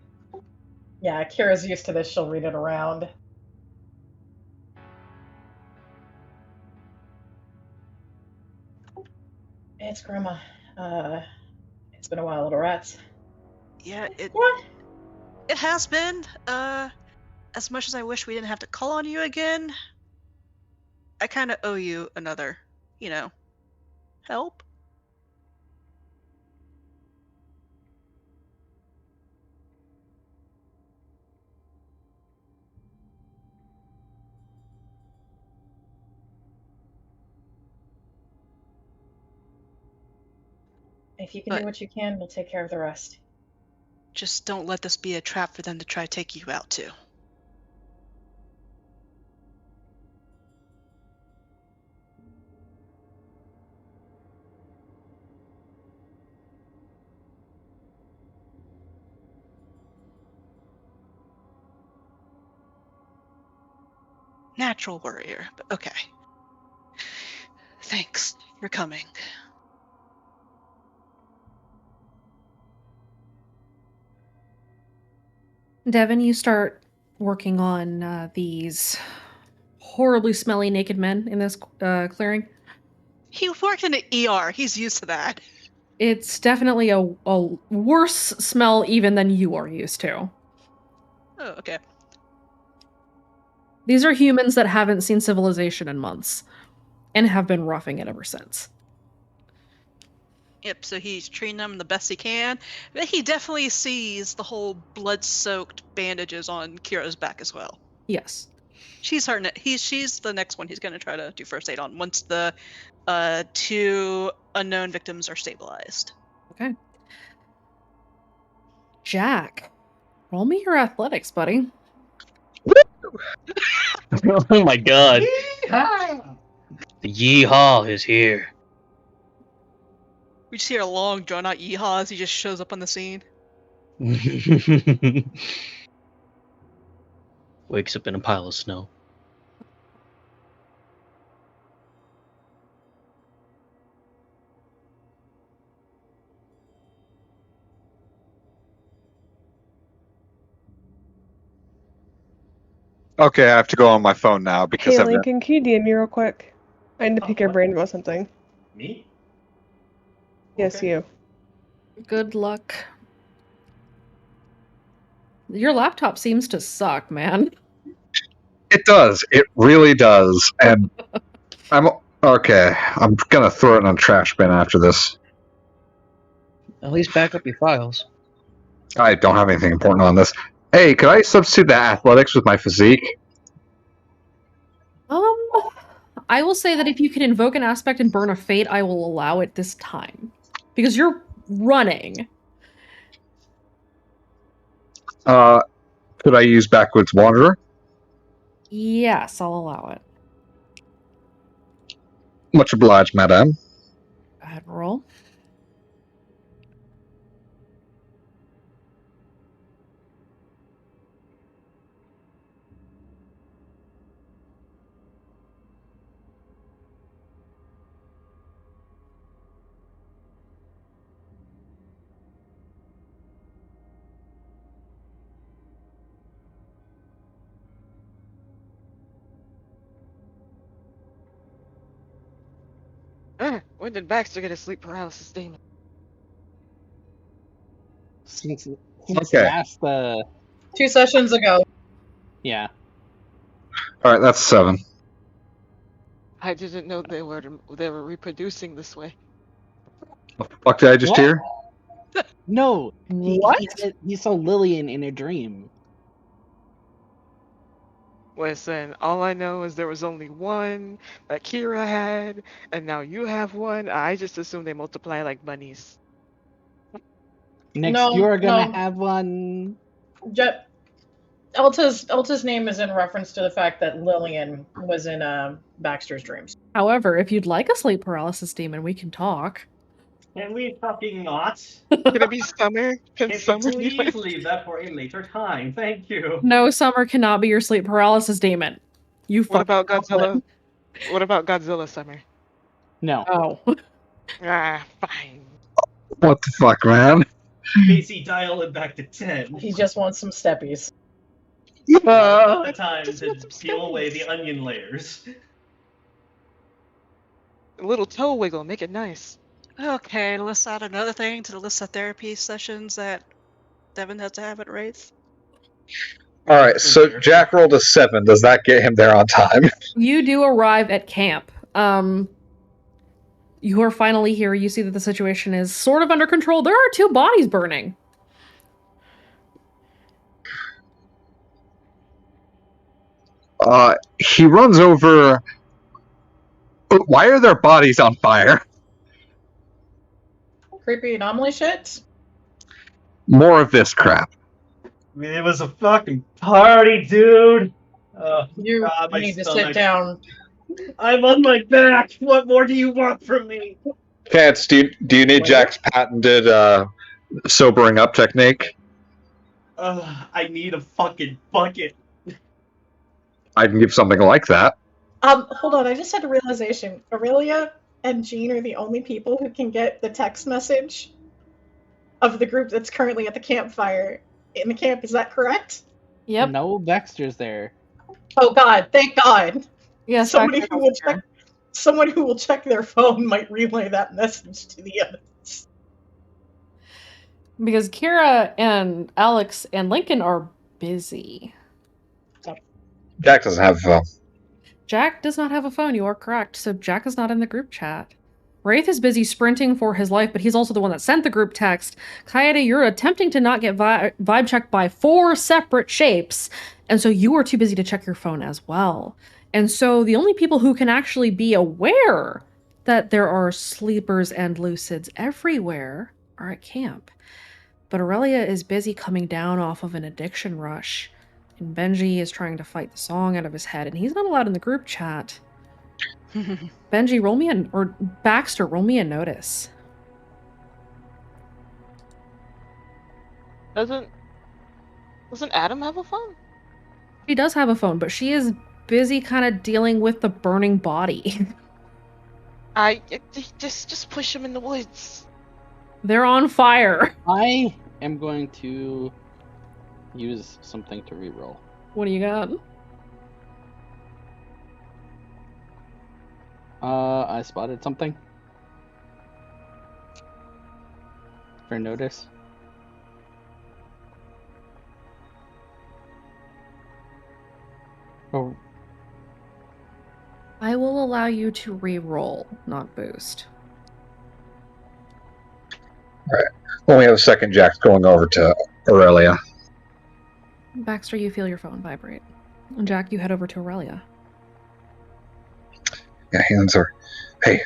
Yeah, Kira's used to this. She'll read it around. It's Grandma. It's been a while, little rats. Yeah, What? it has been. As much as I wish we didn't have to call on you again, I kind of owe you another, help. If you can do what you can, we'll take care of the rest. Just don't let this be a trap for them to try to take you out too. Natural warrior, but okay. Thanks for coming. Devin, you start working on these horribly smelly naked men in this clearing. He worked in an ER. He's used to that. It's definitely a worse smell even than you are used to. Oh, okay. These are humans that haven't seen civilization in months and have been roughing it ever since. Yep, so he's treating them the best he can. But he definitely sees the whole blood-soaked bandages on Kira's back as well. Yes. She's the next one he's going to try to do first aid on once the two unknown victims are stabilized. Okay. Jack, roll me your athletics, buddy. Oh my god. The yeehaw is here. We just hear a long, drawn-out yeehaw as he just shows up on the scene. Wakes up in a pile of snow. Okay, I have to go on my phone now because Hey, I've got... Lincoln, can you DM me real quick? I need to pick your what? brain about something. Me? Yes, Okay. you. Good luck. Your laptop seems to suck, man. It does. It really does. And I'm okay. I'm gonna throw it in a trash bin after this. At least back up your files. I don't have anything important on this. Hey, could I substitute the athletics with my physique? I will say that if you can invoke an aspect and burn a fate, I will allow it this time. Because you're running. Could I use Backwards Wanderer? Yes, I'll allow it. Much obliged, madame. Go ahead, roll. When did Baxter get a sleep paralysis demon? Since Okay. last, 2 sessions ago. yeah. All right, that's 7. I didn't know they were reproducing this way. What the fuck did I just What? hear? No, What? he saw Lillian in a dream. Listen, all I know is there was only one that Kira had, and now you have one. I just assume they multiply like bunnies. Next, No, you're gonna no. have one. Elta's name is in reference to the fact that Lillian was in Baxter's dreams. However, if you'd like a sleep paralysis demon, we can talk. Can we fucking not? Can it be Summer? Can Can Summer you be my... please leave that for a later time? Thank you. No, Summer cannot be your sleep paralysis demon. You What about fucking Godzilla? What about Godzilla, Summer? No. Oh. Ah, fine. What the fuck, man? Casey, dial it back to 10. He just wants some steppies. The time to peel away the onion layers. A little toe wiggle, make it nice. Okay, let's add another thing to the list of therapy sessions that Devin has to have at Wraith. All right, so Jack rolled a 7. Does that get him there on time? You do arrive at camp. You are finally here. You see that the situation is sort of under control. There are 2 bodies burning. He runs over. Why are their bodies on fire? Creepy anomaly shit. More of this crap. I mean, it was a fucking party, dude. You God, my need to stomach. sit down. I'm on my back. What more do you want from me? Cats, do you need Jack's patented sobering up technique? I need a fucking bucket. I can give something like that. Hold on, I just had a realization. Aurelia and Jean are the only people who can get the text message of the group that's currently at the campfire in the camp. Is that correct? Yep. No, Baxter's there. Oh God, thank God. Yes, Somebody Baxter who will check. Someone who will check their phone might relay that message to the others. Because Kira and Alex and Lincoln are busy. Jack doesn't have a phone. Jack does not have a phone, you are correct. So Jack is not in the group chat. Wraith is busy sprinting for his life, but he's also the one that sent the group text. Kaede, you're attempting to not get vibe checked by 4 separate shapes, and so you are too busy to check your phone as well. And so the only people who can actually be aware that there are sleepers and lucids everywhere are at camp. But Aurelia is busy coming down off of an addiction rush, and Benji is trying to fight the song out of his head, and he's not allowed in the group chat. Benji, roll me or Baxter, roll me a notice. Doesn't Adam have a phone? She does have a phone, but she is busy kind of dealing with the burning body. Just push him in the woods. They're on fire. I am going to use something to reroll. What do you got? I spotted something. For notice. Oh. I will allow you to re-roll, not boost. Alright. When we have a second, Jack's going over to Aurelia. Baxter, you feel your phone vibrate. And Jack, you head over to Aurelia. Yeah, he hands her. Hey,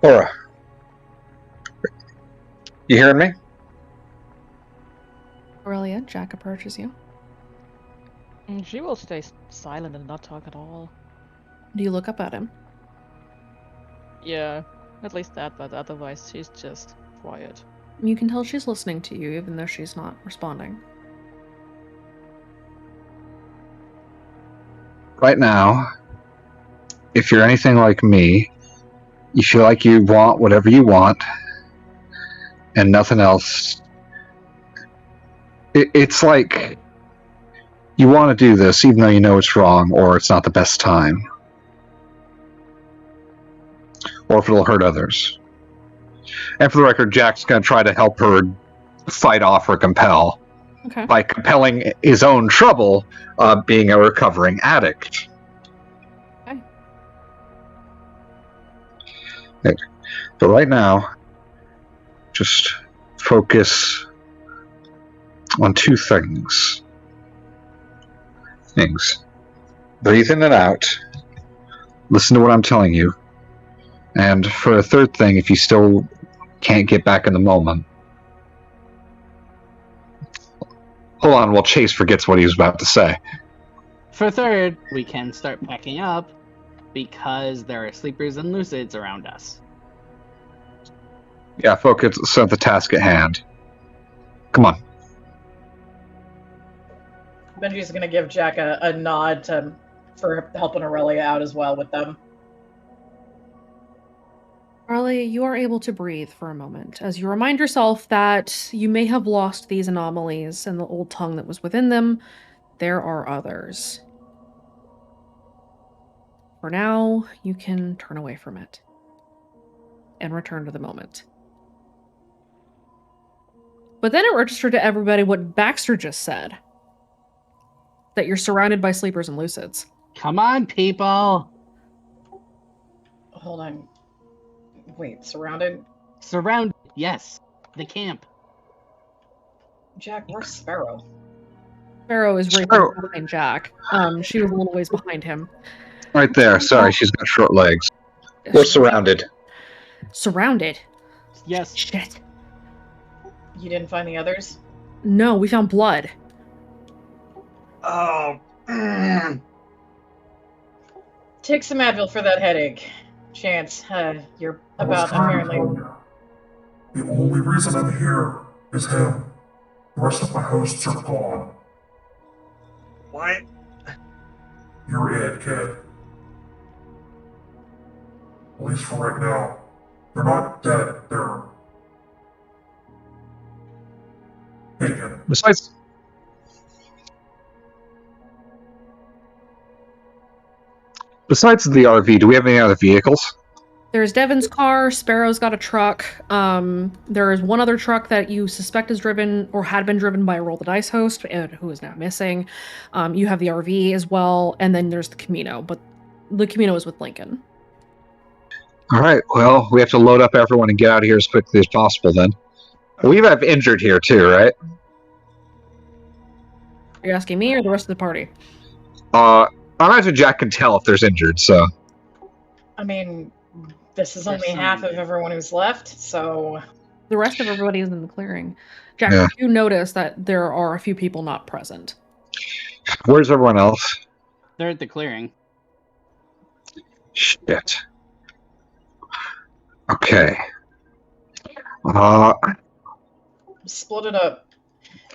Laura. You hearing me? Aurelia, Jack approaches you. She will stay silent and not talk at all. Do you look up at him? Yeah, at least that, but otherwise she's just quiet. You can tell she's listening to you, even though she's not responding. Right now, if you're anything like me, you feel like you want whatever you want and nothing else. It's like you want to do this even though you know it's wrong or it's not the best time. or if it'll hurt others. And for the record, Jack's going to try to help her fight off or compel by compelling his own trouble, being a recovering addict. Okay. But right now, just focus on two things. Breathe in and out. Listen to what I'm telling you. And for a third thing, if you still can't get back in the moment, hold on while Chase forgets what he was about to say. For third, we can start packing up because there are sleepers and lucids around us. Yeah, focus on the task at hand. Come on. Benji's going to give Jack a nod for helping Aurelia out as well with them. Aurelia, you are able to breathe for a moment as you remind yourself that you may have lost these anomalies and the old tongue that was within them. There are others. For now, you can turn away from it and return to the moment. But then it registered to everybody what Baxter just said. That you're surrounded by sleepers and lucids. Come on, people! Hold on. Wait, surrounded? Surrounded, yes. The camp. Jack, where's Sparrow? Sparrow is right behind Jack. She was a little ways behind him. Right there. Sorry, she's got short legs. We're surrounded. Surrounded? Yes. Shit. You didn't find the others? No, we found blood. Oh. Take some Advil for that headache. Chance, you're about apparently... The only reason I'm here is him. The rest of my hosts are gone. What? You're it, kid. At least for right now. They're not dead, they're... taken. Besides the RV, do we have any other vehicles? There's Devin's car, Sparrow's got a truck. There is one other truck that you suspect is driven or had been driven by a Roll the Dice host, who is now missing. You have the RV as well, and then there's the Camino, but the Camino is with Lincoln. All right, well, we have to load up everyone and get out of here as quickly as possible then. We have injured here too, right? Are you asking me or the rest of the party? I imagine Jack can tell if there's injured, so... I mean, this is only half of everyone who's left, so... The rest of everybody is in the clearing. Jack, you notice that there are a few people not present. Where's everyone else? They're at the clearing. Shit. Okay. Split it up.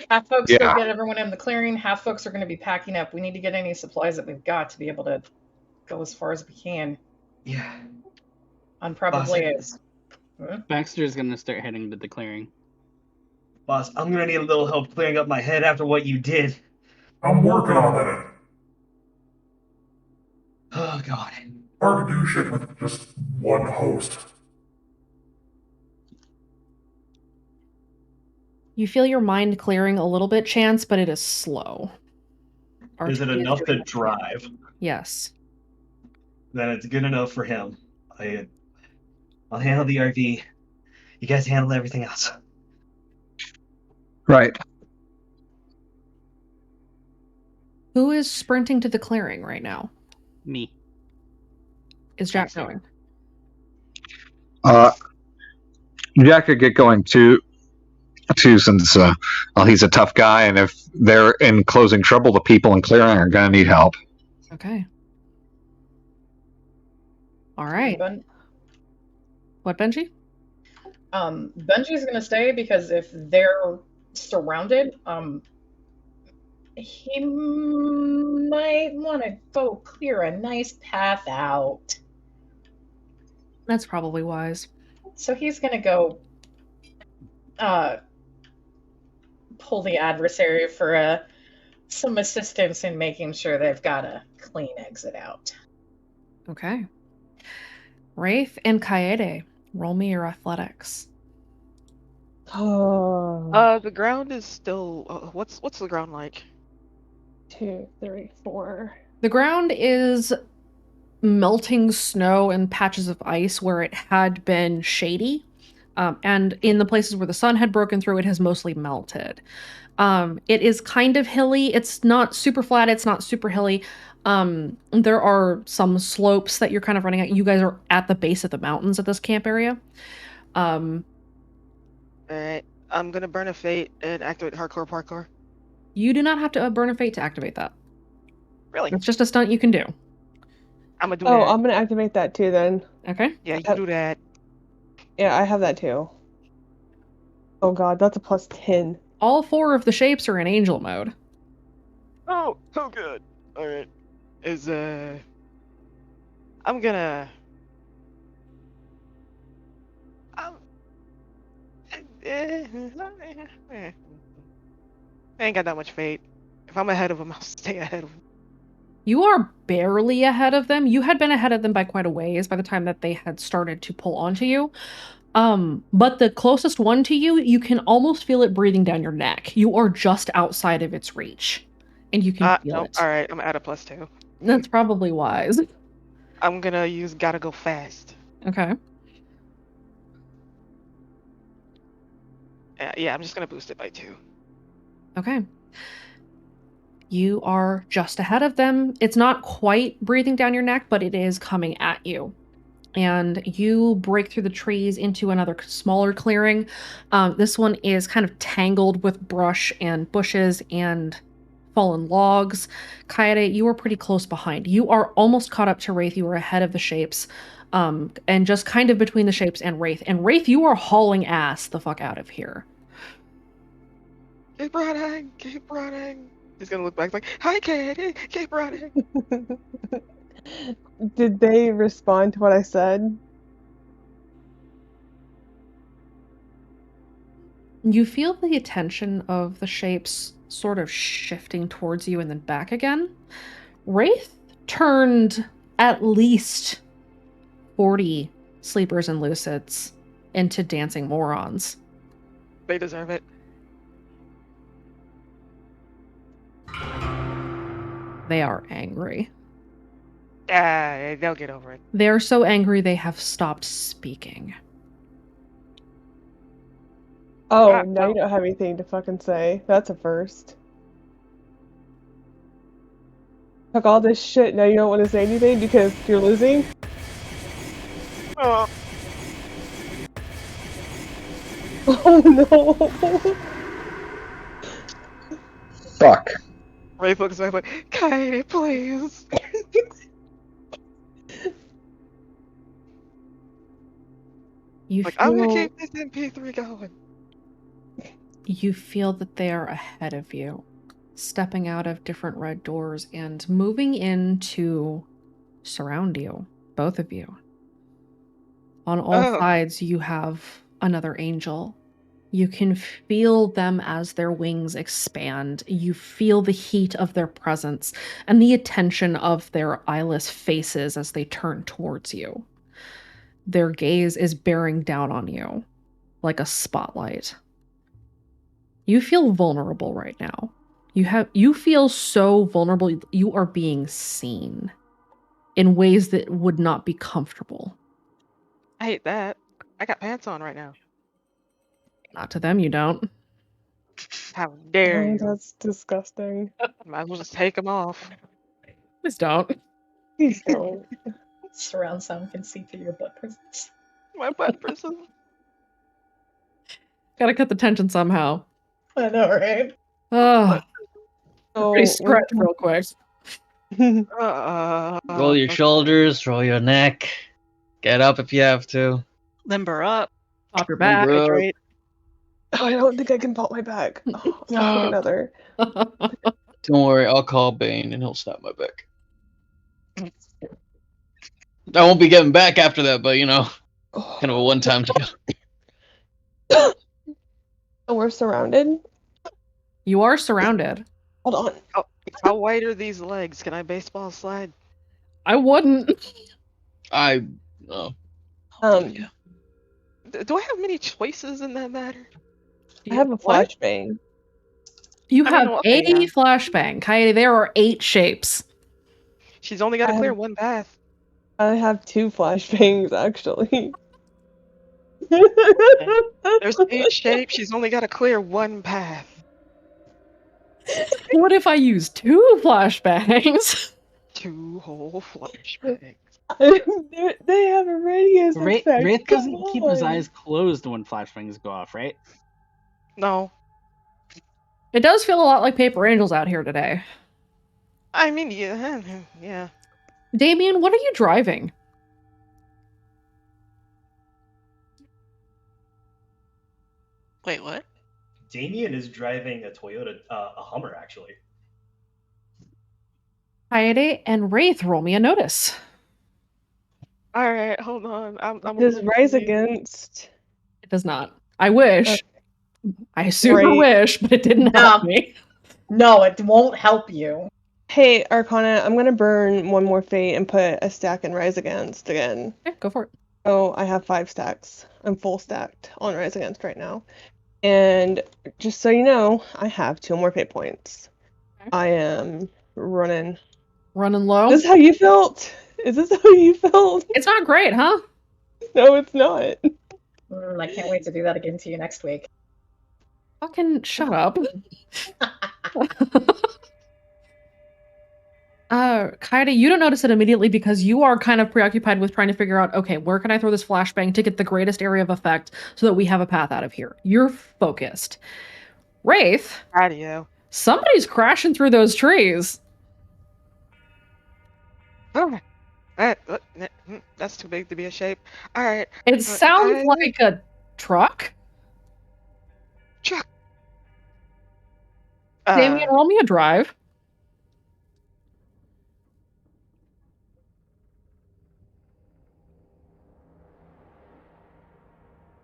Half folks go get everyone in the clearing, half folks are going to be packing up. We need to get any supplies that we've got to be able to go as far as we can. Yeah. On probably Boss, Baxter's going to start heading to the clearing. Boss, I'm going to need a little help clearing up my head after what you did. I'm working on that. Oh, God. Hard to do shit with just one host. You feel your mind clearing a little bit, Chance, but it is slow. Is it enough to drive? Yes. Then it's good enough for him. I'll handle the RV. You guys handle everything else. Right. Who is sprinting to the clearing right now? Me. Is Jack going? Jack could get going too, since he's a tough guy, and if they're in closing trouble, the people in clearing are going to need help. Okay. All right. What, Benji? Benji's going to stay because if they're surrounded, he might want to go clear a nice path out. That's probably wise. So he's going to go pull the adversary for some assistance in making sure they've got a clean exit out. Okay. Wraith and Kaede, roll me your athletics. Oh. The ground is still. What's the ground like? 2, 3, 4. The ground is melting snow and patches of ice where it had been shady. And in the places where the sun had broken through, it has mostly melted. It is kind of hilly. It's not super flat. It's not super hilly. There are some slopes that you're kind of running at. You guys are at the base of the mountains at this camp area. Alright. I'm gonna burn a fate and activate hardcore parkour. You do not have to burn a fate to activate that. Really? It's just a stunt you can do. I'm gonna do Oh, that. I'm gonna activate that too then. Okay. Yeah, you can do that. Yeah, I have that too. Oh god, that's a plus 10. All 4 of the shapes are in angel mode. Oh good. Alright. I'm gonna... I ain't got that much fate. If I'm ahead of them, I'll stay ahead of them. You are barely ahead of them. You had been ahead of them by quite a ways by the time that they had started to pull onto you. But the closest one to you, you can almost feel it breathing down your neck. You are just outside of its reach. And you can feel it. Alright, I'm at a +2. That's probably wise. I'm gonna use gotta go fast. Okay. Yeah, I'm just gonna boost it by 2. Okay. You are just ahead of them. It's not quite breathing down your neck, but it is coming at you. And you break through the trees into another smaller clearing. This one is kind of tangled with brush and bushes and fallen logs. Kaede, you are pretty close behind. You are almost caught up to Wraith. You are ahead of the shapes. And just kind of between the shapes and Wraith. And Wraith, you are hauling ass the fuck out of here. Keep running! Keep running! He's gonna look back like, hi, Kaede! Keep running! Did they respond to what I said? You feel the attention of the shapes sort of shifting towards you and then back again. Wraith turned at least 40 sleepers and lucids into dancing morons. They deserve it. They are angry. They'll get over it. They are so angry they have stopped speaking. Oh, now you don't have anything to fucking say. That's a first. Took all this shit, now you don't want to say anything because you're losing? Oh no! Fuck. Ray looks back like, Kaede, please! You like, feel... I'm gonna keep this MP3 going. You feel that they are ahead of you, stepping out of different red doors and moving in to surround you, both of you. On all sides, you have another angel. You can feel them as their wings expand. You feel the heat of their presence and the attention of their eyeless faces as they turn towards you. Their gaze is bearing down on you like a spotlight. You feel vulnerable right now. You feel so vulnerable. You are being seen in ways that would not be comfortable. I hate that. I got pants on right now. Not to them, you don't. How dare you? That's disgusting. Might as well just take them off. Please don't. Please don't. Surround sound can see through your butt presence. My butt presence. Gotta cut the tension somehow. I know, right? Pretty stretch real quick. Roll your shoulders, roll your neck. Get up if you have to. Limber up. Pop your back. Oh, I don't think I can pop my back. Oh, I'll take another. Don't worry, I'll call Bane and he'll snap my back. I won't be getting back after that, but kind of a one-time deal. So we're surrounded? You are surrounded. Hold on. How wide are these legs? Can I baseball slide? I wouldn't. Do I have many choices in that matter? I have a flashbang. You I have mean, okay, a yeah. flashbang. Coyote, there are 8 shapes. She's only got to clear one path. I have 2 flashbangs, actually. There's 8 shapes. She's only got to clear one path. What if I use 2 flashbangs? 2 whole flashbangs. They have a radius Wraith effect. doesn't Come keep his on. eyes closed when flashbangs go off, right? No. It does feel a lot like Paper Angels out here today. I mean, yeah. Damien, what are you driving? Wait, what? Damien is driving a Toyota, a Hummer, actually. Coyote and Wraith, roll me a notice. All right, hold on. I'm Does Rise Against? It does not. I wish. I super Right. wish, but it didn't help me. No, it won't help you. Hey, Arcana, I'm gonna burn one more fate and put a stack in Rise Against again. Yeah, go for it. Oh, I have 5 stacks. I'm full stacked on Rise Against right now. And just so you know, I have 2 more fate points. I am running. Running low? Is this how you felt? Is this how you felt? It's not great, huh? No, it's not. I can't wait to do that again to you next week. Fucking shut up. Kaede, you don't notice it immediately because you are kind of preoccupied with trying to figure out, okay, where can I throw this flashbang to get the greatest area of effect so that we have a path out of here? You're focused. Wraith, Radio. somebody's crashing through those trees. Oh, that's too big to be a shape. All right. It sounds like a truck. Truck. Damien, roll me a drive.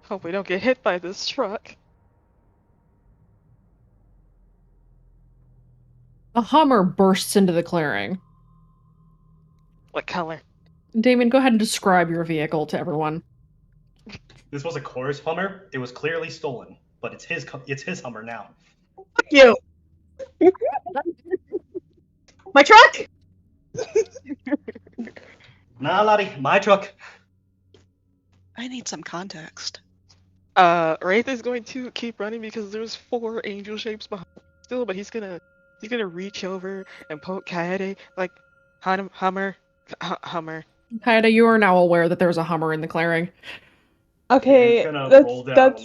Hope we don't get hit by this truck. A Hummer bursts into the clearing. What color? Damien, go ahead and describe your vehicle to everyone. This was a Chorus Hummer. It was clearly stolen, but it's his Hummer now. Fuck you. My truck? Nah, laddie, my truck. I need some context. Wraith is going to keep running because there's 4 angel shapes behind him still, but he's gonna reach over and poke Kaede like Hummer. Kaede, you are now aware that there's a Hummer in the clearing. Okay, He's gonna roll down.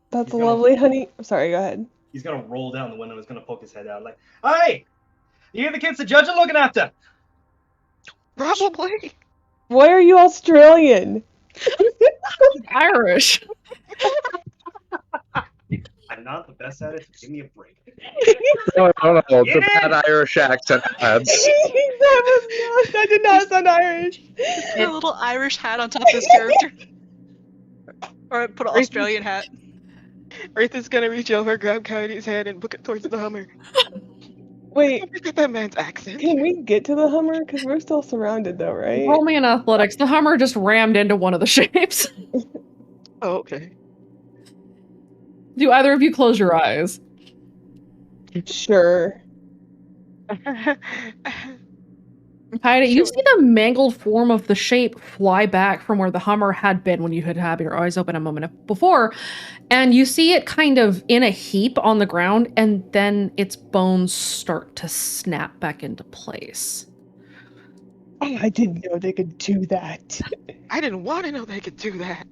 that's lovely, honey. Sorry, go ahead. He's gonna roll down the window. He's gonna poke his head out like, "Hey, you the kids the judge are looking after?" Probably. Why are you Australian? Irish. I'm not the best at it. So give me a break. No, it's a bad Irish accent, lads. I did not sound Irish. Put a little Irish hat on top of his character. Or put an Australian hat. Wraith is gonna reach over, grab Coyote's hand, and book it towards the Hummer. Wait, Look at that man's accent. can we get to the Hummer? Because we're still surrounded, though, right? Roll me in athletics. The Hummer just rammed into one of the shapes. Oh, okay. Do either of you close your eyes? Sure. Kaede, you see the mangled form of the shape fly back from where the Hummer had been when you had your eyes open a moment before, and you see it kind of in a heap on the ground, and then its bones start to snap back into place. Oh, I didn't know they could do that. I didn't want to know they could do that.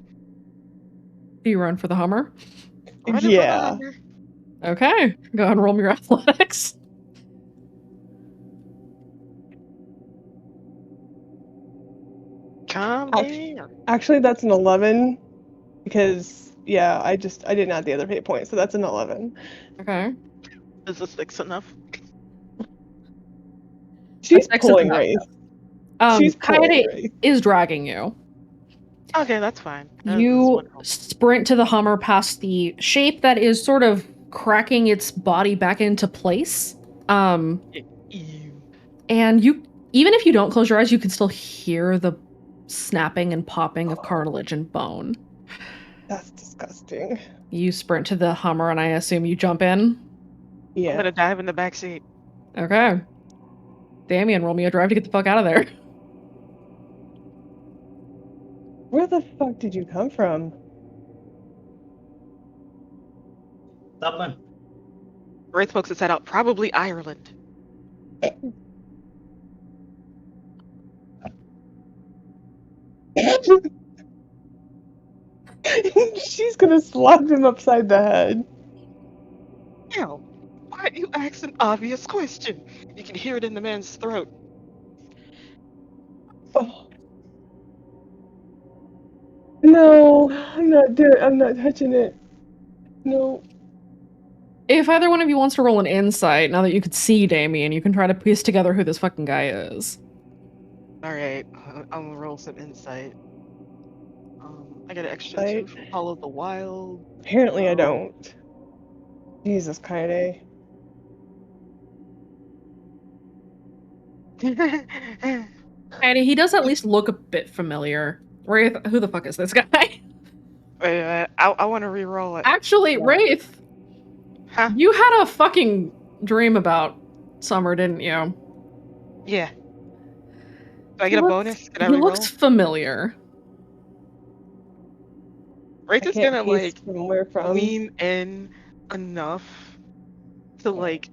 Do you run for the Hummer? Running for the Yeah. Hummer. Okay, go ahead and roll me your athletics. Calm down. Actually, that's an 11. Because, yeah, I didn't add the other fate point, so that's an 11. Okay. Is a 6 enough? She's Six is pulling enough. Wraith. She's pulling Kaede Wraith. is dragging you. Okay, that's fine. That's You wonderful. sprint to the Hummer past the shape that is sort of cracking its body back into place. Ew. And you, even if you don't close your eyes, you can still hear the snapping and popping of cartilage and bone. That's disgusting. You sprint to the Hummer, and I assume you jump in? Yeah. I'm gonna dive in the back seat. Okay. Damien, roll me a drive to get the fuck out of there. Where the fuck did you come from? Dublin. Wraith pokes its head out. Probably Ireland. She's gonna slap him upside the head. Hell, why you ask an obvious question? You can hear it in the man's throat. Oh. No, I'm not touching it. No. If either one of you wants to roll an insight, now that you could see Damien, you can try to piece together who this fucking guy is. Alright, I'm gonna roll some insight. I got an extra 2 from Follow the Wild. Apparently I don't. Jesus, Kaede. Kaede, he does at least look a bit familiar. Wraith, who the fuck is this guy? Wait, I want to re-roll it. Actually, Wraith, you had a fucking dream about Summer, didn't you? Yeah. Do I get a bonus? Can I He re-roll? looks familiar. Wraith is can't gonna piece like from where from. lean in enough to like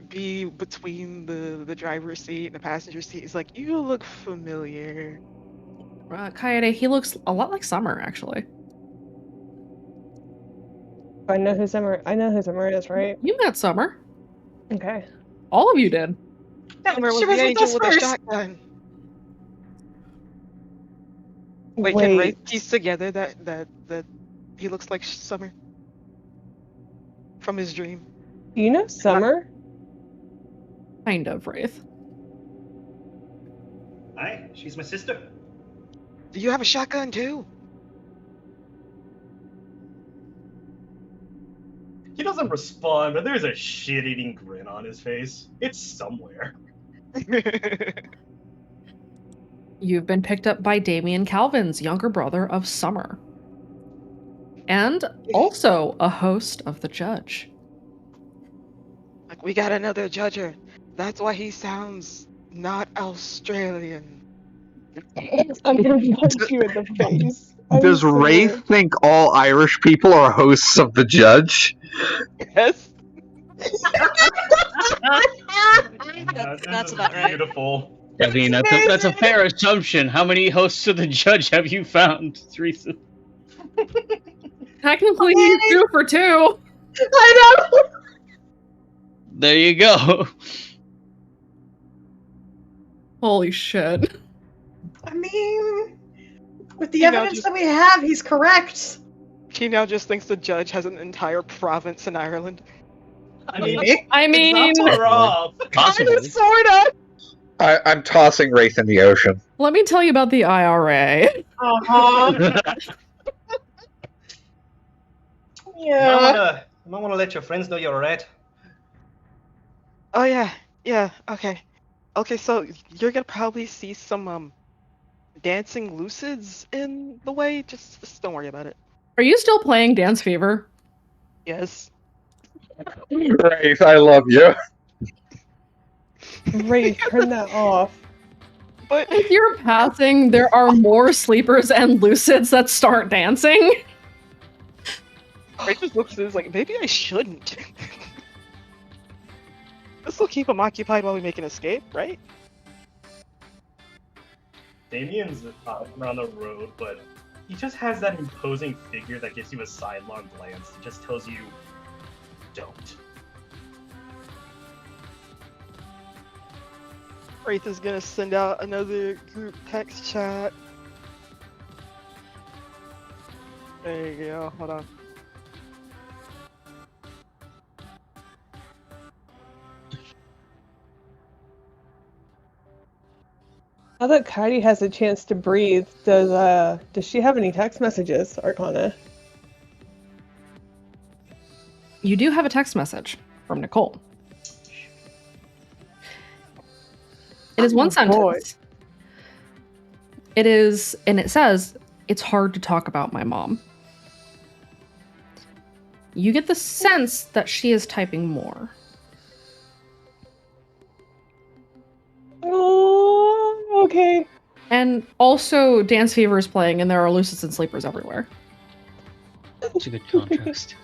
be between the driver's seat and the passenger seat. He's like, you look familiar. Kaede, he looks a lot like Summer, actually. I know who Summer is, right? You met Summer. Okay. All of you did. Summer was she the was with angel us with a first. shotgun. Wait, can Wraith piece together that he looks like Summer from his dream? Do you know Summer? Kind of, Wraith. Hi, she's my sister. Do you have a shotgun too? He doesn't respond, but there's a shit-eating grin on his face. It's somewhere. You've been picked up by Damien Calvin's younger brother of Summer. And also a host of The Judge. Like, we got another judger. That's why he sounds not Australian. I'm gonna punch you in the face. Does Wraith think all Irish people are hosts of The Judge? Yes. That's about right. Beautiful. I mean, that's a fair assumption. How many hosts of The Judge have you found, Teresa? Technically, he's 2 for 2. I know. There you go. Holy shit. I mean, with the evidence that we have, he's correct. He now just thinks the judge has an entire province in Ireland. I mean, it's not wrong. Kinda, sorta. I'm tossing Wraith in the ocean. Let me tell you about the IRA. Uh-huh. Yeah. You might want to let your friends know you're alright. Oh yeah, okay. Okay, so you're gonna probably see some dancing lucids in the way. Just don't worry about it. Are you still playing Dance Fever? Yes. Wraith, I love you. Wraith, turn that off. But if you're passing, there are more sleepers and lucids that start dancing. Wraith just looks at it like, maybe I shouldn't. This will keep him occupied while we make an escape, right? Damien's around the road, but he just has that imposing figure that gives you a sidelong glance. It just tells you, don't. Wraith is gonna send out another group text chat. There you go, hold on. Now that Kaede has a chance to breathe, does she have any text messages, Arcana? You do have a text message from Nicole. It is one sentence. It is, and it says, it's hard to talk about my mom. You get the sense that she is typing more. Oh, okay. And also, Dance Fever is playing, and there are Lucids and Sleepers everywhere. It's a good contrast.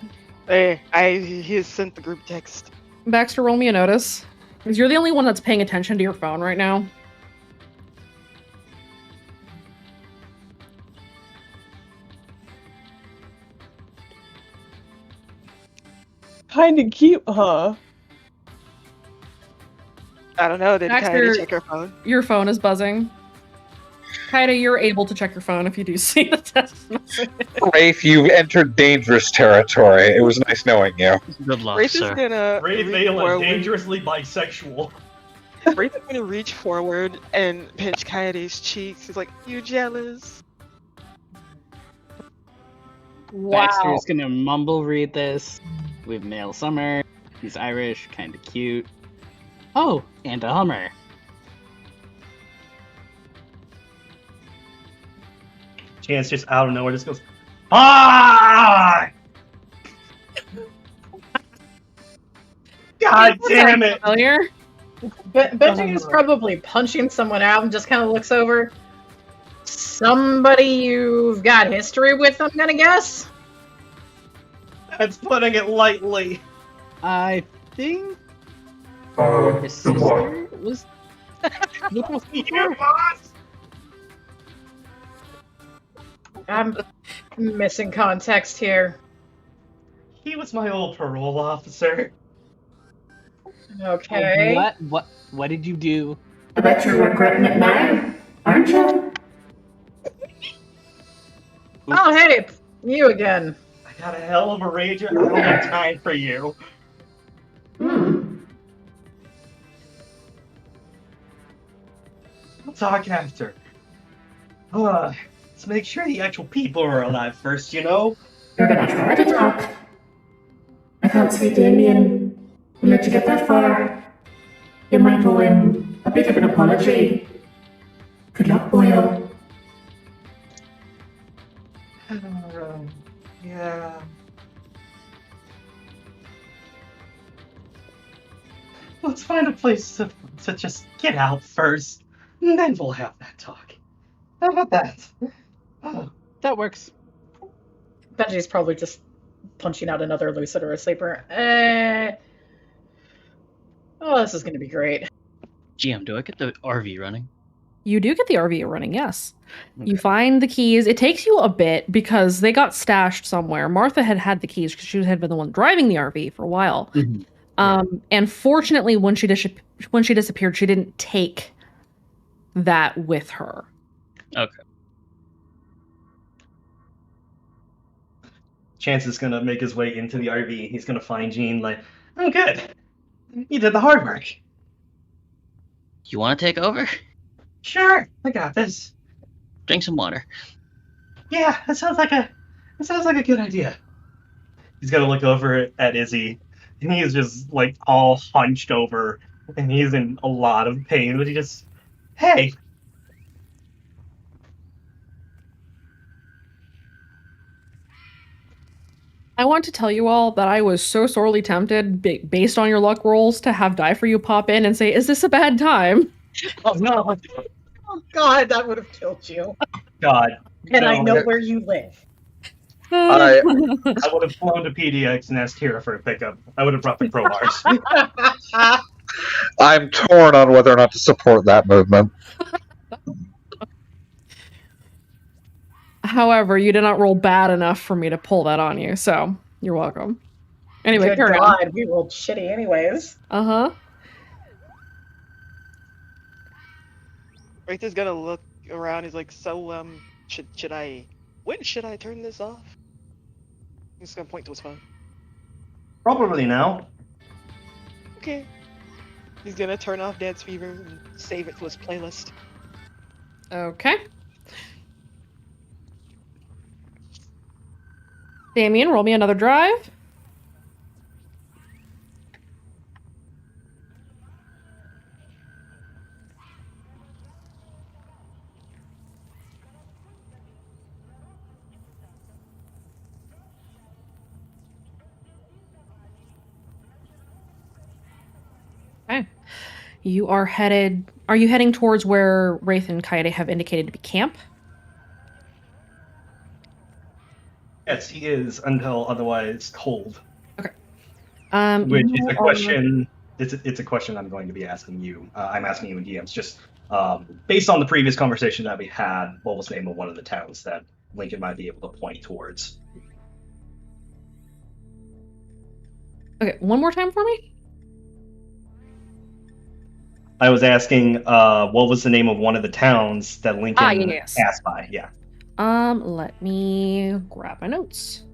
Hey, he has sent the group text. Baxter, roll me a notice. Because you're the only one that's paying attention to your phone right now. Kinda cute, huh? I don't know, did Baxter, Kaede check her phone? Your phone is buzzing. Kaede, you're able to check your phone if you do see the text message. Rafe, you've entered dangerous territory. It was nice knowing you. Good luck, Rafe is sir. gonna Ray reach Valen, forward. dangerously bisexual. Rafe is gonna reach forward and pinch Kaede's cheeks. He's like, "You jealous?" Baxter's gonna mumble read this. We have male Summer. He's Irish, kinda cute. Oh, and a Hummer. Chance just out of nowhere just goes, ah! God damn it! Familiar? Benji is probably punching someone out and just kind of looks over. Somebody you've got history with, I'm gonna guess? That's putting it lightly. I think his Good luck. sister was. You boss! I'm missing context here. He was my old parole officer. Okay. What did you do? I bet you're regretting it now, aren't you? Oh, hey, you again. I got a hell of a rager. I don't have time for you. We'll talk after. Let's make sure the actual people are alive first, you know? You're gonna try to talk. I can't see Damien will let you get that far. You might owe him a bit of an apology. Good luck, boyo. Yeah. Let's find a place to just get out first, and then we'll have that talk. How about that? Oh. That works. Benji's probably just punching out another lucid or a sleeper. Oh, this is gonna be great. GM, do I get the RV running? You do get the RV running, yes. Okay. You find the keys. It takes you a bit because they got stashed somewhere. Martha had the keys because she had been the one driving the RV for a while. Mm-hmm. And fortunately, when she disappeared, she didn't take that with her. Okay. Chance is gonna make his way into the RV. He's gonna find Jean like, oh, good. You did the hard work. You want to take over? Sure, I got this. Drink some water. Yeah, that sounds like a good idea. He's gonna look over at Izzy, and he is just like all hunched over, and he's in a lot of pain. But he just, hey. I want to tell you all that I was so sorely tempted, based on your luck rolls, to have Die For You pop in and say, "Is this a bad time?" Oh no! Oh God, that would have killed you. God. And no. I know where you live. I would have flown to PDX and asked Kira for a pickup. I would have brought the crowbars. I'm torn on whether or not to support that movement. However, you did not roll bad enough for me to pull that on you, so you're welcome. Anyway, good carry God, on. We rolled shitty anyways. Uh-huh. Wraith is gonna look around. He's like, so, when should I turn this off? He's gonna point to his phone. Probably now. Okay. He's gonna turn off Dance Fever and save it to his playlist. Okay. Damien, roll me another drive. Okay. You are headed... Are you heading towards where Wraith and Kaede have indicated to be camp? Yes, he is, until otherwise told. Okay. Which is a question. It's a question I'm going to be asking you. I'm asking you in DMs. Just based on the previous conversation that we had, what was the name of one of the towns that Lincoln might be able to point towards? Okay, one more time for me? I was asking what was the name of one of the towns that Lincoln passed by. Yeah. Let me grab my notes.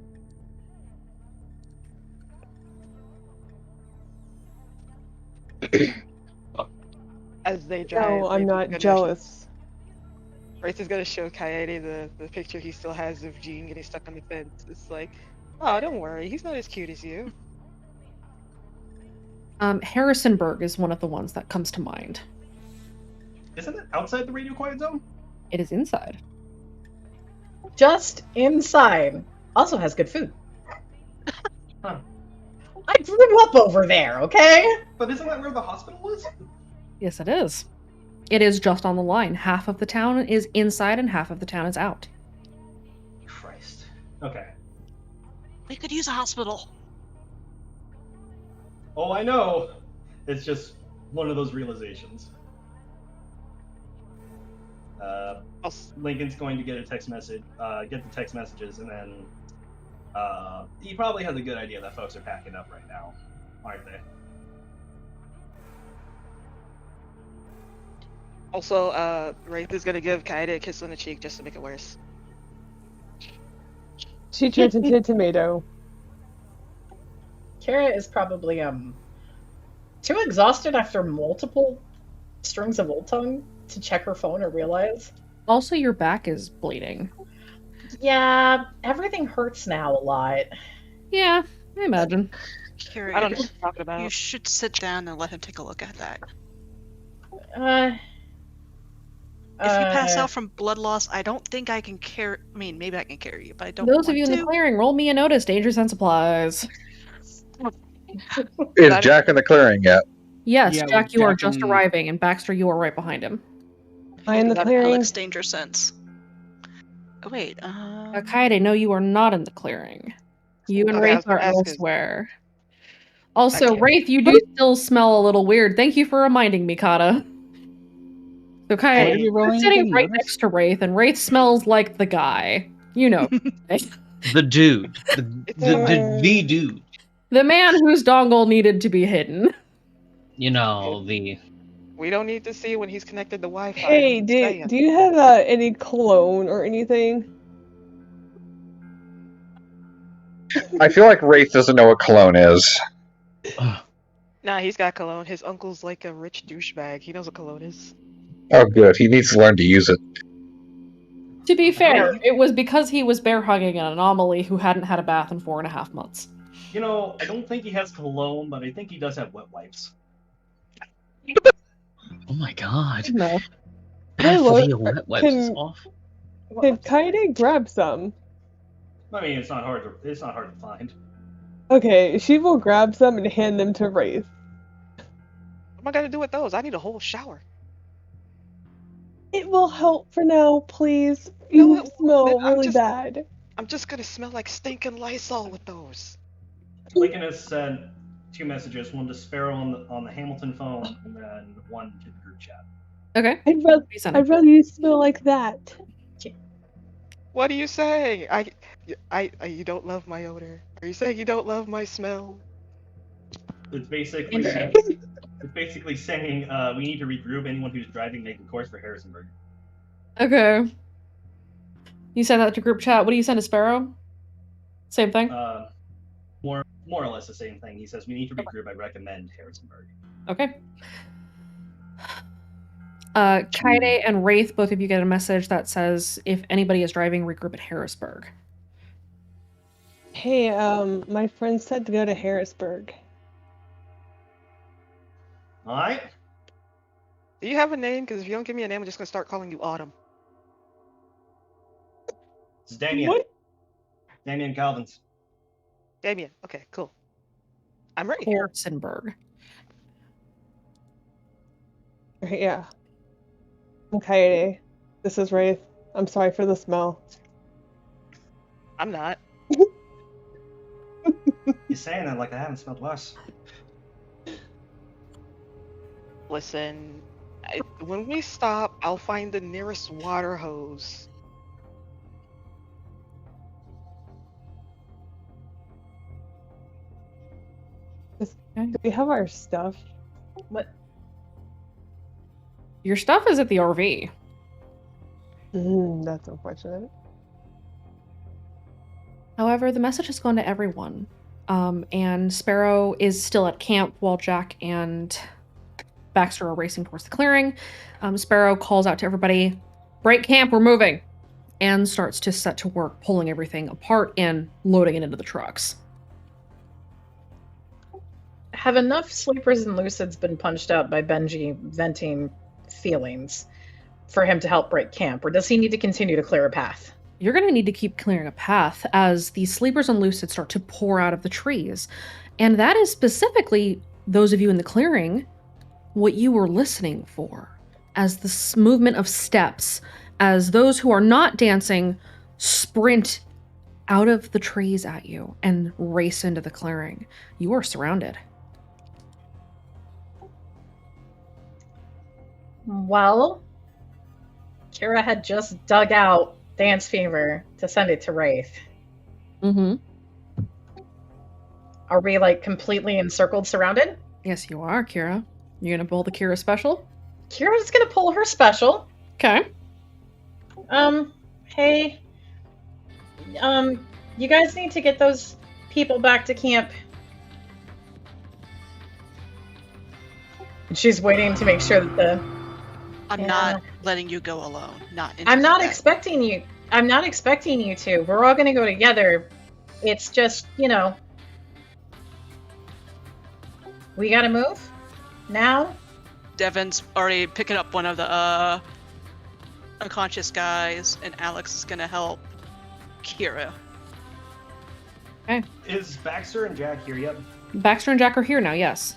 As they drive. No, I'm not jealous. Wraith is gonna show Kaede the picture he still has of Jean getting stuck on the fence. It's like, oh, don't worry, he's not as cute as you. Harrisonburg is one of the ones that comes to mind. Isn't it outside the radio quiet zone? It is inside. Just inside. Also has good food. Huh. I grew up over there, okay? But isn't that where the hospital is? Yes, it is. It is just on the line. Half of the town is inside and half of the town is out. Christ. Okay. We could use a hospital. Oh, I know. It's just one of those realizations. Lincoln's going to get a text message, get the text messages, and then he probably has a good idea that folks are packing up right now, aren't they? Also, Wraith is gonna give Kaede a kiss on the cheek just to make it worse. She turns into a tomato. Kara is probably too exhausted after multiple strings of Old Tongue to check her phone or realize. Also, your back is bleeding. Yeah, everything hurts now a lot. Yeah, I imagine. Kara, I don't know what you're talking about. You should sit down and let him take a look at that. If you pass out from blood loss, I don't think I can carry. I mean, maybe I can carry you, but I don't. Those of want you in to. the clearing, roll me a notice. Dangers and supplies. Is Jack in the clearing yet? Yes, Yeah, Jack, you are Jack just and- arriving, and Baxter, you are right behind him. I in the clearing. Alex danger sense. Oh wait. Kaede, no, you are not in the clearing. You and Okay, I Wraith was gonna are ask elsewhere. Also, can't- Wraith, you do still smell a little weird. Thank you for reminding me, Kata. So What are Kaede, we you're rolling sitting again? right Notice? next to Wraith, and Wraith smells like the guy. You know. The dude. The dude. The man whose dongle needed to be hidden. You know, the... We don't need to see when he's connected to Wi-Fi. Hey, do you have any cologne or anything? I feel like Wraith doesn't know what cologne is. Nah, he's got cologne. His uncle's like a rich douchebag. He knows what cologne is. Oh, good. He needs to learn to use it. To be fair, it was because he was bear hugging an anomaly who hadn't had a bath in 4.5 months. You know, I don't think he has cologne, but I think he does have wet wipes. Oh my god. No. Bath look, via wet wipes is awful. Can Kaede grab some? I mean, it's not hard to find. Okay, she will grab some and hand them to Wraith. What am I gonna do with those? I need a whole shower. It will help for now, please. You smell really bad. I'm just gonna smell like stinking Lysol with those. Lincoln has sent 2 messages, one to Sparrow on the Hamilton phone, and then one to the group chat. Okay. I'd rather you smell like that. What are you saying? You don't love my odor. Are you saying you don't love my smell? It's basically saying we need to regroup. Anyone who's driving, make a course for Harrisonburg. Okay. You send that to group chat. What do you send to Sparrow? Same thing? More or less the same thing. He says we need to regroup. I recommend Harrisonburg. Okay. Kaede and Wraith, both of you get a message that says if anybody is driving, regroup at Harrisburg. Hey, my friend said to go to Harrisburg. Alright. Do you have a name? Because if you don't give me a name, I'm just gonna start calling you Autumn. It's Damien. What? Damien Calvins. Damien. Okay, cool. I'm ready. Harrisonburg. Yeah. I'm Kaede. This is Wraith. I'm sorry for the smell. I'm not. You're saying that like I haven't smelled worse. Listen, when we stop, I'll find the nearest water hose. Do we have our stuff? What? Your stuff is at the RV. That's unfortunate. However, the message has gone to everyone. And Sparrow is still at camp while Jack and Baxter are racing towards the clearing. Sparrow calls out to everybody, "Break camp, we're moving!" and starts to set to work pulling everything apart and loading it into the trucks. Have enough sleepers and lucids been punched out by Benji venting feelings for him to help break camp, or does he need to continue to clear a path? You're going to need to keep clearing a path as the sleepers and lucids start to pour out of the trees. And that is specifically, those of you in the clearing, what you were listening for. As the movement of steps, as those who are not dancing sprint out of the trees at you and race into the clearing. You are surrounded. Well, Kira had just dug out Dance Fever to send it to Wraith. Mm-hmm. Are we, like, completely encircled, surrounded? Yes, you are, Kira. You gonna pull the Kira special? Kira's gonna pull her special. Okay. Hey. You guys need to get those people back to camp. She's waiting to make sure that the... I'm not letting you go alone. I'm not expecting you. I'm not expecting you to. We're all gonna go together. It's just, you know, we gotta move now. Devin's already picking up one of the unconscious guys, and Alex is gonna help Kira. Okay. Is Baxter and Jack here yet? Baxter and Jack are here now, yes.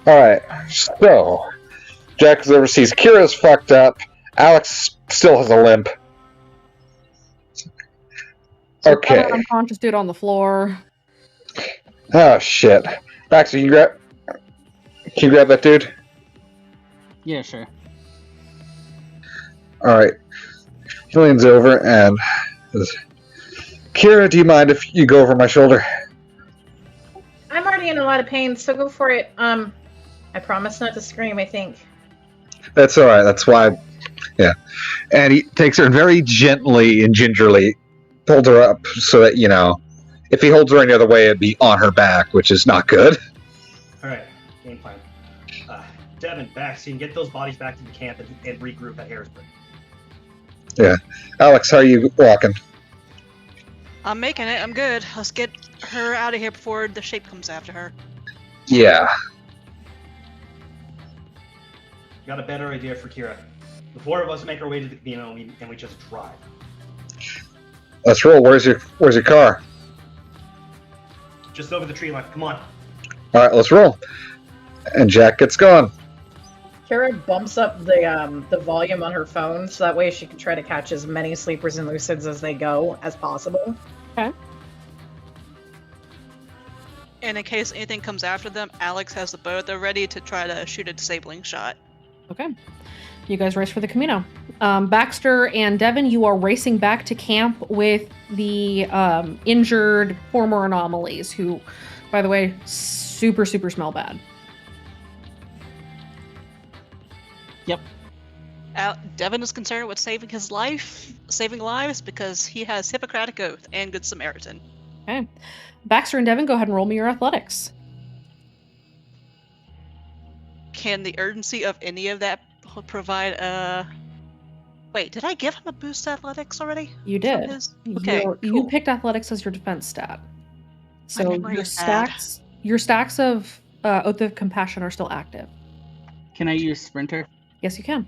Alright, so Jack oversees Kira's fucked up. Alex still has a limp. So Okay. Unconscious dude on the floor. Oh shit. Baxter, can you grab that dude? Yeah, sure. Alright. He leans over and says, Kira, do you mind if you go over my shoulder? I'm already in a lot of pain, so go for it. I promise not to scream, I think. That's alright, that's why. Yeah. And he takes her and very gently and gingerly pulls her up so that, you know, if he holds her any other way, it'd be on her back, which is not good. Alright, game plan. Devin, Baxter, you can get those bodies back to the camp and regroup at Harrisburg. Yeah. Alex, how are you walking? I'm making it. I'm good. Let's get her out of here before the shape comes after her. Yeah. Got a better idea for Kira. The four of us make our way to the casino and we just drive. Let's roll. Where's your car? Just over the tree line. Come on. Alright, let's roll. And Jack gets going. Kira bumps up the volume on her phone so that way she can try to catch as many sleepers and lucids as they go as possible. Okay. And in case anything comes after them, Alex has the bow at the ready to try to shoot a disabling shot. Okay. You guys race for the Camino. Baxter and Devin, you are racing back to camp with the injured former anomalies who, by the way, super smell bad. Yep. Devin is concerned with saving lives because he has Hippocratic Oath and Good Samaritan. Okay. Baxter and Devin, go ahead and roll me your athletics. Can the urgency of any of that provide a... Wait, did I give him a boost to athletics already? You did. Okay, You picked athletics as your defense stat. So memory your is bad. stacks of Oath of Compassion are still active. Can I use Sprinter? Yes, you can.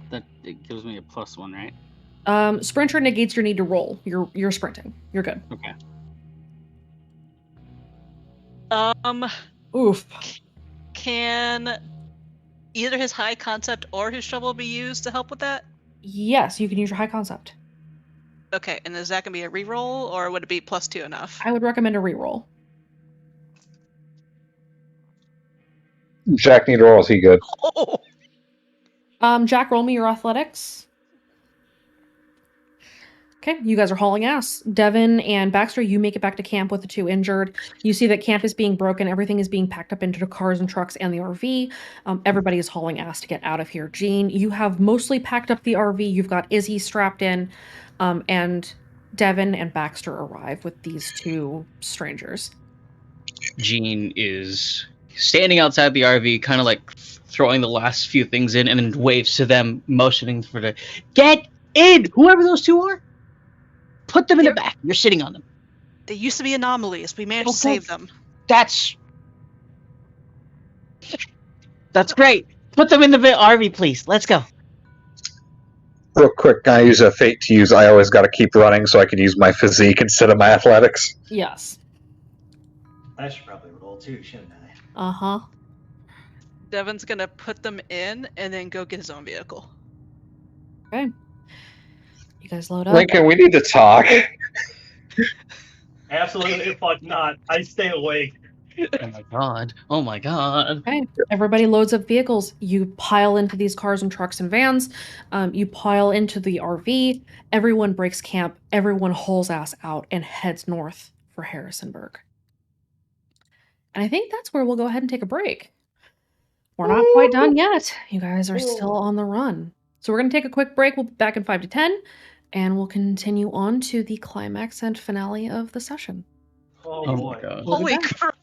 That it gives me a +1, right? Sprinter negates your need to roll. You're sprinting. You're good. Okay. Oof. Can either his high concept or his shovel be used to help with that? Yes, you can use your high concept. Okay, and is that going to be a reroll, or would it be +2 enough? I would recommend a reroll. Jack need to roll. Is he good? Jack, roll me your athletics. Okay, you guys are hauling ass. Devin and Baxter, you make it back to camp with the 2 injured. You see that camp is being broken. Everything is being packed up into the cars and trucks and the RV. Everybody is hauling ass to get out of here. Jean, you have mostly packed up the RV. You've got Izzy strapped in, and Devin and Baxter arrive with these 2 strangers. Jean is standing outside the RV, kind of like throwing the last few things in, and then waves to them, motioning for the get in. Whoever those 2 are, put them in the back. You're sitting on them. They used to be anomalies. We managed to save them. That's great. Put them in the RV, please. Let's go. Real quick, can I use a fate to use? I always got to keep running, so I could use my physique instead of my athletics. Yes. I should probably roll too, shouldn't I? Uh-huh. Devin's gonna put them in and then go get his own vehicle. Okay. You guys load up. Lincoln, we need to talk. Absolutely fuck not. I stay awake. Oh my god. Oh my god. Okay. Everybody loads up vehicles. You pile into these cars and trucks and vans. You pile into the RV. Everyone breaks camp. Everyone hauls ass out and heads north for Harrisonburg. And I think that's where we'll go ahead and take a break. We're not quite done yet. You guys are still on the run. So we're going to take a quick break. We'll be back in 5 to 10. And we'll continue on to the climax and finale of the session. Oh boy. My god. Holy crap.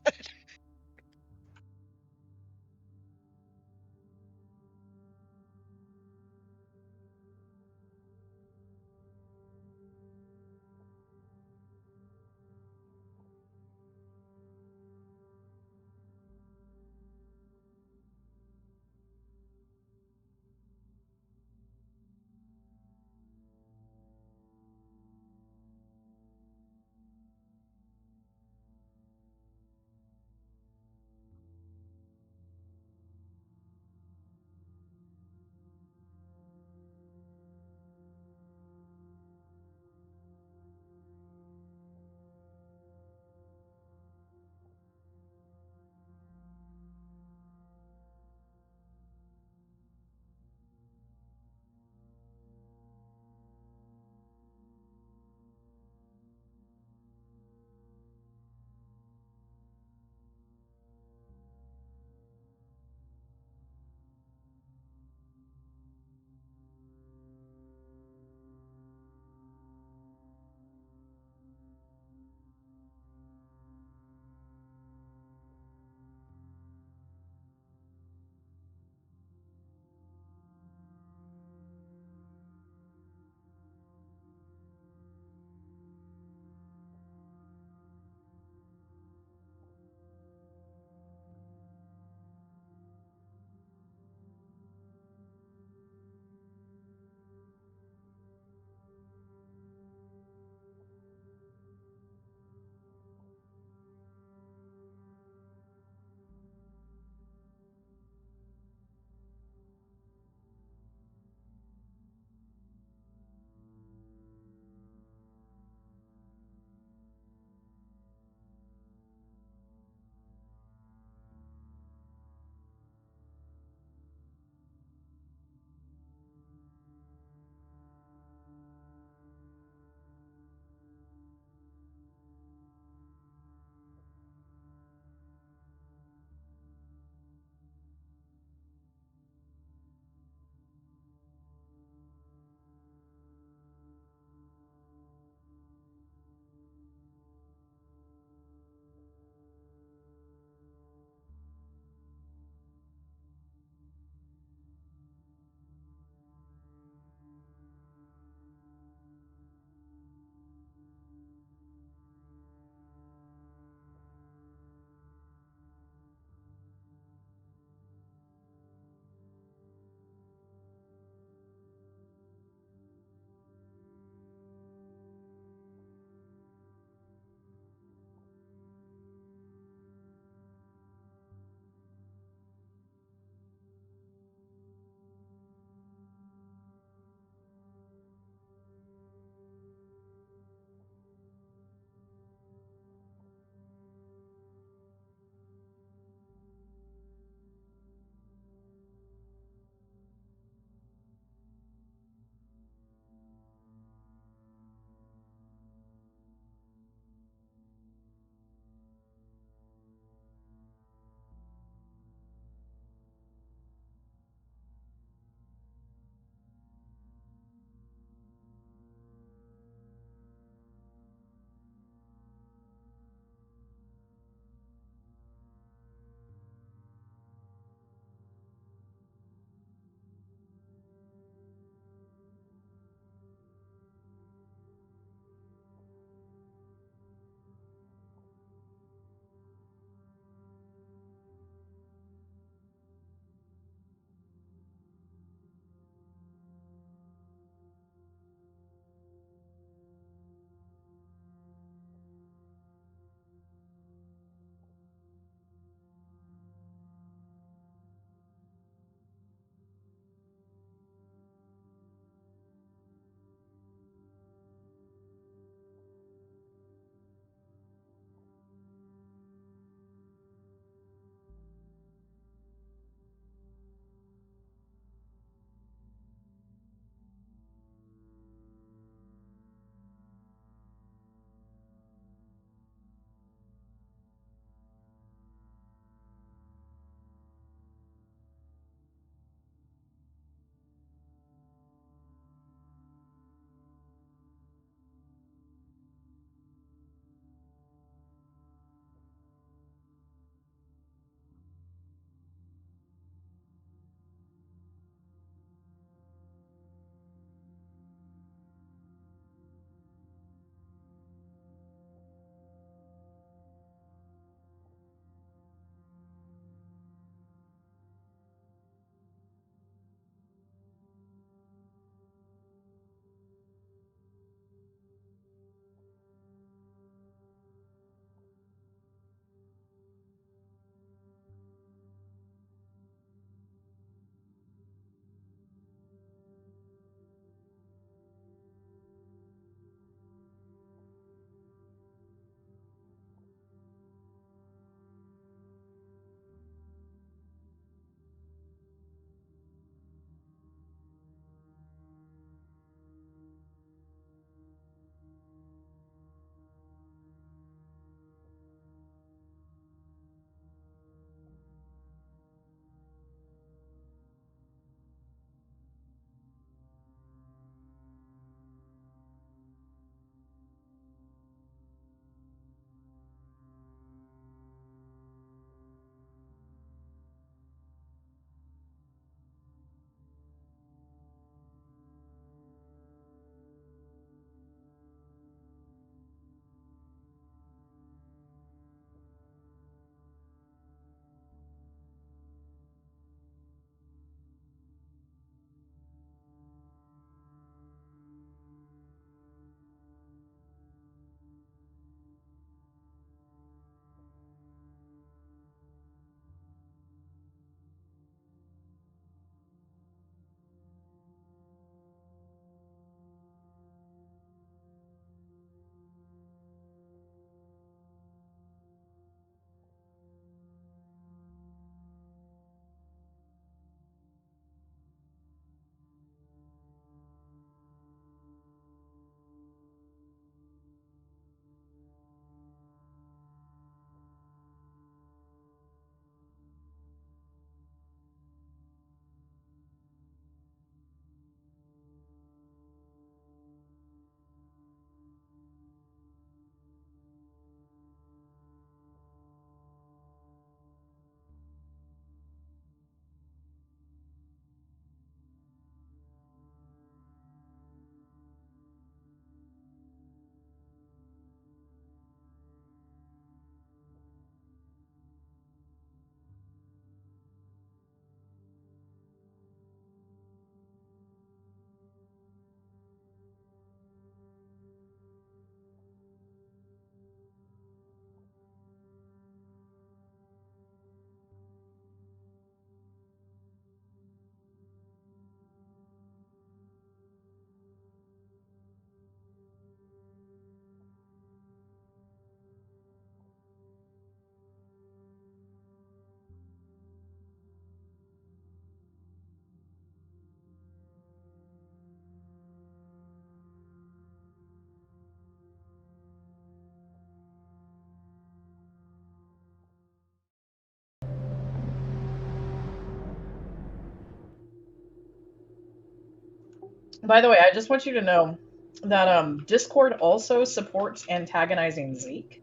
By the way, I just want you to know that Discord also supports antagonizing Zeke.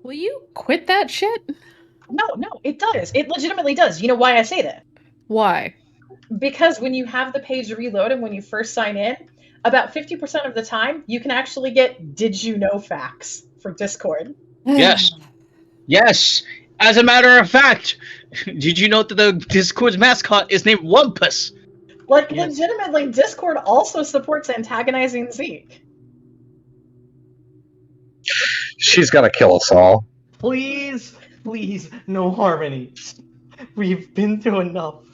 Will you quit that shit? No, it does. It legitimately does. You know why I say that? Why? Because when you have the page reloaded when you first sign in, about 50% of the time, you can actually get did you know facts for Discord. Yes. Yes. As a matter of fact, did you know that the Discord's mascot is named Wumpus? Like, legitimately, Discord also supports antagonizing Zeke. She's gonna kill us all. Please, no Harmony. We've been through enough.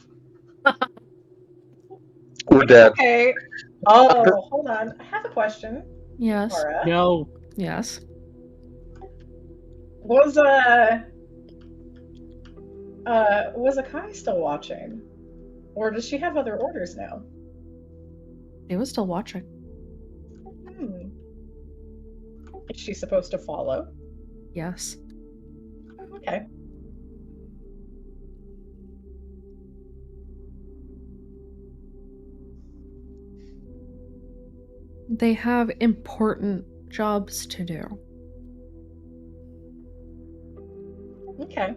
We're dead. Okay. Oh, hold on. I have a question. Yes. Laura. No. Yes. Was Akai still watching? Or does she have other orders now? It was still watching. Is she supposed to follow? Yes. Okay. They have important jobs to do. Okay.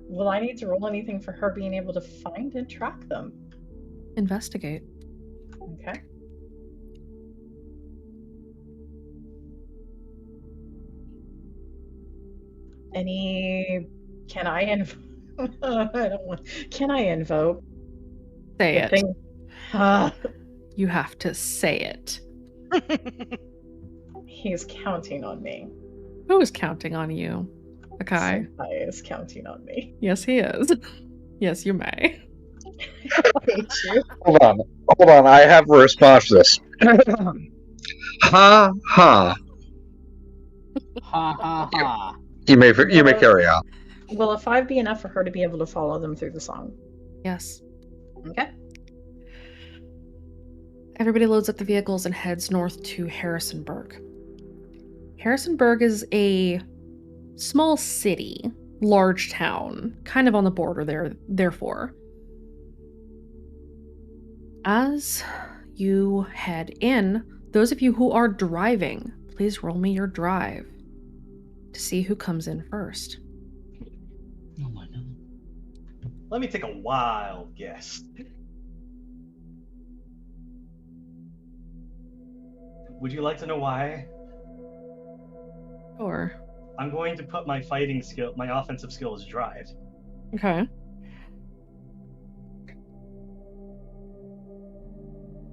Will I need to roll anything for her being able to find and track them? Investigate. Okay. Can I invoke? Say the it. thing? You have to say it. He's counting on me. Who is counting on you? Akai. Senpai is counting on me. Yes, he is. Yes, you may. Hold on. I have a response to this. Ha ha. Ha ha ha. You may carry on. Will a 5 be enough for her to be able to follow them through the song? Yes. Okay. Everybody loads up the vehicles and heads north to Harrisonburg. Harrisonburg is a small city, large town, kind of on the border there, therefore. As you head in, those of you who are driving, please roll me your drive to see who comes in first. Let me take a wild guess. Would you like to know why? Sure. I'm going to put my fighting skill, my offensive skill as drive. Okay.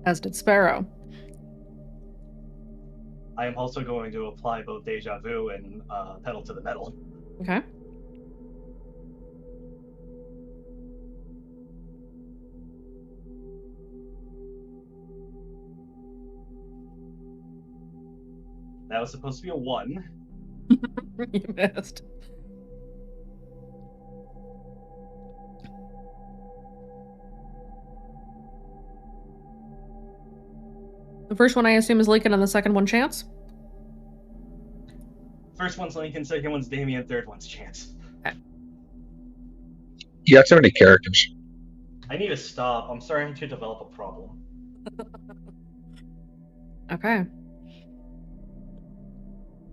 As did Sparrow. I am also going to apply both Deja Vu and Pedal to the Metal. Okay. That was supposed to be a 1. You missed. The first one I assume is Lincoln and the second one Chance? First one's Lincoln, second one's Damien, third one's Chance. Okay. You got so many characters. I need to stop. I'm starting to develop a problem. Okay.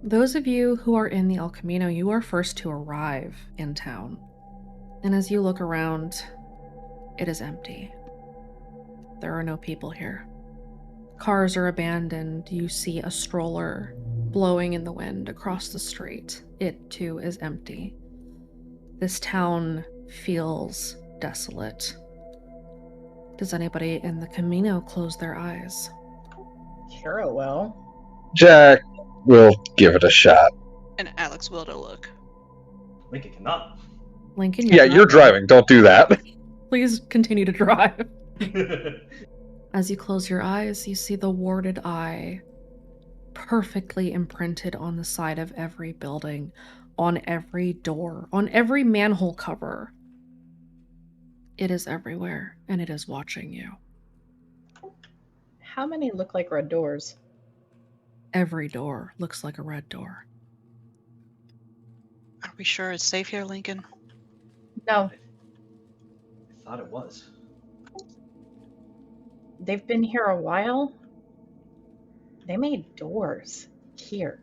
Those of you who are in the El Camino, you are first to arrive in town. And as you look around, it is empty. There are no people here. Cars are abandoned. You see a stroller blowing in the wind across the street. It too is empty. This town feels desolate. Does anybody in the Camino close their eyes? Kara will. Jack will give it a shot. And Alex will to look. Lincoln cannot. Lincoln, Yeah, you're driving. Don't do that. Please continue to drive. As you close your eyes, you see the warded eye perfectly imprinted on the side of every building, on every door, on every manhole cover. It is everywhere, and it is watching you. How many look like red doors? Every door looks like a red door. Are we sure it's safe here, Lincoln? No. I thought it was. They've been here a while. They made doors here.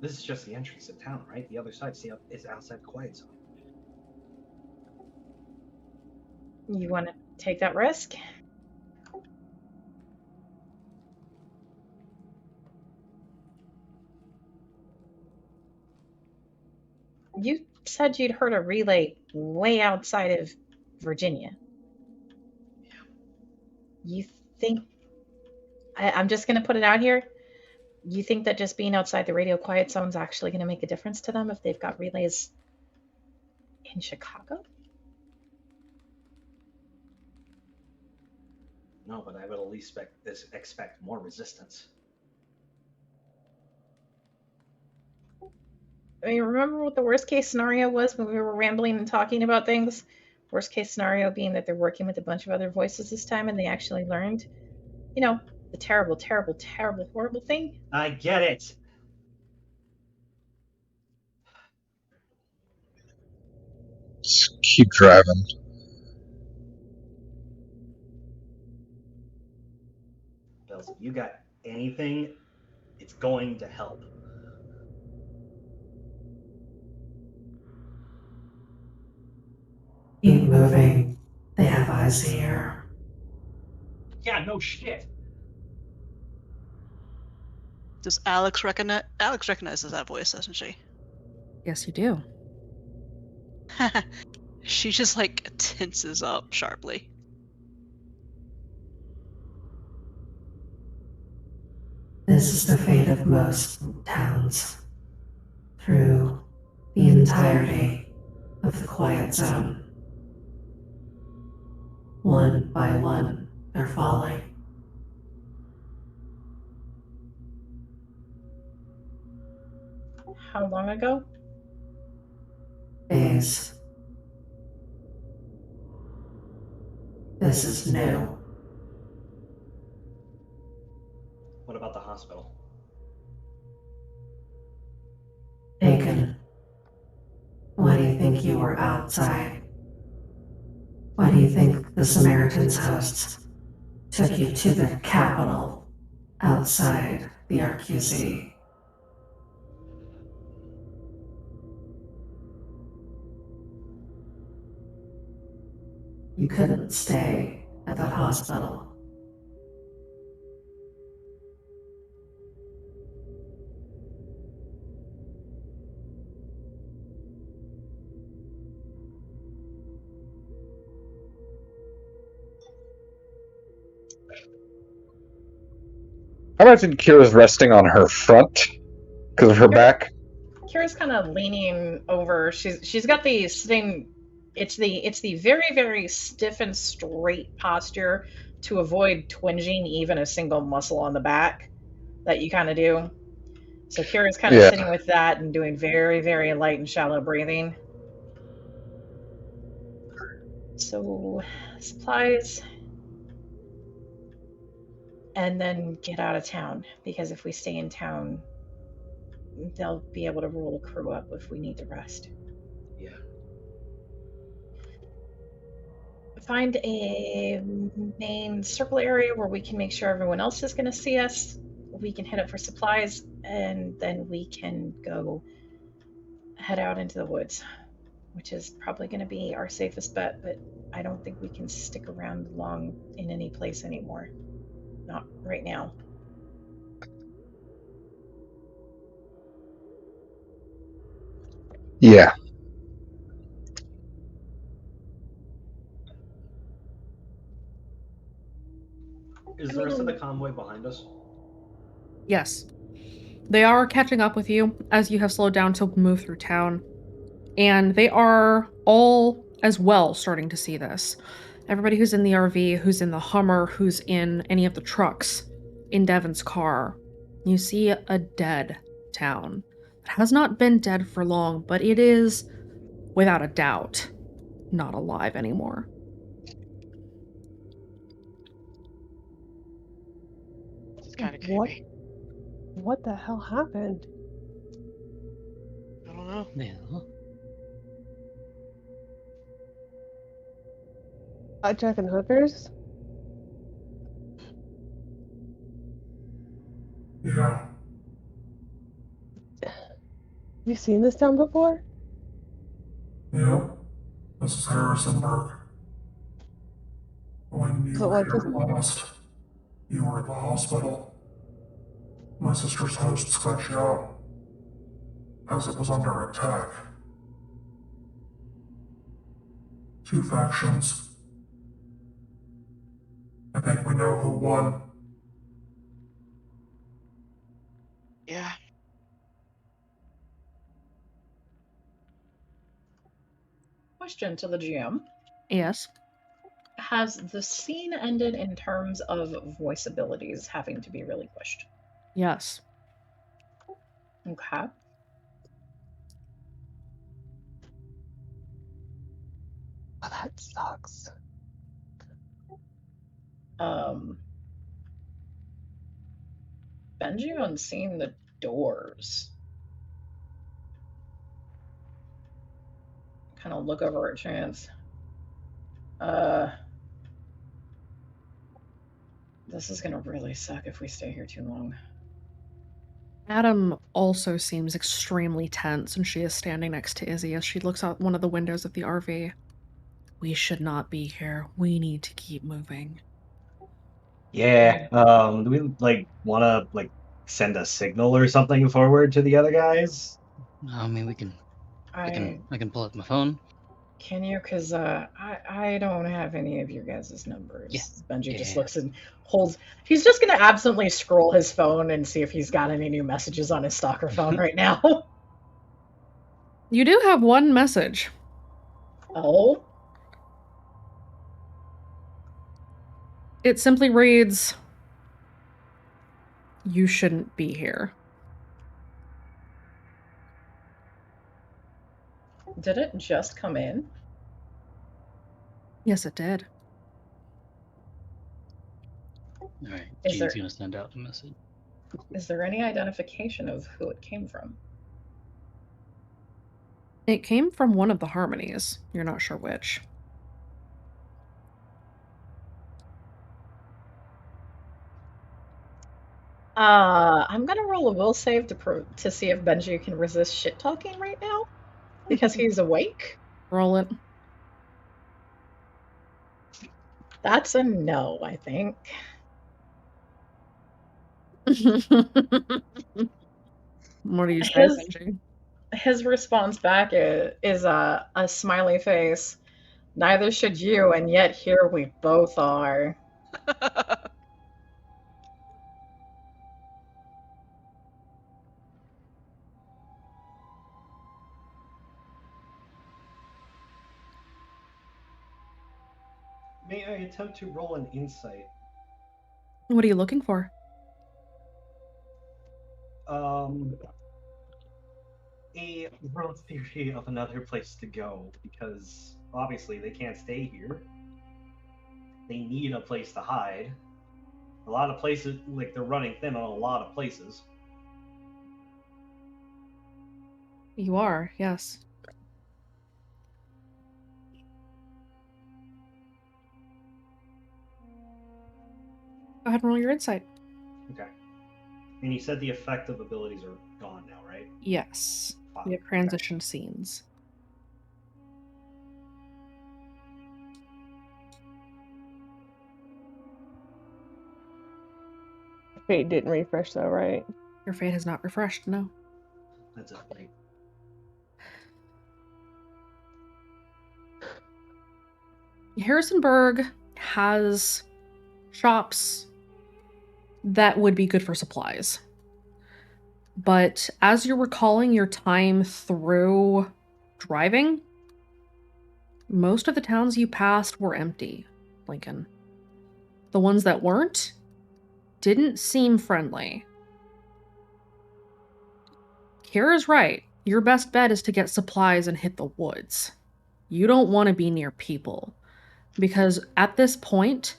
This is just the entrance to town, right? The other side, see, is outside the quiet zone. You want to take that risk? You said you'd heard a relay way outside of Virginia. You think... I'm just going to put it out here. You think that just being outside the radio quiet zone is actually going to make a difference to them if they've got relays in Chicago? No, but I would at least expect more resistance. I mean, remember what the worst case scenario was when we were rambling and talking about things? Worst case scenario being that they're working with a bunch of other voices this time and they actually learned, you know, the terrible, terrible, terrible, horrible thing. I get it. Just keep driving. Bells, if you got anything, it's going to help. Keep moving. They have eyes here. Yeah, no shit. Does Alex recognize? Alex recognizes that voice, doesn't she? Yes, you do. She just like tenses up sharply. This is the fate of most towns. Through the entirety of the quiet zone. One by one, they're falling. How long ago? Days. This is new. What about the hospital? Taken. Why do you think you were outside? Why do you think the Samaritan's hosts took you to the capital outside the RQZ? You couldn't stay at that hospital. I imagine Kira's resting on her front because of her back. Kira's kind of leaning over. She's got the sitting. It's the very, very stiff and straight posture to avoid twinging even a single muscle on the back that you kind of do. So Kira's kind of sitting with that and doing very, very light and shallow breathing. So supplies. And then get out of town, because if we stay in town, they'll be able to roll a crew up if we need to rest. Yeah. Find a main circle area where we can make sure everyone else is going to see us. We can head up for supplies, and then we can go head out into the woods, which is probably going to be our safest bet, but I don't think we can stick around long in any place anymore. Not right now. Yeah. Is the rest of the convoy behind us? Yes. They are catching up with you as you have slowed down to move through town. And they are all as well starting to see this. Everybody who's in the RV, who's in the Hummer, who's in any of the trucks, in Devon's car, you see a dead town. It has not been dead for long, but it is, without a doubt, not alive anymore. It's kind of creepy. What the hell happened? I don't know. Yeah. Blackjack and hookers? Yeah. Have you seen this town before? Yep. This is Harrisonburg. When you were here last, you were at the hospital. My sister's hosts got you out, as it was under attack. 2 factions. I think we know who won. Yeah. Question to the GM. Yes. Has the scene ended in terms of voice abilities having to be relinquished? Yes. Okay. Oh, that sucks. Benji on seeing the doors. Kind of look over at Chance. This is gonna really suck if we stay here too long. Adam also seems extremely tense, and she is standing next to Izzy as she looks out one of the windows of the RV. We should not be here. We need to keep moving. Yeah. Do we want to send a signal or something forward to the other guys? I mean, I can pull up my phone. Can you? Because I don't have any of your guys' numbers. Yeah. Benji just looks and holds. He's just gonna absently scroll his phone and see if he's got any new messages on his stalker phone right now. You do have one message. Oh. It simply reads, "You shouldn't be here." Did it just come in? Yes, it did. Alright, Is Jean's there- gonna send out a message. Is there any identification of who it came from? It came from one of the harmonies. You're not sure which. I'm gonna roll a will save to see if Benji can resist shit talking right now, because he's awake. Roll it. That's a no, I think. What do you say, Benji? His response back is a smiley face. Neither should you, and yet here we both are. May I attempt to roll an insight? What are you looking for? A world theory of another place to go, because obviously they can't stay here. They need a place to hide. A lot of places, they're running thin on a lot of places. You are, yes. Go ahead and roll your insight. Okay. And you said the effective abilities are gone now, right? Yes. We have transition scenes. Fate didn't refresh though, right? Your fate has not refreshed, no. That's it. Harrisonburg has shops that would be good for supplies. But as you're recalling your time through driving, most of the towns you passed were empty, Lincoln. The ones that weren't didn't seem friendly. Kira's right. Your best bet is to get supplies and hit the woods. You don't want to be near people. Because at this point,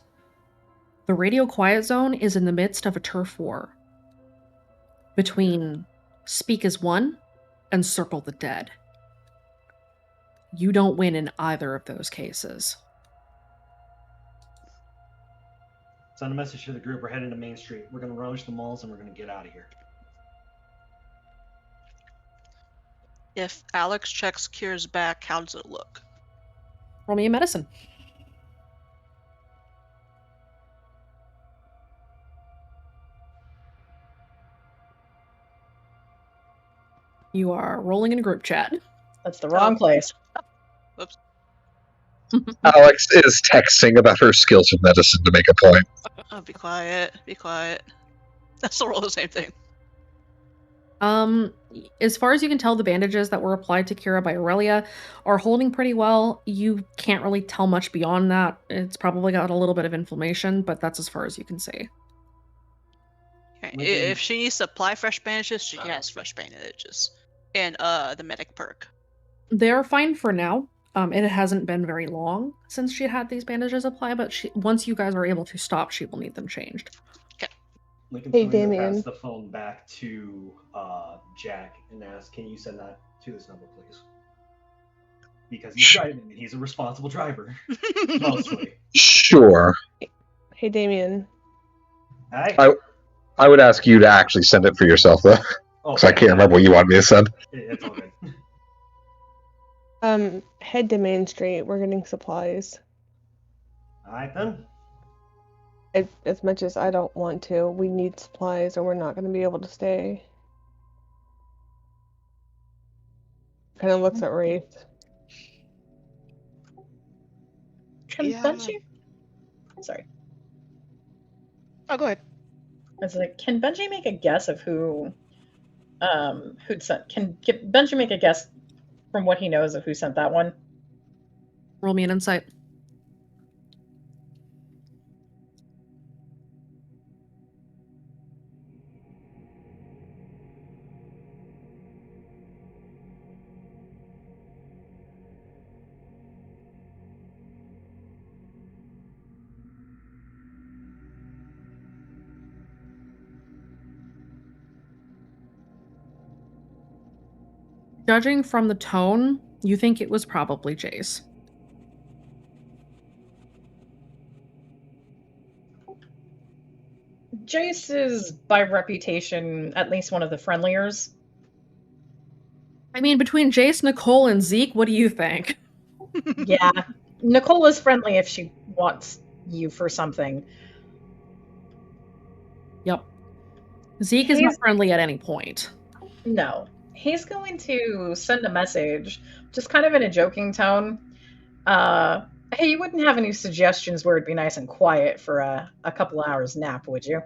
the radio quiet zone is in the midst of a turf war between Speak as One and Circle the Dead. You don't win in either of those cases. Send a message to the group. We're heading to Main Street. We're going to rush the malls and we're going to get out of here. If Alex checks Kira's back, how does it look? Roll me a medicine. You are rolling in a group chat. That's the wrong place. Oops. Alex is texting about her skills in medicine to make a point. Oh, be quiet. Be quiet. That's the roll the same thing. As far as you can tell, the bandages that were applied to Kira by Aurelia are holding pretty well. You can't really tell much beyond that. It's probably got a little bit of inflammation, but that's as far as you can see. Okay. If she needs to apply fresh bandages, she has fresh bandages. And the medic perk. They're fine for now. It hasn't been very long since she had these bandages applied, but once you guys are able to stop, she will need them changed. Hey, Damien. Pass the phone back to Jack and ask, can you send that to this number, please? Because he's driving and he's a responsible driver. Mostly. Sure. Hey, Damien. Hi. I would ask you to actually send it for yourself, though. Because I can't remember what you wanted me to send. It's all good. Head to Main Street. We're getting supplies. Alright then. As much as I don't want to, we need supplies or we're not going to be able to stay. Kind of looks at Wraith. Can Benji... Sorry. Oh, go ahead. I was like, can Benji make a guess of who'd sent... Can Benji make a guess from what he knows of who sent that one? Roll me an insight. Judging from the tone, you think it was probably Jace. Jace is, by reputation, at least one of the friendliers. I mean, between Jace, Nicole, and Zeke, what do you think? Yeah. Nicole is friendly if she wants you for something. Yep. Zeke is not friendly at any point. No. He's going to send a message, just kind of in a joking tone. Hey, you wouldn't have any suggestions where it'd be nice and quiet for a couple hours nap, would you?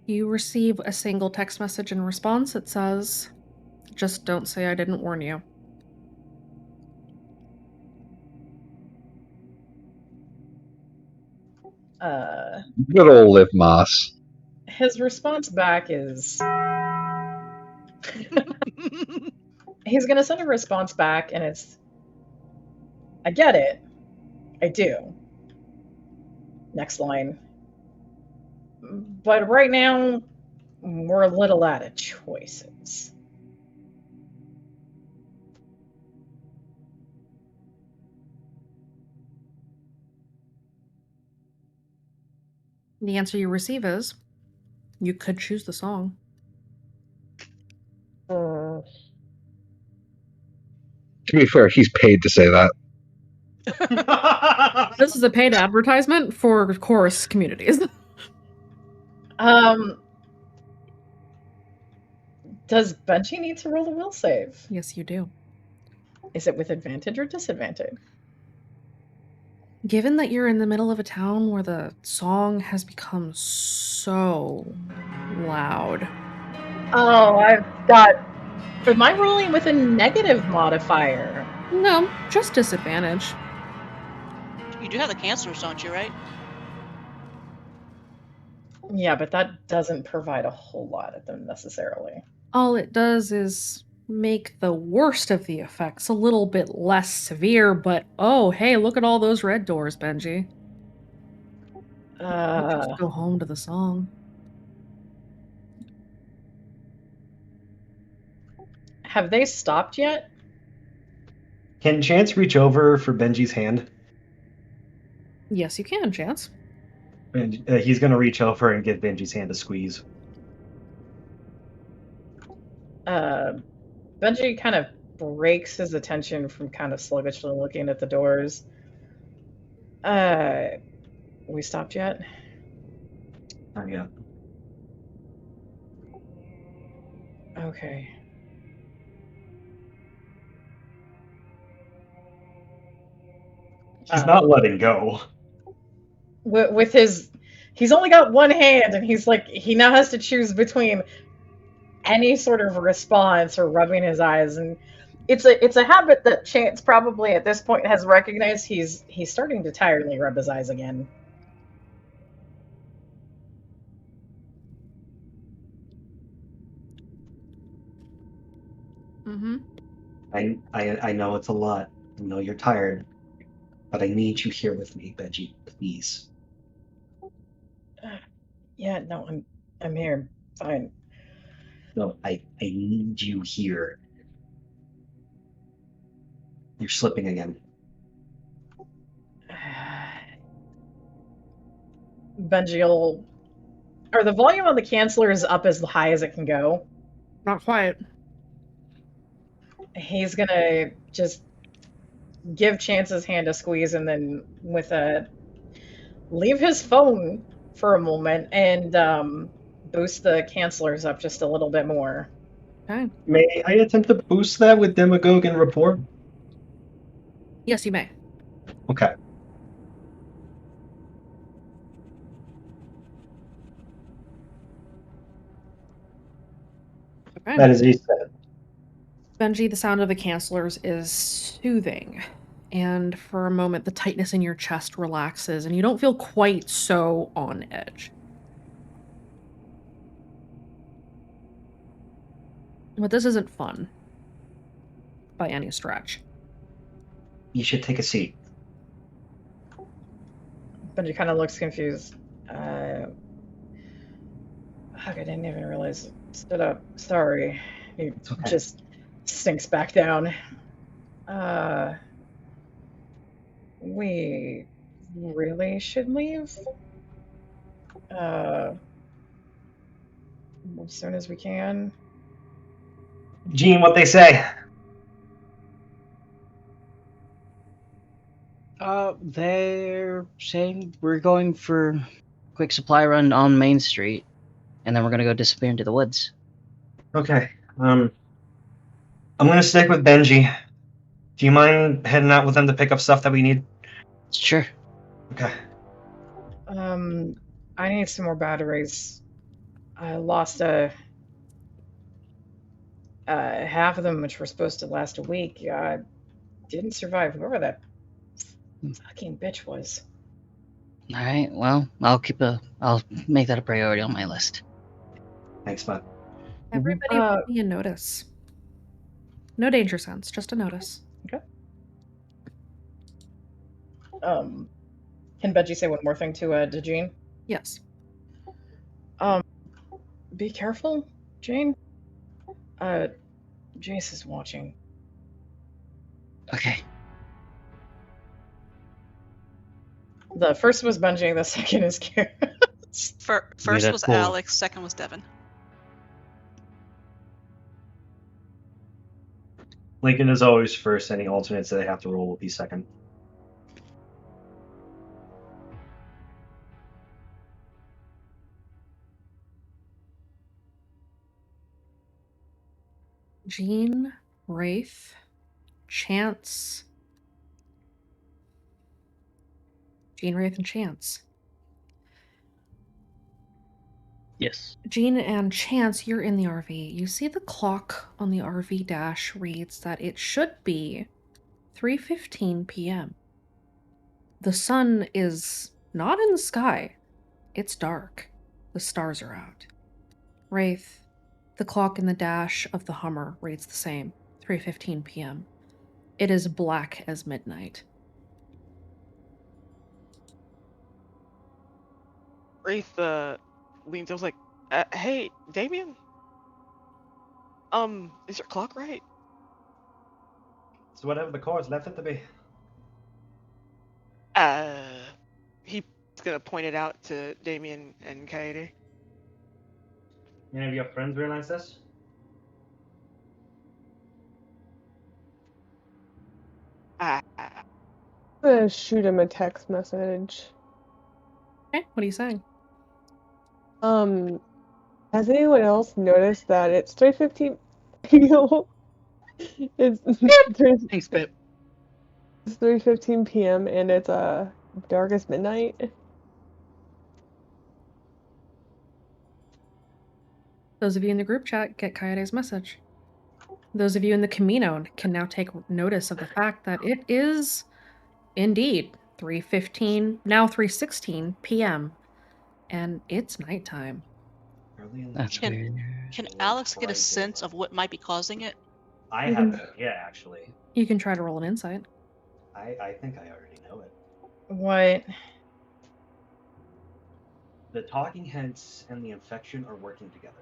You receive a single text message in response. It says, "Just don't say I didn't warn you." Good old Liv Moss. His response back is... He's going to send a response back, and it's... I get it. I do. Next line. But right now, we're a little out of choices. The answer you receive is, you could choose the song. To be fair, he's paid to say that. This is a paid advertisement for chorus communities. Does Benji need to roll a will save? Yes, you do. Is it with advantage or disadvantage? Given that you're in the middle of a town where the song has become so loud. Oh, I've got... Am I rolling with a negative modifier? No, just disadvantage. You do have the cancelers, don't you, right? Yeah, but that doesn't provide a whole lot of them necessarily. All it does is make the worst of the effects a little bit less severe, but oh, hey, look at all those red doors, Benji. Just go home to the song. Have they stopped yet? Can Chance reach over for Benji's hand? Yes, you can, Chance. And he's going to reach over and give Benji's hand a squeeze. Benji kind of breaks his attention from kind of sluggishly looking at the doors. We stopped yet? Not yet. Okay. He's not letting go. With his, he's only got one hand, and he's like, he now has to choose between any sort of response or rubbing his eyes, and it's a habit that Chance probably at this point has recognized. He's starting to tiredly rub his eyes again. Mm-hmm. I know it's a lot. I know you're tired, but I need you here with me, Benji, please. Yeah, no, I'm here. Fine. No, I need you here. You're slipping again. Benji will... Are the volume on the cancelers up as high as it can go? Not quite. He's gonna just give Chance's hand a squeeze, and then with a... leave his phone for a moment and boost the cancelers up just a little bit more. Okay. May I attempt to boost that with Demagogue and Rapport? Yes, you may. Okay. Okay. That is a 7. Benji, the sound of the cancelers is soothing, and for a moment the tightness in your chest relaxes and you don't feel quite so on edge. But this isn't fun by any stretch. You should take a seat. Benji kind of looks confused. Fuck, I didn't even realize. Stood up. Sorry. He just sinks back down. We really should leave? As soon as we can. Gene, what they say? They're saying we're going for a quick supply run on Main Street, and then we're gonna go disappear into the woods. Okay. I'm gonna stick with Benji. Do you mind heading out with them to pick up stuff that we need? Sure. Okay. I need some more batteries. I lost half of them, which were supposed to last a week. I didn't survive whoever that fucking bitch was. All right. Well, I'll make that a priority on my list. Thanks, bud. Everybody put me a notice. No danger sense, just a notice. Okay. Can Benji say one more thing to Jane? Yes. Be careful, Jane. Jace is watching. Okay. The first was Benji, the second is Kira. First was Alex, second was Devin. Lincoln is always first. Any alternates that they have to roll will be second. Jean, Wraith, Chance. Jean, Wraith, and Chance. Yes. Jean and Chance, you're in the RV. You see the clock on the RV dash reads that it should be 3:15 p.m. The sun is not in the sky. It's dark. The stars are out. Wraith, the clock in the dash of the Hummer reads the same, 3:15 p.m. It is black as midnight. Wraith leans. I was like, "Hey, Damien." Is your clock right? So whatever the cause left it to be. He's gonna point it out to Damien and Kaede. Any of your friends realize this? I'm gonna shoot him a text message. Okay, what are you saying? Has anyone else noticed that it's 3:15? It's Thanks, Pip. It's 3:15 p.m. and it's dark as midnight. Those of you in the group chat get Kaede's message. Those of you in the Camino can now take notice of the fact that it is indeed 3:15, now 3:16 p.m. and it's nighttime. That's weird. Can Alex get a sense of what might be causing it? I You have can- no idea, actually. You can try to roll an insight. I think I already know it. What? The talking heads and the infection are working together.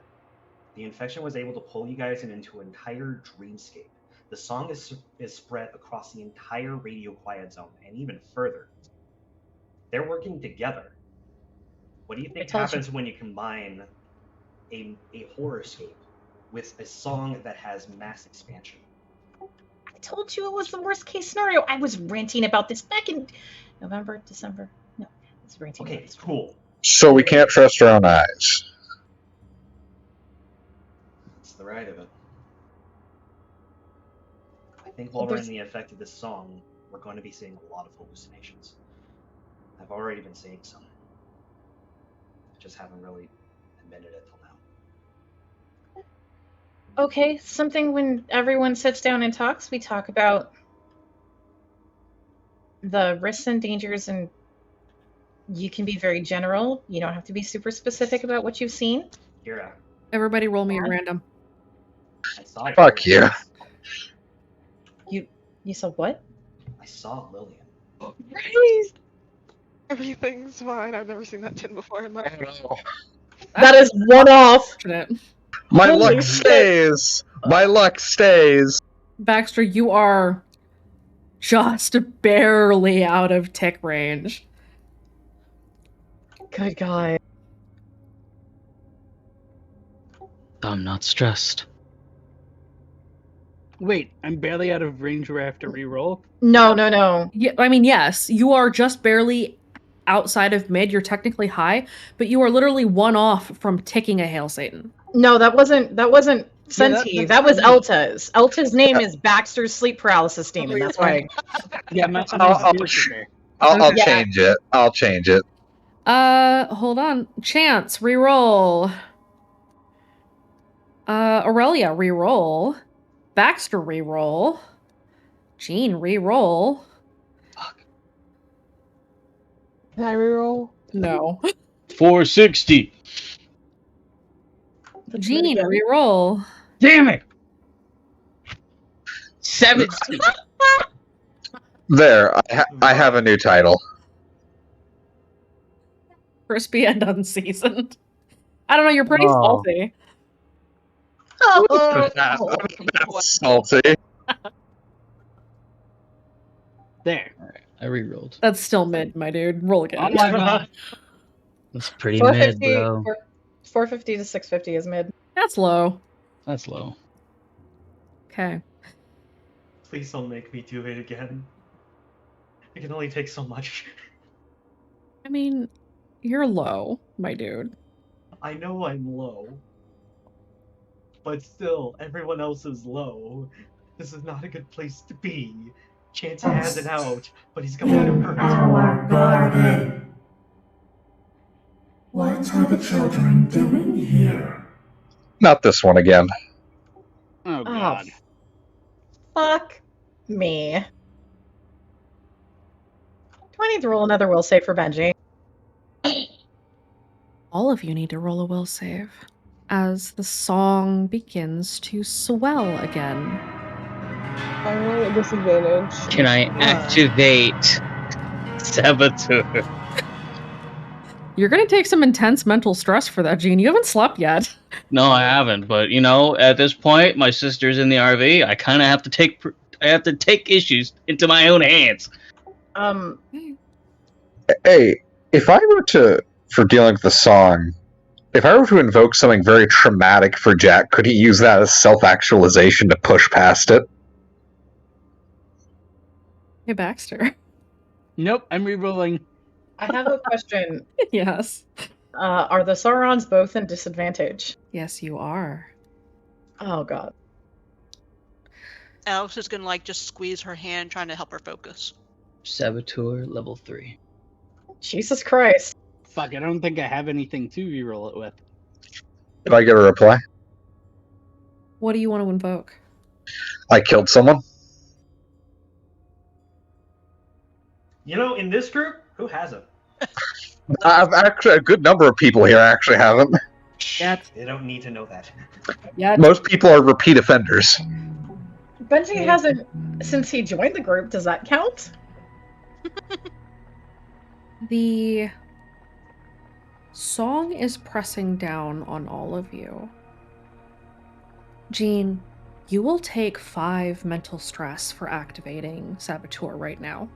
The infection was able to pull you guys into an entire dreamscape. The song is spread across the entire radio quiet zone and even further. They're working together. What do you think happens when you combine a horrorscape with a song that has mass expansion? I told you it was the worst case scenario. I was ranting about this back in November, December. No, I was ranting about this. Cool. So we can't trust our own eyes. That's the right of it. I think while we're in the effect of this song, we're going to be seeing a lot of hallucinations. I've already been seeing some. I just haven't really admitted it till now. Okay, something when everyone sits down and talks, we talk about the risks and dangers, and you can be very general. You don't have to be super specific about what you've seen. Kira, Everybody roll me a random. I saw Fuck you. You saw what? I saw Lillian. Everything's fine. I've never seen that 10 before in my life. That is one off. My Holy luck shit. stays. My luck stays. Baxter, you are just barely out of tick range. Good God. I'm not stressed. Wait, I'm barely out of range where I have to reroll? No. Yeah, I mean, yes, you are just barely outside of mid. You're technically high, but you are literally one off from ticking a Hail Satan. No, that wasn't Senti. that's that was me. Elta's. Elta's name is Baxter's sleep paralysis demon. That's why. Yeah, I'll change it. I'll change it. Hold on. Chance, reroll. Aurelia, reroll. Baxter, reroll. Jean, reroll. Can I reroll? No. 460. Jean, reroll. Damn it. 70. There, I have a new title. Crispy and unseasoned. I don't know, you're pretty Oh. salty. That's salty. There. Alright, I rerolled. That's still mid, my dude. Roll again. Oh my god. That's pretty mid, bro. 450 to 650 is mid. That's low. That's low. Okay. Please don't make me do it again. It can only take so much. I mean, you're low, my dude. I know I'm low. But still, everyone else is low. This is not a good place to be. Chance has it out, but he's going to hurt. Our garden. What are the children doing here? Not this one again. Oh god. Fuck me. Do I need to roll another will save for Benji? All of you need to roll a will save as the song begins to swell again. I roll at disadvantage. Can I activate Saboteur? You're gonna take some intense mental stress for that, Gene. You haven't slept yet. No, I haven't. But at this point, my sister's in the RV. I kind of have to take issues into my own hands. Hey, if I were for dealing with the song, if I were to invoke something very traumatic for Jack, could he use that as self-actualization to push past it? Hey, Baxter. Nope, I'm re-rolling. I have a question. Yes. Are the Saurons both in disadvantage? Yes, you are. Oh, God. Alex is gonna just squeeze her hand, trying to help her focus. Saboteur level 3. Jesus Christ. Fuck, I don't think I have anything to re-roll it with. Did I get a reply? What do you want to invoke? I killed someone. In this group, who hasn't? I've actually a good number of people here actually haven't. Yet. They don't need to know that. Yet. Most people are repeat offenders. Benji hasn't since he joined the group. Does that count? The song is pressing down on all of you. Gene, you will take 5 mental stress for activating Saboteur right now.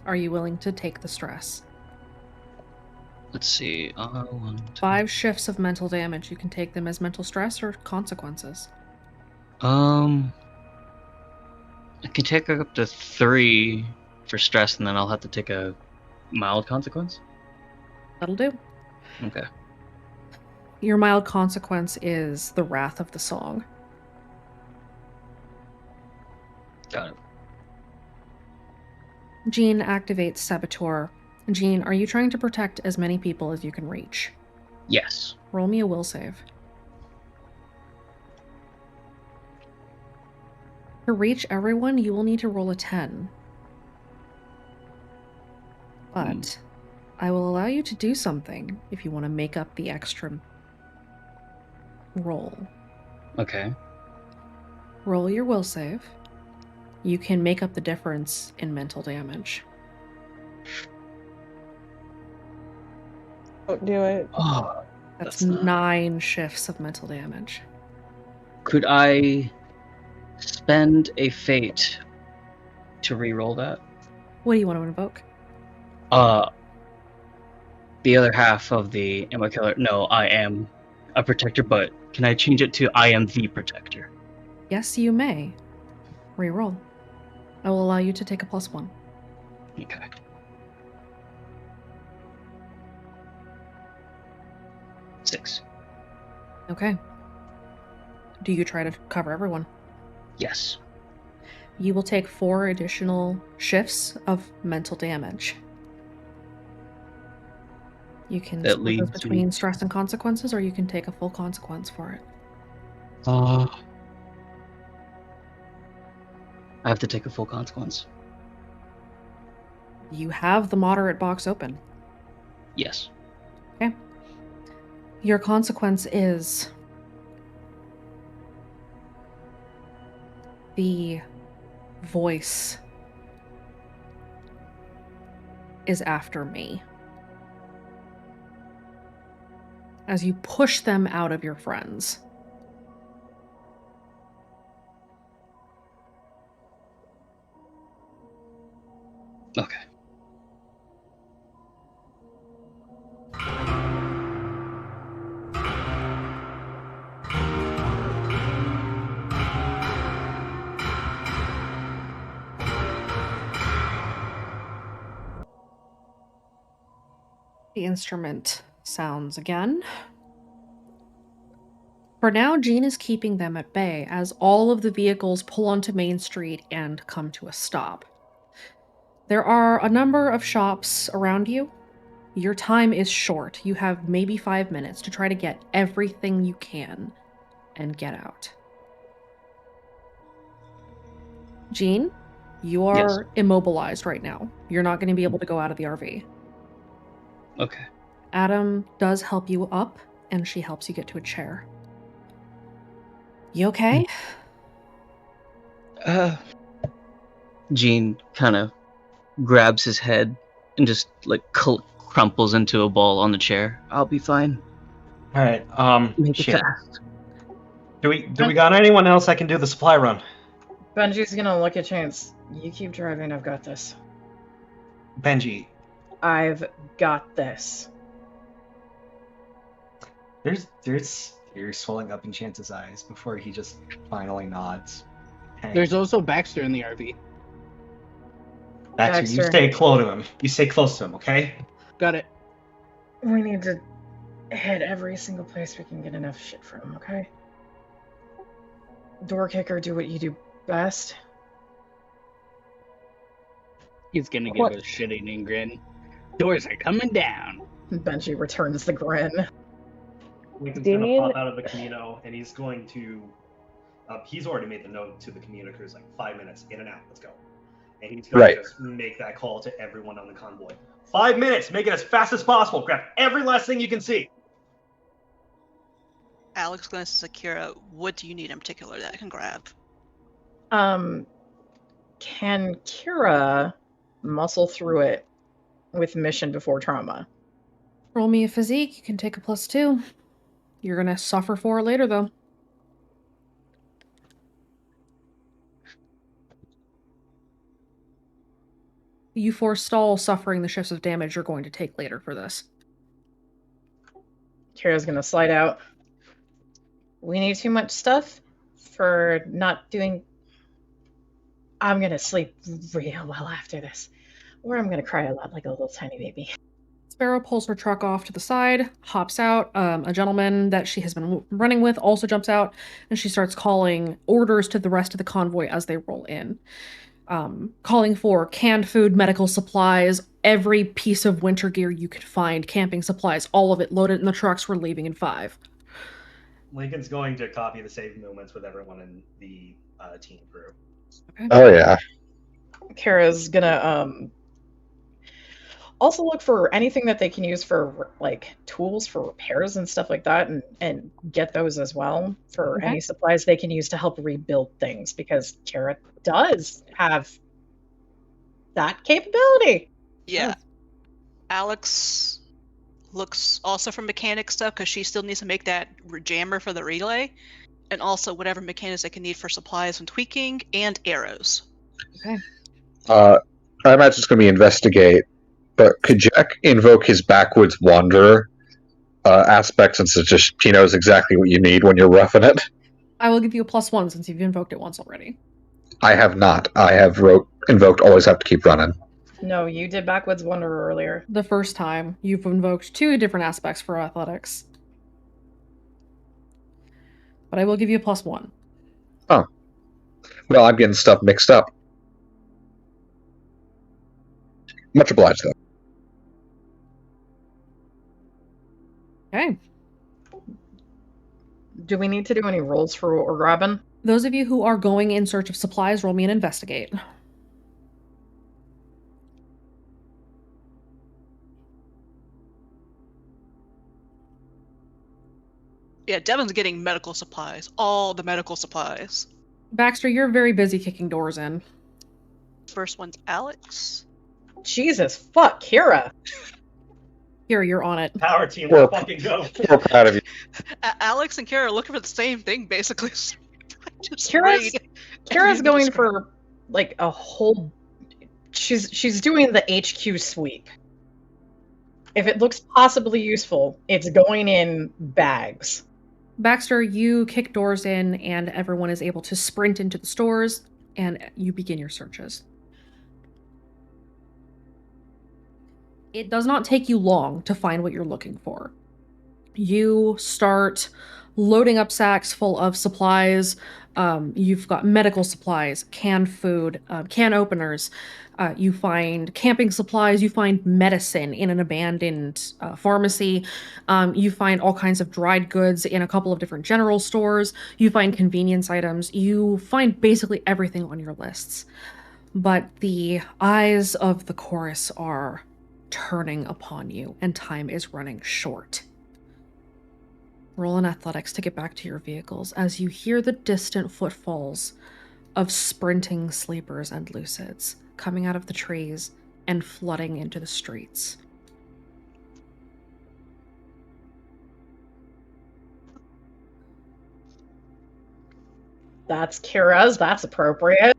Are you willing to take the stress? Let's see. 5 shifts of mental damage. You can take them as mental stress or consequences. I can take up to 3 for stress, and then I'll have to take a mild consequence. That'll do. Okay. Your mild consequence is the wrath of the song. Got it. Gene activates Saboteur. Gene, are you trying to protect as many people as you can reach? Yes. Roll me a will save. To reach everyone, you will need to roll a 10. But I will allow you to do something if you want to make up the extra roll. Okay. Roll your will save. You can make up the difference in mental damage. Don't do it. Oh, That's 9 shifts of mental damage. Could I spend a fate to re-roll that? What do you want to invoke? The other half of the am I killer? No, I am a protector, but can I change it to I am the protector? Yes, you may. Reroll. I will allow you to take a +1. Okay. Six. Okay. Do you try to cover everyone? Yes. You will take 4 additional shifts of mental damage. You can That split those leads between you- stress and consequences, or you can take a full consequence for it. I have to take a full consequence. You have the moderate box open. Yes. Okay. Your consequence is the voice is after me. As you push them out of your friends. Okay. The instrument sounds again. For now, Gene is keeping them at bay as all of the vehicles pull onto Main Street and come to a stop. There are a number of shops around you. Your time is short. You have maybe 5 minutes to try to get everything you can and get out. Gene, you are immobilized right now. You're not going to be able to go out of the RV. Okay. Adam does help you up, and she helps you get to a chair. You okay? Gene kind of grabs his head and just like crumples into a ball on the chair. I'll be fine. All right. Make it Shit. fast. Do we got anyone else that can do the supply run? Benji's gonna look at Chance. You keep driving, I've got this. Benji. I've got this. There's tears swelling up in Chance's eyes before he just finally nods. Hey. There's also Baxter in the RV. Baxter, you stay close to him. You stay close to him, okay? Got it. We need to hit every single place we can get enough shit from, okay? Door kicker, do what you do best. He's gonna give a shit-eating grin. Doors are coming down. Benji returns the grin. Lincoln's gonna pop out of the Camino, and he's going to. He's already made the note to the communicators, like 5 minutes in and out. Let's go. And he's gonna just make that call to everyone on the convoy. 5 minutes. Make it as fast as possible. Grab every last thing you can see. Alex glances at Kira. What do you need in particular that I can grab? Can Kira muscle through it with mission before trauma? Roll me a physique. You can take a +2. You're gonna suffer for it later, though. You forestall suffering the shifts of damage you're going to take later for this. Kira's gonna slide out. We need too much stuff for not doing. I'm gonna sleep real well after this, or I'm gonna cry a lot like a little tiny baby. Sparrow pulls her truck off to the side, hops out. A gentleman that she has been running with also jumps out, and she starts calling orders to the rest of the convoy as they roll in. Calling for canned food, medical supplies, every piece of winter gear you could find, camping supplies, all of it loaded in the trucks. We're leaving in 5. Lincoln's going to copy the save movements with everyone in the team crew. Okay. Oh yeah. Kara's gonna also look for anything that they can use for like tools for repairs and stuff like that, and get those as well for any supplies they can use to help rebuild things, because Kara does have that capability. Yeah. Alex looks also for mechanic stuff because she still needs to make that jammer for the relay, and also whatever mechanics they can need for supplies and tweaking and arrows. Okay. I imagine it's going to be investigate, but could Jack invoke his backwoods wanderer aspect, since it just he knows exactly what you need when you're roughing it? I will give you a +1 since you've invoked it once already. I have not. I have invoked always have to keep running. No, you did Backwoods Wanderer earlier. The first time, you've invoked 2 different aspects for athletics. But I will give you a +1. Oh. Well, I'm getting stuff mixed up. Much obliged, though. Okay. Do we need to do any rolls for Robin? Those of you who are going in search of supplies, roll me an investigate. Yeah, Devin's getting medical supplies. All the medical supplies. Baxter, you're very busy kicking doors in. First one's Alex. Jesus, fuck, Kira. Kira, you're on it. Power team, let's fucking go. We're proud of you. Alex and Kira are looking for the same thing, basically. Kira's going for like a whole. She's doing the HQ sweep. If it looks possibly useful, it's going in bags. Baxter, you kick doors in, and everyone is able to sprint into the stores, and you begin your searches. It does not take you long to find what you're looking for. You start loading up sacks full of supplies. You've got medical supplies, canned food, can openers. You find camping supplies. You find medicine in an abandoned pharmacy. You find all kinds of dried goods in a couple of different general stores. You find convenience items. You find basically everything on your lists. But the eyes of the chorus are turning upon you, and time is running short. Roll in athletics to get back to your vehicles as you hear the distant footfalls of sprinting sleepers and lucids coming out of the trees and flooding into the streets. That's Kira's. That's appropriate.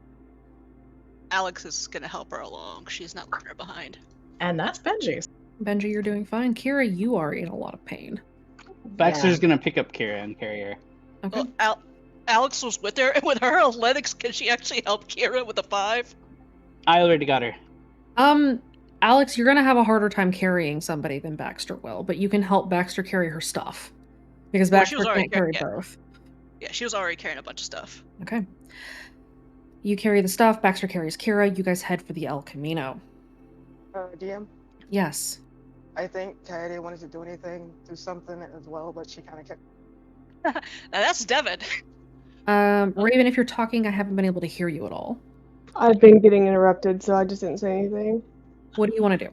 Alex is gonna help her along. She's not leaving her behind. And that's Benji's. Benji, you're doing fine. Kira, you are in a lot of pain. Baxter's gonna pick up Kira and carry her. Okay. Well, Alex was with her, and with her athletics, can she actually help Kira with a 5? I already got her. Alex, you're gonna have a harder time carrying somebody than Baxter will, but you can help Baxter carry her stuff. Because Baxter can't carry both. Yeah, she was already carrying a bunch of stuff. Okay. You carry the stuff, Baxter carries Kira, you guys head for the El Camino. DM? Yes. I think Kaede wanted to do anything, do something as well, but she kind of kept... Now that's Devin. Raven, if you're talking, I haven't been able to hear you at all. I've been getting interrupted, so I just didn't say anything. What do you want to do?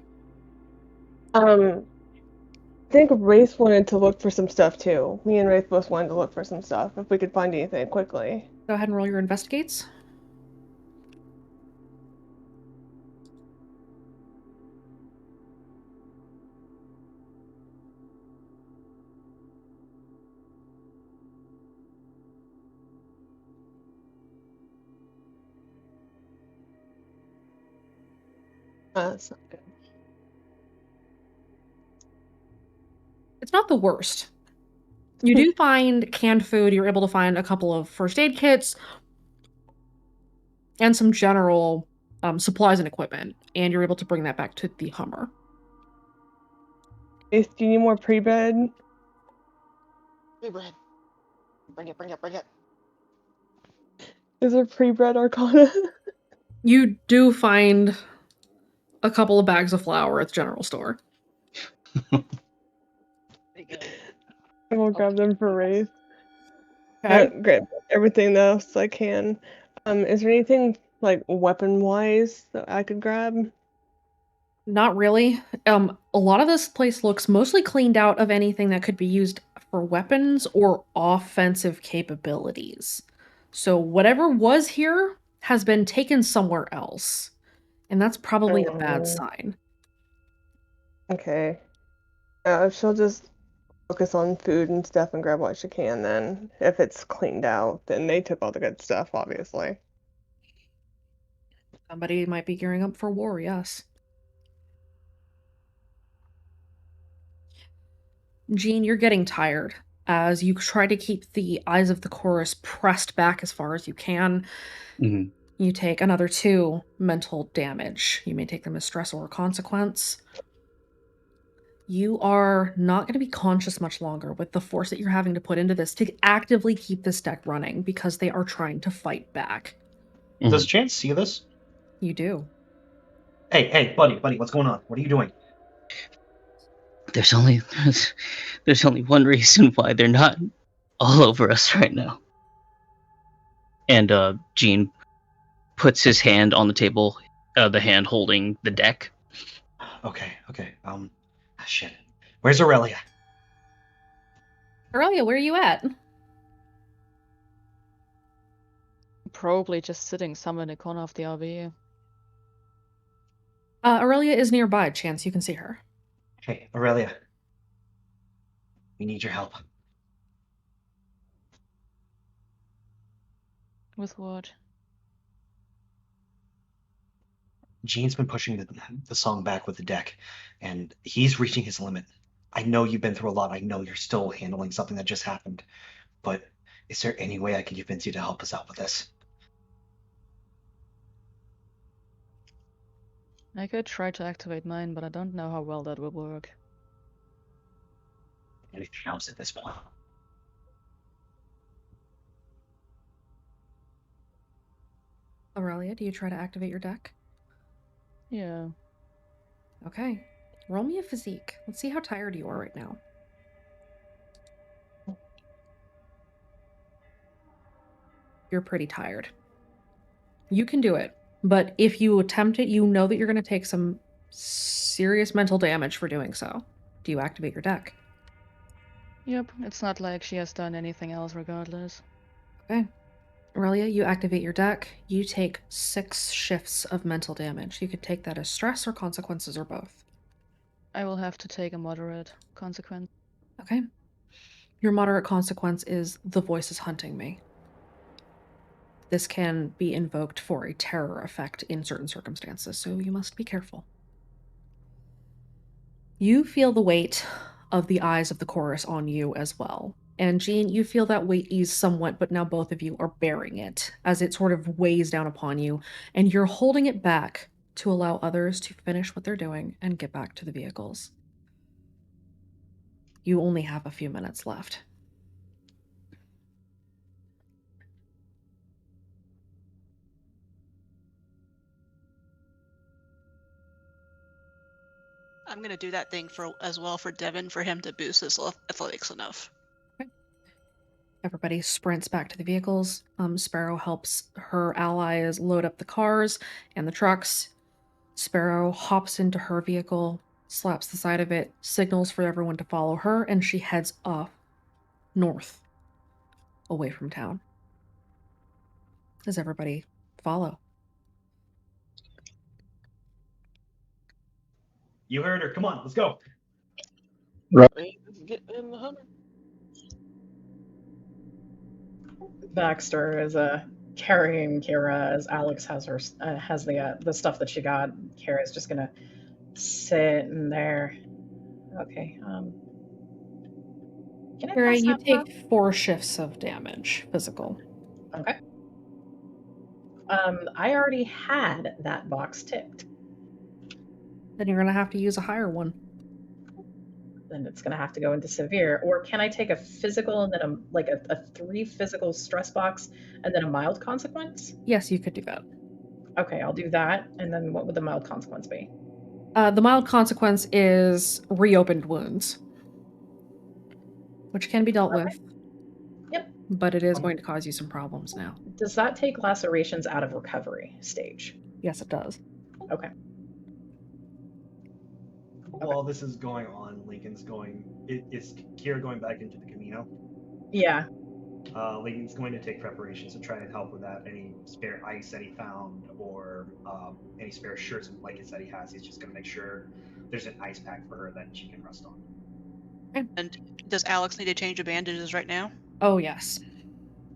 I think Wraith wanted to look for some stuff too. Me and Wraith both wanted to look for some stuff, if we could find anything quickly. Go ahead and roll your investigates. That's not good. It's not the worst. You do find canned food. You're able to find a couple of first aid kits and some general supplies and equipment, and you're able to bring that back to the Hummer. Do you need more pre-bed? Pre-bread. Bring it, bring it, bring it. Is there pre-bred Arcana? You do find a couple of bags of flour at the general store. I will grab them for Wraith. Okay. Grab everything else I can. Is there anything like weapon-wise that I could grab? Not really. A lot of this place looks mostly cleaned out of anything that could be used for weapons or offensive capabilities. So whatever was here has been taken somewhere else. And that's probably a bad sign. Okay. She'll just focus on food and stuff and grab what she can then. If it's cleaned out, then they took all the good stuff, obviously. Somebody might be gearing up for war, yes. Jean, you're getting tired as you try to keep the eyes of the chorus pressed back as far as you can. Mm-hmm. You take another 2 mental damage. You may take them as stress or a consequence. You are not going to be conscious much longer with the force that you're having to put into this to actively keep this deck running because they are trying to fight back. Does Chance see this? You do. Hey, buddy, what's going on? What are you doing? There's only one reason why they're not all over us right now. And Jean puts his hand on the table, the hand holding the deck. Okay. Shit. Where's Aurelia? Aurelia, where are you at? Probably just sitting somewhere in the corner of the RV. Aurelia is nearby, Chance. You can see her. Hey, Aurelia. We need your help. With what? Gene's been pushing the song back with the deck, and he's reaching his limit. I know you've been through a lot. I know you're still handling something that just happened. But is there any way I can convince you to help us out with this? I could try to activate mine, but I don't know how well that will work. Anything else at this point? Aurelia, do you try to activate your deck? Yeah. Okay. Roll me a physique. Let's see how tired you are right now. You're pretty tired. You can do it, but if you attempt it, you know that you're going to take some serious mental damage for doing so. Do you activate your deck? Yep, it's not like she has done anything else regardless. Okay. Aurelia, you activate your deck. You take 6 shifts of mental damage. You could take that as stress or consequences or both. I will have to take a moderate consequence. Okay. Your moderate consequence is the voice is hunting me. this can be invoked for a terror effect in certain circumstances, so you must be careful. You feel the weight of the eyes of the chorus on you as well. And Jean, you feel that weight ease somewhat, but now both of you are bearing it as it sort of weighs down upon you, and you're holding it back to allow others to finish what they're doing and get back to the vehicles. You only have a few minutes left. I'm gonna do that thing as well for Devin for him to boost his athletics enough. Okay. Everybody sprints back to the vehicles. Sparrow helps her allies load up the cars and the trucks. Sparrow hops into her vehicle, slaps the side of it, signals for everyone to follow her, and she heads off north, away from town. Does everybody follow? You heard her. Come on, let's go. Right. Let's get in the Hummer. Baxter is carrying Kira as Alex has her has the stuff that she got. Kira's just gonna sit in there. Okay. Can I Kira, pass you that take back? 4 shifts of damage, physical. Okay. I already had that box ticked. Then you're gonna have to use a higher one. Then it's gonna have to go into severe. Or can I take a physical and then a 3 physical stress box and then a mild consequence? Yes, you could do that. Okay, I'll do that. And then what would the mild consequence be? The mild consequence is reopened wounds, which can be dealt with. Yep. But it is going to cause you some problems now. Does that take lacerations out of recovery stage? Yes, it does. Okay. While this is going on, Lincoln's going. Is Kira going back into the Camino? Yeah. Lincoln's going to take preparations to try and help with that. Any spare ice that he found, or any spare shirts and blankets that he has, he's just going to make sure there's an ice pack for her that she can rest on. And does Alex need to change the bandages right now? Oh yes.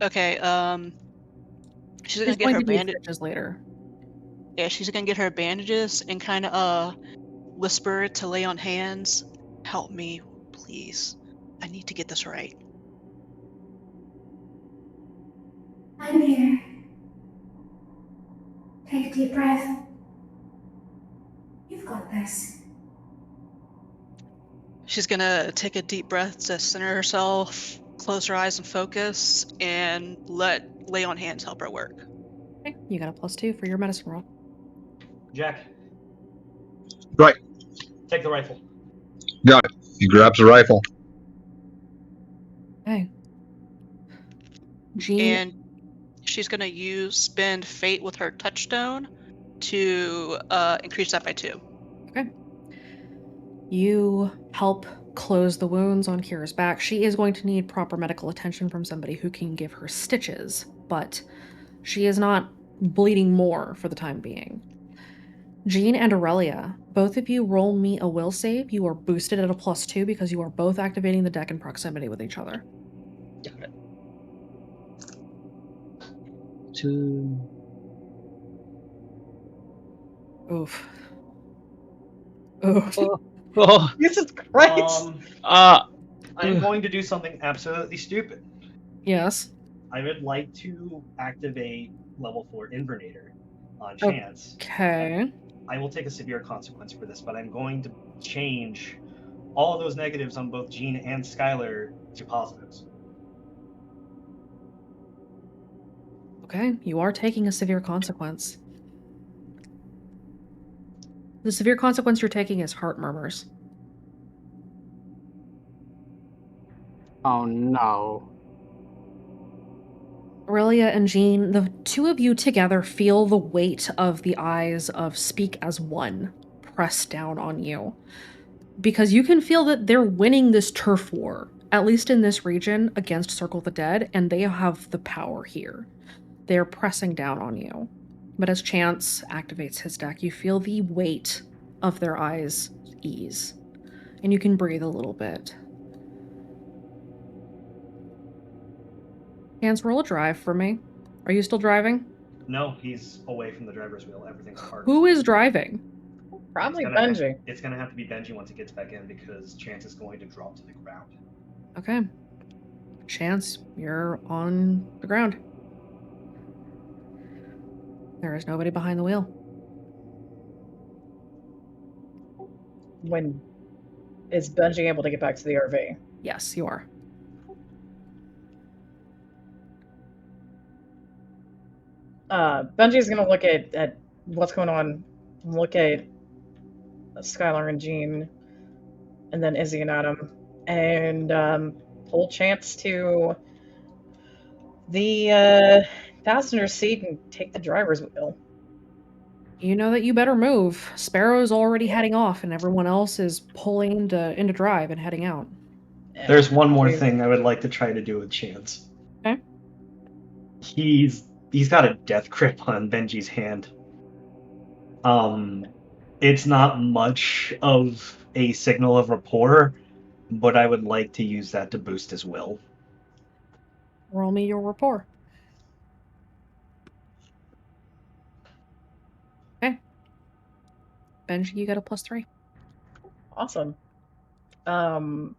Okay. She's gonna She's get going her to need bandages stitches later. Yeah, she's gonna get her bandages and kind of whisper to lay on hands. Help me, please. I need to get this right. I'm here. Take a deep breath. You've got this. She's gonna take a deep breath to center herself, close her eyes and focus, and let lay on hands help her work. Okay, you got a +2 for your medicine roll. Jack. Right. Take the rifle. Got it. He grabs the rifle. Okay. Jean. And she's gonna spend fate with her touchstone to increase that by 2. Okay. You help close the wounds on Kira's back. She is going to need proper medical attention from somebody who can give her stitches, but she is not bleeding more for the time being. Jean and Aurelia, both of you roll me a will save. You are boosted at a +2 because you are both activating the deck in proximity with each other. Got it. 2. Oof. Oof. Oh. Jesus Christ. I'm going to do something absolutely stupid. Yes. I would like to activate level 4 Invernator on chance. Okay. I will take a severe consequence for this, but I'm going to change all of those negatives on both Jean and Skylar to positives. Okay, you are taking a severe consequence. The severe consequence you're taking is heart murmurs. Oh no. Aurelia and Jean, the two of you together feel the weight of the eyes of Speak as One press down on you. Because you can feel that they're winning this turf war, at least in this region, against Circle the Dead, and they have the power here. They're pressing down on you. But as Chance activates his deck, you feel the weight of their eyes ease. And you can breathe a little bit. Chance, roll a drive for me. Are you still driving? No, he's away from the driver's wheel. Everything's parked. Who is driving? Probably Benji. It's gonna have to be Benji once he gets back in because Chance is going to drop to the ground. Okay. Chance, you're on the ground. There is nobody behind the wheel. Is Benji able to get back to the RV? Yes, you are. Benji's gonna look at what's going on, look at Skylar and Jean, and then Izzy and Adam, and pull Chance to the passenger seat and take the driver's wheel. You know that you better move. Sparrow's already heading off, and everyone else is pulling into drive and heading out. There's one more thing I would like to try to do with Chance. Okay. He's got a death grip on Benji's hand. It's not much of a signal of rapport, but I would like to use that to boost his will. Roll me your rapport. Okay. Benji, you got a +3. Awesome. Benji,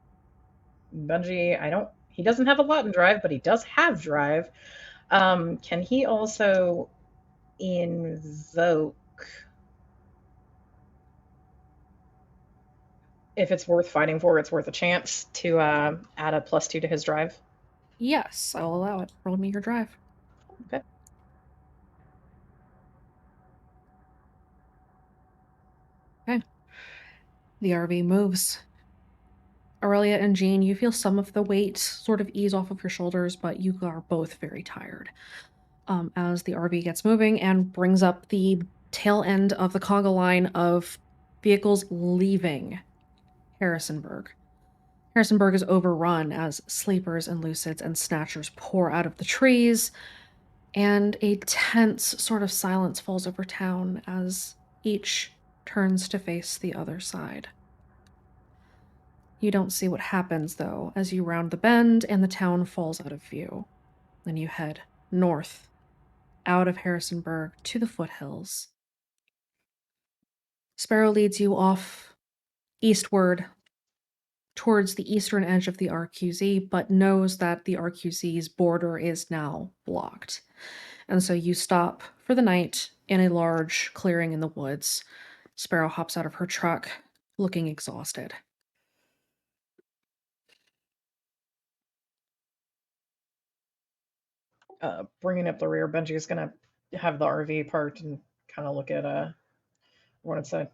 he doesn't have a lot in drive, but he does have drive. Can he also invoke, if it's worth fighting for, it's worth a chance to add a +2 to his drive? Yes, I'll allow it. Roll me your drive. Okay. Okay. The RV moves. Aurelia and Jean, you feel some of the weight sort of ease off of your shoulders, but you are both very tired. As the RV gets moving and brings up the tail end of the conga line of vehicles leaving Harrisonburg. Harrisonburg is overrun as sleepers and lucids and snatchers pour out of the trees, and a tense sort of silence falls over town as each turns to face the other side. You don't see what happens, though, as you round the bend and the town falls out of view. Then you head north, out of Harrisonburg to the foothills. Sparrow leads you off eastward towards the eastern edge of the RQZ, but knows that the RQZ's border is now blocked. And so you stop for the night in a large clearing in the woods. Sparrow hops out of her truck, looking exhausted. Bringing up the rear, Benji's gonna have the RV parked and kind of look at what it said.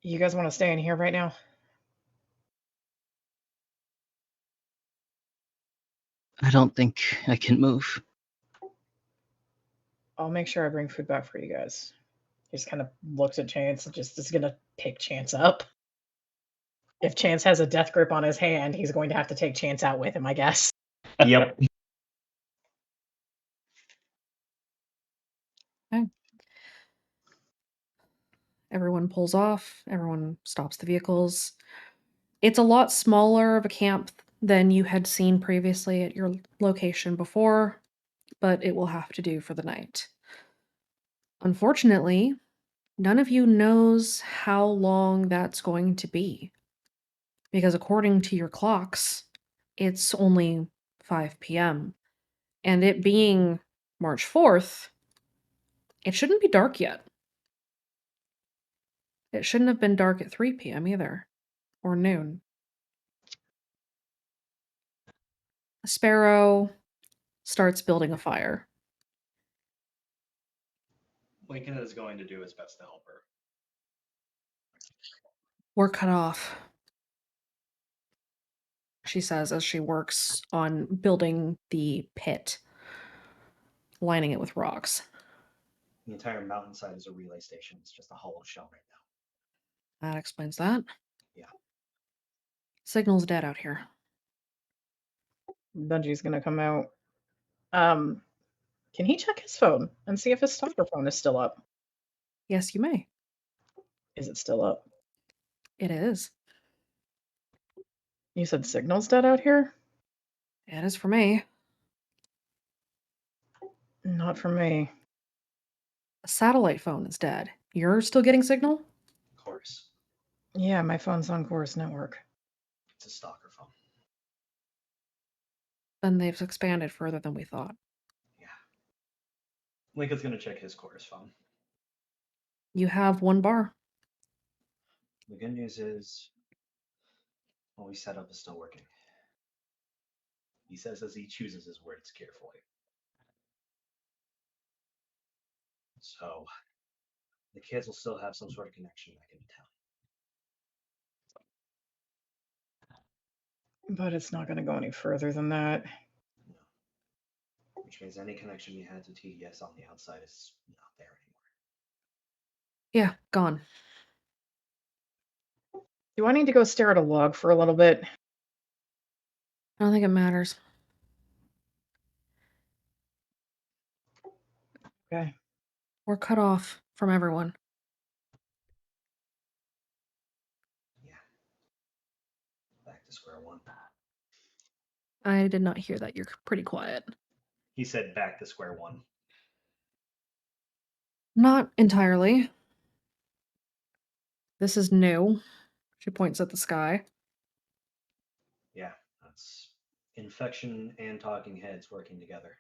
You guys want to stay in here right now? I don't think I can move. I'll make sure I bring food back for you guys. He just kind of looks at Chance and just is gonna pick Chance up. If Chance has a death grip on his hand, he's going to have to take Chance out with him, I guess. Yep. Okay. Everyone pulls off. Everyone stops the vehicles. It's a lot smaller of a camp than you had seen previously at your location before, but it will have to do for the night. Unfortunately, none of you knows how long that's going to be. Because according to your clocks, it's only 5 p.m. And it being March 4th, it shouldn't be dark yet. It shouldn't have been dark at 3 p.m. either, or noon. Sparrow starts building a fire. Lincoln is going to do his best to help her. We're cut off, she says as she works on building the pit, lining it with rocks. The entire mountainside is a relay station. It's just a hollow shell right now. That explains that. Yeah. Signal's dead out here. Benji's gonna come out. Can he check his phone and see if his stalker phone is still up? Yes, you may. Is it still up? It is. You said signal's dead out here? It is for me. Not from me. A satellite phone is dead. You're still getting signal? Of course. Yeah, my phone's on Chorus Network. It's a stalker phone. Then they've expanded further than we thought. Yeah. Lincoln's gonna check his Chorus phone. You have one bar. The good news is what we set up is still working. He says as he chooses his words carefully. So the kids will still have some sort of connection back into town. But it's not going to go any further than that. No. Which means any connection you had to TDS on the outside is not there anymore. Yeah, gone. Do I need to go stare at a log for a little bit? I don't think it matters. Okay. We're cut off from everyone. Yeah. Back to square one. I did not hear that. You're pretty quiet. He said back to square one. Not entirely. This is new. She points at the sky. Yeah, that's infection and talking heads working together.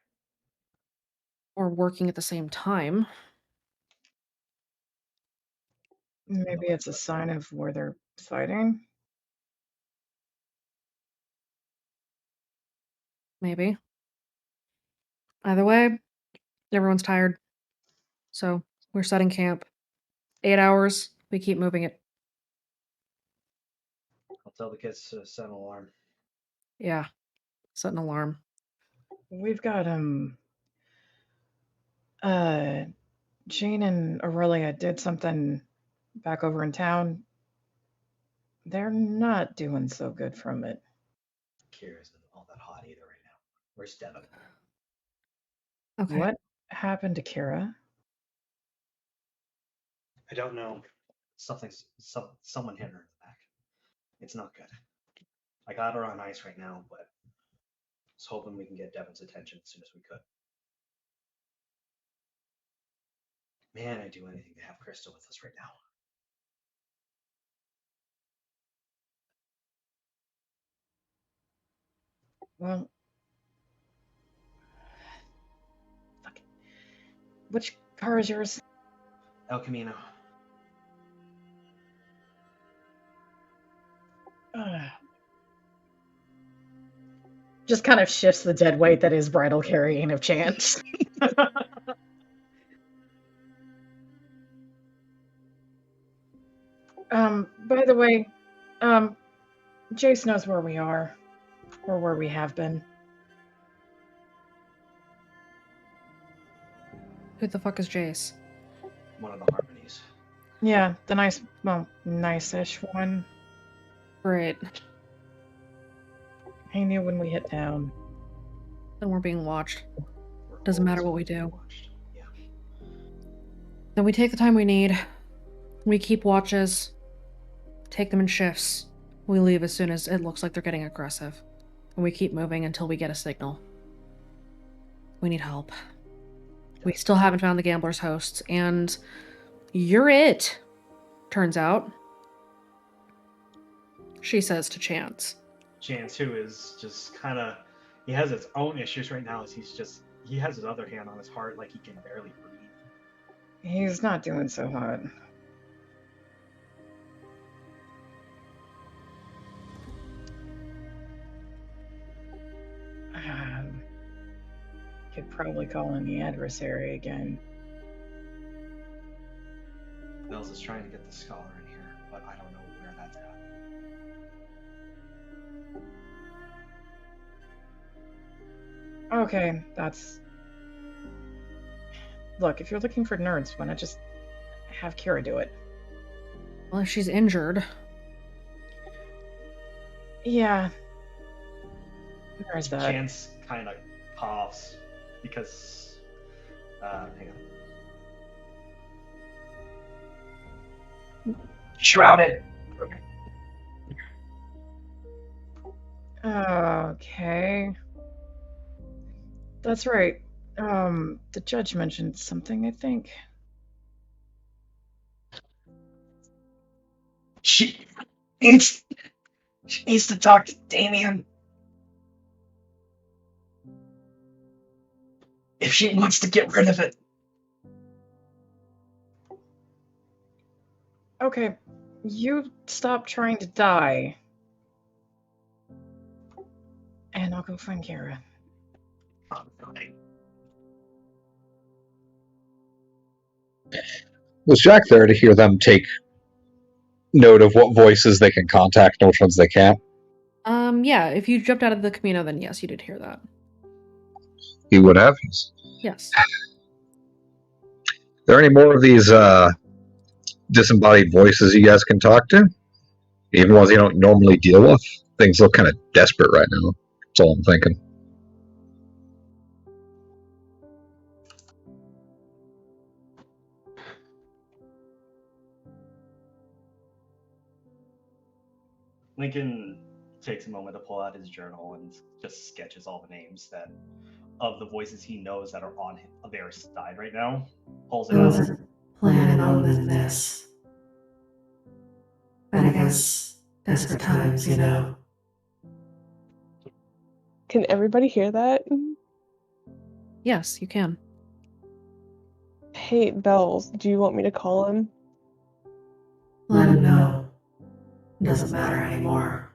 Or working at the same time. Maybe it's a sign of where they're fighting. Maybe. Either way, everyone's tired. So we're setting camp. 8 hours. We keep moving it. I'll tell the kids to set an alarm. Yeah. Set an alarm. We've got Jane and Aurelia did something back over in town. They're not doing so good from it. Kira isn't all that hot either right now. Where's Devin? Okay. What happened to Kira? I don't know. Someone hit her in the back. It's not good. I got her on ice right now, but I was hoping we can get Devin's attention as soon as we could. Man, I'd do anything to have Krista with us right now. Well, fuck. Which car is yours? El Camino. Just kind of shifts the dead weight that is bridal carrying of Chance. By the way, Jace knows where we are, or where we have been. Who the fuck is Jace? One of the Harmonies. Yeah, the nice-ish one. Great. He knew when we hit town. Then we're being watched. Doesn't matter what we do. Yeah. Then we take the time we need. We keep watches. Take them in shifts. We leave as soon as it looks like they're getting aggressive. And we keep moving until we get a signal. We need help. We still haven't found the gambler's hosts, and you're it, turns out. She says to Chance. Chance, who is just kind of, he has his own issues right now, as he has his other hand on his heart like he can barely breathe. He's not doing so hot. Could probably call in the adversary again. Mills is trying to get the scholar in here, but I don't know where that's at. Okay, that's... Look, if you're looking for nerds, why not just have Kira do it? Well, if she's injured... Yeah. Where's that? Chance kind of coughs because... hang on. Shrouded! Okay. That's right. The judge mentioned something, I think. She needs to talk to Damien. If she wants to get rid of it. Okay, you stop trying to die. And I'll go find Kira. Was Jack there to hear them take note of what voices they can contact and which ones they can't? Yeah, if you jumped out of the Camino, then yes, you did hear that. He would have. Yes. Are there any more of these disembodied voices you guys can talk to? Even ones you don't normally deal with? Things look kind of desperate right now. That's all I'm thinking. Lincoln takes a moment to pull out his journal and just sketches all the names that of the voices he knows that are on their side right now. Pulls it I out. wasn't planning on this. But I guess desperate times, you know. Can everybody hear that? Yes, you can. Hey, Bells, do you want me to call him? Let him know. It doesn't matter anymore.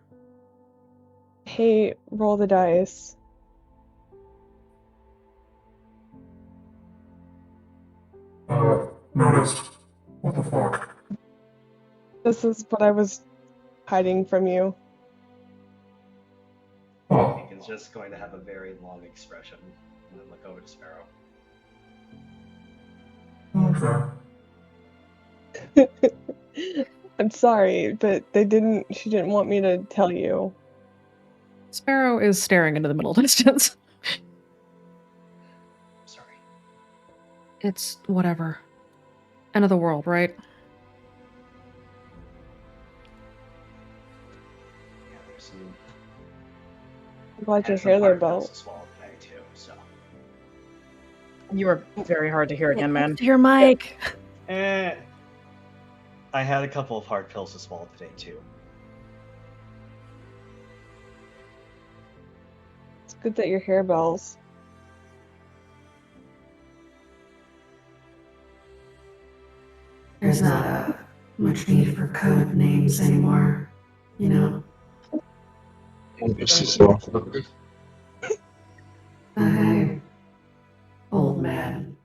Hey, roll the dice. Noticed. What the fuck? This is what I was hiding from you. Lincoln's just going to have a very long expression and then look over to Sparrow. Okay. I'm sorry, but she didn't want me to tell you. Sparrow is staring into the middle distance. Sorry. It's whatever. End of the world, right? Yeah, there's some. I'm glad your hair there, Bells. Today too, so. You were very hard to hear again, man. Your mic. I had a couple of hard pills to swallow today too. It's good that your hair, Bells. There's not much need for code names anymore, you know? This is awkward. Hey, old man.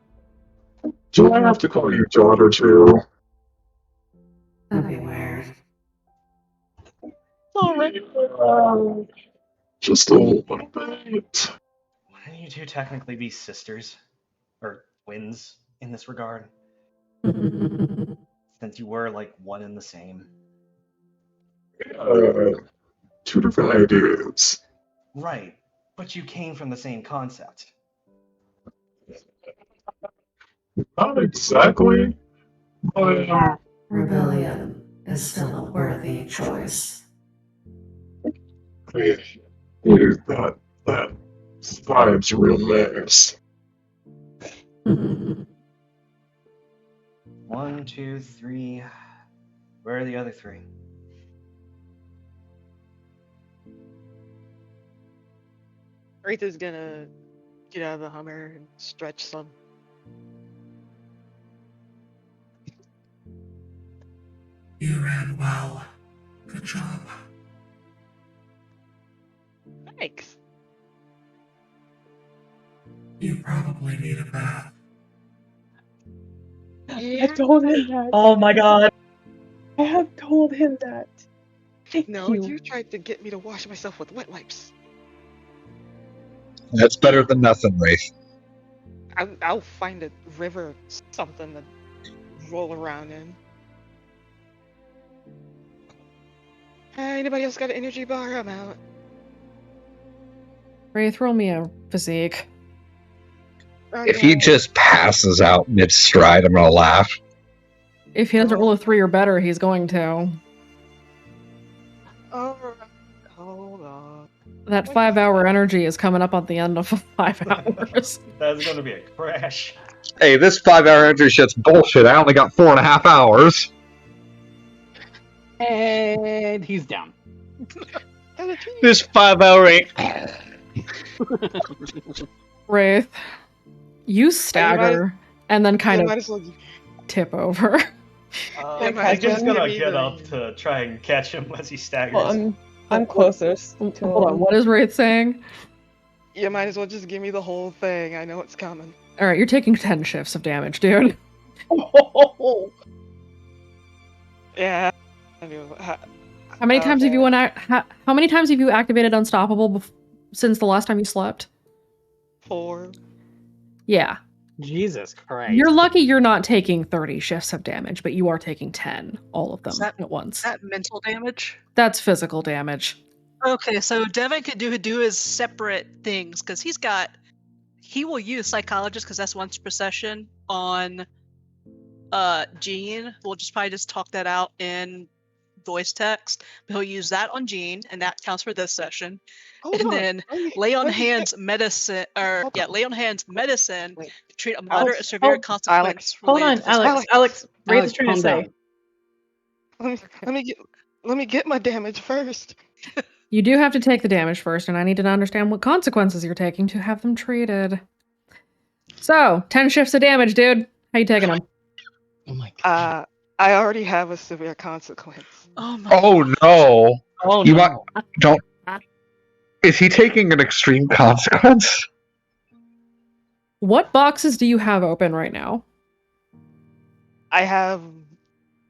Do I have to call you daughter too? That'd be weird. Sorry. Just a little bit. Wouldn't you two technically be sisters? Or twins in this regard? Since you were like one and the same. Two different ideas. Right, but you came from the same concept. Not exactly. But Rebellion is still a worthy choice. that vibe's real nice. 1, 2, 3. Where are the other 3? Aretha's gonna get out of the Hummer and stretch some. You ran well. Good job. Thanks. You probably need a bath. Yeah. I told him that. Oh my god. I have told him that. Thank No, you. you tried to get me to wash myself with wet wipes. That's better than nothing, Wraith. I'll find a river or something to roll around in. Hey, anybody else got an energy bar? I'm out. Wraith, roll me a physique. If he just passes out mid-stride, I'm gonna laugh. If he doesn't roll a 3 or better, he's going to. Alright, hold on. That 5-hour energy is coming up on the end of 5 hours. That's gonna be a crash. Hey, this 5-hour energy shit's bullshit. I only got 4.5 hours. And he's down. This 5-hour ain't. Wraith, you stagger and then kind of tip over. I'm just gonna get up to try and catch him as he staggers. Well, I'm closest. To Hold on, what is Wraith saying? You might as well just give me the whole thing. I know it's coming. All right, you're taking 10 shifts of damage, dude. Yeah. I do. How many times have you how many times have you activated Unstoppable since the last time you slept? 4. Yeah. Jesus Christ. You're lucky you're not taking 30 shifts of damage, but you are taking 10, all of them at once. Is that mental damage? That's physical damage. Okay, so Devin could do his separate things because he will use psychologist because that's once per session on Jean. We'll probably just talk that out in voice text. But he'll use that on Jean, and that counts for this session. Then lay on hands medicine to treat a moderate or severe consequence. Hold on, Alex. Wraith is trying to say. Let me get my damage first. You do have to take the damage first, and I need to understand what consequences you're taking to have them treated. So, 10 shifts of damage, dude. How you taking them? Oh my god. I already have a severe consequence. Oh my. Oh no. Oh you no. Don't. Is he taking an extreme consequence? What boxes do you have open right now? I have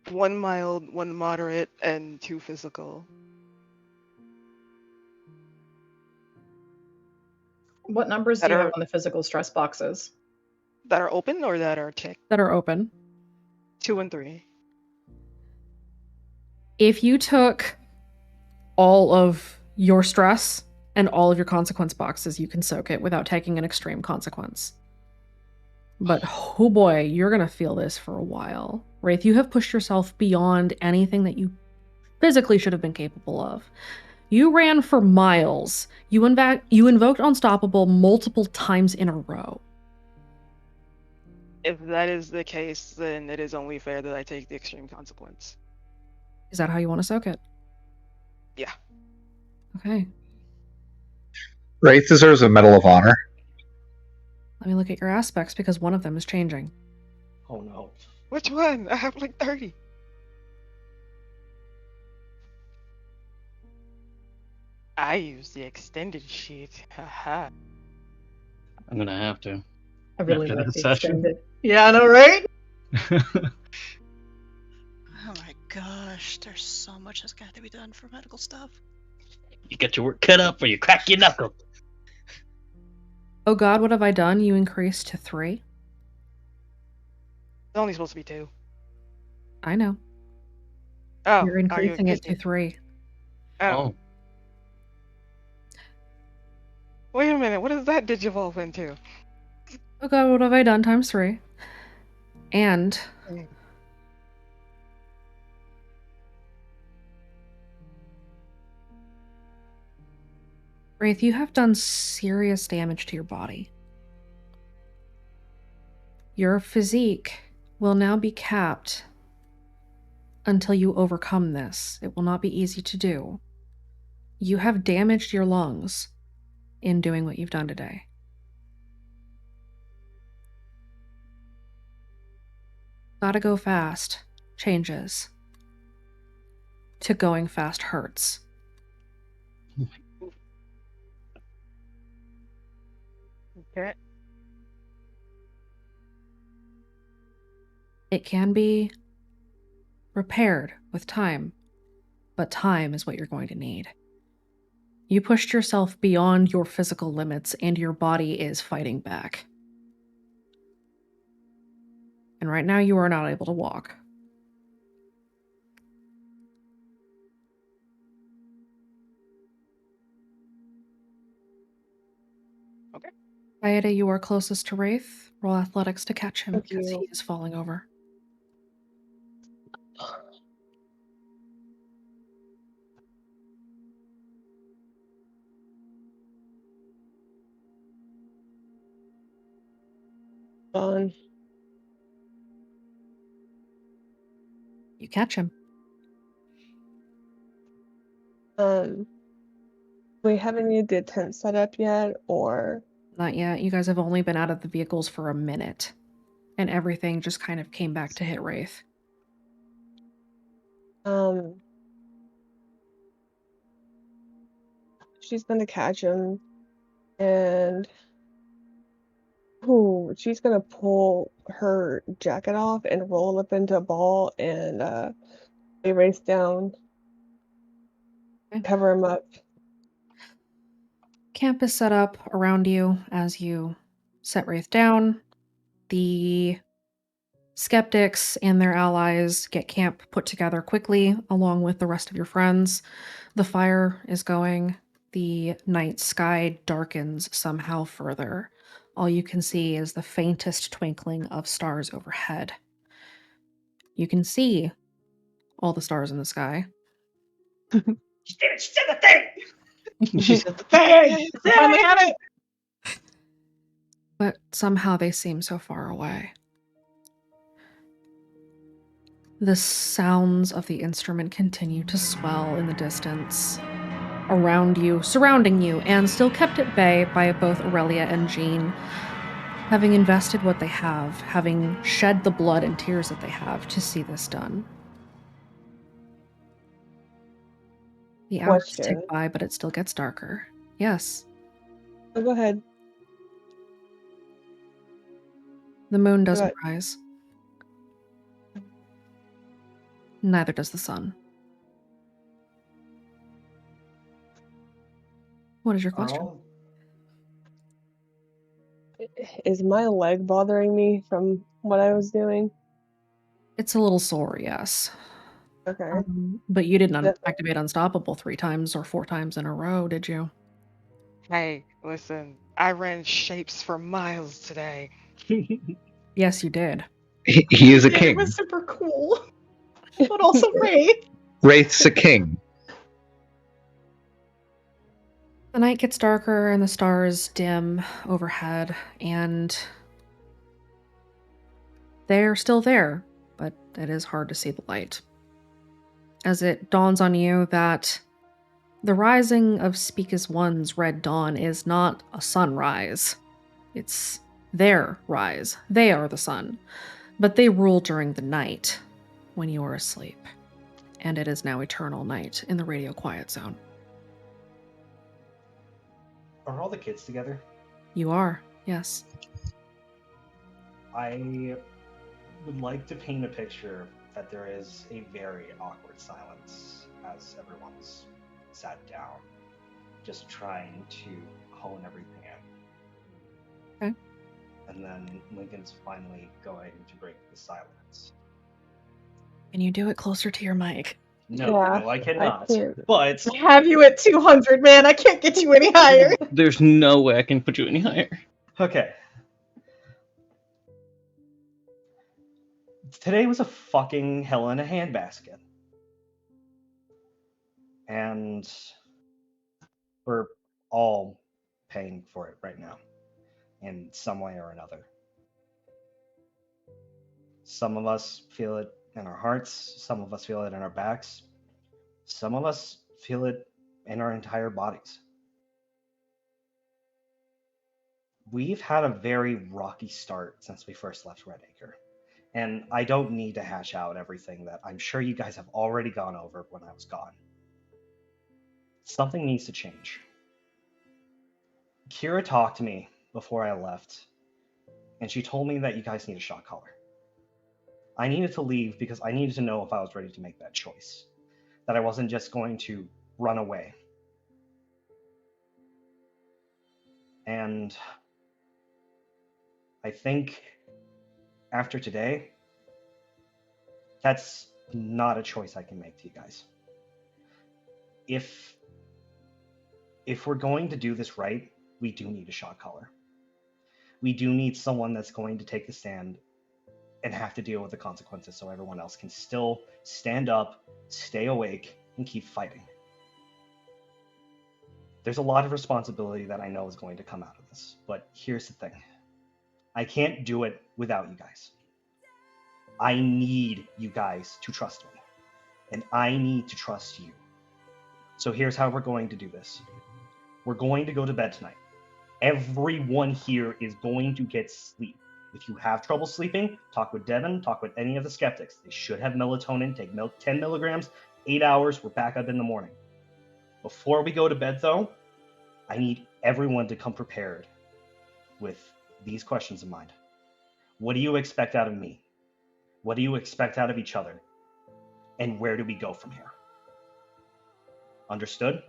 1 mild, 1 moderate, and 2 physical. What numbers do you have on the physical stress boxes? That are open or that are ticked? That are open. 2 and 3. If you took all of your stress and all of your consequence boxes, you can soak it without taking an extreme consequence. But oh boy, you're going to feel this for a while. Wraith, you have pushed yourself beyond anything that you physically should have been capable of. You ran for miles. You invoked Unstoppable multiple times in a row. If that is the case, then it is only fair that I take the extreme consequence. Is that how you want to soak it? Yeah. Okay. Wraith deserves a Medal of Honor. Let me look at your aspects because one of them is changing. Oh no. Which one? I have like 30. I use the extended sheet. Haha. I'm gonna have to. I really After like this the session. extended. Yeah, I know, right? Oh my gosh, there's so much that's got to be done for medical stuff. You get your work cut up or you crack your knuckle. Oh god, what have I done? You increased to 3? It's only supposed to be 2. I know. Oh, You're increasing it to 3. Oh. Wait a minute, what does that digivolve into? Oh god, what have I done times 3? And Wraith, you have done serious damage to your body. Your physique will now be capped until you overcome this. It will not be easy to do. You have damaged your lungs in doing what you've done today. Gotta go fast changes to going fast hurts. Okay. It can be repaired with time, but time is what you're going to need. You pushed yourself beyond your physical limits, and your body is fighting back. And right now, you are not able to walk. Okay. Kaede, you are closest to Wraith. Roll athletics to catch him Thank because you. he is falling over. On. You catch him. We haven't needed the tent set up yet, or? Not yet. You guys have only been out of the vehicles for a minute. And everything just kind of came back to hit Wraith. She's gonna catch him, and she's gonna pull her jacket off and roll up into a ball and they race down. Cover him up. Camp is set up around you as you set Wraith down. The skeptics and their allies get camp put together quickly, along with the rest of your friends. The fire is going. The night sky darkens somehow further. All you can see is the faintest twinkling of stars overhead. You can see all the stars in the sky. She said the thing! She said the thing! Finally had it! But somehow they seem so far away. The sounds of the instrument continue to swell in the distance, around you, surrounding you, and still kept at bay by both Aurelia and Jean, having invested what they have, having shed the blood and tears that they have to see this done. The hours tick by, but it still gets darker. Yes. Oh, go ahead. The moon doesn't rise. Neither does the sun. What is your question? Is my leg bothering me from what I was doing? It's a little sore, yes. Okay. But you didn't activate Unstoppable 3 times or 4 times in a row, did you? Hey, listen, I ran shapes for miles today. Yes, you did. He is a king. It was super cool. But also Wraith. Wraith's a king. The night gets darker and the stars dim overhead, and they're still there, but it is hard to see the light. As it dawns on you that the rising of Speak as One's red dawn is not a sunrise. It's their rise. They are the sun. But they rule during the night when you are asleep. And it is now eternal night in the radio quiet zone. Are all the kids together? You are, yes. I would like to paint a picture that there is a very awkward silence as everyone's sat down, just trying to hone everything in. Okay. And then Lincoln's finally going to break the silence. Can you do it closer to your mic? No, I cannot. But I have you at 200, man. I can't get you any higher. There's no way I can put you any higher. Okay. Today was a fucking hell in a handbasket. And we're all paying for it right now, in some way or another. Some of us feel it in our hearts, some of us feel it in our backs, some of us feel it in our entire bodies. We've had a very rocky start since we first left Redacre, and I don't need to hash out everything that I'm sure you guys have already gone over when I was gone. Something needs to change. Kira talked to me before I left, and she told me that you guys need a shot caller. I needed to leave because I needed to know if I was ready to make that choice, that I wasn't just going to run away. And I think after today, that's not a choice I can make to you guys. If we're going to do this right, we do need a shot caller. We do need someone that's going to take the stand and have to deal with the consequences so everyone else can still stand up, stay awake, and keep fighting. There's a lot of responsibility that I know is going to come out of this, but here's the thing. I can't do it without you guys. I need you guys to trust me, and I need to trust you. So here's how we're going to do this. We're going to go to bed tonight. Everyone here is going to get sleep. If you have trouble sleeping, talk with Devin, talk with any of the skeptics. They should have melatonin. Take 10 milligrams, 8 hours. We're back up in the morning. Before we go to bed, though, I need everyone to come prepared with these questions in mind. What do you expect out of me? What do you expect out of each other? And where do we go from here? Understood?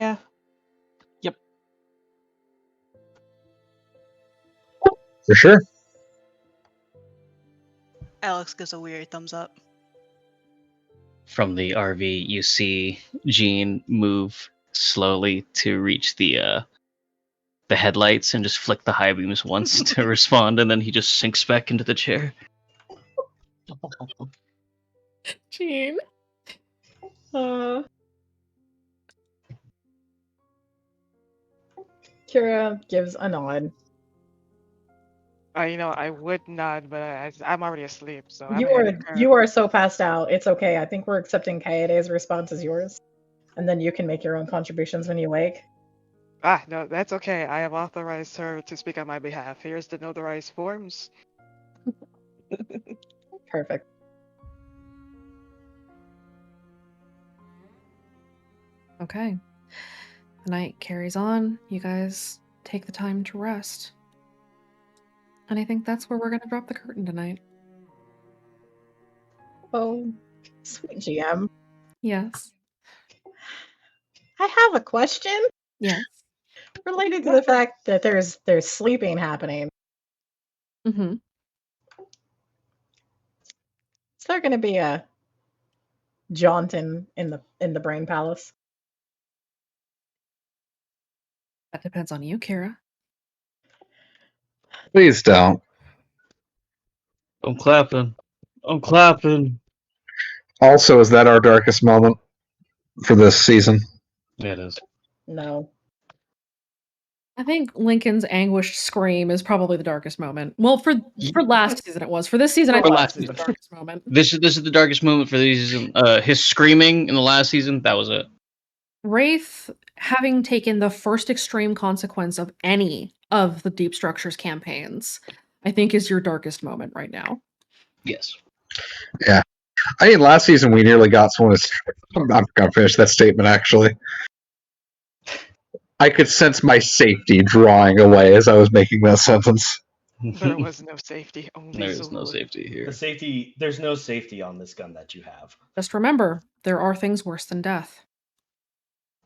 Yeah. Yep. For sure. Alex gives a weird thumbs up. From the RV, you see Jean move slowly to reach the headlights and just flick the high beams once to respond, and then he just sinks back into the chair. Jean. Kira gives a nod. I would nod, but I'm already asleep, so I'm You are so passed out. It's okay. I think we're accepting Kaede's response as yours, and then you can make your own contributions when you wake. No, that's okay. I have authorized her to speak on my behalf. Here's the notarized forms. Perfect. Okay. The night carries on. You guys take the time to rest. And I think that's where we're going to drop the curtain tonight. Oh, sweet GM. Yes. I have a question. Yes. Related to the fact that there's sleeping happening. Mm-hmm. Is there going to be a Jaunton in the Brain Palace? That depends on you, Kira. Please don't. I'm clapping. I'm clapping. Also, is that our darkest moment for this season? Yeah, it is. No. I think Lincoln's anguished scream is probably the darkest moment. Well, for last season it was. For this season, I think it's the darkest moment. This is the darkest moment for this season. His screaming in the last season, that was it. Wraith, having taken the first extreme consequence of any of the Deep Structures campaigns, I think is your darkest moment right now. Yes. Yeah. I mean, last season we nearly got someone to... I'm going to finish that statement, actually. I could sense my safety drawing away as I was making that sentence. There was no safety. There's no safety here. There's no safety on this gun that you have. Just remember, there are things worse than death.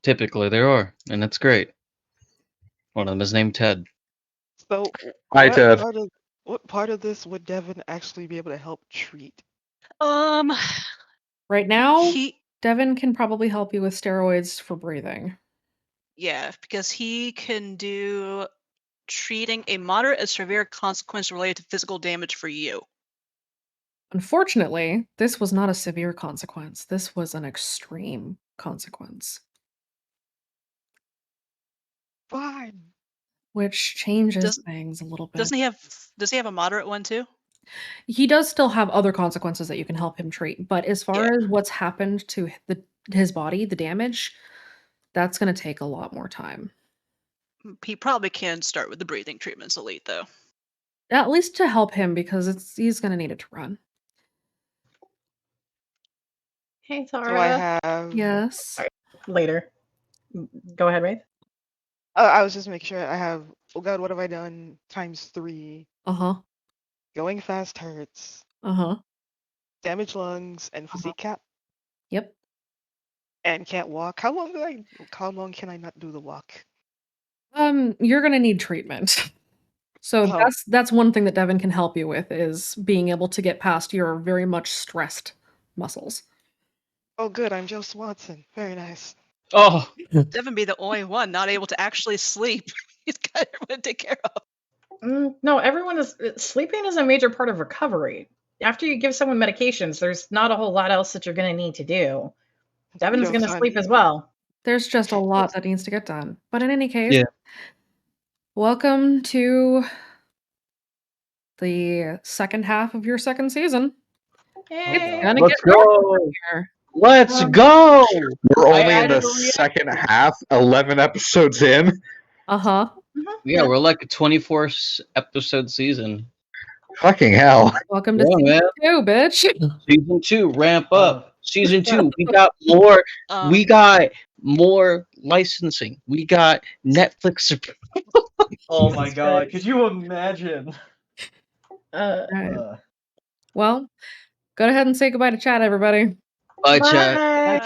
Typically there are, and that's great. One of them is named Ted. So, Hi, Ted. What part of this would Devin actually be able to help treat? Right now, Devin can probably help you with steroids for breathing. Yeah, because he can do treating a moderate and severe consequence related to physical damage for you. Unfortunately, this was not a severe consequence. This was an extreme consequence. Fine. Which changes things a little bit. Does he have a moderate one too? He does still have other consequences that you can help him treat, but as far as what's happened to his body, the damage, that's going to take a lot more time. He probably can start with the breathing treatments elite though. At least to help him, because he's going to need it to run. Hey, Tara. So I have... Yes. Sorry. Later. Go ahead, Wraith. I was just making sure I have... Oh god, what have I done? ×3. Uh-huh. Going fast hurts. Uh-huh. Damaged lungs and physique cap. Yep. And can't walk. How long can I not do the walk? You're gonna need treatment. So that's one thing that Devin can help you with, is being able to get past your very much stressed muscles. Oh good, I'm Joe Swanson. Very nice. Oh, Devin be the only one not able to actually sleep. He's got everyone to take care of. No, sleeping is a major part of recovery. After you give someone medications, there's not a whole lot else that you're going to need to do. Devin's gonna sleep as well. There's just a lot that needs to get done. But in any case, welcome to the second half of your second season. It's gonna Let's get go. here. Let's go. We're only in the second half, 11 episodes in. Uh-huh. Yeah, we're like a 24 episode season. Fucking hell. Welcome to season 2, bitch. Season 2, ramp up. Season 2, we got more. We got more licensing. We got Netflix. Oh my god! Could you imagine? Right. Well, go ahead and say goodbye to chat, everybody. Bye, chat.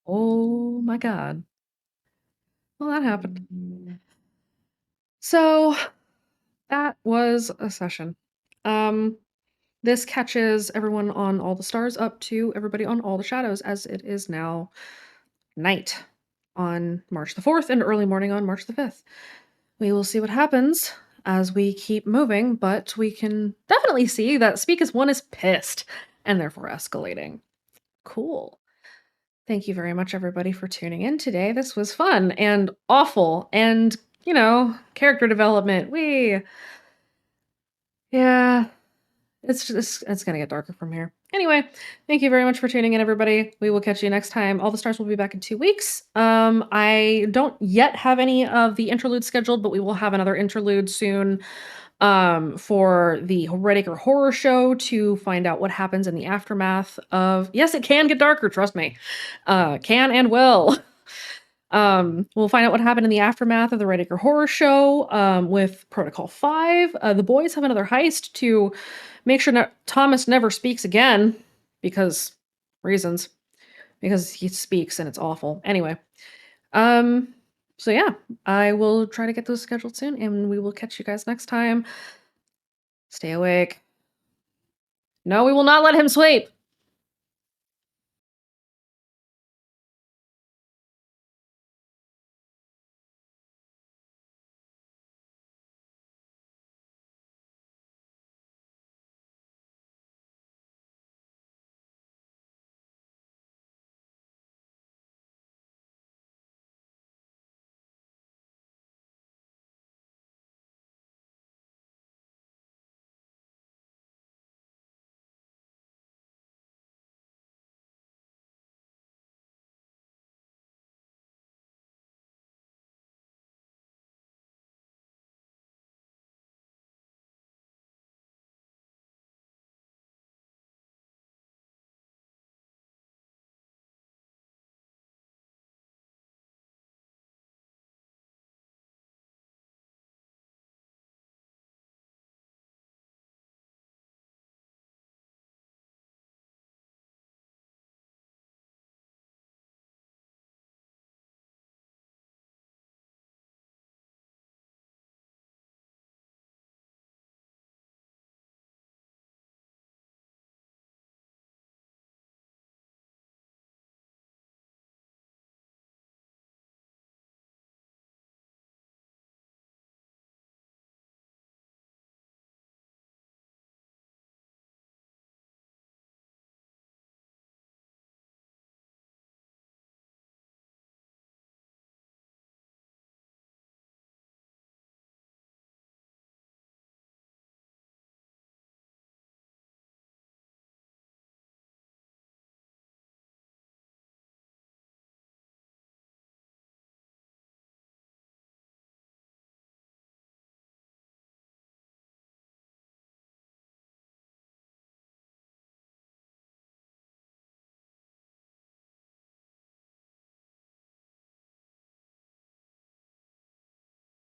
Oh my god. Well, that happened. So that was a session. This catches everyone on all the stars up to everybody on all the shadows, as it is now night on March the 4th and early morning on March the 5th. We will see what happens as we keep moving, but we can definitely see that Speak as One is pissed and therefore escalating. Cool. Thank you very much, everybody, for tuning in today. This was fun and awful and, you know, character development. Yeah, it's going to get darker from here. Anyway, thank you very much for tuning in, everybody. We will catch you next time. All the Stars will be back in 2 weeks. I don't yet have any of the interludes scheduled, but we will have another interlude soon for the Redacre Horror Show to find out what happens in the aftermath of... Yes, it can get darker, trust me. Can and will. We'll find out what happened in the aftermath of the Redacre Horror Show with Protocol 5. The boys have another heist to make sure Thomas never speaks again because reasons. Because he speaks and it's awful. Anyway. So yeah, I will try to get those scheduled soon and we will catch you guys next time. Stay awake. No, we will not let him sleep.